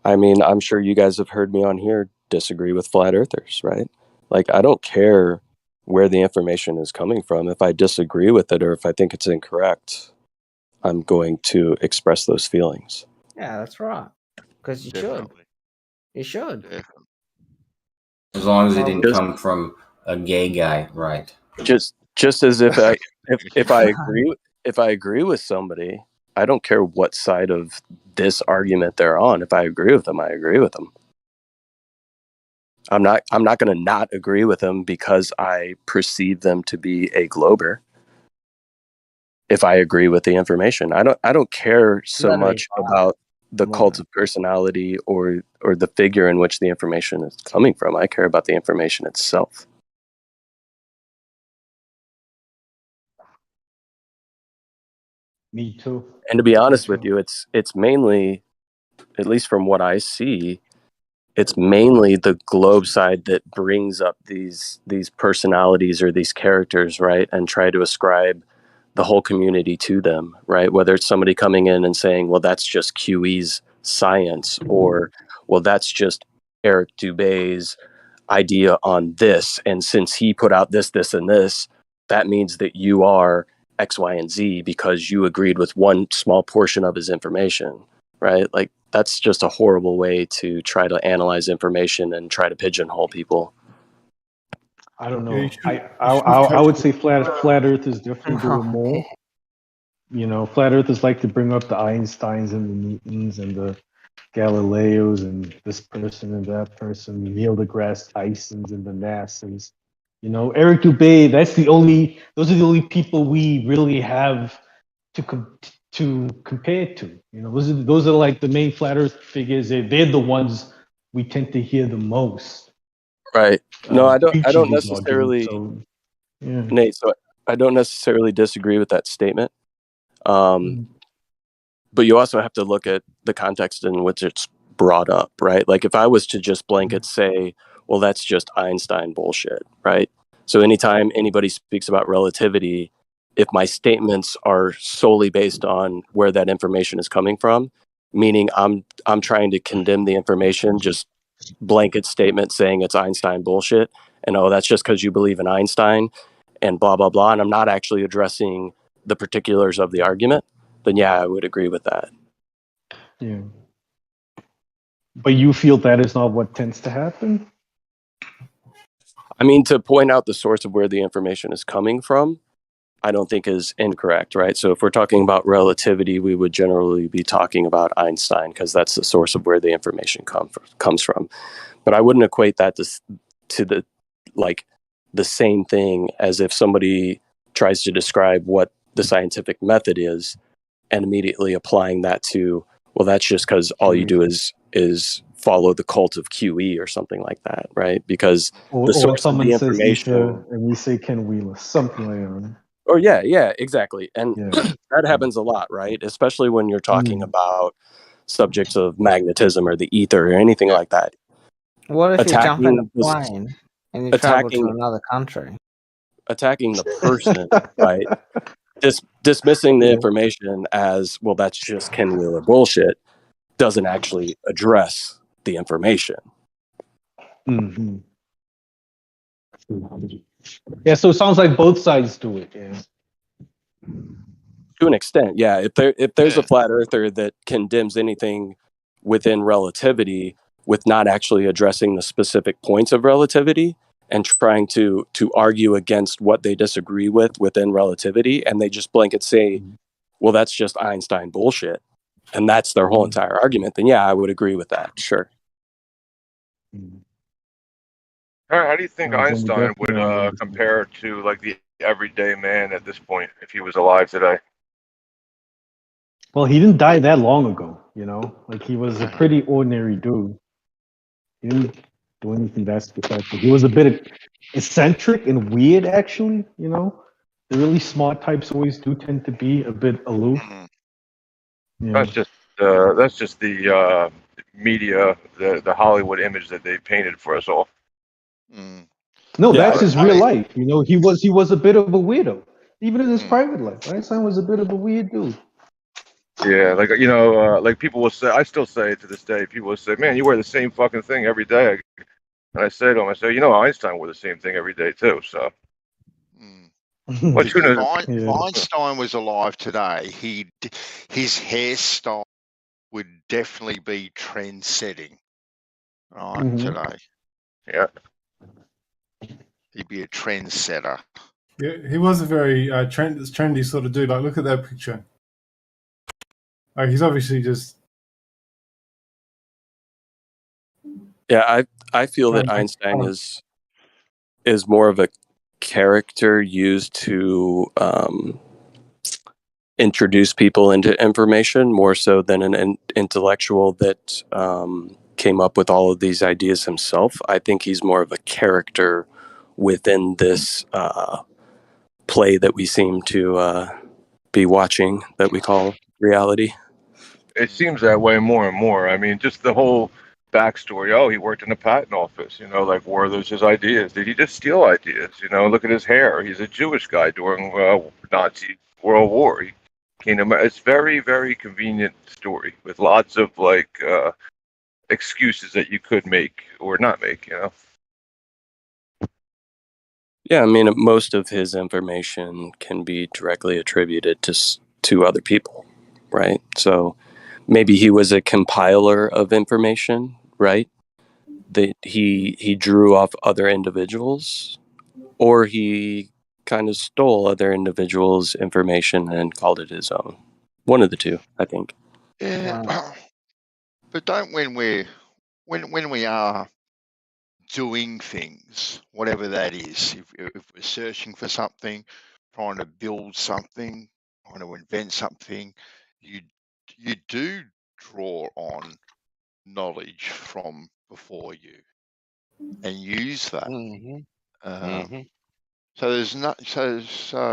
I mean, I'm sure you guys have heard me on here disagree with flat earthers, right? Like, I don't care where the information is coming from. If I disagree with it or if I think it's incorrect, I'm going to express those feelings. Yeah, that's right. Because you should. You should. As long as it Why didn't would- come from a gay guy, right? Just as if I agree with somebody, I don't care what side of this argument they're on. If I agree with them, I agree with them. I'm not going to not agree with them because I perceive them to be a glober. If I agree with the information, I don't care so much about the cult of personality or the figure in which the information is coming from. I care about the information itself. Me too. And to be honest with you, it's mainly, at least from what I see, it's mainly the globe side that brings up these personalities or these characters, right, and try to ascribe the whole community to them, right? Whether it's somebody coming in and saying, well, that's just QE's science, or well, that's just Eric Dubé's idea on this, and since he put out this, and this, that means that you are X, Y, and Z because you agreed with one small portion of his information, right? Like, that's just a horrible way to try to analyze information and try to pigeonhole people. I don't Yeah, know. you should- I you should I would catch- say flat Earth is definitely doing more. You know, flat Earthers like to bring up the Einsteins and the Newtons and the Galileos and this person and that person, Neil deGrasse Tysons and the NASAs. You know, Eric Dubé. Those are the only people we really have to compare to. You know, those are like the main flat Earth figures. They're the ones we tend to hear the most. Right. No, I don't preaching these necessarily, arguments, so, yeah. Nate, so I don't necessarily disagree with that statement. But you also have to look at the context in which it's brought up, right? Like, if I was to just blanket say, well, that's just Einstein bullshit, right? So anytime anybody speaks about relativity, if my statements are solely based on where that information is coming from, meaning I'm trying to condemn the information, just blanket statement saying it's Einstein bullshit, and oh, that's just because you believe in Einstein and blah blah blah, and I'm not actually addressing the particulars of the argument, then yeah, I would agree with that. Yeah. But you feel that is not what tends to happen? I mean, to point out the source of where the information is coming from, I don't think is incorrect, right? So if we're talking about relativity, we would generally be talking about Einstein because that's the source of where the information comes from. But I wouldn't equate that to the like the same thing as if somebody tries to describe what the scientific method is and immediately applying that to, well, that's just because all you do is follow the cult of QE or something like that, right? Because the source of someone the says information, and we say Ken Wheeler, something like that. or yeah, exactly, and that happens a lot, right? Especially when you're talking about subjects of magnetism or the ether or anything like that. What if you jump in a this- plane and you travel to another country? attacking the person, right? Dismissing the information as, well, that's just Ken Wheeler bullshit, doesn't actually address the information. Mm-hmm. Yeah, so it sounds like both sides do it. Yeah. To an extent, yeah. If there's a flat earther that condemns anything within relativity with not actually addressing the specific points of relativity and trying to argue against what they disagree with within relativity, and they just blanket say, well, that's just Einstein bullshit, and that's their whole entire argument, then yeah, I would agree with that, sure. How do you think Then we Einstein would definitely compare to like the everyday man at this point if he was alive today? Well, he didn't die that long ago, you know? Like, he was a pretty ordinary dude. He didn't do anything that spectacular. He was a bit eccentric and weird, actually, you know? The really smart types always do tend to be a bit aloof. Yeah. That's just the media, the Hollywood image that they painted for us all. No, that's his real life. You know, he was a bit of a weirdo. Even in his private life, Einstein was a bit of a weird dude. Yeah, like like people will say, I still say it to this day. People will say, "Man, you wear the same fucking thing every day." And I say to them, Einstein wore the same thing every day too. So, If Einstein was alive today, his hairstyle would definitely be trend-setting, right? Today, yeah, he'd be a trendsetter. Yeah, he was a very trendy sort of dude. Like, look at that picture. Like, he's obviously just. Yeah, I feel that Einstein is more of a character used to introduce people into information more so than an intellectual that came up with all of these ideas himself. I think he's more of a character within this play that we seem to be watching that we call reality. it seems that way more and more. I mean, just the whole backstory. Oh, he worked in the patent office. You know, like where there's his ideas. Did he just steal ideas? You know, look at his hair. He's a Jewish guy during Nazi World War. He came to. It's very, very convenient story with lots of like excuses that you could make or not make. You know. Yeah, I mean, most of his information can be directly attributed to other people, right? So maybe he was a compiler of information, right? That he drew off other individuals, or he kind of stole other individuals' information and called it his own. One of the two, I think. Yeah, but don't when we are doing things, whatever that is, if we're searching for something, trying to build something, trying to invent something, you do draw on knowledge from before you and use that. So there's not so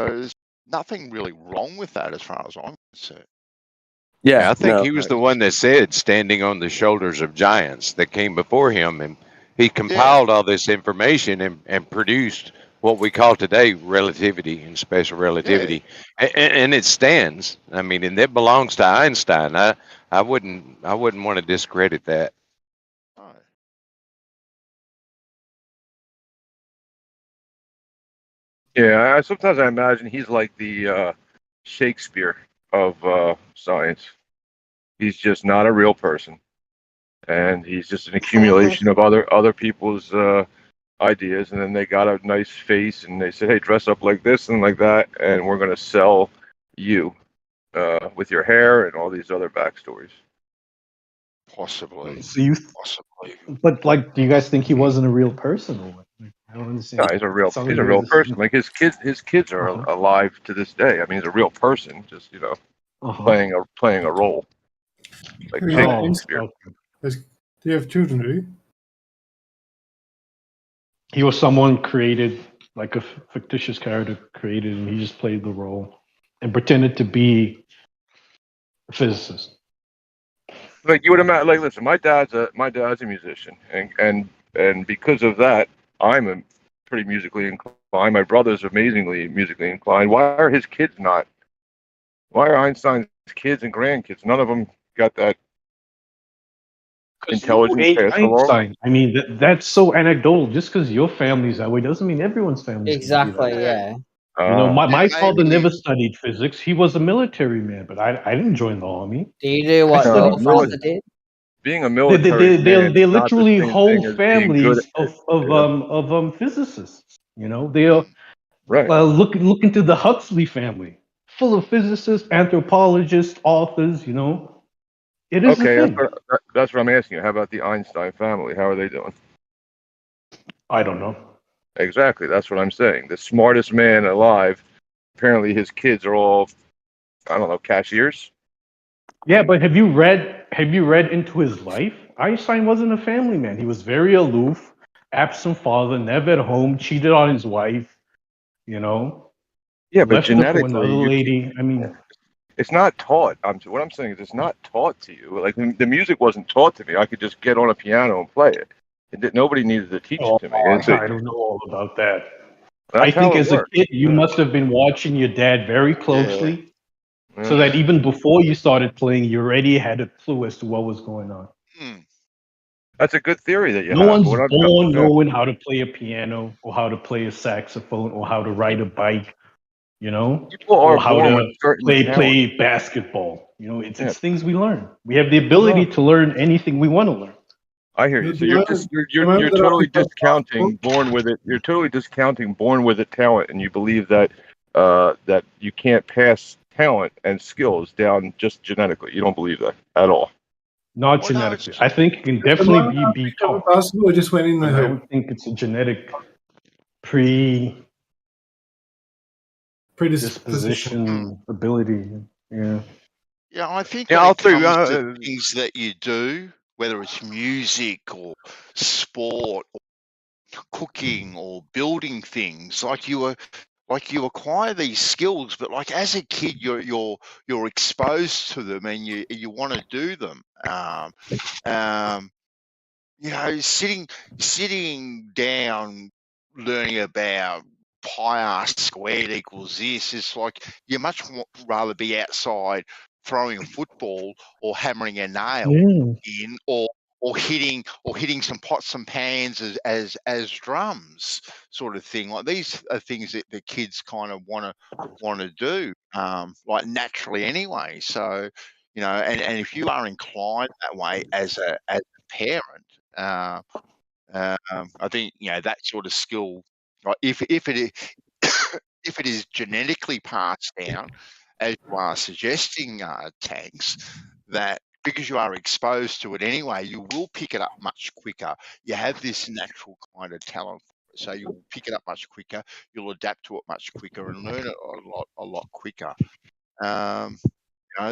there's nothing really wrong with that as far as I'm concerned. Yeah, I think he was the one that said standing on the shoulders of giants that came before him, and he compiled all this information and produced what we call today relativity and special relativity. And it stands. I mean, and it belongs to Einstein. I wouldn't want to discredit that. Yeah, sometimes I imagine he's like the Shakespeare of science. He's just not a real person, and he's just an accumulation of other people's ideas, and then they got a nice face, and they said, "Hey, dress up like this and like that, and we're gonna sell you with your hair and all these other backstories." Possibly. So but like, do you guys think he wasn't a real person? Or what? Like, I don't understand. No, he's a real Sounds he's like a there real was person. Like his kids are alive to this day. I mean, he's a real person, just playing a role like Who is Shakespeare. Do you have children, do you? He was someone created, like a fictitious character created, and he just played the role and pretended to be a physicist. Like you would imagine, like listen, my dad's a musician, and because of that, I'm a pretty musically inclined. My brother's amazingly musically inclined. Why are his kids not? Why are Einstein's kids and grandkids? None of them got that intelligence passed along. Einstein. I mean, that's so anecdotal. Just because your family's that way doesn't mean everyone's family's Exactly, gonna be that way. yeah. You know, my Yeah, father maybe. never studied physics. He was a military man, but I didn't join the army. Do you do what your father did? Being a military man They're is not the literally same whole thing as being good families at it. of physicists. You know, they're Right. look into the Huxley family, full of physicists, anthropologists, authors. You know, it is a Okay, thing. that's what I'm asking you. How about the Einstein family? How are they doing? I don't know. Exactly, that's what I'm saying. The smartest man alive. Apparently, his kids are all, I don't know, cashiers. Yeah, but have you read into his life? Einstein wasn't a family man. He was very aloof, absent father, never at home, cheated on his wife. You know, Yeah, but left her for another genetically, lady. I mean, it's not taught. What I'm saying is, it's not taught to you. Like the music wasn't taught to me. I could just get on a piano and play it. Nobody needed to teach it to me. I don't know all about that. That's I think how it as a works. kid, you must have been watching your dad very closely, so that even before you started playing, you already had a clue as to what was going on. That's a good theory that you No have. one's But born knowing how to play a piano or how to play a saxophone or how to ride a bike, you know, People are or how born with to certain play talents. basketball. You know, it's things we learn. We have the ability to learn anything we want to learn. I hear you. So you're totally discounting born with it. You're totally discounting born with it talent, and you believe that that you can't pass talent and skills down just genetically. You don't believe that at all. Not genetically. I think it can definitely be taught. Basketball just went in the I hoop. don't think it's a genetic predisposition ability. Yeah. Yeah, I think Yeah, when all it through, comes to things that you do, whether it's music or sport or cooking or building things, like you acquire these skills, but like as a kid, you're exposed to them and you want to do them. sitting down, learning about pi r squared equals this is like you much rather be outside throwing a football or hammering a nail in, or hitting some pots and pans as drums, sort of thing. Like these are things that the kids kind of want to do, like naturally anyway. So, and if you are inclined that way as a parent, I think that sort of skill, like if it if it is genetically passed down, as you are suggesting, Tanks, that because you are exposed to it anyway, you will pick it up much quicker. You have this natural kind of talent for it, so you'll pick it up much quicker. You'll adapt to it much quicker and learn it a lot quicker.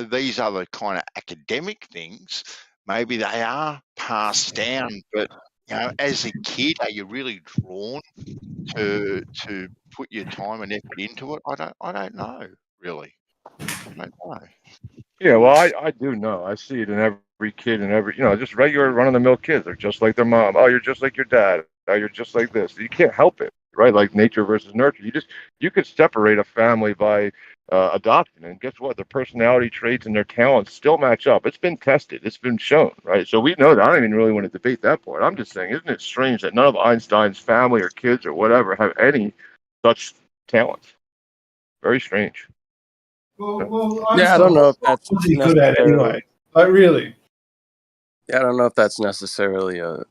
These other kind of academic things, maybe they are passed down, but as a kid, are you really drawn to put your time and effort into it? I don't know, really. I don't know. Yeah, well, I do know. I see it in every kid and every, just regular run-of-the-mill kids. They're just like their mom. Oh, you're just like your dad. Oh, you're just like this. You can't help it, right? Like nature versus nurture. You could separate a family by adoption, and guess what? Their personality traits and their talents still match up. It's been tested. It's been shown, right? So we know that. I don't even really want to debate that part. I'm just saying, isn't it strange that none of Einstein's family or kids or whatever have any such talents? Very strange. Well, Yeah, I don't know if that's what's he good at anyway? Like really? Yeah, I don't know if that's necessarily a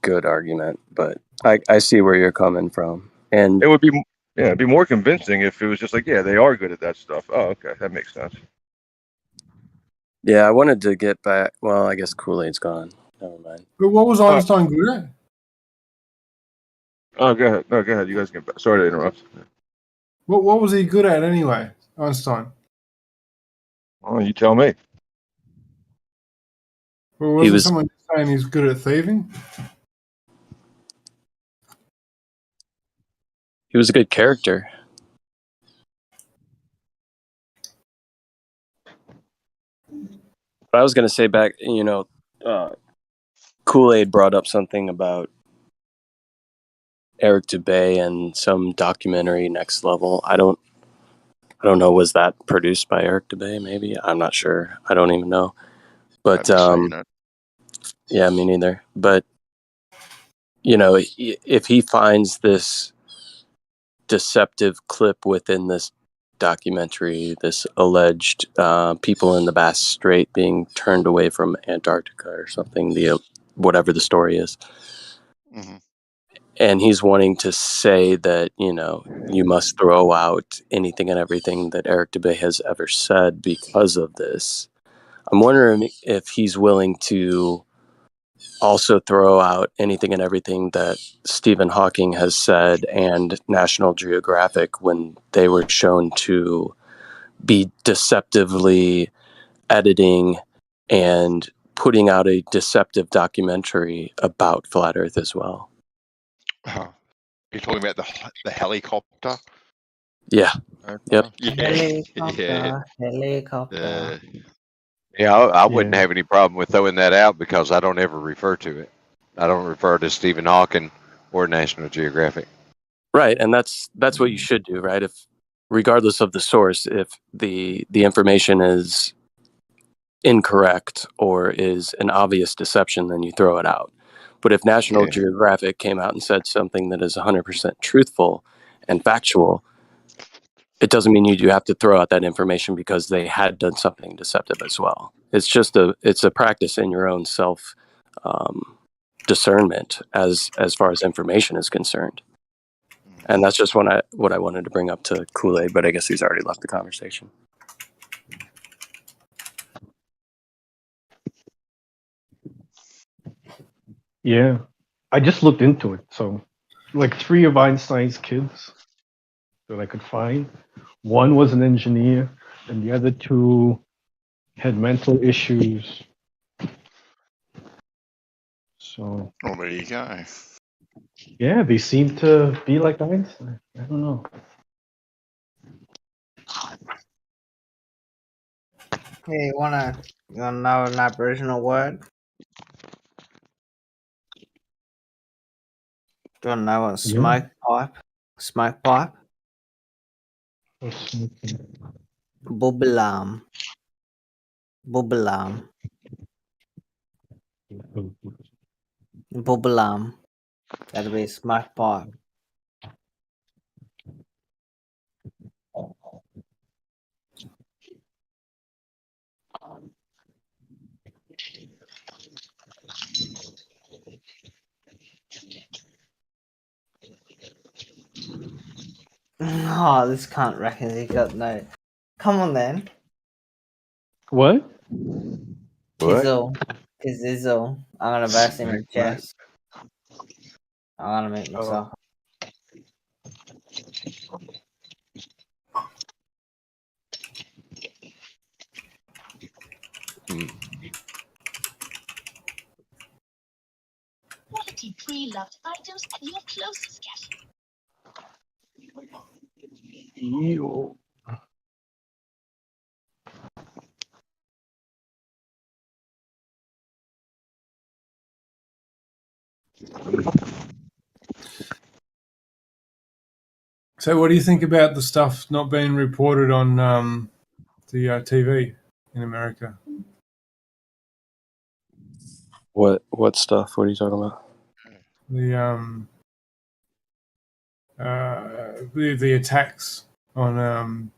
good argument, but I see where you're coming from. And it would be it'd be more convincing if it was just like, yeah, they are good at that stuff. Oh, okay, that makes sense. yeah, I wanted to get back. Well, I guess Kool-Aid's gone. Never mind. But what was Einstein good at? Oh, go ahead. No, go ahead. You guys can. Sorry to interrupt. What was he good at anyway, Einstein? Oh, you tell me. Or wasn't someone saying he's good at thieving? He was a good character. But I was going to say back, Kool-Aid brought up something about Eric Dubay and some documentary, Next Level. I don't know. Was that produced by Eric Dubay? Maybe. I'm not sure. I don't even know. But yeah, me neither. But if he finds this deceptive clip within this documentary, this alleged people in the Bass Strait being turned away from Antarctica or something, whatever the story is. Mm-hmm. And he's wanting to say that, you must throw out anything and everything that Eric Dubay has ever said because of this. I'm wondering if he's willing to also throw out anything and everything that Stephen Hawking has said and National Geographic when they were shown to be deceptively editing and putting out a deceptive documentary about Flat Earth as well. You're talking about the helicopter? Yeah. Yep. Helicopter. Yeah, I wouldn't have any problem with throwing that out because I don't ever refer to it. I don't refer to Stephen Hawking or National Geographic. Right, and that's what you should do, right? If regardless of the source, if the information is incorrect or is an obvious deception, then you throw it out. But if National Geographic came out and said something that is 100% truthful and factual, it doesn't mean you have to throw out that information because they had done something deceptive as well. It's just a practice in your own self discernment as far as information is concerned. And that's just what I wanted to bring up to Kool-Aid, but I guess he's already left the conversation. Yeah, I just looked into it. So, like 3 of Einstein's kids that I could find, one was an engineer, and the other 2 had mental issues. So, there you go. Yeah, they seem to be like Einstein. I don't know. Hey, you wanna know an Aboriginal word? Do you want to know what smoke pipe? Smoke pipe? Bubble alarm. Bubble alarm. Bubble alarm. That'll be a smoke pipe. Oh, this cunt reckons he got no. Come on then. What? Tizzle. Tizzle. I'm gonna burst him in the Smoke, mate. chest. I'm gonna make myself. Quality pre-loved items at your closest cafe. So, what do you think about the stuff not being reported on the TV in America? What stuff? What are you talking about? The attacks on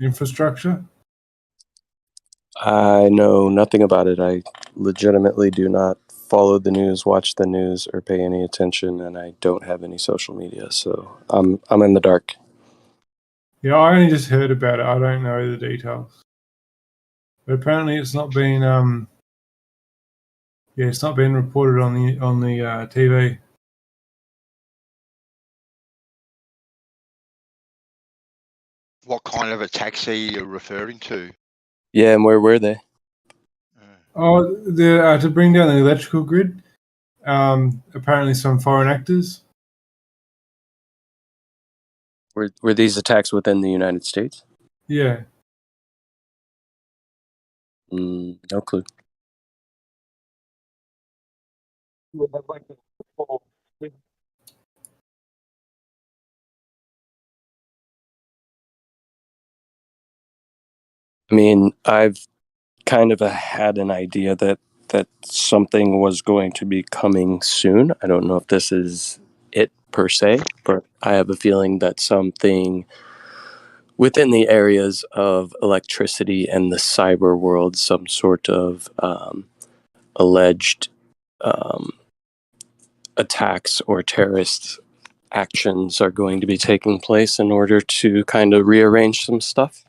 infrastructure. I know nothing about it. I legitimately do not follow the news, watch the news, or pay any attention, and I don't have any social media, so I'm in the dark. Yeah, I only just heard about it. I don't know the details. But apparently, it's not been it's not been reported on the TV. What kind of attacks are you referring to? Yeah, and where were they? Oh, to bring down the electrical grid. Apparently, some foreign actors. Were these attacks within the United States? Yeah. No clue. I mean, I've kind of had an idea that something was going to be coming soon. I don't know if this is it per se, but I have a feeling that something within the areas of electricity and the cyber world, some sort of alleged attacks or terrorist actions are going to be taking place in order to kind of rearrange some stuff.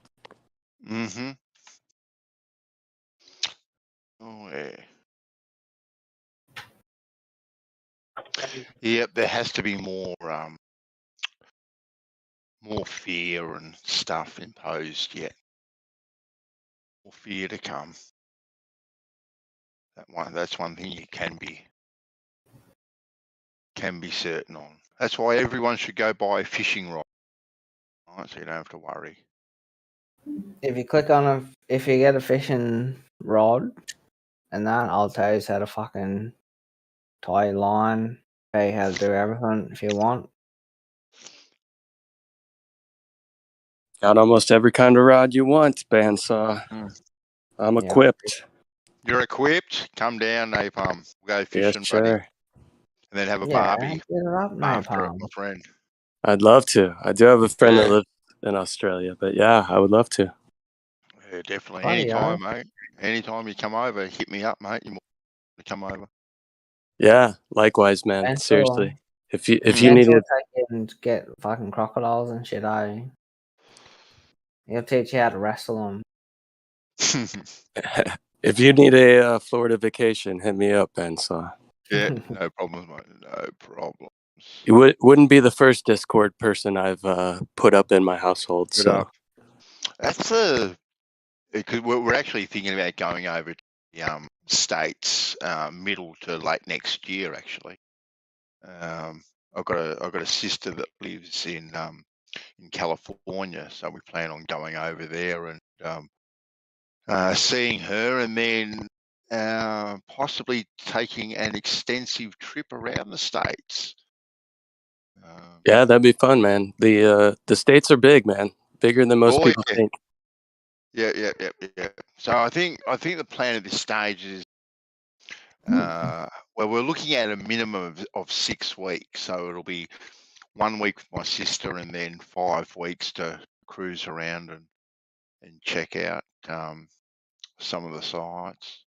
Mm-hmm. Oh, yeah. Yep, there has to be more fear and stuff imposed yet. More fear to come. That's one thing you can be certain on. That's why everyone should go buy a fishing rod. Right, so you don't have to worry. If you click on if you get a fishing rod, and that, I'll tell you how to fucking tie your line, tell you how to do everything if you want. Got almost every kind of rod you want, bandsaw. I'm equipped. You're equipped? Come down, Napalm. We'll go fishing, Yes, buddy. sure. And then have a Yeah, barbie get it up, after it, Napalm. my friend. I'd love to. I do have a friend that Yeah. lives in Australia, but yeah, I would love to. Yeah, definitely. Bloody Anytime, hell. mate. Anytime you come over, hit me up, mate. You're more welcome to come over. Yeah, likewise, man. And Seriously. If you Vince needed, will take you and get fucking crocodiles and shit, He'll teach you how to wrestle them. if you need a Florida vacation, hit me up, bandsaw. Yeah, no problems, mate. No problems. You wouldn't be the first Discord person I've put up in my household. Good So up. That's because we're actually thinking about going over to the States middle to late next year. Actually, I've got a sister that lives in California, so we plan on going over there and seeing her, and then possibly taking an extensive trip around the states. Yeah, that'd be fun, man. The states are big, man. Bigger than most Oh people yeah, think. yeah. So I think the plan at this stage is, well, we're looking at a minimum of 6 weeks. So it'll be 1 week with my sister, and then 5 weeks to cruise around and check out some of the sites.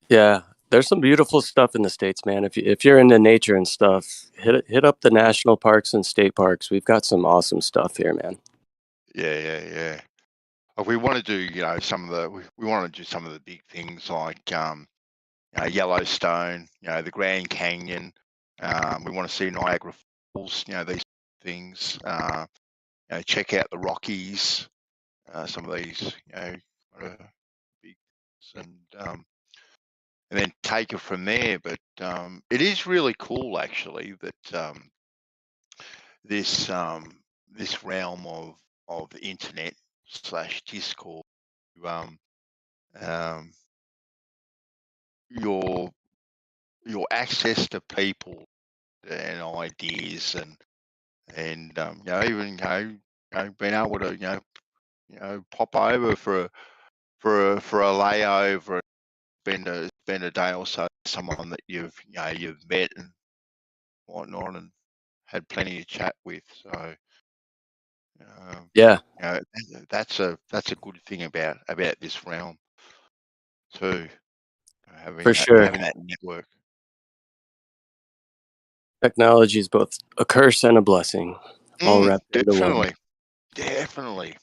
Yeah, there's some beautiful stuff in the states, man. If you're into nature and stuff, hit up the national parks and state parks. We've got some awesome stuff here, man. Yeah. We want to do, some of the we want to do some of the big things like Yellowstone, the Grand Canyon. We want to see Niagara Falls, these things. Check out the Rockies, some of these, big, and then take it from there. But it is really cool, actually, that this realm of the internet / Discord, your access to people and ideas, and even being able to pop over for a layover, spend a day or so with someone that you've met and whatnot, and had plenty of chat with. So Yeah, that's a good thing about this realm too, for sure. having that network. Technology is both a curse and a blessing, all wrapped into one. Definitely.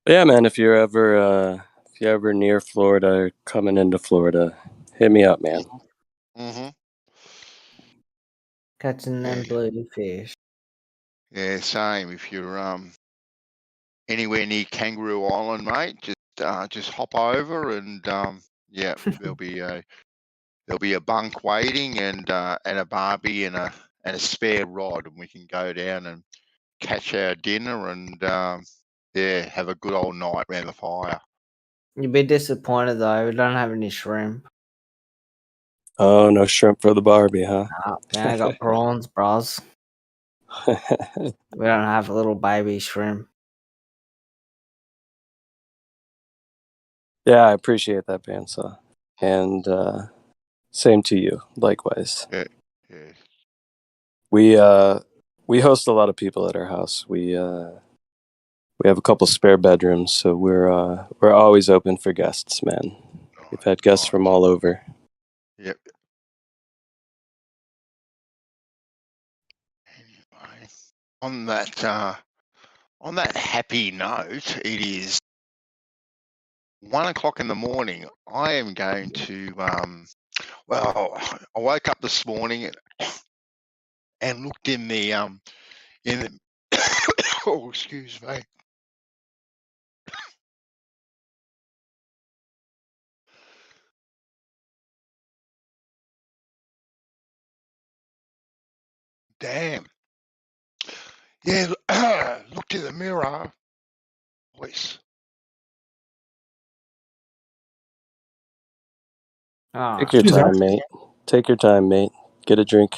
But yeah, man, if you're ever near Florida or coming into Florida, hit me up, man. Mm-hmm. Catching them bluefish. Yeah, same. If you're anywhere near Kangaroo Island, mate, just hop over, and there'll be a bunk waiting, and a barbie and a spare rod, and we can go down and catch our dinner, and have a good old night around the fire. You'd be disappointed though. We don't have any shrimp. Oh, no shrimp for the Barbie, huh? Man, I got prawns, bros. We don't have little baby shrimp. Yeah, I appreciate that, Bandsaw. And same to you, likewise. Yeah. We host a lot of people at our house. We have a couple spare bedrooms, so we're always open for guests, man. We've had guests from all over. Yep. Anyway, on that happy note, it is 1 o'clock in the morning. I am going to well, I woke up this morning and looked in the oh, excuse me. Damn. Yeah, looked in the mirror. Voice. Take your time, mate. Take your time, mate. Get a drink.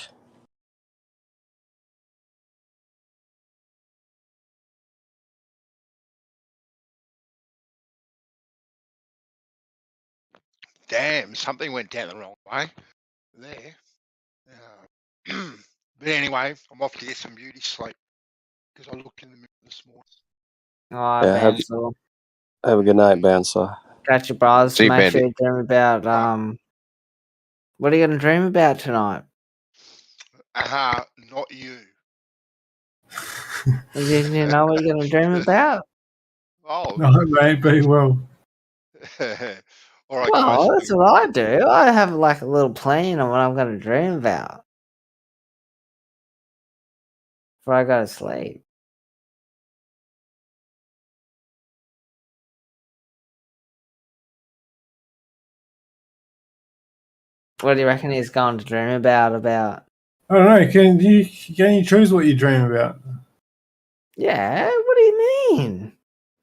Damn, something went down the wrong way there. But anyway, I'm off to get some beauty sleep because I looked in the mirror this morning. Alright, Yeah, Bandsaw. have a good night, Bandsaw. Catch you, bros. See you, Make sure Bandy. you dream about what are you gonna dream about tonight? Not you. Didn't you know what you're gonna dream about? Oh. No, mate, be well. All right, Well, guys. that's what I do. I have like a little plan on what I'm gonna dream about before I go to sleep. What do you reckon he's going to dream about? I don't know. Can you choose what you dream about? Yeah, what do you mean?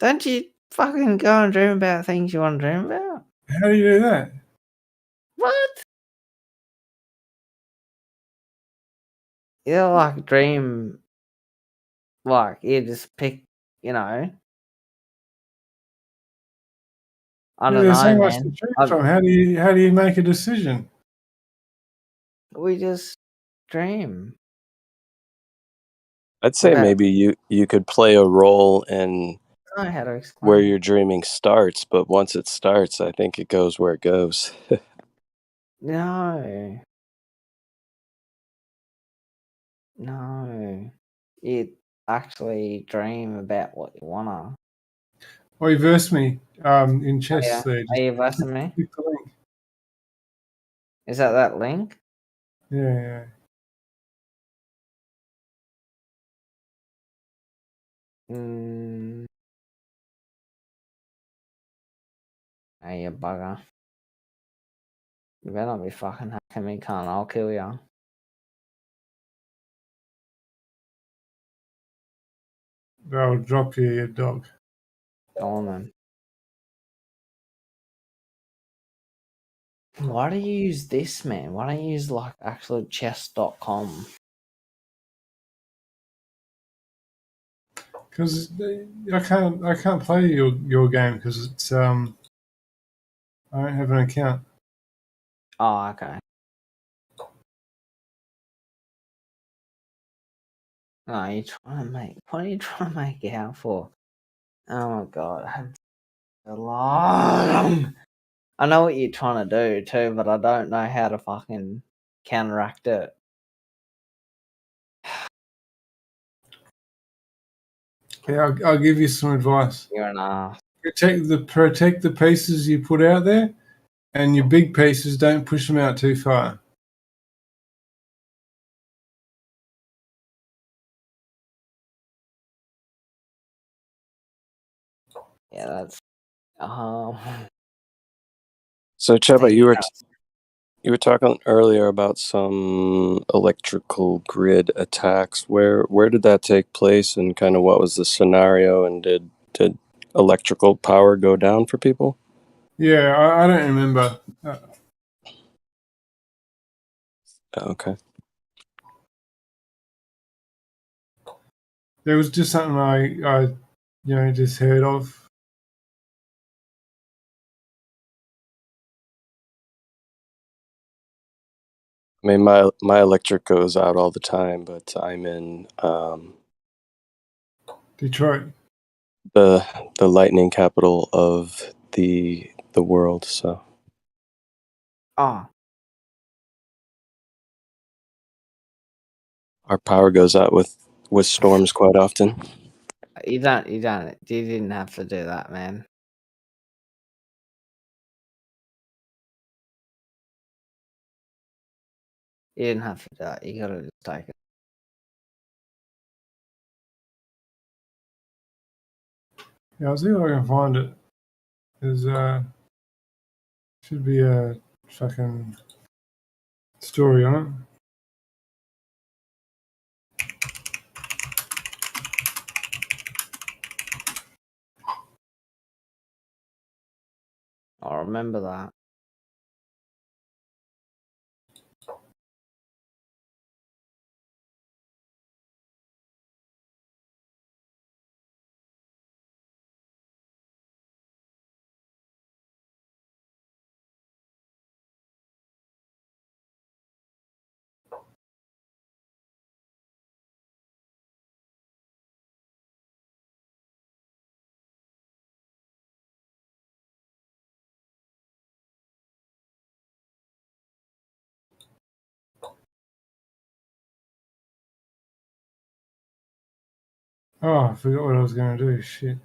Don't you Fucking go and dream about things you want to dream about. How do you do that? What? You like dream, like you just pick, you know. I Yeah, don't there's so know, much to man. choose from. How do you make a decision? We just dream. I'd say about. maybe you could play a role in I don't know how to explain. where your dreaming starts, but once it starts, I think it goes where it goes. No. No. You actually dream about what you wanna. Or you verse me in Oh, chess yeah. there. Are Just you versing me? click the link. Is that link? Yeah. Mm. Hey, you bugger. You better not be fucking hacking me, cunt. I'll kill you. I'll drop you, you dog. Go on then. Why do you use this, man? Why don't you use like actual chess.com? Because I can't play your game because it's I don't have an account. Oh, okay. No, you're trying to make. What are you trying to make it out for? Oh my god, I had a long. I know what you're trying to do too, but I don't know how to fucking counteract it. Yeah, I'll give you some advice. You're an ass. Protect the pieces you put out there, and your big pieces don't push them out too far. Yeah, that's. So Cheba, you were talking earlier about some electrical grid attacks. Where did that take place, and kind of what was the scenario? And did electrical power go down for people? Yeah, I don't remember. Okay. There was just something I just heard of. I mean, my electric goes out all the time, but I'm in Detroit. the lightning capital of the world. So Oh, our power goes out with storms quite often. you didn't have to do that, man. You didn't have to do that. You gotta just take it. Yeah, I'll see if I can find it. There's should be a fucking story on it. I'll remember that. Oh, I forgot what I was going to do. Shit.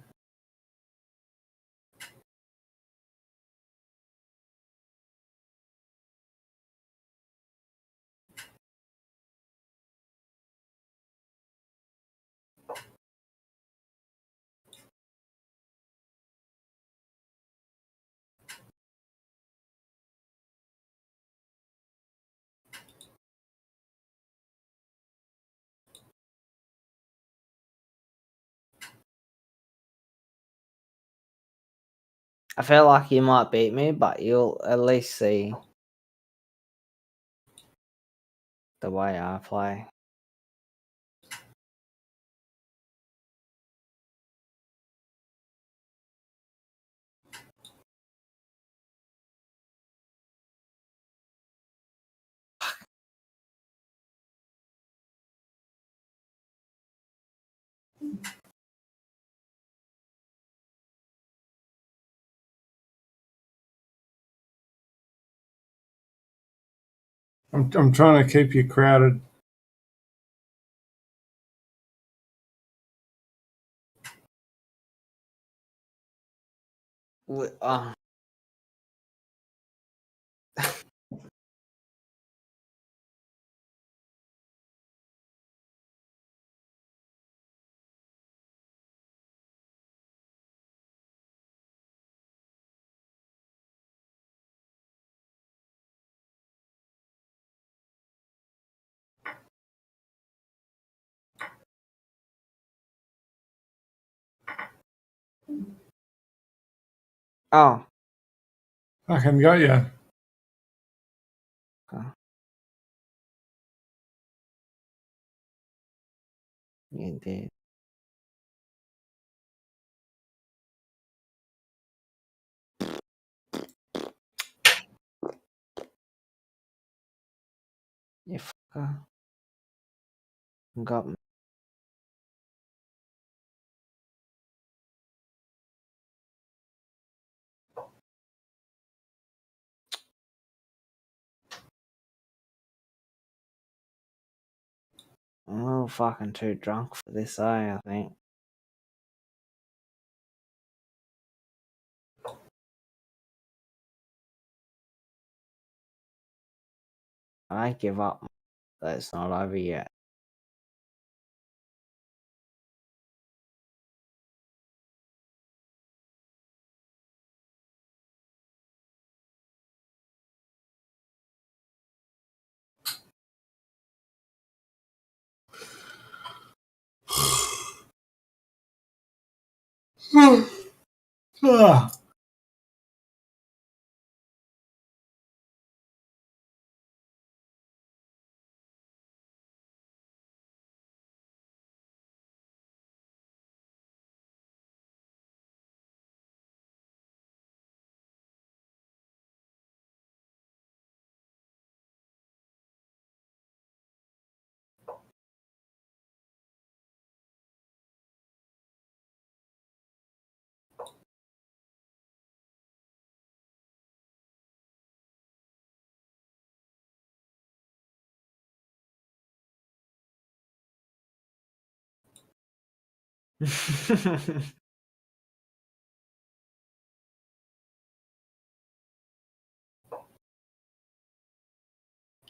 I feel like you might beat me, but you'll at least see the way I play. I'm trying to keep you crowded. Uh, oh. I can got you. You did. You fucker. Got me. I'm a little fucking too drunk for this, I think. I give up. But it's not over yet. Ah.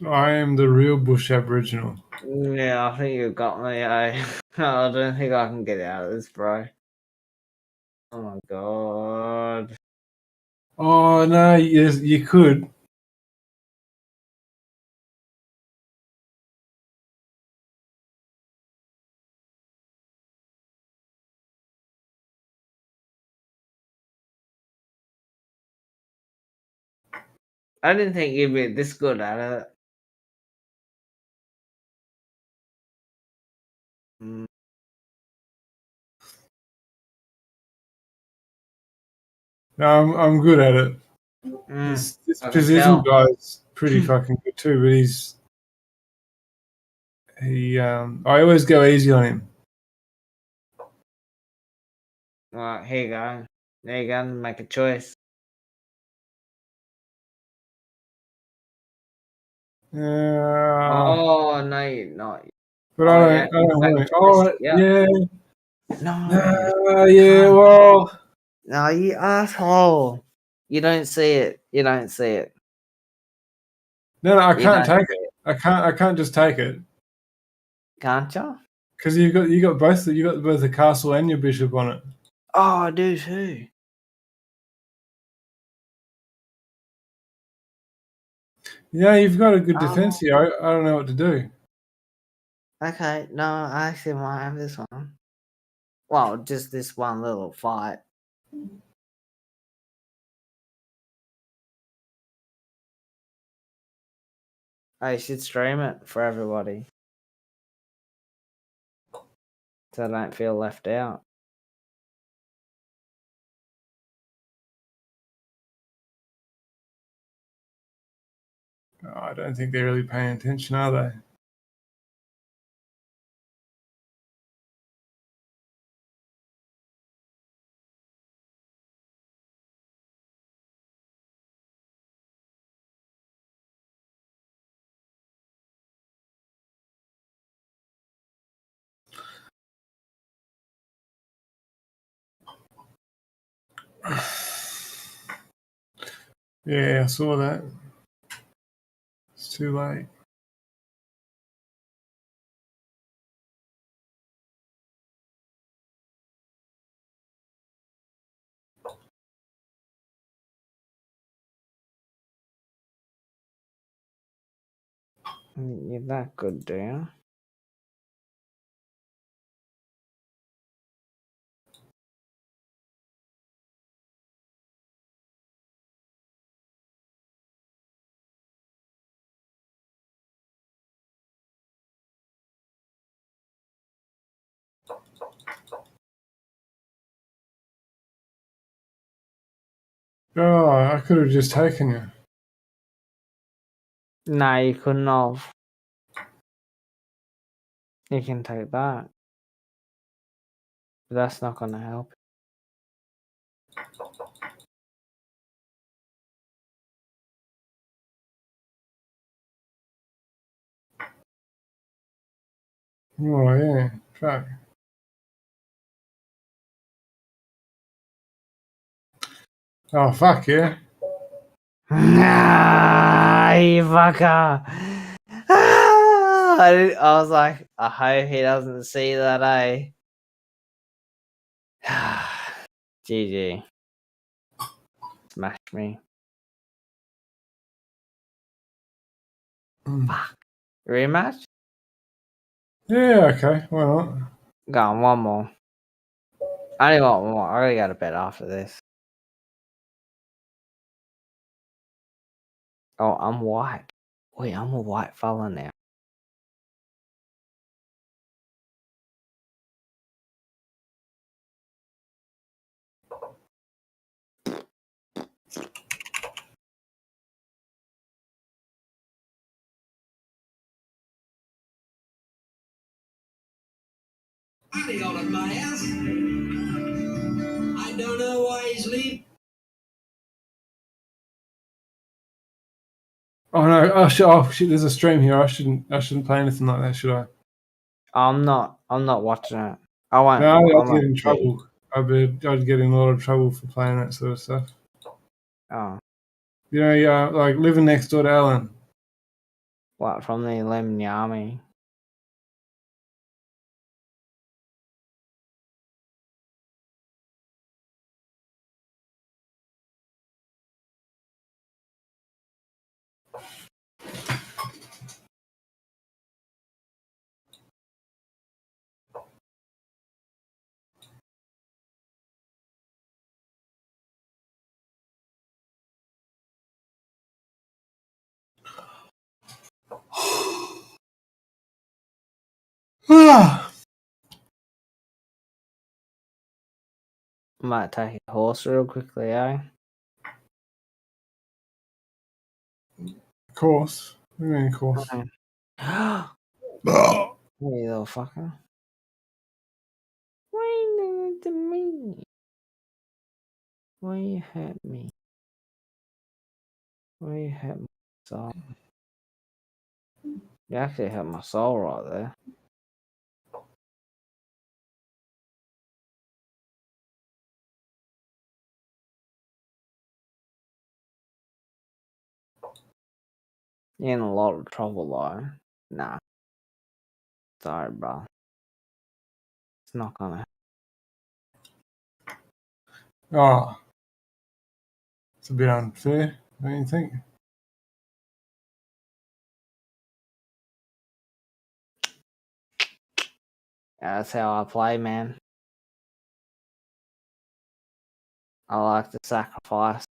I am the real bush aboriginal. Yeah, I think you got me. I don't think I can get out of this, bro. Oh my god. Oh no, yes, you could. I didn't think you'd be this good at it. Mm. No, I'm good at it. Mm, This I can precision tell. guy's pretty fucking good too, but I always go easy on him. Well, here you go. There you go. Make a choice. Yeah, Oh no, you're not. but Oh I yeah, don't make want a it. choice. Oh Yeah. yeah, No. yeah. Can't. Well, No, you asshole. You don't see it. You don't see it. no, I You can't don't take see it. it. I can't just take it Can't you? because you got both the castle and your bishop on it. Oh, I do too. Yeah, you've got a good Oh. defense here. I don't know what to do. Okay, no, I actually might have this one. Well, just this one little fight. I should stream it for everybody. So I don't feel left out. Oh, I don't think they're really paying attention, are they? Yeah, I saw that. It's too late. You're that good, do you? Oh, I could have just taken you. No, you couldn't have. You can take that. But that's not gonna help. Oh, yeah. Fuck. Oh, fuck, yeah. Nah, you fucker. I was like, I hope he doesn't see that, eh? GG. Smash me. Fuck. Rematch? Yeah, okay. Why not? Go on, one more. I only want one more. I gotta go to bed after this. Oh, I'm white. Wait, I'm a white fella now. I got on my ass. I don't know why he's leaving. Oh no! Oh shit! There's a stream here. I shouldn't play anything like that, should I? I'm not watching it. I won't. No, I I'd get won't in see. trouble. I'd get in a lot of trouble for playing that sort of stuff. Oh, You know, yeah, like living next door to Alan. what from the Lemon Army? Might take a horse real quickly, eh? Of course. What do you mean, of course? You little fucker. Why you doing to me? Why you hurt me? Why you hurt my soul? You actually hurt my soul right there. You're in a lot of trouble, though. Nah. Sorry, bro. It's not gonna. Oh, it's a bit unfair, don't you think? Yeah, that's how I play, man. I like to sacrifice.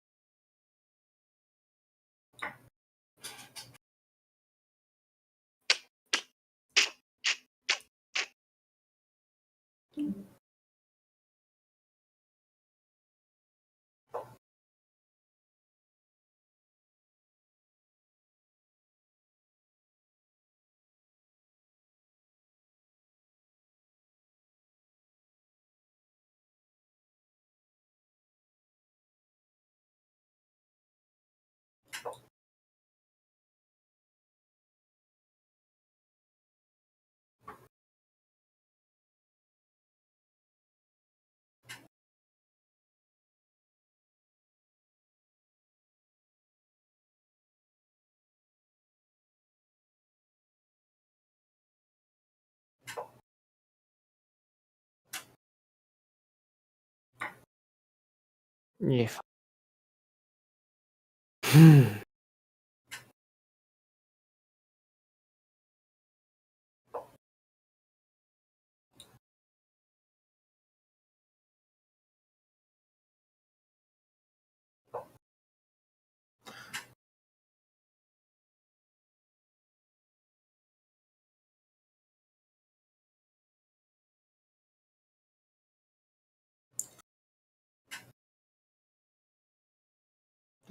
Yeah.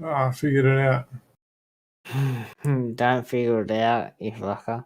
Oh, I figured it out. Don't figure it out, you fucker.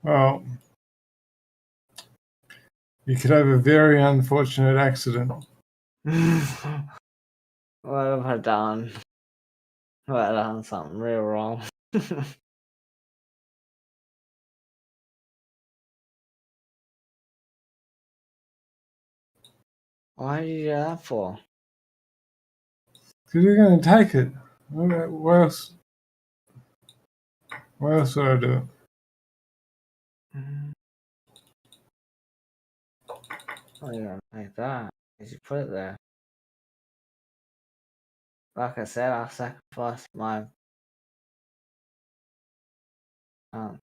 Well, you could have a very unfortunate accident. What have I done? Have I done something real wrong? Why did you do that for? Because you're going to take it. Where else? Where else would I do it? Oh, you're gonna take that. Did you put it there? Like I said, I sacrificed my. Um,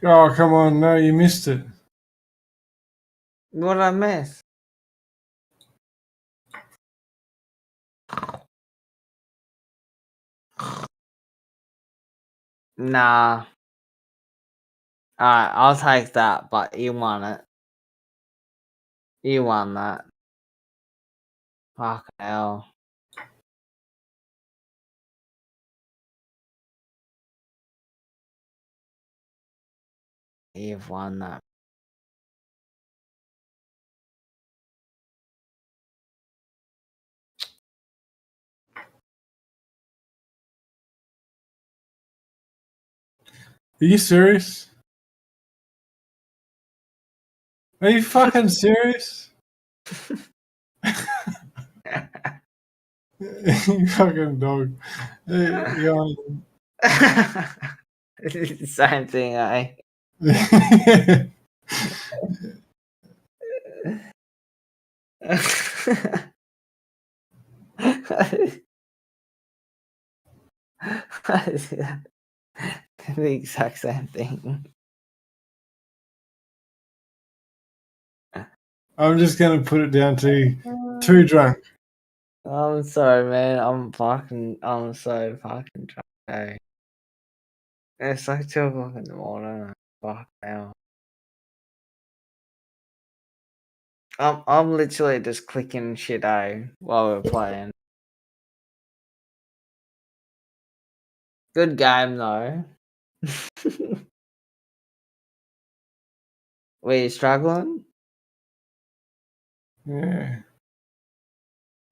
Oh, come on. No, you missed it. what did I miss? Nah. Alright, I'll take that, but you won it. You won that. Fuck hell. You've won that. Are you serious? Are you fucking serious? You fucking dog. You're Same thing, eh? the exact same thing. I'm just gonna put it down to too drunk. I'm sorry, man. I'm so fucking drunk. Hey. It's like 2 o'clock in the morning. Fuck now. I'm literally just clicking shit out while we're playing. Good game though. Were you struggling? Yeah.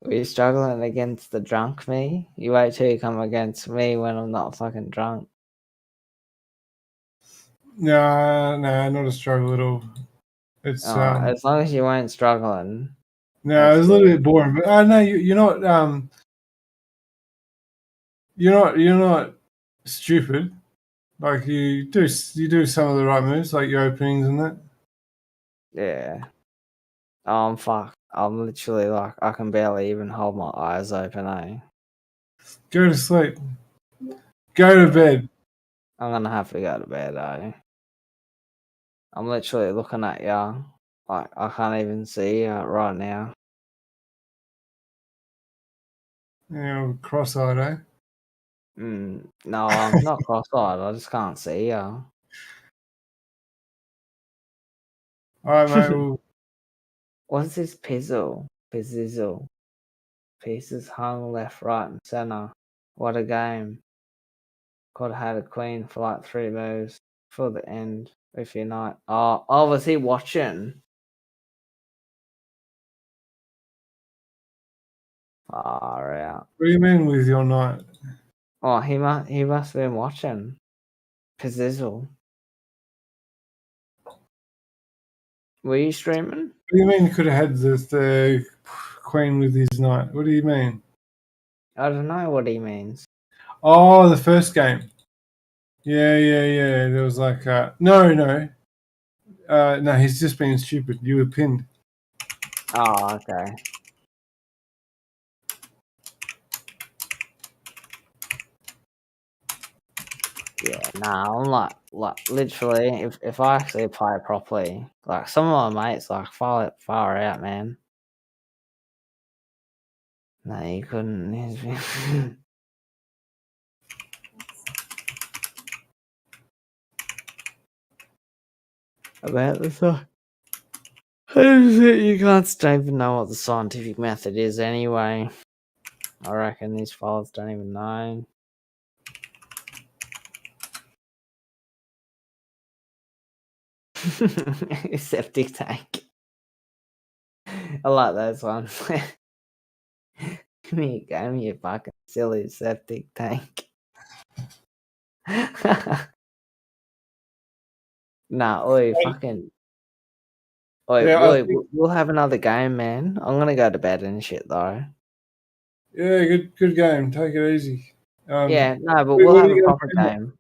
Were you struggling against the drunk me? You wait till you come against me when I'm not fucking drunk. Nah, not a struggle at all. It's As long as you weren't struggling. no, it was a little bit boring, but no, you're not you're not stupid. Like you do some of the right moves, like your openings and that. Yeah. I'm fucked. I'm literally like I can barely even hold my eyes open, eh? Go to sleep. Go to bed. I'm gonna have to go to bed, eh? I'm literally looking at you. Like I can't even see you right now. Yeah, cross-eyed, eh? No, I'm not cross-eyed. I just can't see you. All right, mate. Well, What's this pizzle? Pizzizzle. Pieces hung left, right, and center. What a game. Could have had a queen for like 3 moves for the end. If you're not. Oh, was he watching? Far out. what do you mean with your night? Oh, he must have been watching. Pizzizzle. Were you streaming? What do you mean you could have had the queen with his knight? What do you mean? I don't know what he means. Oh, the first game. Yeah. There was like no. No, he's just being stupid. You were pinned. Oh, okay. Yeah, nah, I'm like literally, if I actually play it properly, like some of my mates like far out, man. No, you couldn't. About the song. You can't even know what the scientific method is anyway. I reckon these files don't even know. Septic tank. I like those ones. Give me a fucking silly septic tank. Nah, oi, fucking. Oi, Yeah, I think, we'll have another game, man. I'm gonna go to bed and shit, though. yeah, good game. Take it easy. Yeah, no, but what we'll are have a you gonna proper dream game.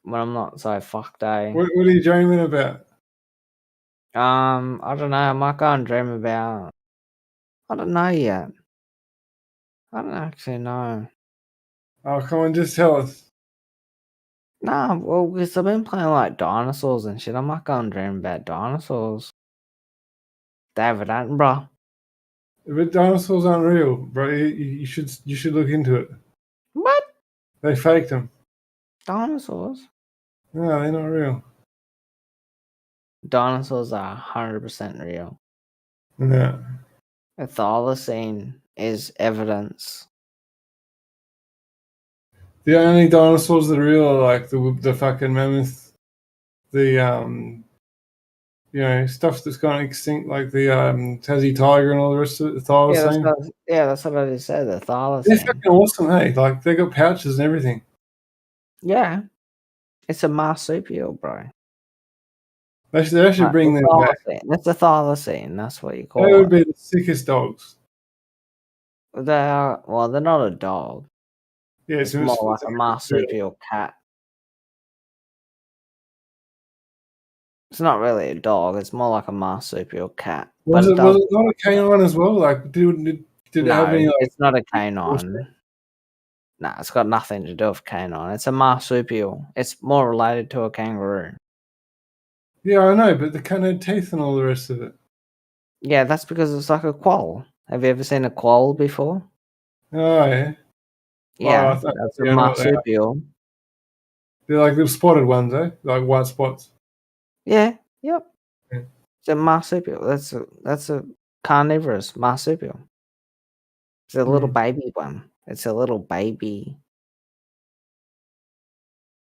When I'm not so fucked, eh? What are you dreaming about? I don't know. I might go and dream about. I don't know yet. I don't actually know. Oh, come on, just tell us. Nah, well, because I've been playing like dinosaurs and shit. I might go and dream about dinosaurs. David Attenborough. But dinosaurs aren't real, bro. You should look into it. What? They faked them. Dinosaurs? No, they're not real. Dinosaurs are 100% real. No. The Thylacine is evidence. The only dinosaurs that are real are like the fucking mammoth, the stuff that's gone extinct, like the Tassie tiger and all the rest of it. The thylacine. That's what I just said. The They're Thylacine. fucking awesome, hey. Like they got pouches and everything. Yeah, it's a marsupial, bro. They should bring them back. It's a Thylacine. That's what you call They it. would be the sickest dogs. They are. Well, they're not a dog. Yeah, it's more like a marsupial cat. It's not really a dog. It's more like a marsupial cat. Was it not a canine as well? Like, did it have any? Like, it's not a canine. Nah, it's got nothing to do with canine. It's a marsupial. It's more related to a kangaroo. Yeah, I know, but the canine teeth and all the rest of it. Yeah, that's because it's like a quoll. Have you ever seen a quoll before? Oh, yeah. Yeah, I thought, that's a yeah, I know what they are. marsupial. They're like little spotted ones, eh? Like white spots. Yeah, yep. Yeah. It's a marsupial. That's a carnivorous marsupial. It's a little baby one. It's a little baby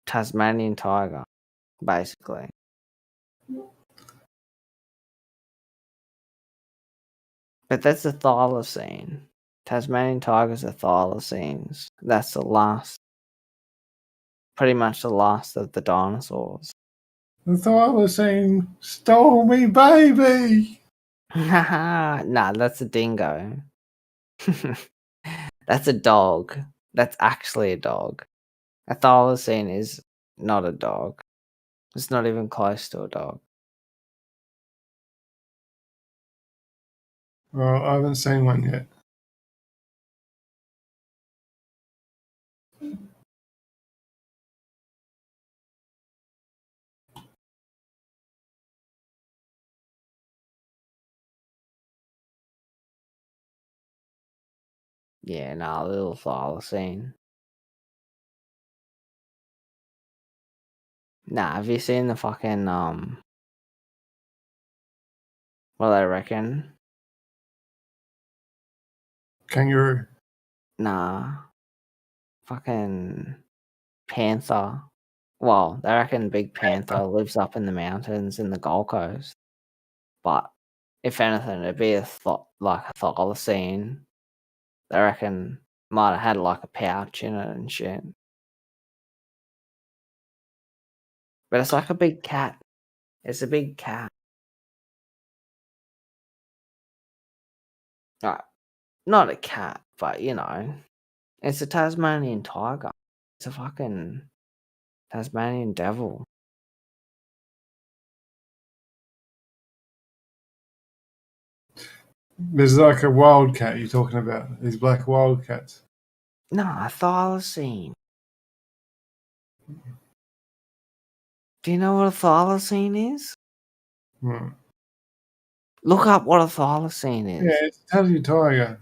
Tasmanian tiger, basically. But that's a thylacine. Tasmanian tigers are thylacines. That's the last, pretty much the last of the dinosaurs. The thylacine stole me, baby. Nah, that's a dingo. That's a dog. That's actually a dog. A thylacine is not a dog. It's not even close to a dog. Well, I haven't seen one yet. Yeah, nah, little thylacine. Nah, have you seen the fucking what I reckon? Kangaroo. Nah. Fucking panther. Well, they reckon big panther lives up in the mountains in the Gold Coast. But if anything, it'd be like a thylacine. They reckon might have had like a pouch in it and shit. But it's like a big cat. It's a big cat. Not a cat, but you know, it's a Tasmanian tiger. It's a fucking Tasmanian devil. There's like a wildcat you're talking about. These black wildcats. Nah, a thylacine. Do you know what a thylacine is? Hmm. Look up what a thylacine is. Yeah, it's a Tassie tiger.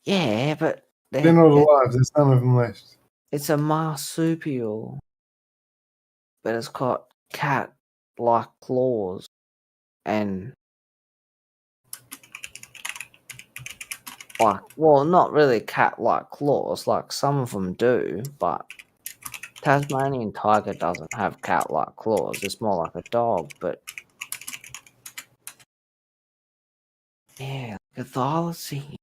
Yeah, but They're not alive. There's none of them left. it's a marsupial, but it's got cat-like claws and like, well, not really cat-like claws. Like some of them do, but Tasmanian tiger doesn't have cat-like claws. It's more like a dog, but yeah, like a thylacine.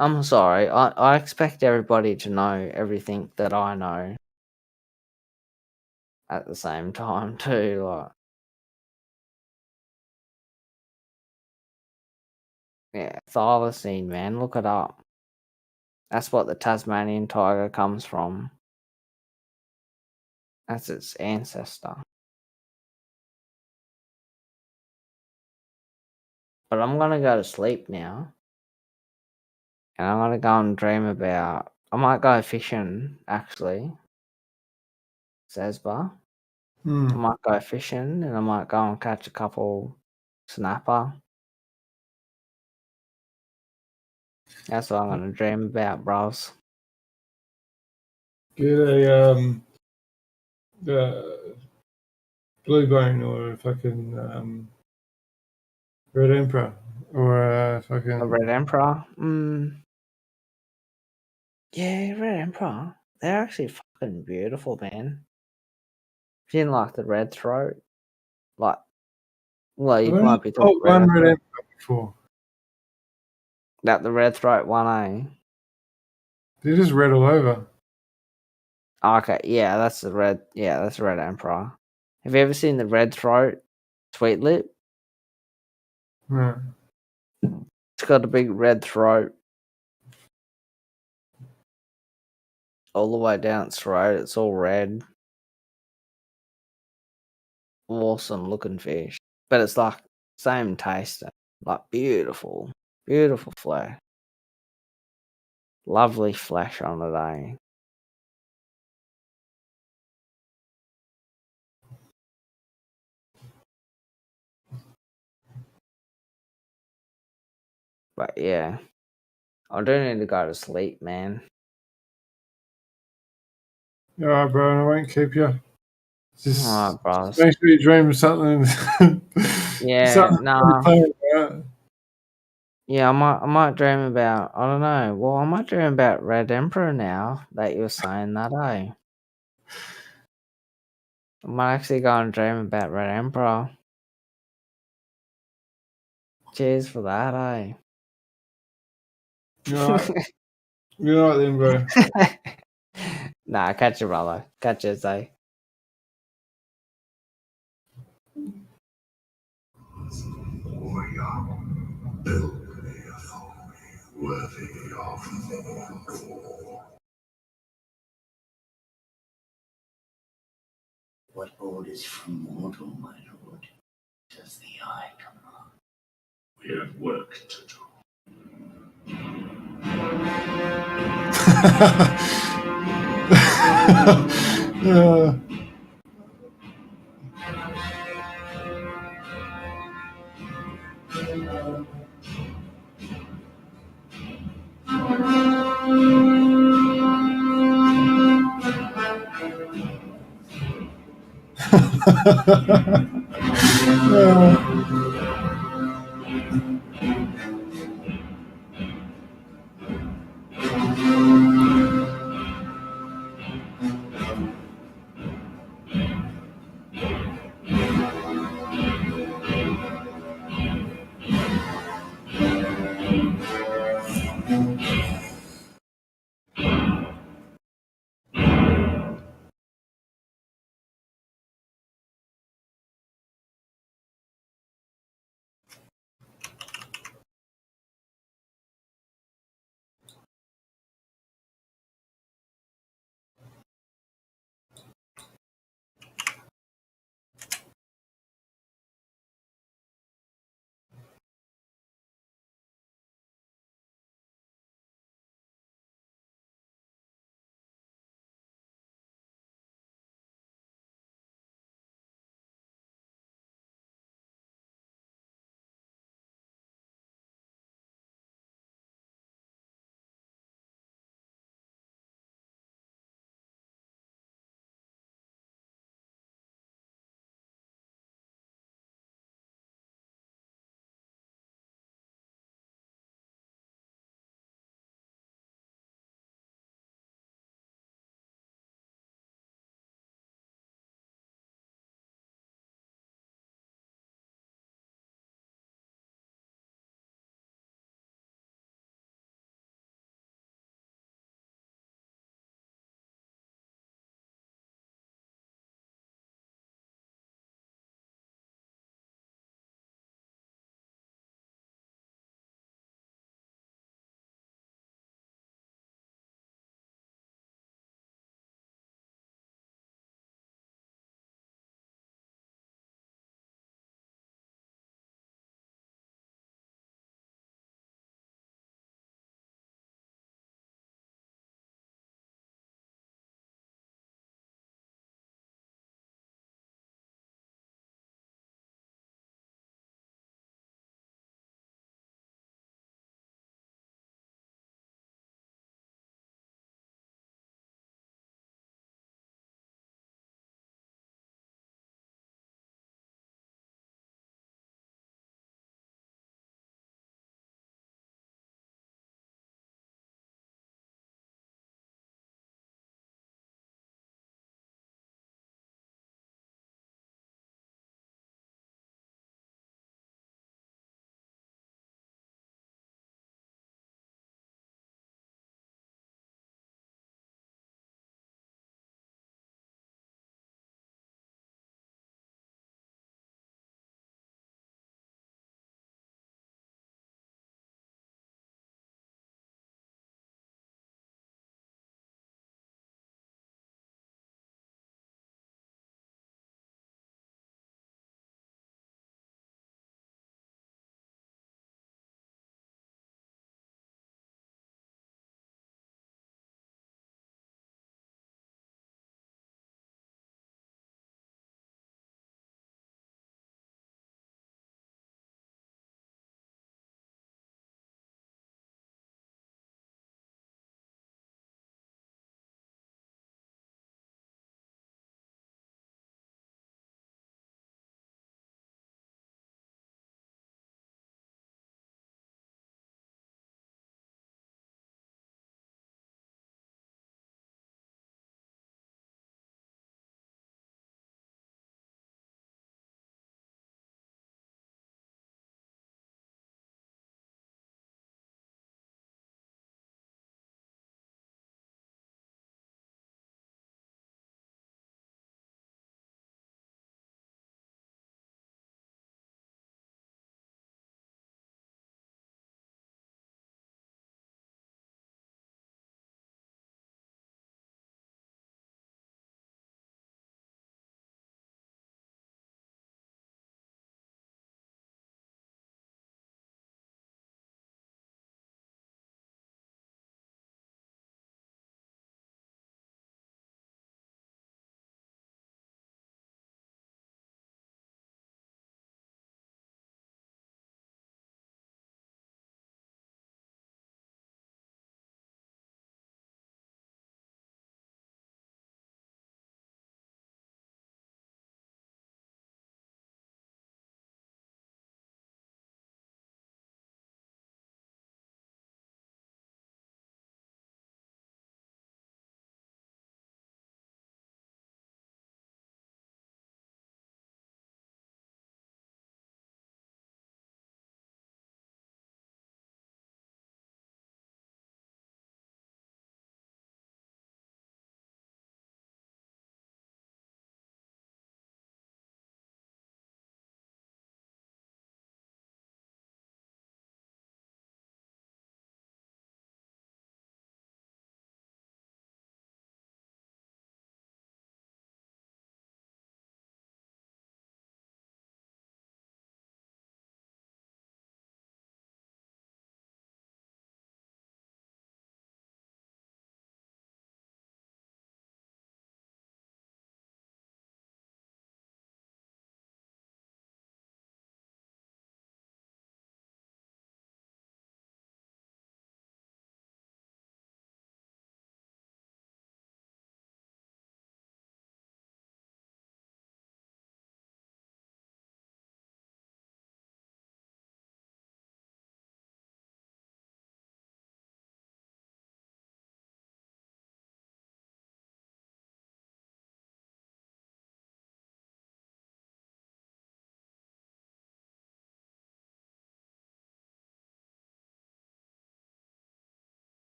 I'm sorry. I expect everybody to know everything that I know at the same time too. Like, yeah, thylacine, man. Look it up. That's what the Tasmanian tiger comes from. That's its ancestor. But I'm gonna go to sleep now. And I'm gonna go and dream about. I might go fishing, actually. Sesba. I might go fishing and I might go and catch a couple snapper. That's what I'm gonna dream about, bros. Get a blue bone or a fucking red emperor or a fucking A red emperor? Yeah, red emperor. They're actually fucking beautiful, man. If you didn't like the red throat, like, well, you I've might only be talking got one red red emperor. emperor before. That the red throat one, eh? They're just red all over. Okay, yeah, that's the red. Yeah, that's the red emperor. Have you ever seen the red throat sweet lip? No. It's got a big red throat all the way down its throat. It's all red. Awesome looking fish, but it's like same taste, like beautiful, beautiful flesh. Lovely flesh on it, eh? But yeah, I do need to go to sleep, man. All right, bro. I won't keep you. Just, Alright, bros. just make sure you dream of something. Yeah, something nah. funny, right? Yeah, I might dream about, I don't know. Well, I might dream about Red Emperor now that you're saying that, eh? I might actually go and dream about Red Emperor. Cheers for that, eh? You're right. You're right then, bro. Nah, catch you, brother. Catch you, eh? What orders from mortal, my lord? Does the eye command? We have work to do.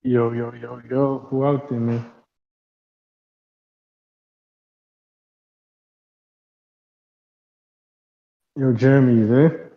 Yo, yo, yo, yo. Who out there, man? Yo, Jeremy, you there?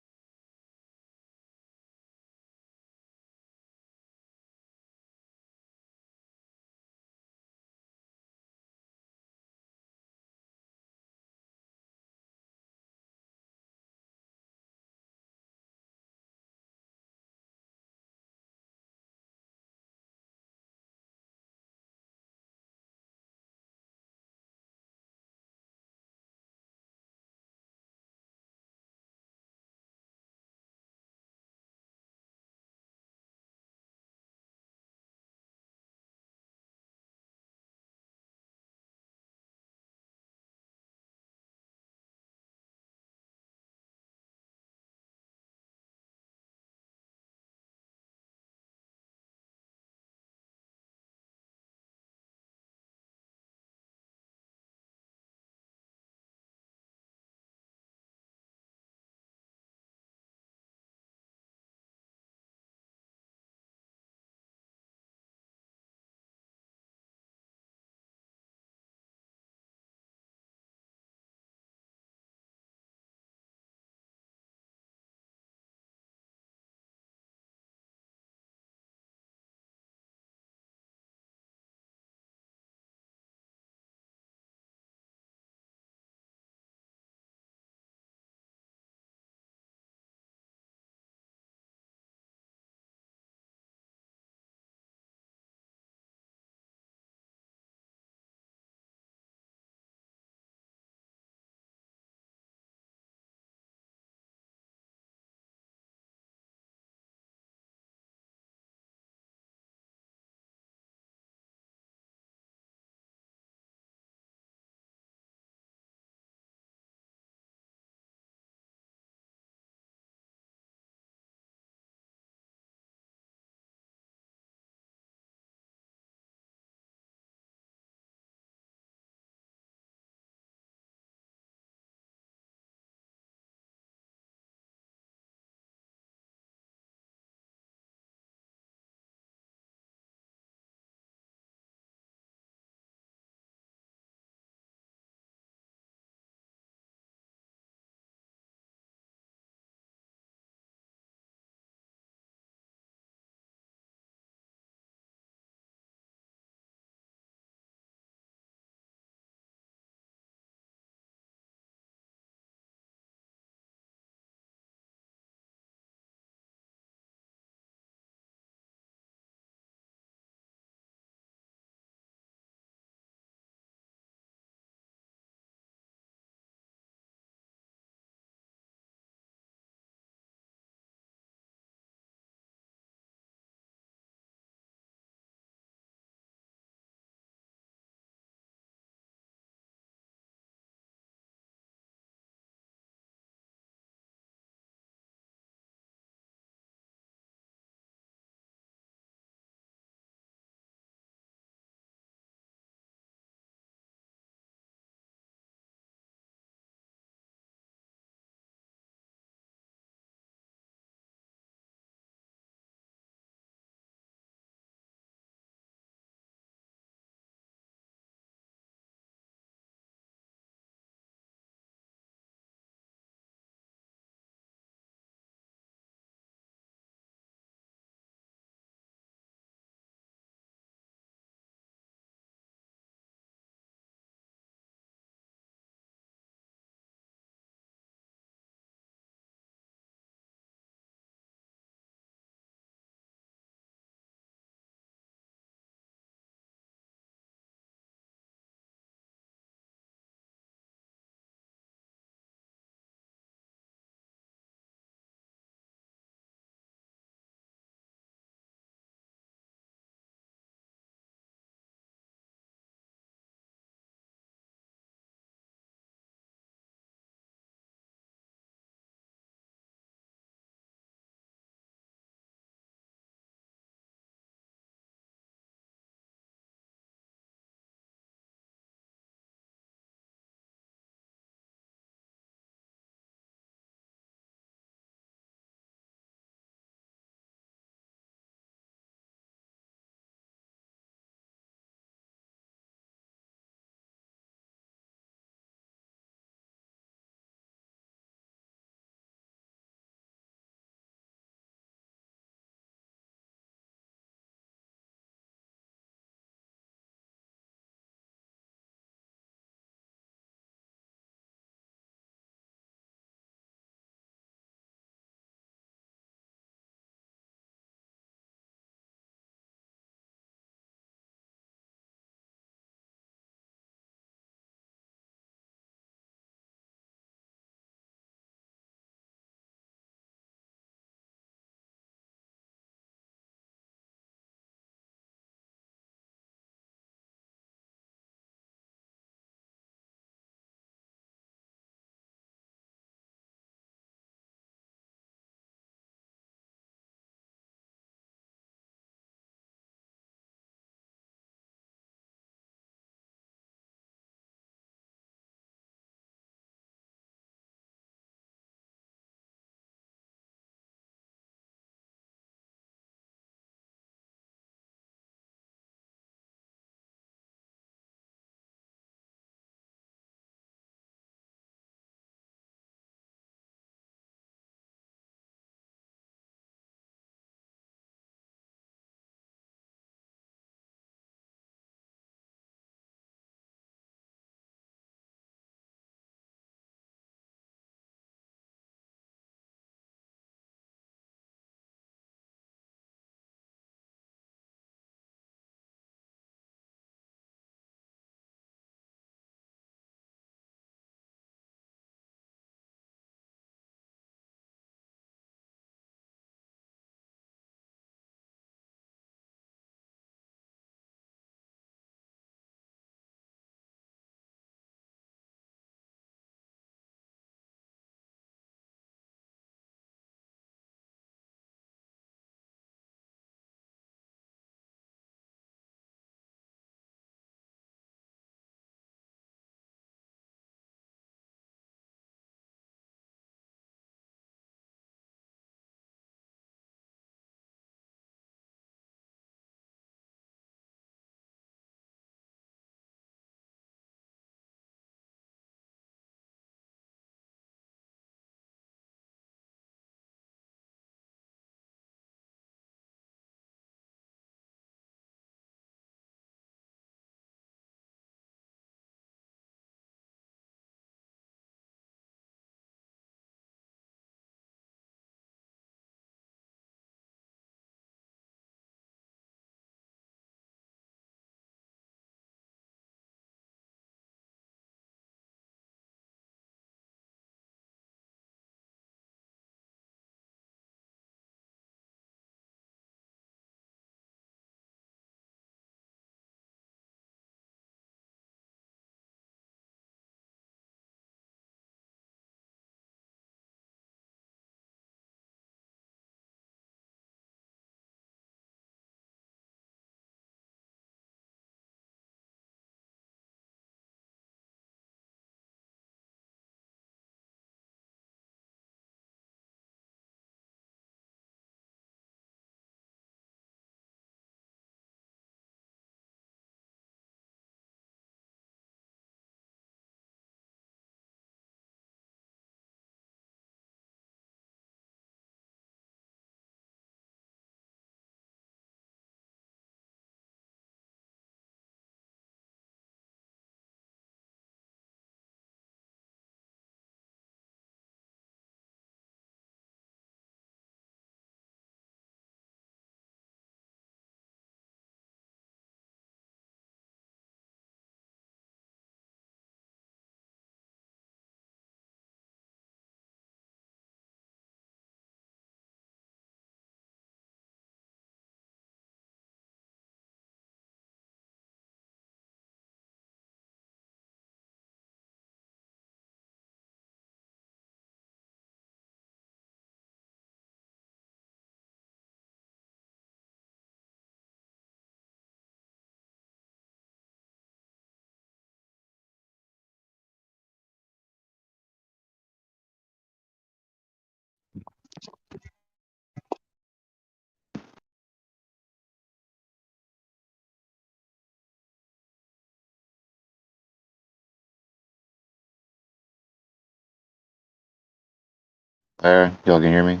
Y'all can hear me?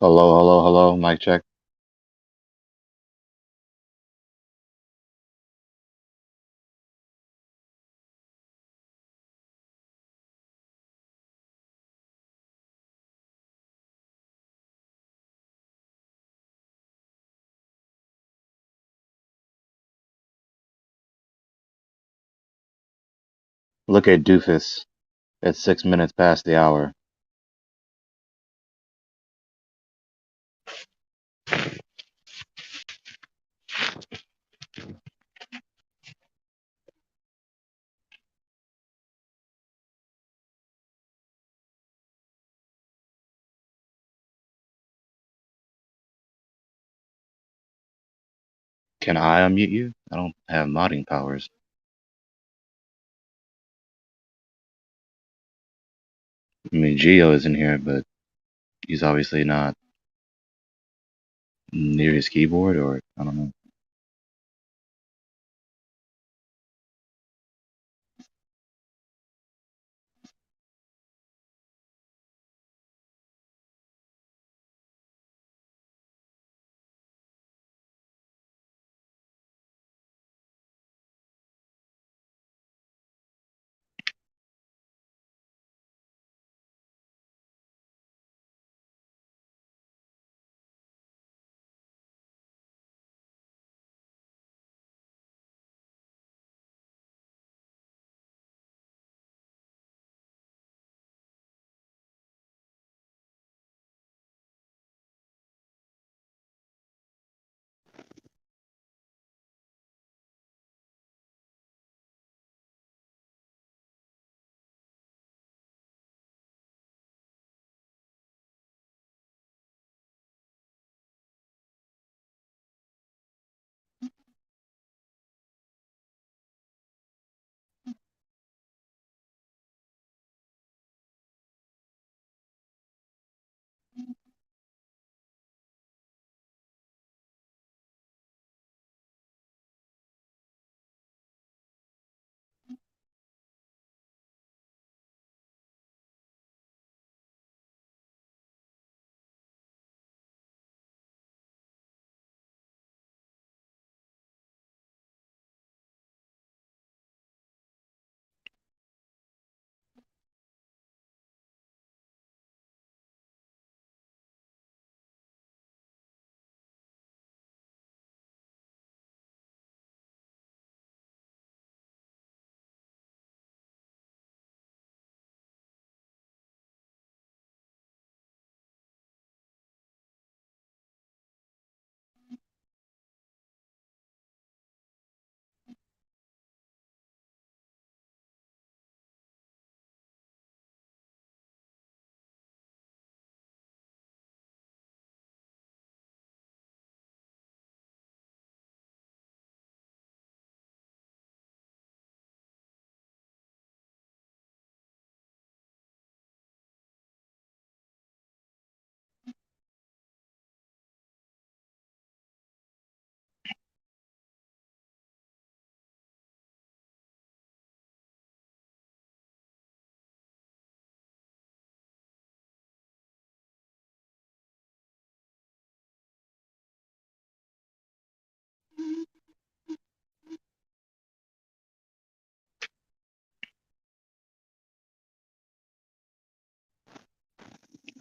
Hello, hello, hello. Mic check. Look at Doofus. It's 6 minutes past the hour. Can I unmute you? I don't have modding powers. I mean, Geo is in here, but he's obviously not near his keyboard, or I don't know.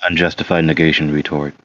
Unjustified negation retort.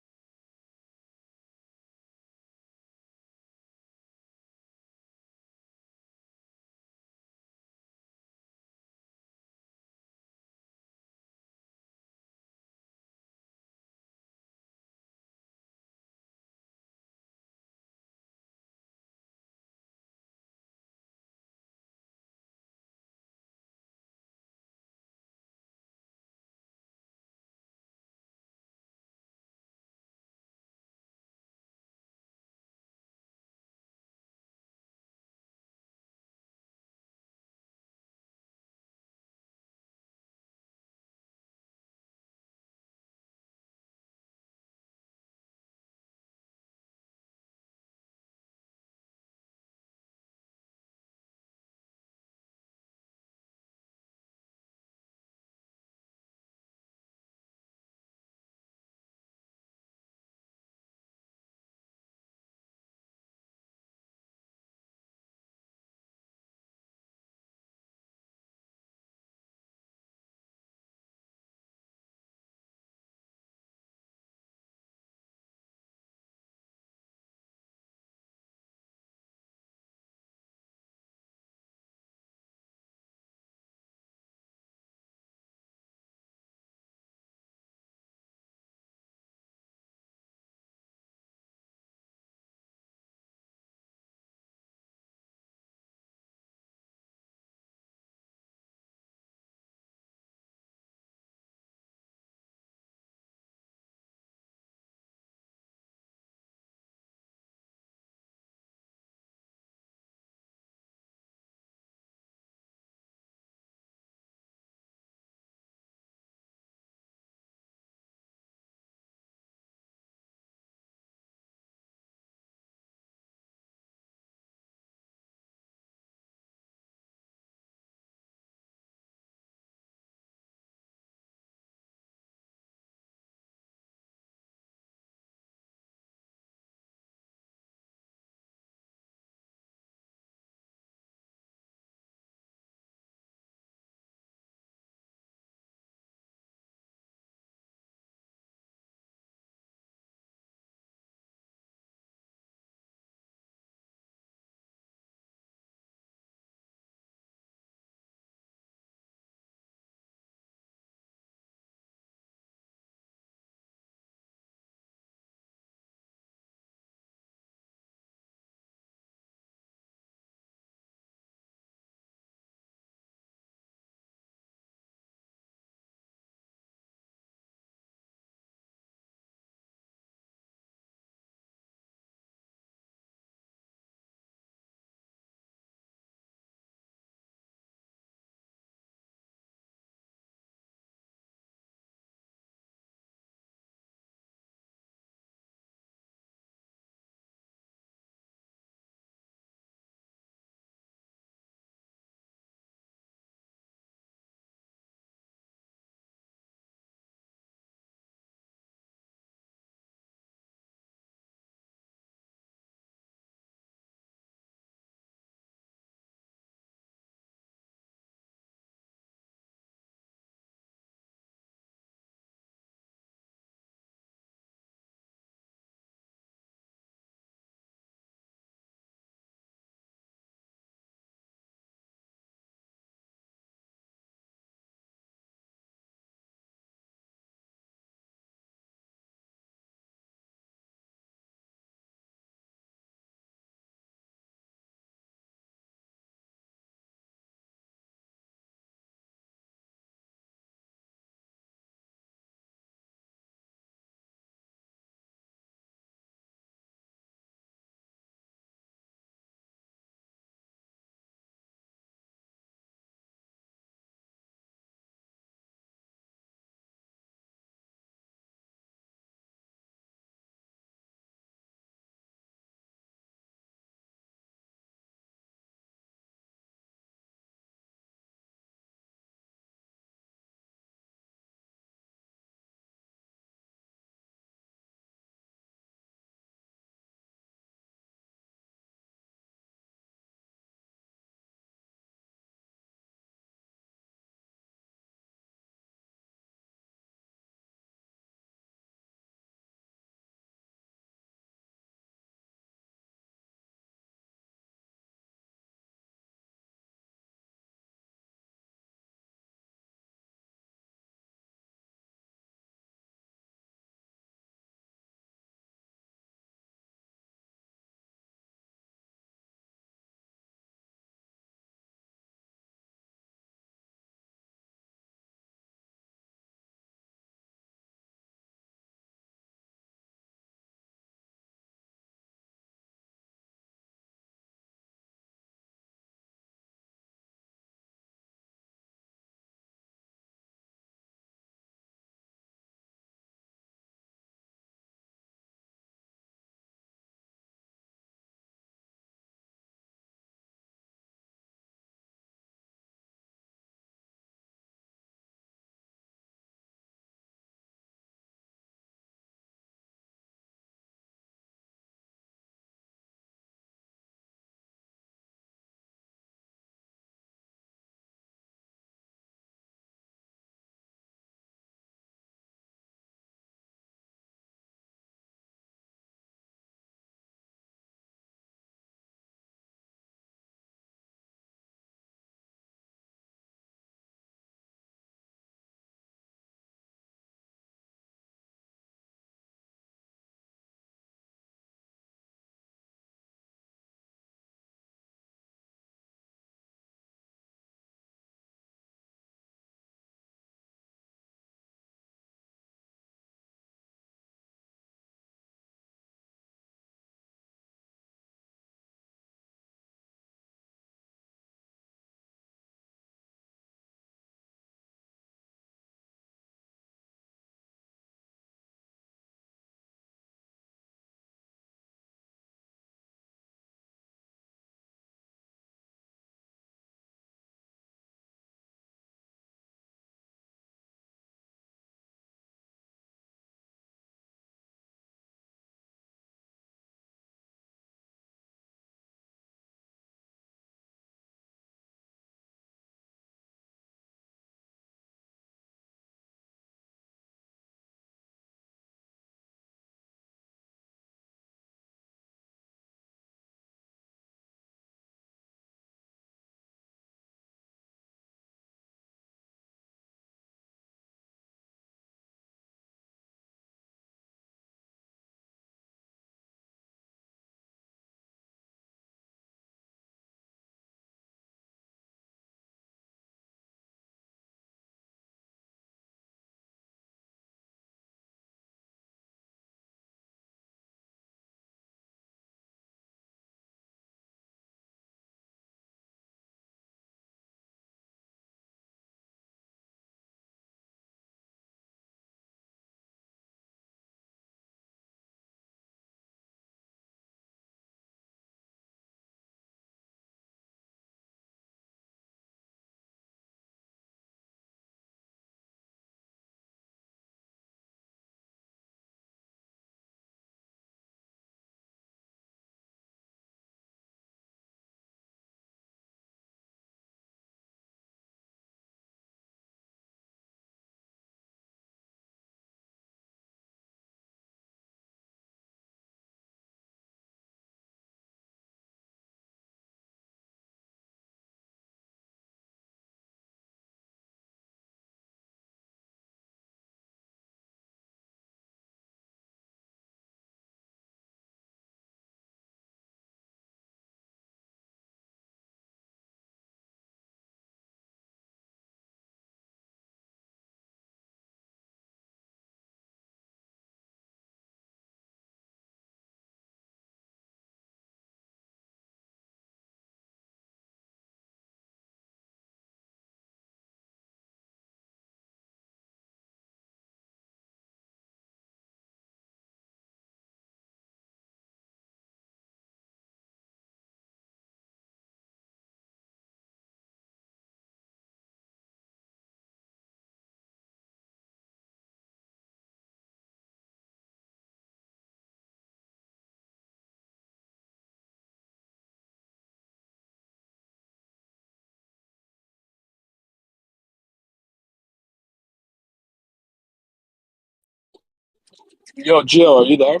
Yo, Jill, are you there?